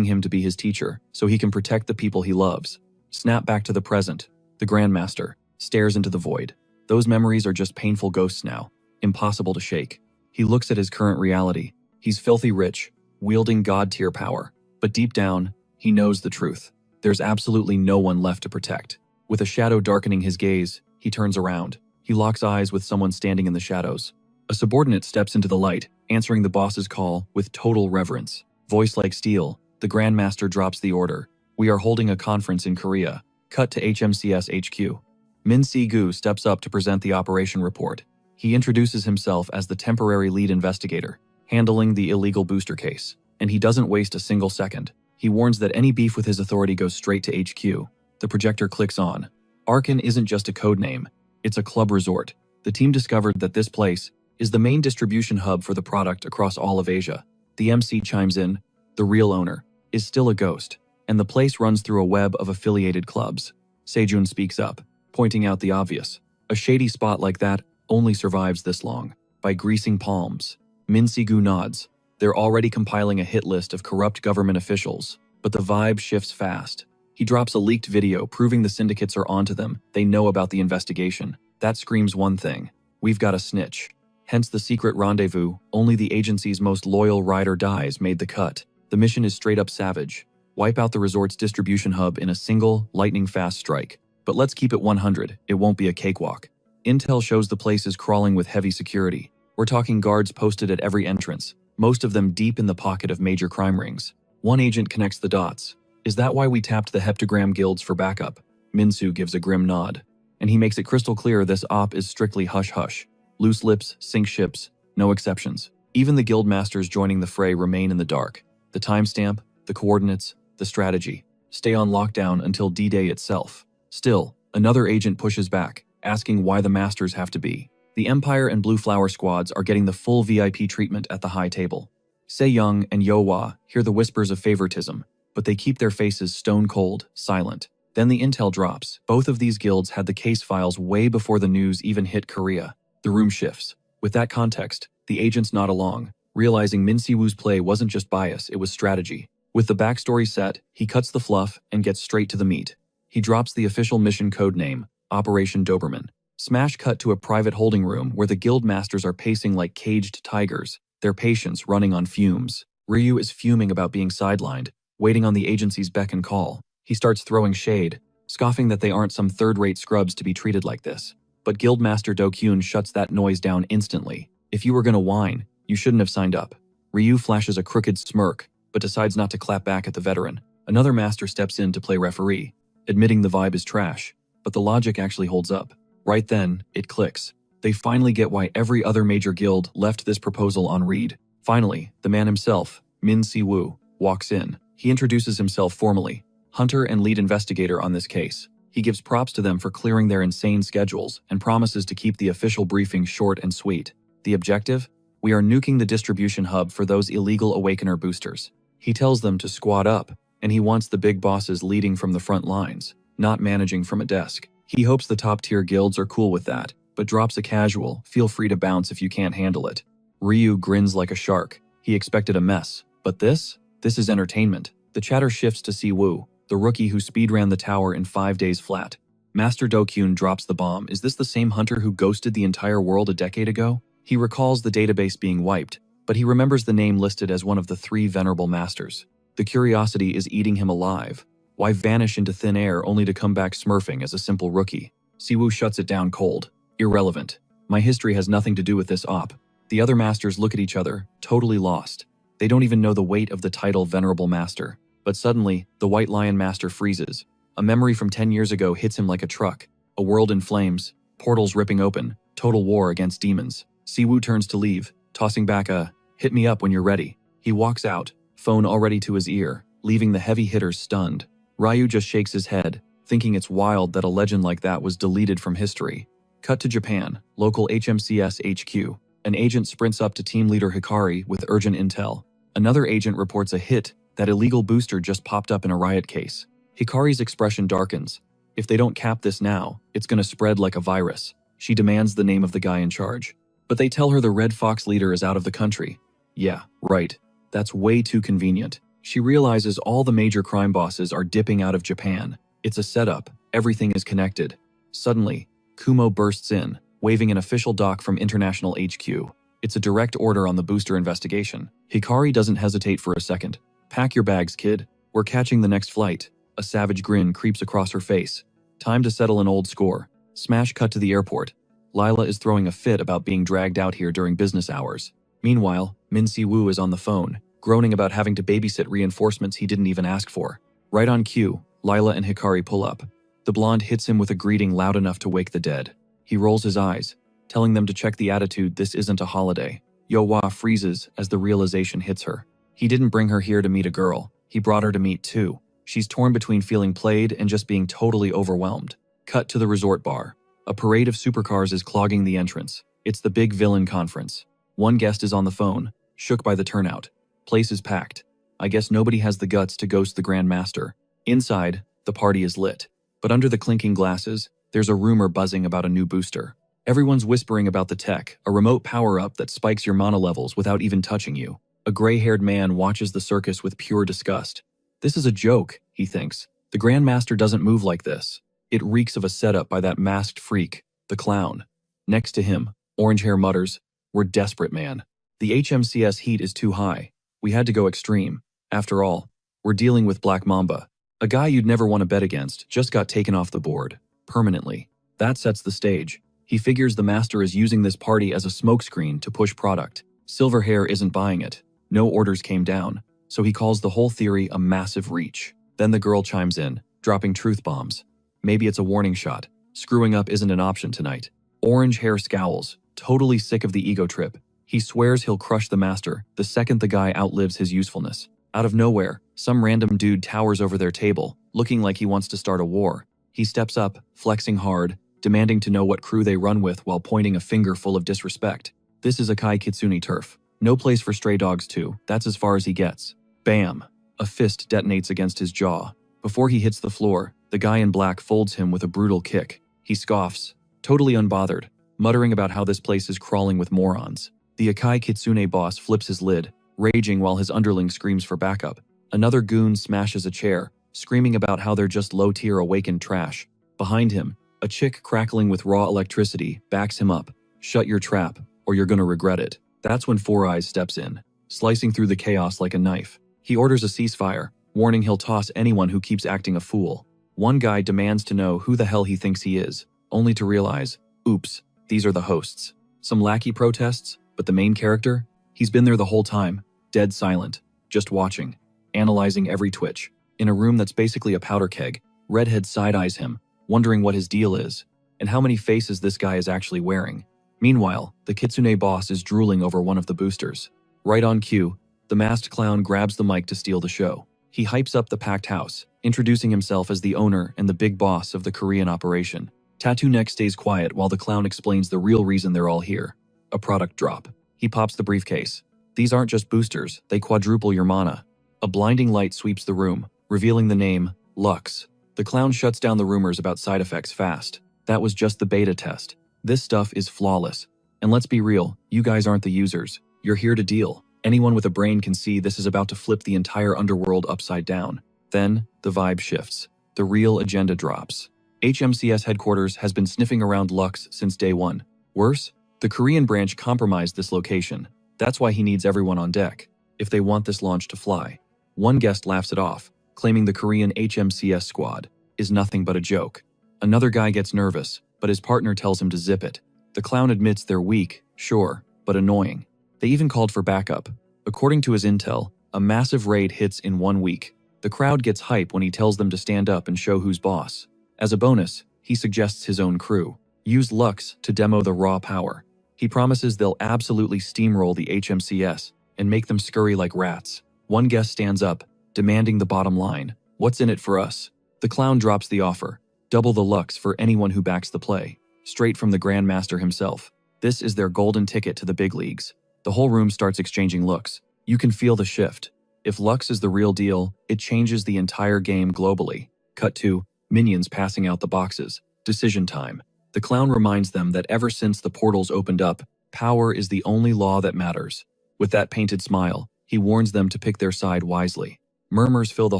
him to be his teacher so he can protect the people he loves. Snap back to the present. The Grandmaster stares into the void. Those memories are just painful ghosts now, impossible to shake. He looks at his current reality. He's filthy rich, wielding god-tier power. But deep down, he knows the truth. There's absolutely no one left to protect. With a shadow darkening his gaze, he turns around. He locks eyes with someone standing in the shadows. A subordinate steps into the light, answering the boss's call with total reverence. Voice like steel, the Grandmaster drops the order. "We are holding a conference in Korea." Cut to HMCS HQ. Min Si-gu steps up to present the operation report. He introduces himself as the temporary lead investigator, handling the illegal booster case. And he doesn't waste a single second. He warns that any beef with his authority goes straight to HQ. The projector clicks on. Arkin isn't just a code name, it's a club resort. The team discovered that this place is the main distribution hub for the product across all of Asia. The MC chimes in. The real owner is still a ghost, and the place runs through a web of affiliated clubs. Sejun speaks up, pointing out the obvious. A shady spot like that only survives this long, by greasing palms. Min Si-gu nods. They're already compiling a hit list of corrupt government officials, but the vibe shifts fast. He drops a leaked video proving the syndicates are onto them. They know about the investigation. That screams one thing. We've got a snitch. Hence the secret rendezvous. Only the agency's most loyal ride or dies made the cut. The mission is straight up savage. Wipe out the resort's distribution hub in a single, lightning-fast strike. But let's keep it 100. It won't be a cakewalk. Intel shows the place is crawling with heavy security. We're talking guards posted at every entrance, most of them deep in the pocket of major crime rings. One agent connects the dots. "Is that why we tapped the heptagram guilds for backup?" Minsu gives a grim nod. And he makes it crystal clear this op is strictly hush-hush. Loose lips, sink ships, no exceptions. Even the guild masters joining the fray remain in the dark. The timestamp, the coordinates, the strategy. Stay on lockdown until D-Day itself. Still, another agent pushes back, asking why the masters have to be. The Empire and Blue Flower squads are getting the full VIP treatment at the high table. Se-young and Yo-Wa hear the whispers of favoritism, but they keep their faces stone cold, silent. Then the intel drops. Both of these guilds had the case files way before the news even hit Korea. The room shifts. With that context, the agents nod along, realizing Min Si-woo's play wasn't just bias, it was strategy. With the backstory set, he cuts the fluff and gets straight to the meat. He drops the official mission code name, Operation Doberman. Smash cut to a private holding room where the guild masters are pacing like caged tigers, their patience running on fumes. Ryu is fuming about being sidelined, waiting on the agency's beck and call. He starts throwing shade, scoffing that they aren't some third-rate scrubs to be treated like this. But Guildmaster Do-kyun shuts that noise down instantly. "If you were gonna whine, you shouldn't have signed up." Ryu flashes a crooked smirk, but decides not to clap back at the veteran. Another master steps in to play referee, admitting the vibe is trash, but the logic actually holds up. Right then, it clicks. They finally get why every other major guild left this proposal on read. Finally, the man himself, Min Si-woo, walks in. He introduces himself formally, hunter and lead investigator on this case. He gives props to them for clearing their insane schedules and promises to keep the official briefing short and sweet. The objective? We are nuking the distribution hub for those illegal Awakener boosters. He tells them to squad up, and he wants the big bosses leading from the front lines, not managing from a desk. He hopes the top-tier guilds are cool with that, but drops a casual, "Feel free to bounce if you can't handle it." Ryu grins like a shark. He expected a mess, but this is entertainment. The chatter shifts to Si-woo, the rookie who speedran the tower in 5 days flat. Master Do-kyun drops the bomb. Is this the same hunter who ghosted the entire world a decade ago? He recalls the database being wiped, but he remembers the name listed as one of the 3 venerable masters. The curiosity is eating him alive. Why vanish into thin air only to come back smurfing as a simple rookie? Siwoo shuts it down cold. Irrelevant. My history has nothing to do with this op. The other masters look at each other, totally lost. They don't even know the weight of the title Venerable Master. But suddenly, the White Lion Master freezes. A memory from 10 years ago hits him like a truck. A world in flames, portals ripping open, total war against demons. Siwoo turns to leave, tossing back a, "Hit me up when you're ready." He walks out, phone already to his ear, leaving the heavy hitters stunned. Ryu just shakes his head, thinking it's wild that a legend like that was deleted from history. Cut to Japan, local HMCS HQ. An agent sprints up to team leader Hikari with urgent intel. Another agent reports a hit, that illegal booster just popped up in a riot case. Hikari's expression darkens. If they don't cap this now, it's gonna spread like a virus. She demands the name of the guy in charge. But they tell her the Red Fox leader is out of the country. Yeah, right. That's way too convenient. She realizes all the major crime bosses are dipping out of Japan. It's a setup. Everything is connected. Suddenly, Kumo bursts in, waving an official doc from International HQ. It's a direct order on the booster investigation. Hikari doesn't hesitate for a second. "Pack your bags, kid. We're catching the next flight." A savage grin creeps across her face. Time to settle an old score. Smash cut to the airport. Lila is throwing a fit about being dragged out here during business hours. Meanwhile, Min Si-woo is on the phone, groaning about having to babysit reinforcements he didn't even ask for. Right on cue, Lila and Hikari pull up. The blonde hits him with a greeting loud enough to wake the dead. He rolls his eyes, telling them to check the attitude. This isn't a holiday. Yo-Wa freezes as the realization hits her. He didn't bring her here to meet a girl. He brought her to meet 2. She's torn between feeling played and just being totally overwhelmed. Cut to the resort bar. A parade of supercars is clogging the entrance. It's the big villain conference. One guest is on the phone, shook by the turnout. Place is packed. I guess nobody has the guts to ghost the Grand Master. Inside, the party is lit. But under the clinking glasses, there's a rumor buzzing about a new booster. Everyone's whispering about the tech, a remote power-up that spikes your mana levels without even touching you. A gray-haired man watches the circus with pure disgust. This is a joke, he thinks. The Grand Master doesn't move like this. It reeks of a setup by that masked freak, the clown. Next to him, Orange Hair mutters, "We're desperate, man. The HMCS heat is too high. We had to go extreme. After all, we're dealing with Black Mamba. A guy you'd never want to bet against just got taken off the board. Permanently. That sets the stage. He figures the Master is using this party as a smokescreen to push product. Silverhair isn't buying it. No orders came down, so he calls the whole theory a massive reach. Then the girl chimes in, dropping truth bombs. Maybe it's a warning shot. Screwing up isn't an option tonight. Orange Hair scowls, totally sick of the ego trip. He swears he'll crush the Master the second the guy outlives his usefulness. Out of nowhere, some random dude towers over their table, looking like he wants to start a war. He steps up, flexing hard, demanding to know what crew they run with while pointing a finger full of disrespect. This is Akai Kitsune turf. No place for stray dogs too. That's as far as he gets. Bam! A fist detonates against his jaw. Before he hits the floor, the guy in black folds him with a brutal kick. He scoffs, totally unbothered, muttering about how this place is crawling with morons. The Akai Kitsune boss flips his lid, raging while his underling screams for backup. Another goon smashes a chair, screaming about how they're just low-tier awakened trash. Behind him, a chick crackling with raw electricity backs him up. "Shut your trap, or you're gonna regret it." That's when Four Eyes steps in, slicing through the chaos like a knife. He orders a ceasefire, warning he'll toss anyone who keeps acting a fool. One guy demands to know who the hell he thinks he is, only to realize, oops, these are the hosts. Some lackey protests, but the main character? He's been there the whole time, dead silent, just watching, analyzing every twitch. In a room that's basically a powder keg, Redhead side-eyes him, wondering what his deal is, and how many faces this guy is actually wearing. Meanwhile, the Kitsune boss is drooling over one of the boosters. Right on cue, the masked clown grabs the mic to steal the show. He hypes up the packed house, introducing himself as the owner and the big boss of the Korean operation. Tattoo Neck stays quiet while the clown explains the real reason they're all here. A product drop. He pops the briefcase. These aren't just boosters, they quadruple your mana. A blinding light sweeps the room, revealing the name, Lux. The clown shuts down the rumors about side effects fast. That was just the beta test. This stuff is flawless. And let's be real, you guys aren't the users. You're here to deal. Anyone with a brain can see this is about to flip the entire underworld upside down. Then, the vibe shifts. The real agenda drops. HMCS headquarters has been sniffing around Lux since day one. Worse, the Korean branch compromised this location. That's why he needs everyone on deck, if they want this launch to fly. One guest laughs it off, claiming the Korean HMCS squad is nothing but a joke. Another guy gets nervous, but his partner tells him to zip it. The clown admits they're weak, sure, but annoying. They even called for backup. According to his intel, a massive raid hits in 1 week. The crowd gets hype when he tells them to stand up and show who's boss. As a bonus, he suggests his own crew use Lux to demo the raw power. He promises they'll absolutely steamroll the HMCS and make them scurry like rats. One guest stands up, demanding the bottom line. What's in it for us? The clown drops the offer. Double the Lux for anyone who backs the play. Straight from the Grandmaster himself. This is their golden ticket to the big leagues. The whole room starts exchanging looks. You can feel the shift. If Lux is the real deal, it changes the entire game globally. Cut to minions passing out the boxes. Decision time. The clown reminds them that ever since the portals opened up, power is the only law that matters. With that painted smile, he warns them to pick their side wisely. Murmurs fill the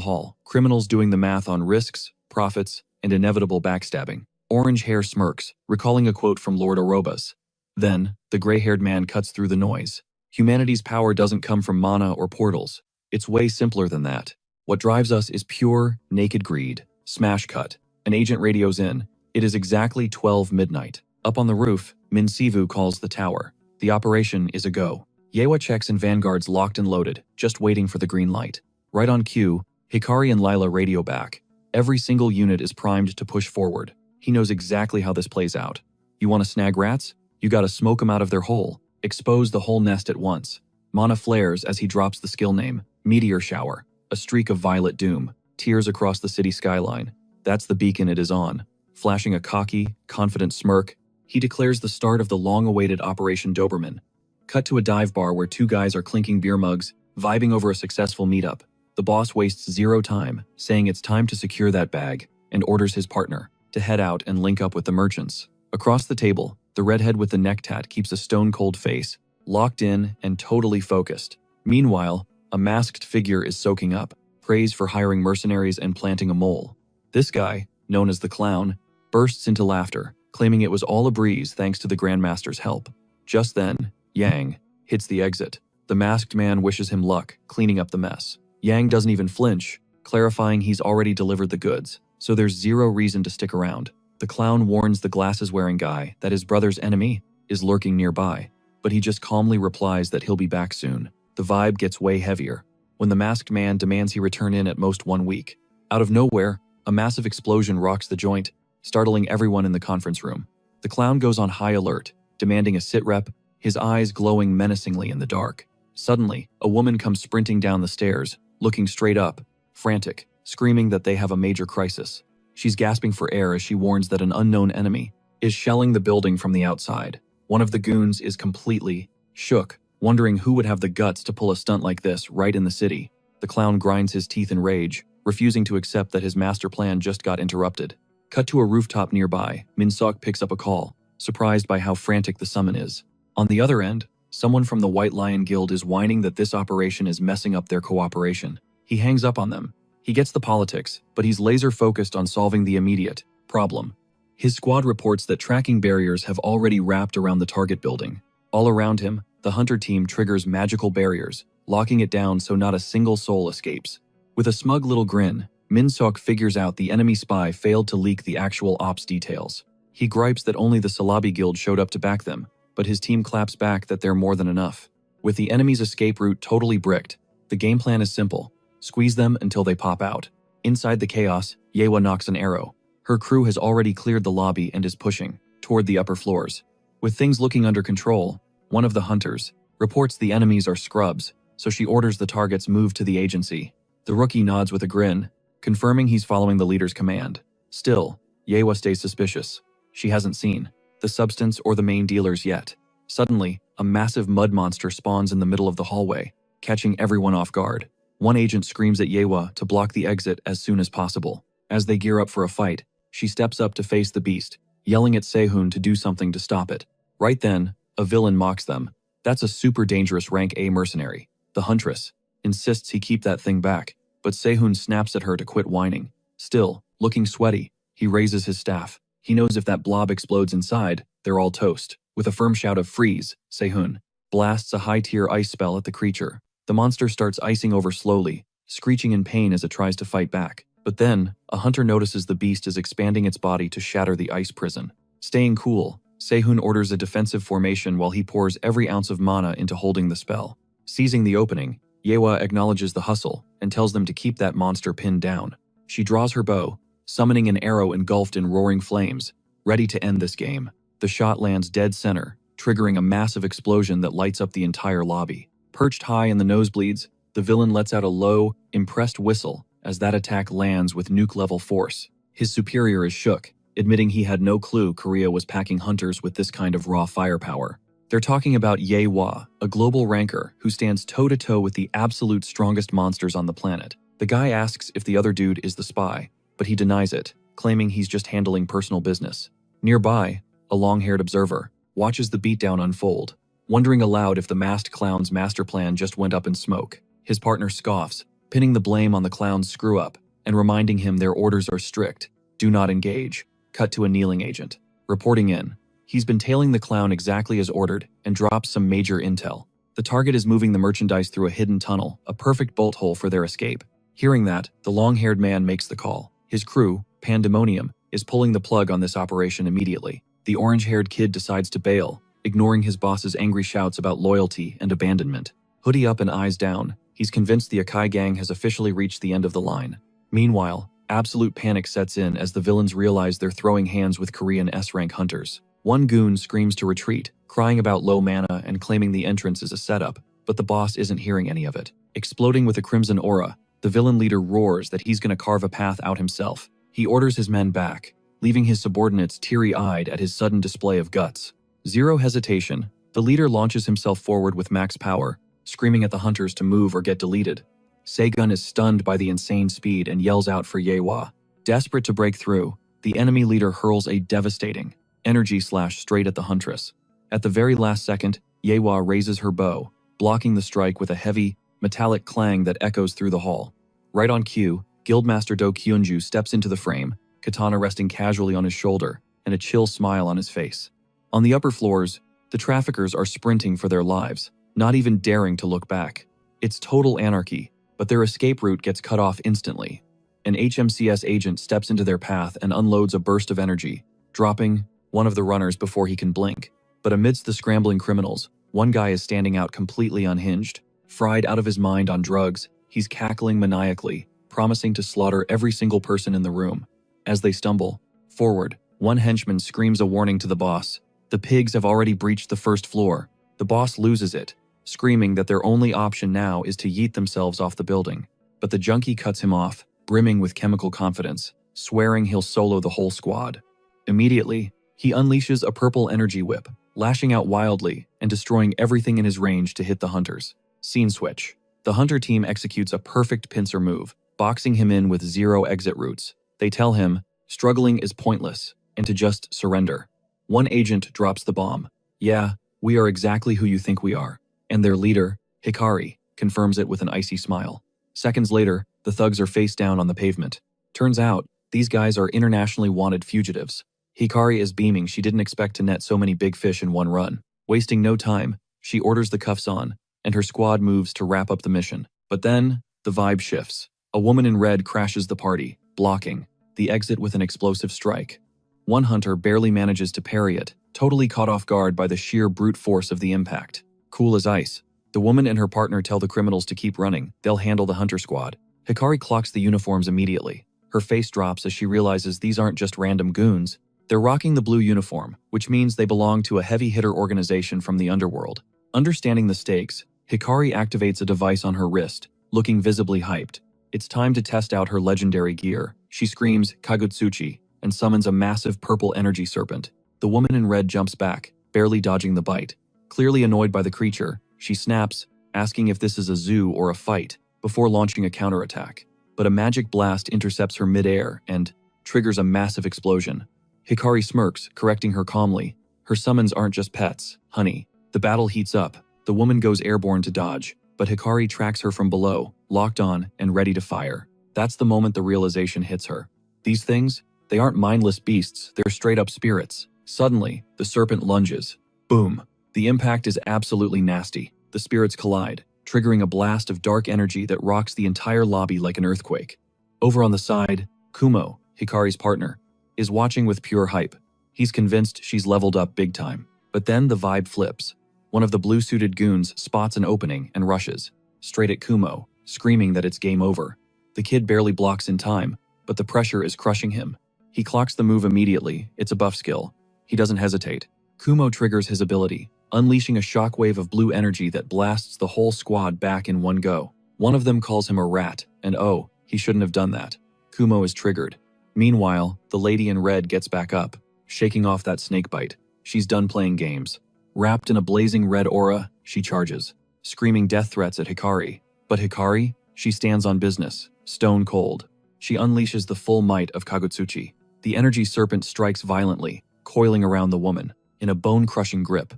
hall, criminals doing the math on risks, profits, and inevitable backstabbing. Orange hair smirks, recalling a quote from Lord Orobas. Then, the gray-haired man cuts through the noise. Humanity's power doesn't come from mana or portals. It's way simpler than that. What drives us is pure, naked greed. Smash cut. An agent radios in. It is exactly 12 midnight. Up on the roof, Min Sivu calls the tower. The operation is a go. Yewa checks and Vanguard's locked and loaded, just waiting for the green light. Right on cue, Hikari and Lila radio back. Every single unit is primed to push forward. He knows exactly how this plays out. You want to snag rats? You gotta smoke them out of their hole. Expose the whole nest at once. Mana flares as he drops the skill name, Meteor Shower. A streak of violet doom. Tears across the city skyline. That's the beacon it is on. Flashing a cocky, confident smirk, he declares the start of the long-awaited Operation Doberman. Cut to a dive bar where two guys are clinking beer mugs, vibing over a successful meetup. The boss wastes zero time, saying it's time to secure that bag, and orders his partner to head out and link up with the merchants. Across the table, the redhead with the neck tat keeps a stone-cold face, locked in and totally focused. Meanwhile, a masked figure is soaking up praise for hiring mercenaries and planting a mole. This guy, known as the clown, bursts into laughter, claiming it was all a breeze thanks to the Grandmaster's help. Just then, Yang hits the exit. The masked man wishes him luck, cleaning up the mess. Yang doesn't even flinch, clarifying he's already delivered the goods, so there's zero reason to stick around. The clown warns the glasses-wearing guy that his brother's enemy is lurking nearby, but he just calmly replies that he'll be back soon. The vibe gets way heavier when the masked man demands he return in at most 1 week. Out of nowhere, a massive explosion rocks the joint, startling everyone in the conference room. The clown goes on high alert, demanding a sit-rep, his eyes glowing menacingly in the dark. Suddenly, a woman comes sprinting down the stairs, looking straight up, frantic, screaming that they have a major crisis. She's gasping for air as she warns that an unknown enemy is shelling the building from the outside. One of the goons is completely shook, wondering who would have the guts to pull a stunt like this right in the city. The clown grinds his teeth in rage, refusing to accept that his master plan just got interrupted. Cut to a rooftop nearby, Min-sok picks up a call, surprised by how frantic the summon is. On the other end, someone from the White Lion Guild is whining that this operation is messing up their cooperation. He hangs up on them. He gets the politics, but he's laser-focused on solving the immediate problem. His squad reports that tracking barriers have already wrapped around the target building. All around him, the hunter team triggers magical barriers, locking it down so not a single soul escapes. With a smug little grin, Min-sok figures out the enemy spy failed to leak the actual ops details. He gripes that only the Salabi Guild showed up to back them, but his team claps back that they're more than enough. With the enemy's escape route totally bricked, the game plan is simple. Squeeze them until they pop out. Inside the chaos, Yewa knocks an arrow. Her crew has already cleared the lobby and is pushing toward the upper floors. With things looking under control, one of the hunters reports the enemies are scrubs, so she orders the targets move to the agency. The rookie nods with a grin, confirming he's following the leader's command. Still, Yewa stays suspicious. She hasn't seen the substance or the main dealers yet. Suddenly, a massive mud monster spawns in the middle of the hallway, catching everyone off guard. One agent screams at Yewa to block the exit as soon as possible. As they gear up for a fight, she steps up to face the beast, yelling at Sehun to do something to stop it. Right then, a villain mocks them. That's a super dangerous rank A mercenary. The Huntress insists he keep that thing back, but Sehun snaps at her to quit whining. Still, looking sweaty, he raises his staff. He knows if that blob explodes inside, they're all toast. With a firm shout of freeze, Sehun blasts a high-tier ice spell at the creature. The monster starts icing over slowly, screeching in pain as it tries to fight back. But then, a hunter notices the beast is expanding its body to shatter the ice prison. Staying cool, Sehun orders a defensive formation while he pours every ounce of mana into holding the spell. Seizing the opening, Yewa acknowledges the hustle and tells them to keep that monster pinned down. She draws her bow, summoning an arrow engulfed in roaring flames, ready to end this game. The shot lands dead center, triggering a massive explosion that lights up the entire lobby. Perched high in the nosebleeds, the villain lets out a low, impressed whistle as that attack lands with nuke-level force. His superior is shook, admitting he had no clue Korea was packing hunters with this kind of raw firepower. They're talking about Ye Hua, a global ranker who stands toe-to-toe with the absolute strongest monsters on the planet. The guy asks if the other dude is the spy, but he denies it, claiming he's just handling personal business. Nearby, a long-haired observer watches the beatdown unfold, wondering aloud if the masked clown's master plan just went up in smoke. His partner scoffs, pinning the blame on the clown's screw-up and reminding him their orders are strict. Do not engage. Cut to a kneeling agent. Reporting in. He's been tailing the clown exactly as ordered and drops some major intel. The target is moving the merchandise through a hidden tunnel, a perfect bolt hole for their escape. Hearing that, the long-haired man makes the call. His crew, Pandemonium, is pulling the plug on this operation immediately. The orange-haired kid decides to bail, ignoring his boss's angry shouts about loyalty and abandonment. Hoodie up and eyes down, he's convinced the Akai gang has officially reached the end of the line. Meanwhile, absolute panic sets in as the villains realize they're throwing hands with Korean S-rank hunters. One goon screams to retreat, crying about low mana and claiming the entrance is a setup, but the boss isn't hearing any of it. Exploding with a crimson aura, the villain leader roars that he's gonna carve a path out himself. He orders his men back, leaving his subordinates teary-eyed at his sudden display of guts. Zero hesitation, the leader launches himself forward with max power, screaming at the hunters to move or get deleted. Seigun is stunned by the insane speed and yells out for Yewa. Desperate to break through, the enemy leader hurls a devastating energy slash straight at the huntress. At the very last second, Yewa raises her bow, blocking the strike with a heavy, metallic clang that echoes through the hall. Right on cue, Guildmaster Do Kyunju steps into the frame, katana resting casually on his shoulder, and a chill smile on his face. On the upper floors, the traffickers are sprinting for their lives, not even daring to look back. It's total anarchy, but their escape route gets cut off instantly. An HMCS agent steps into their path and unloads a burst of energy, dropping one of the runners before he can blink. But amidst the scrambling criminals, one guy is standing out completely unhinged. Fried out of his mind on drugs, he's cackling maniacally, promising to slaughter every single person in the room. As they stumble forward, one henchman screams a warning to the boss. The pigs have already breached the first floor. The boss loses it, screaming that their only option now is to yeet themselves off the building. But the junkie cuts him off, brimming with chemical confidence, swearing he'll solo the whole squad. Immediately, he unleashes a purple energy whip, lashing out wildly and destroying everything in his range to hit the hunters. Scene switch. The hunter team executes a perfect pincer move, boxing him in with zero exit routes. They tell him, struggling is pointless, and to just surrender. One agent drops the bomb. Yeah, we are exactly who you think we are. And their leader, Hikari, confirms it with an icy smile. Seconds later, the thugs are face down on the pavement. Turns out, these guys are internationally wanted fugitives. Hikari is beaming she didn't expect to net so many big fish in one run. Wasting no time, she orders the cuffs on, and her squad moves to wrap up the mission. But then, the vibe shifts. A woman in red crashes the party, blocking the exit with an explosive strike. One hunter barely manages to parry it, totally caught off guard by the sheer brute force of the impact. Cool as ice, the woman and her partner tell the criminals to keep running, they'll handle the hunter squad. Hikari clocks the uniforms immediately. Her face drops as she realizes these aren't just random goons. They're rocking the blue uniform, which means they belong to a heavy hitter organization from the underworld. Understanding the stakes, Hikari activates a device on her wrist, looking visibly hyped. It's time to test out her legendary gear. She screams Kagutsuchi and summons a massive purple energy serpent. The woman in red jumps back, barely dodging the bite. Clearly annoyed by the creature, she snaps, asking if this is a zoo or a fight, before launching a counterattack. But a magic blast intercepts her midair and triggers a massive explosion. Hikari smirks, correcting her calmly. Her summons aren't just pets, honey. The battle heats up. The woman goes airborne to dodge, but Hikari tracks her from below, locked on and ready to fire. That's the moment the realization hits her. These things, they aren't mindless beasts, they're straight up spirits. Suddenly, the serpent lunges. Boom. The impact is absolutely nasty. The spirits collide, triggering a blast of dark energy that rocks the entire lobby like an earthquake. Over on the side, Kumo, Hikari's partner, is watching with pure hype. He's convinced she's leveled up big time. But then the vibe flips. One of the blue-suited goons spots an opening and rushes, straight at Kumo, screaming that it's game over. The kid barely blocks in time, but the pressure is crushing him. He clocks the move immediately. It's a buff skill. He doesn't hesitate. Kumo triggers his ability, unleashing a shockwave of blue energy that blasts the whole squad back in one go. One of them calls him a rat, and oh, he shouldn't have done that. Kumo is triggered. Meanwhile, the lady in red gets back up, shaking off that snake bite. She's done playing games. Wrapped in a blazing red aura, she charges, screaming death threats at Hikari. But Hikari? She stands on business, stone cold. She unleashes the full might of Kagutsuchi. The energy serpent strikes violently, coiling around the woman, in a bone-crushing grip.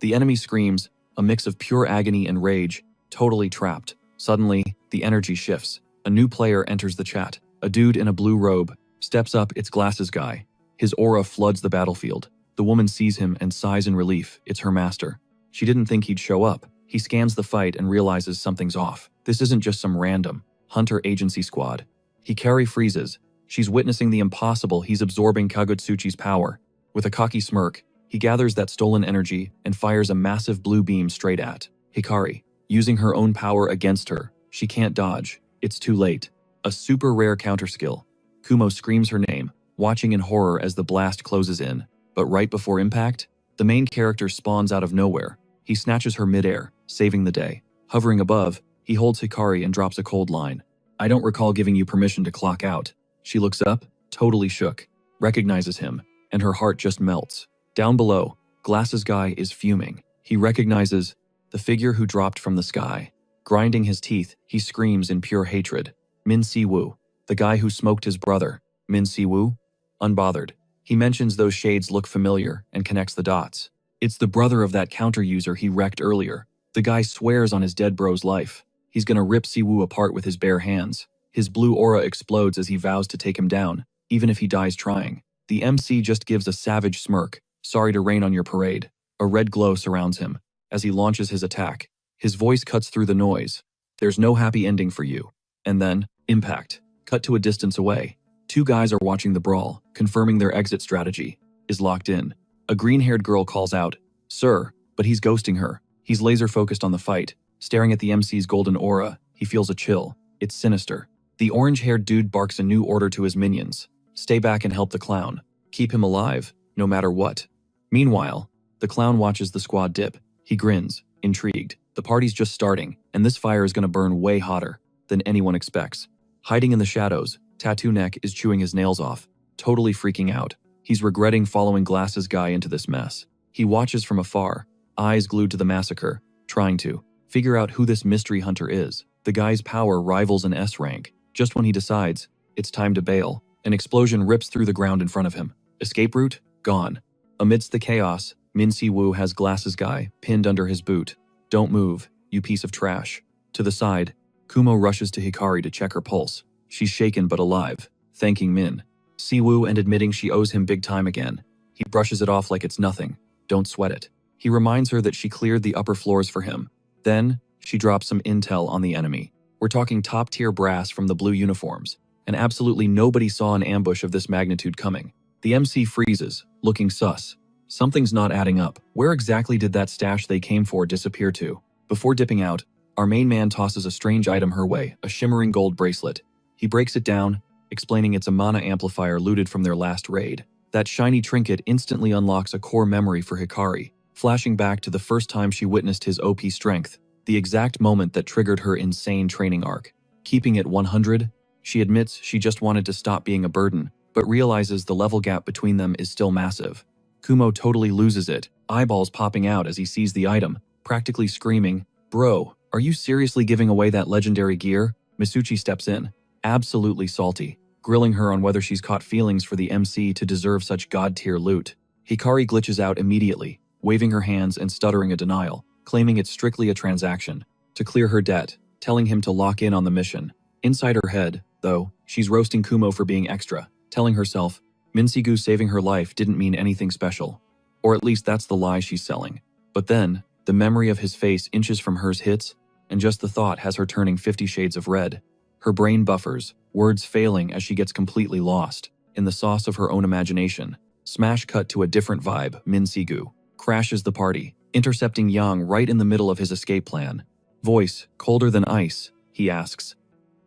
The enemy screams, a mix of pure agony and rage, totally trapped. Suddenly, the energy shifts. A new player enters the chat. A dude in a blue robe. Steps up, it's Glasses Guy. His aura floods the battlefield. The woman sees him and sighs in relief. It's her master. She didn't think he'd show up. He scans the fight and realizes something's off. This isn't just some random hunter agency squad. Hikari freezes. She's witnessing the impossible. He's absorbing Kagutsuchi's power. With a cocky smirk, he gathers that stolen energy and fires a massive blue beam straight at Hikari, using her own power against her. She can't dodge. It's too late. A super rare counter skill. Kumo screams her name, watching in horror as the blast closes in. But right before impact, the main character spawns out of nowhere. He snatches her midair, saving the day. Hovering above, he holds Hikari and drops a cold line. I don't recall giving you permission to clock out. She looks up, totally shook, recognizes him, and her heart just melts. Down below, Glasses Guy is fuming. He recognizes the figure who dropped from the sky. Grinding his teeth, he screams in pure hatred. Min Si-woo, the guy who smoked his brother. Min Si-woo? Unbothered. He mentions those shades look familiar and connects the dots. It's the brother of that counter user he wrecked earlier. The guy swears on his dead bro's life. He's gonna rip Si-woo apart with his bare hands. His blue aura explodes as he vows to take him down, even if he dies trying. The MC just gives a savage smirk. Sorry to rain on your parade. A red glow surrounds him as he launches his attack. His voice cuts through the noise. There's no happy ending for you. And then, impact. Cut to a distance away. Two guys are watching the brawl, confirming their exit strategy is locked in. A green-haired girl calls out, "Sir," but he's ghosting her. He's laser-focused on the fight. Staring at the MC's golden aura, he feels a chill. It's sinister. The orange-haired dude barks a new order to his minions. Stay back and help the clown. Keep him alive, no matter what. Meanwhile, the clown watches the squad dip. He grins, intrigued. The party's just starting, and this fire is gonna burn way hotter than anyone expects. Hiding in the shadows, Tattoo Neck is chewing his nails off, totally freaking out. He's regretting following Glasses Guy into this mess. He watches from afar, eyes glued to the massacre, trying to figure out who this mystery hunter is. The guy's power rivals an S rank. Just when he decides it's time to bail, an explosion rips through the ground in front of him. Escape route? Gone. Amidst the chaos, Min Si-woo has Glasses Guy pinned under his boot. Don't move, you piece of trash. To the side, Kumo rushes to Hikari to check her pulse. She's shaken but alive, thanking Min Si-woo and admitting she owes him big time again. He brushes it off like it's nothing. Don't sweat it. He reminds her that she cleared the upper floors for him. Then, she drops some intel on the enemy. We're talking top-tier brass from the blue uniforms, and absolutely nobody saw an ambush of this magnitude coming. The MC freezes, looking sus. Something's not adding up. Where exactly did that stash they came for disappear to? Before dipping out, our main man tosses a strange item her way, a shimmering gold bracelet. He breaks it down, explaining it's a mana amplifier looted from their last raid. That shiny trinket instantly unlocks a core memory for Hikari, flashing back to the first time she witnessed his OP strength, the exact moment that triggered her insane training arc. Keeping it 100, she admits she just wanted to stop being a burden, but realizes the level gap between them is still massive. Kumo totally loses it, eyeballs popping out as he sees the item, practically screaming, "Bro, are you seriously giving away that legendary gear?" Misuchi steps in, absolutely salty, grilling her on whether she's caught feelings for the MC to deserve such god-tier loot. Hikari glitches out immediately, waving her hands and stuttering a denial, claiming it's strictly a transaction to clear her debt, telling him to lock in on the mission. Inside her head, though, she's roasting Kumo for being extra, telling herself Minsigu saving her life didn't mean anything special. Or at least that's the lie she's selling. But then, the memory of his face inches from hers hits, and just the thought has her turning 50 shades of red. Her brain buffers, words failing as she gets completely lost in the sauce of her own imagination. Smash cut to a different vibe. Min Si-gu crashes the party, intercepting Yang right in the middle of his escape plan. Voice, colder than ice, he asks.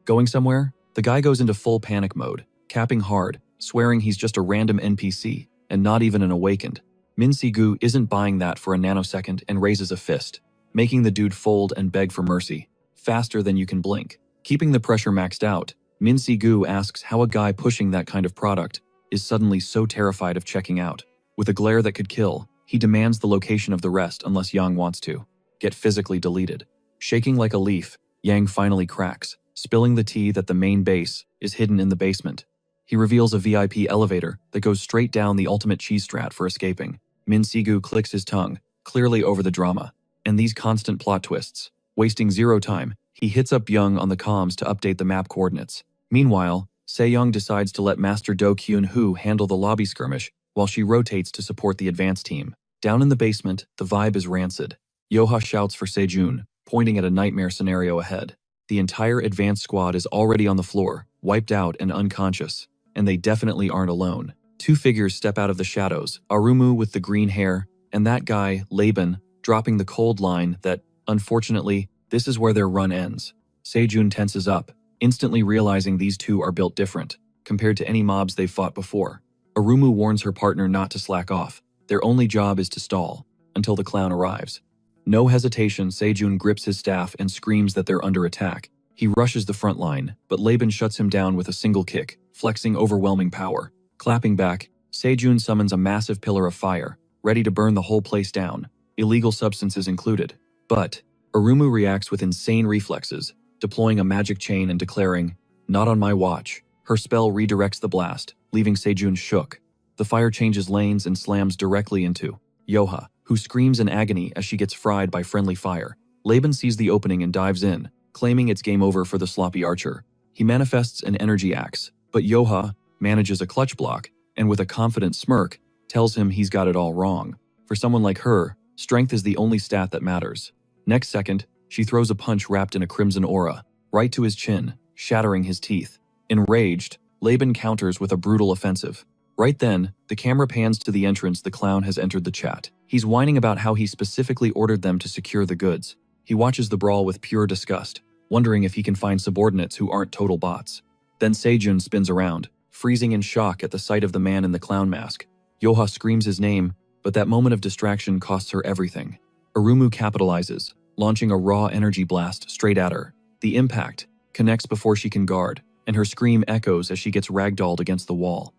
Going somewhere? The guy goes into full panic mode, capping hard, swearing he's just a random NPC, and not even an awakened. Min Si-gu isn't buying that for a nanosecond and raises a fist, making the dude fold and beg for mercy, faster than you can blink. Keeping the pressure maxed out, Min Si-gu asks how a guy pushing that kind of product is suddenly so terrified of checking out. With a glare that could kill, he demands the location of the rest unless Yang wants to get physically deleted. Shaking like a leaf, Yang finally cracks, spilling the tea that the main base is hidden in the basement. He reveals a VIP elevator that goes straight down the ultimate cheese strat for escaping. Min Si-gu clicks his tongue, clearly over the drama, and these constant plot twists. Wasting zero time, he hits up Young on the comms to update the map coordinates. Meanwhile, Se-young decides to let Master Do Kyun-hoo handle the lobby skirmish while she rotates to support the advance team. Down in the basement, the vibe is rancid. Yoha shouts for Sejun, pointing at a nightmare scenario ahead. The entire advance squad is already on the floor, wiped out and unconscious, and they definitely aren't alone. Two figures step out of the shadows, Arumu with the green hair, and that guy, Laban, dropping the cold line that, unfortunately, this is where their run ends. Sejun tenses up, instantly realizing these two are built different, compared to any mobs they've fought before. Arumu warns her partner not to slack off. Their only job is to stall, until the clown arrives. No hesitation, Sejun grips his staff and screams that they're under attack. He rushes the front line, but Laban shuts him down with a single kick, flexing overwhelming power. Clapping back, Sejun summons a massive pillar of fire, ready to burn the whole place down, illegal substances included. But Arumu reacts with insane reflexes, deploying a magic chain and declaring, "Not on my watch." Her spell redirects the blast, leaving Sejun shook. The fire changes lanes and slams directly into Yoha, who screams in agony as she gets fried by friendly fire. Laban sees the opening and dives in, claiming it's game over for the sloppy archer. He manifests an energy axe, but Yoha manages a clutch block, and with a confident smirk, tells him he's got it all wrong. For someone like her, strength is the only stat that matters. Next second, she throws a punch wrapped in a crimson aura, right to his chin, shattering his teeth. Enraged, Laban counters with a brutal offensive. Right then, the camera pans to the entrance the clown has entered the chat. He's whining about how he specifically ordered them to secure the goods. He watches the brawl with pure disgust, wondering if he can find subordinates who aren't total bots. Then Sejun spins around, freezing in shock at the sight of the man in the clown mask. Yoha screams his name, but that moment of distraction costs her everything. Arumu capitalizes, launching a raw energy blast straight at her. The impact connects before she can guard, and her scream echoes as she gets ragdolled against the wall.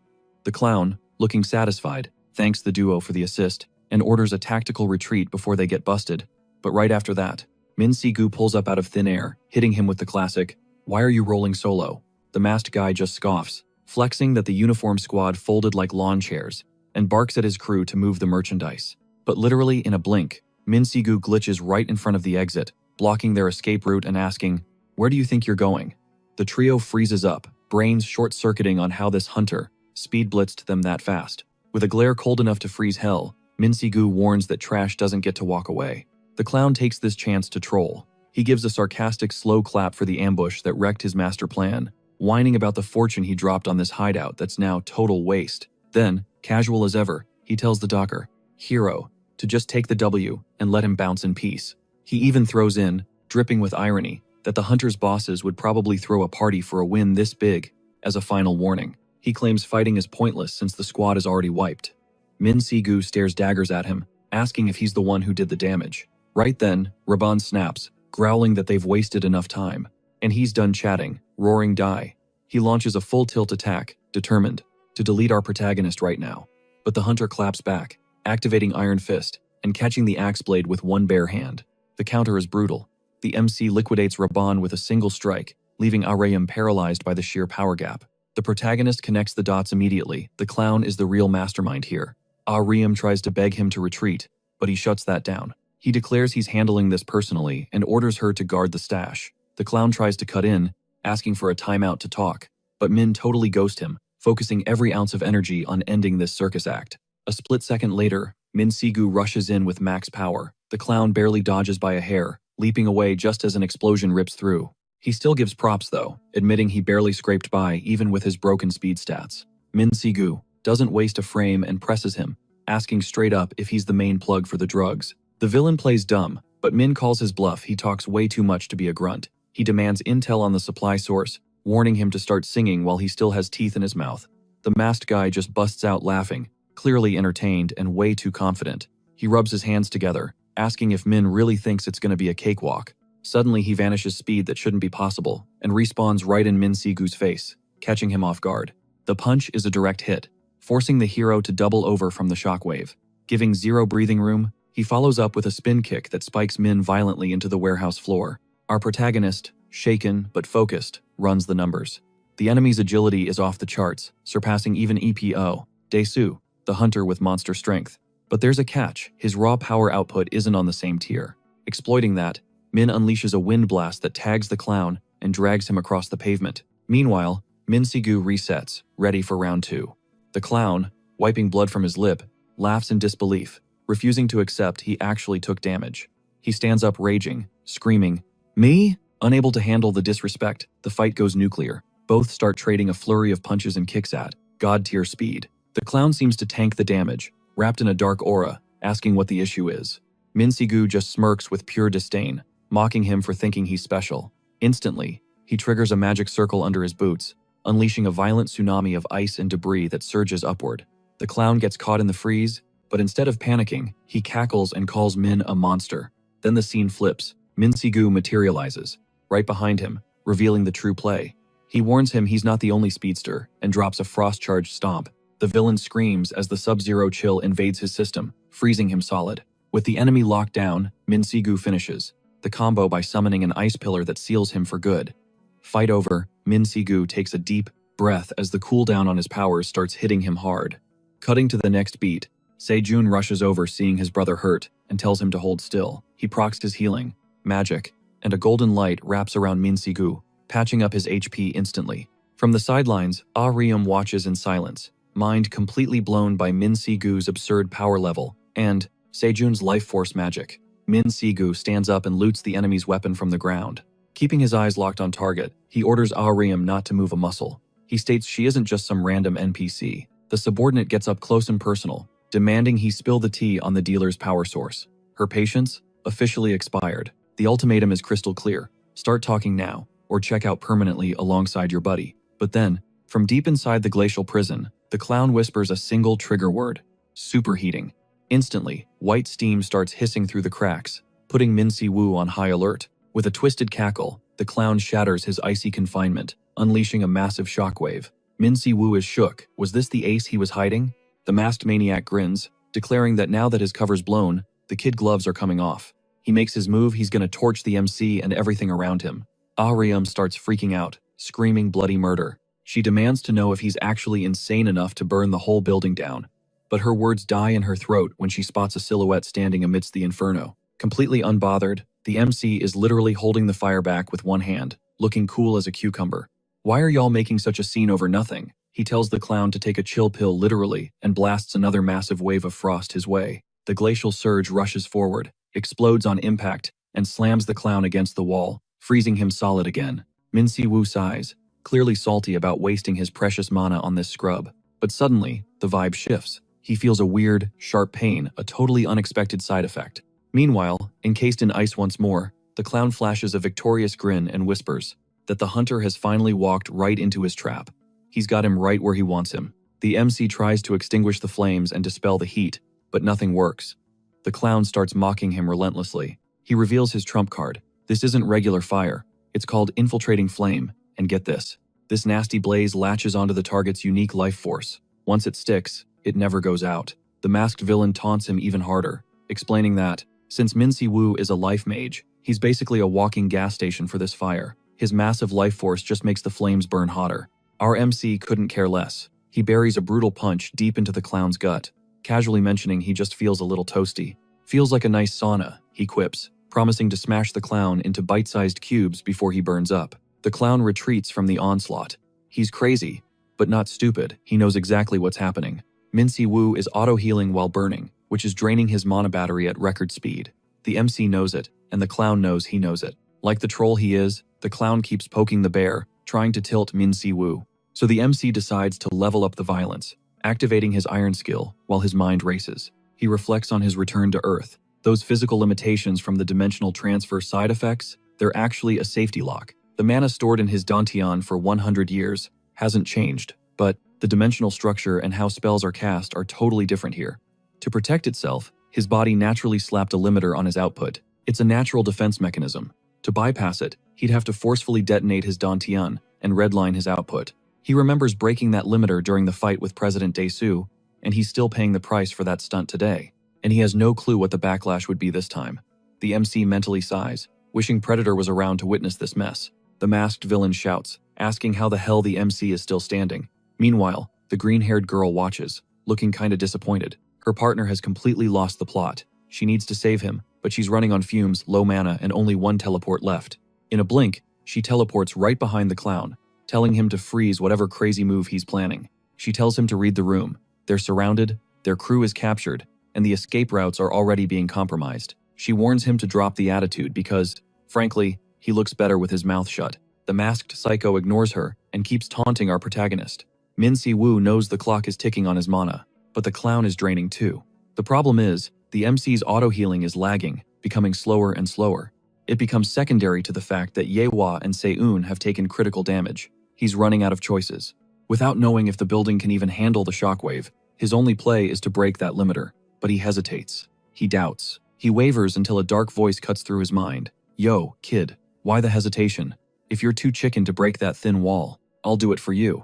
The clown, looking satisfied, thanks the duo for the assist and orders a tactical retreat before they get busted. But right after that, Min Si-gu pulls up out of thin air, hitting him with the classic, "Why are you rolling solo?" The masked guy just scoffs, flexing that the uniform squad folded like lawn chairs, and barks at his crew to move the merchandise. But literally in a blink, Min Si-gu glitches right in front of the exit, blocking their escape route and asking, "Where do you think you're going?" The trio freezes up, brains short-circuiting on how this hunter speed blitzed them that fast. With a glare cold enough to freeze hell, Min Si-gu warns that trash doesn't get to walk away. The clown takes this chance to troll. He gives a sarcastic slow clap for the ambush that wrecked his master plan, whining about the fortune he dropped on this hideout that's now total waste. Then, casual as ever, he tells the docker, Hero, to just take the W and let him bounce in peace. He even throws in, dripping with irony, that the hunter's bosses would probably throw a party for a win this big, as a final warning. He claims fighting is pointless since the squad is already wiped. Min Si-gu stares daggers at him, asking if he's the one who did the damage. Right then, Raban snaps, growling that they've wasted enough time. And he's done chatting, roaring die. He launches a full tilt attack, determined to delete our protagonist right now. But the hunter claps back, activating Iron Fist, and catching the axe blade with one bare hand. The counter is brutal. The MC liquidates Raban with a single strike, leaving Arayam paralyzed by the sheer power gap. The protagonist connects the dots immediately. The clown is the real mastermind here. Arayam tries to beg him to retreat, but he shuts that down. He declares he's handling this personally and orders her to guard the stash. The clown tries to cut in, asking for a timeout to talk, but Min totally ghosts him, focusing every ounce of energy on ending this circus act. A split second later, Min Si-gu rushes in with max power. The clown barely dodges by a hair, leaping away just as an explosion rips through. He still gives props though, admitting he barely scraped by even with his broken speed stats. Min Si-gu doesn't waste a frame and presses him, asking straight up if he's the main plug for the drugs. The villain plays dumb, but Min calls his bluff. He talks way too much to be a grunt. He demands intel on the supply source, warning him to start singing while he still has teeth in his mouth. The masked guy just busts out laughing, clearly entertained and way too confident. He rubs his hands together, asking if Min really thinks it's going to be a cakewalk. Suddenly he vanishes speed that shouldn't be possible and respawns right in Min Si-gu's face, catching him off guard. The punch is a direct hit, forcing the hero to double over from the shockwave. Giving zero breathing room, he follows up with a spin kick that spikes Min violently into the warehouse floor. Our protagonist, shaken but focused, runs the numbers. The enemy's agility is off the charts, surpassing even EPO, Daesu, the hunter with monster strength. But there's a catch: his raw power output isn't on the same tier. Exploiting that, Min unleashes a wind blast that tags the clown and drags him across the pavement. Meanwhile, Min Si-gu resets, ready for round 2. The clown, wiping blood from his lip, laughs in disbelief, refusing to accept he actually took damage. He stands up raging, screaming, "Me?" Unable to handle the disrespect, the fight goes nuclear. Both start trading a flurry of punches and kicks at god-tier speed. The clown seems to tank the damage, wrapped in a dark aura, asking what the issue is. Min Si-gu just smirks with pure disdain, mocking him for thinking he's special. Instantly, he triggers a magic circle under his boots, unleashing a violent tsunami of ice and debris that surges upward. The clown gets caught in the freeze, but instead of panicking, he cackles and calls Min a monster. Then the scene flips. Min Si-gu materializes, right behind him, revealing the true play. He warns him he's not the only speedster, and drops a frost-charged stomp. The villain screams as the Sub-Zero chill invades his system, freezing him solid. With the enemy locked down, Min Si-gu finishes the combo by summoning an ice pillar that seals him for good. Fight over, Min Si-gu takes a deep breath as the cooldown on his powers starts hitting him hard. Cutting to the next beat, Se-jun rushes over seeing his brother hurt and tells him to hold still. He procs his healing, magic, and a golden light wraps around Min Si-gu, patching up his HP instantly. From the sidelines, Ah-reum watches in silence, mind completely blown by Min Si-gu's absurd power level and Se-jun's life force magic. Min Si-gu stands up and loots the enemy's weapon from the ground. Keeping his eyes locked on target, he orders Ah-reum not to move a muscle. He states she isn't just some random NPC. The subordinate gets up close and personal, demanding he spill the tea on the dealer's power source. Her patience officially expired. The ultimatum is crystal clear: start talking now, or check out permanently alongside your buddy. But then, from deep inside the glacial prison, the clown whispers a single trigger word: superheating. Instantly, white steam starts hissing through the cracks, putting Min Si-gu on high alert. With a twisted cackle, the clown shatters his icy confinement, unleashing a massive shockwave. Min Si-gu is shook. Was this the ace he was hiding? The masked maniac grins, declaring that now that his cover's blown, the kid gloves are coming off. He makes his move. He's gonna torch the MC and everything around him. Ah-reum starts freaking out, screaming bloody murder. She demands to know if he's actually insane enough to burn the whole building down. But her words die in her throat when she spots a silhouette standing amidst the inferno. Completely unbothered, the MC is literally holding the fire back with one hand, looking cool as a cucumber. "Why are y'all making such a scene over nothing?" He tells the clown to take a chill pill literally and blasts another massive wave of frost his way. The glacial surge rushes forward, explodes on impact, and slams the clown against the wall, freezing him solid again. Min Si-gu sighs, clearly salty about wasting his precious mana on this scrub. But suddenly, the vibe shifts. He feels a weird, sharp pain, a totally unexpected side effect. Meanwhile, encased in ice once more, the clown flashes a victorious grin and whispers that the hunter has finally walked right into his trap. He's got him right where he wants him. The MC tries to extinguish the flames and dispel the heat, but nothing works. The clown starts mocking him relentlessly. He reveals his trump card. This isn't regular fire. It's called infiltrating flame, and get this. This nasty blaze latches onto the target's unique life force. Once it sticks, it never goes out. The masked villain taunts him even harder, explaining that, since Min Si-gu is a life mage, he's basically a walking gas station for this fire. His massive life force just makes the flames burn hotter. Our MC couldn't care less. He buries a brutal punch deep into the clown's gut, casually mentioning he just feels a little toasty. "Feels like a nice sauna," he quips, promising to smash the clown into bite-sized cubes before he burns up. The clown retreats from the onslaught. He's crazy, but not stupid. He knows exactly what's happening. Min Si-gu is auto-healing while burning, which is draining his mana battery at record speed. The MC knows it, and the clown knows he knows it. Like the troll he is, the clown keeps poking the bear, trying to tilt Min Si-woo. So the MC decides to level up the violence, activating his iron skill while his mind races. He reflects on his return to Earth. Those physical limitations from the dimensional transfer side effects, they're actually a safety lock. The mana stored in his Dantian for 100 years hasn't changed, but the dimensional structure and how spells are cast are totally different here. To protect itself, his body naturally slapped a limiter on his output. It's a natural defense mechanism. To bypass it, he'd have to forcefully detonate his Dantian and redline his output. He remembers breaking that limiter during the fight with President Dae-soo, and he's still paying the price for that stunt today. And he has no clue what the backlash would be this time. The MC mentally sighs, wishing Predator was around to witness this mess. The masked villain shouts, asking how the hell the MC is still standing. Meanwhile, the green-haired girl watches, looking kinda disappointed. Her partner has completely lost the plot. She needs to save him, but she's running on fumes, low mana, and only one teleport left. In a blink, she teleports right behind the clown, telling him to freeze whatever crazy move he's planning. She tells him to read the room. They're surrounded, their crew is captured, and the escape routes are already being compromised. She warns him to drop the attitude because, frankly, he looks better with his mouth shut. The masked psycho ignores her and keeps taunting our protagonist. Min Si-woo knows the clock is ticking on his mana, but the clown is draining too. The problem is, the MC's auto-healing is lagging, becoming slower and slower. It becomes secondary to the fact that Ye-hwa and Se-eun have taken critical damage. He's running out of choices. Without knowing if the building can even handle the shockwave, his only play is to break that limiter. But he hesitates. He doubts. He wavers until a dark voice cuts through his mind. Yo, kid, why the hesitation? If you're too chicken to break that thin wall, I'll do it for you.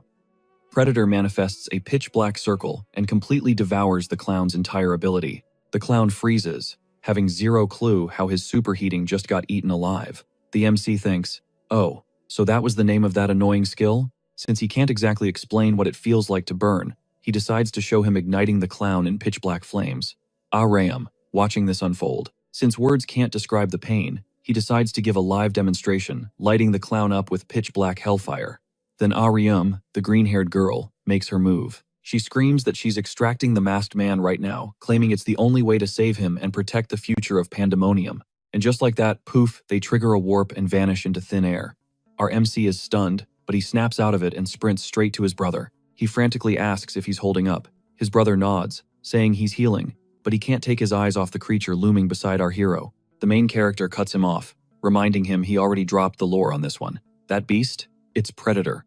Predator manifests a pitch-black circle and completely devours the clown's entire ability. The clown freezes, having zero clue how his superheating just got eaten alive. The MC thinks, oh, so that was the name of that annoying skill? Since he can't exactly explain what it feels like to burn, he decides to show him igniting the clown in pitch-black flames. Ram, watching this unfold. Since words can't describe the pain, he decides to give a live demonstration, lighting the clown up with pitch-black hellfire. Then Arium, the green-haired girl, makes her move. She screams that she's extracting the masked man right now, claiming it's the only way to save him and protect the future of Pandemonium. And just like that, poof, they trigger a warp and vanish into thin air. Our MC is stunned, but he snaps out of it and sprints straight to his brother. He frantically asks if he's holding up. His brother nods, saying he's healing, but he can't take his eyes off the creature looming beside our hero. The main character cuts him off, reminding him he already dropped the lore on this one. That beast? It's Predator.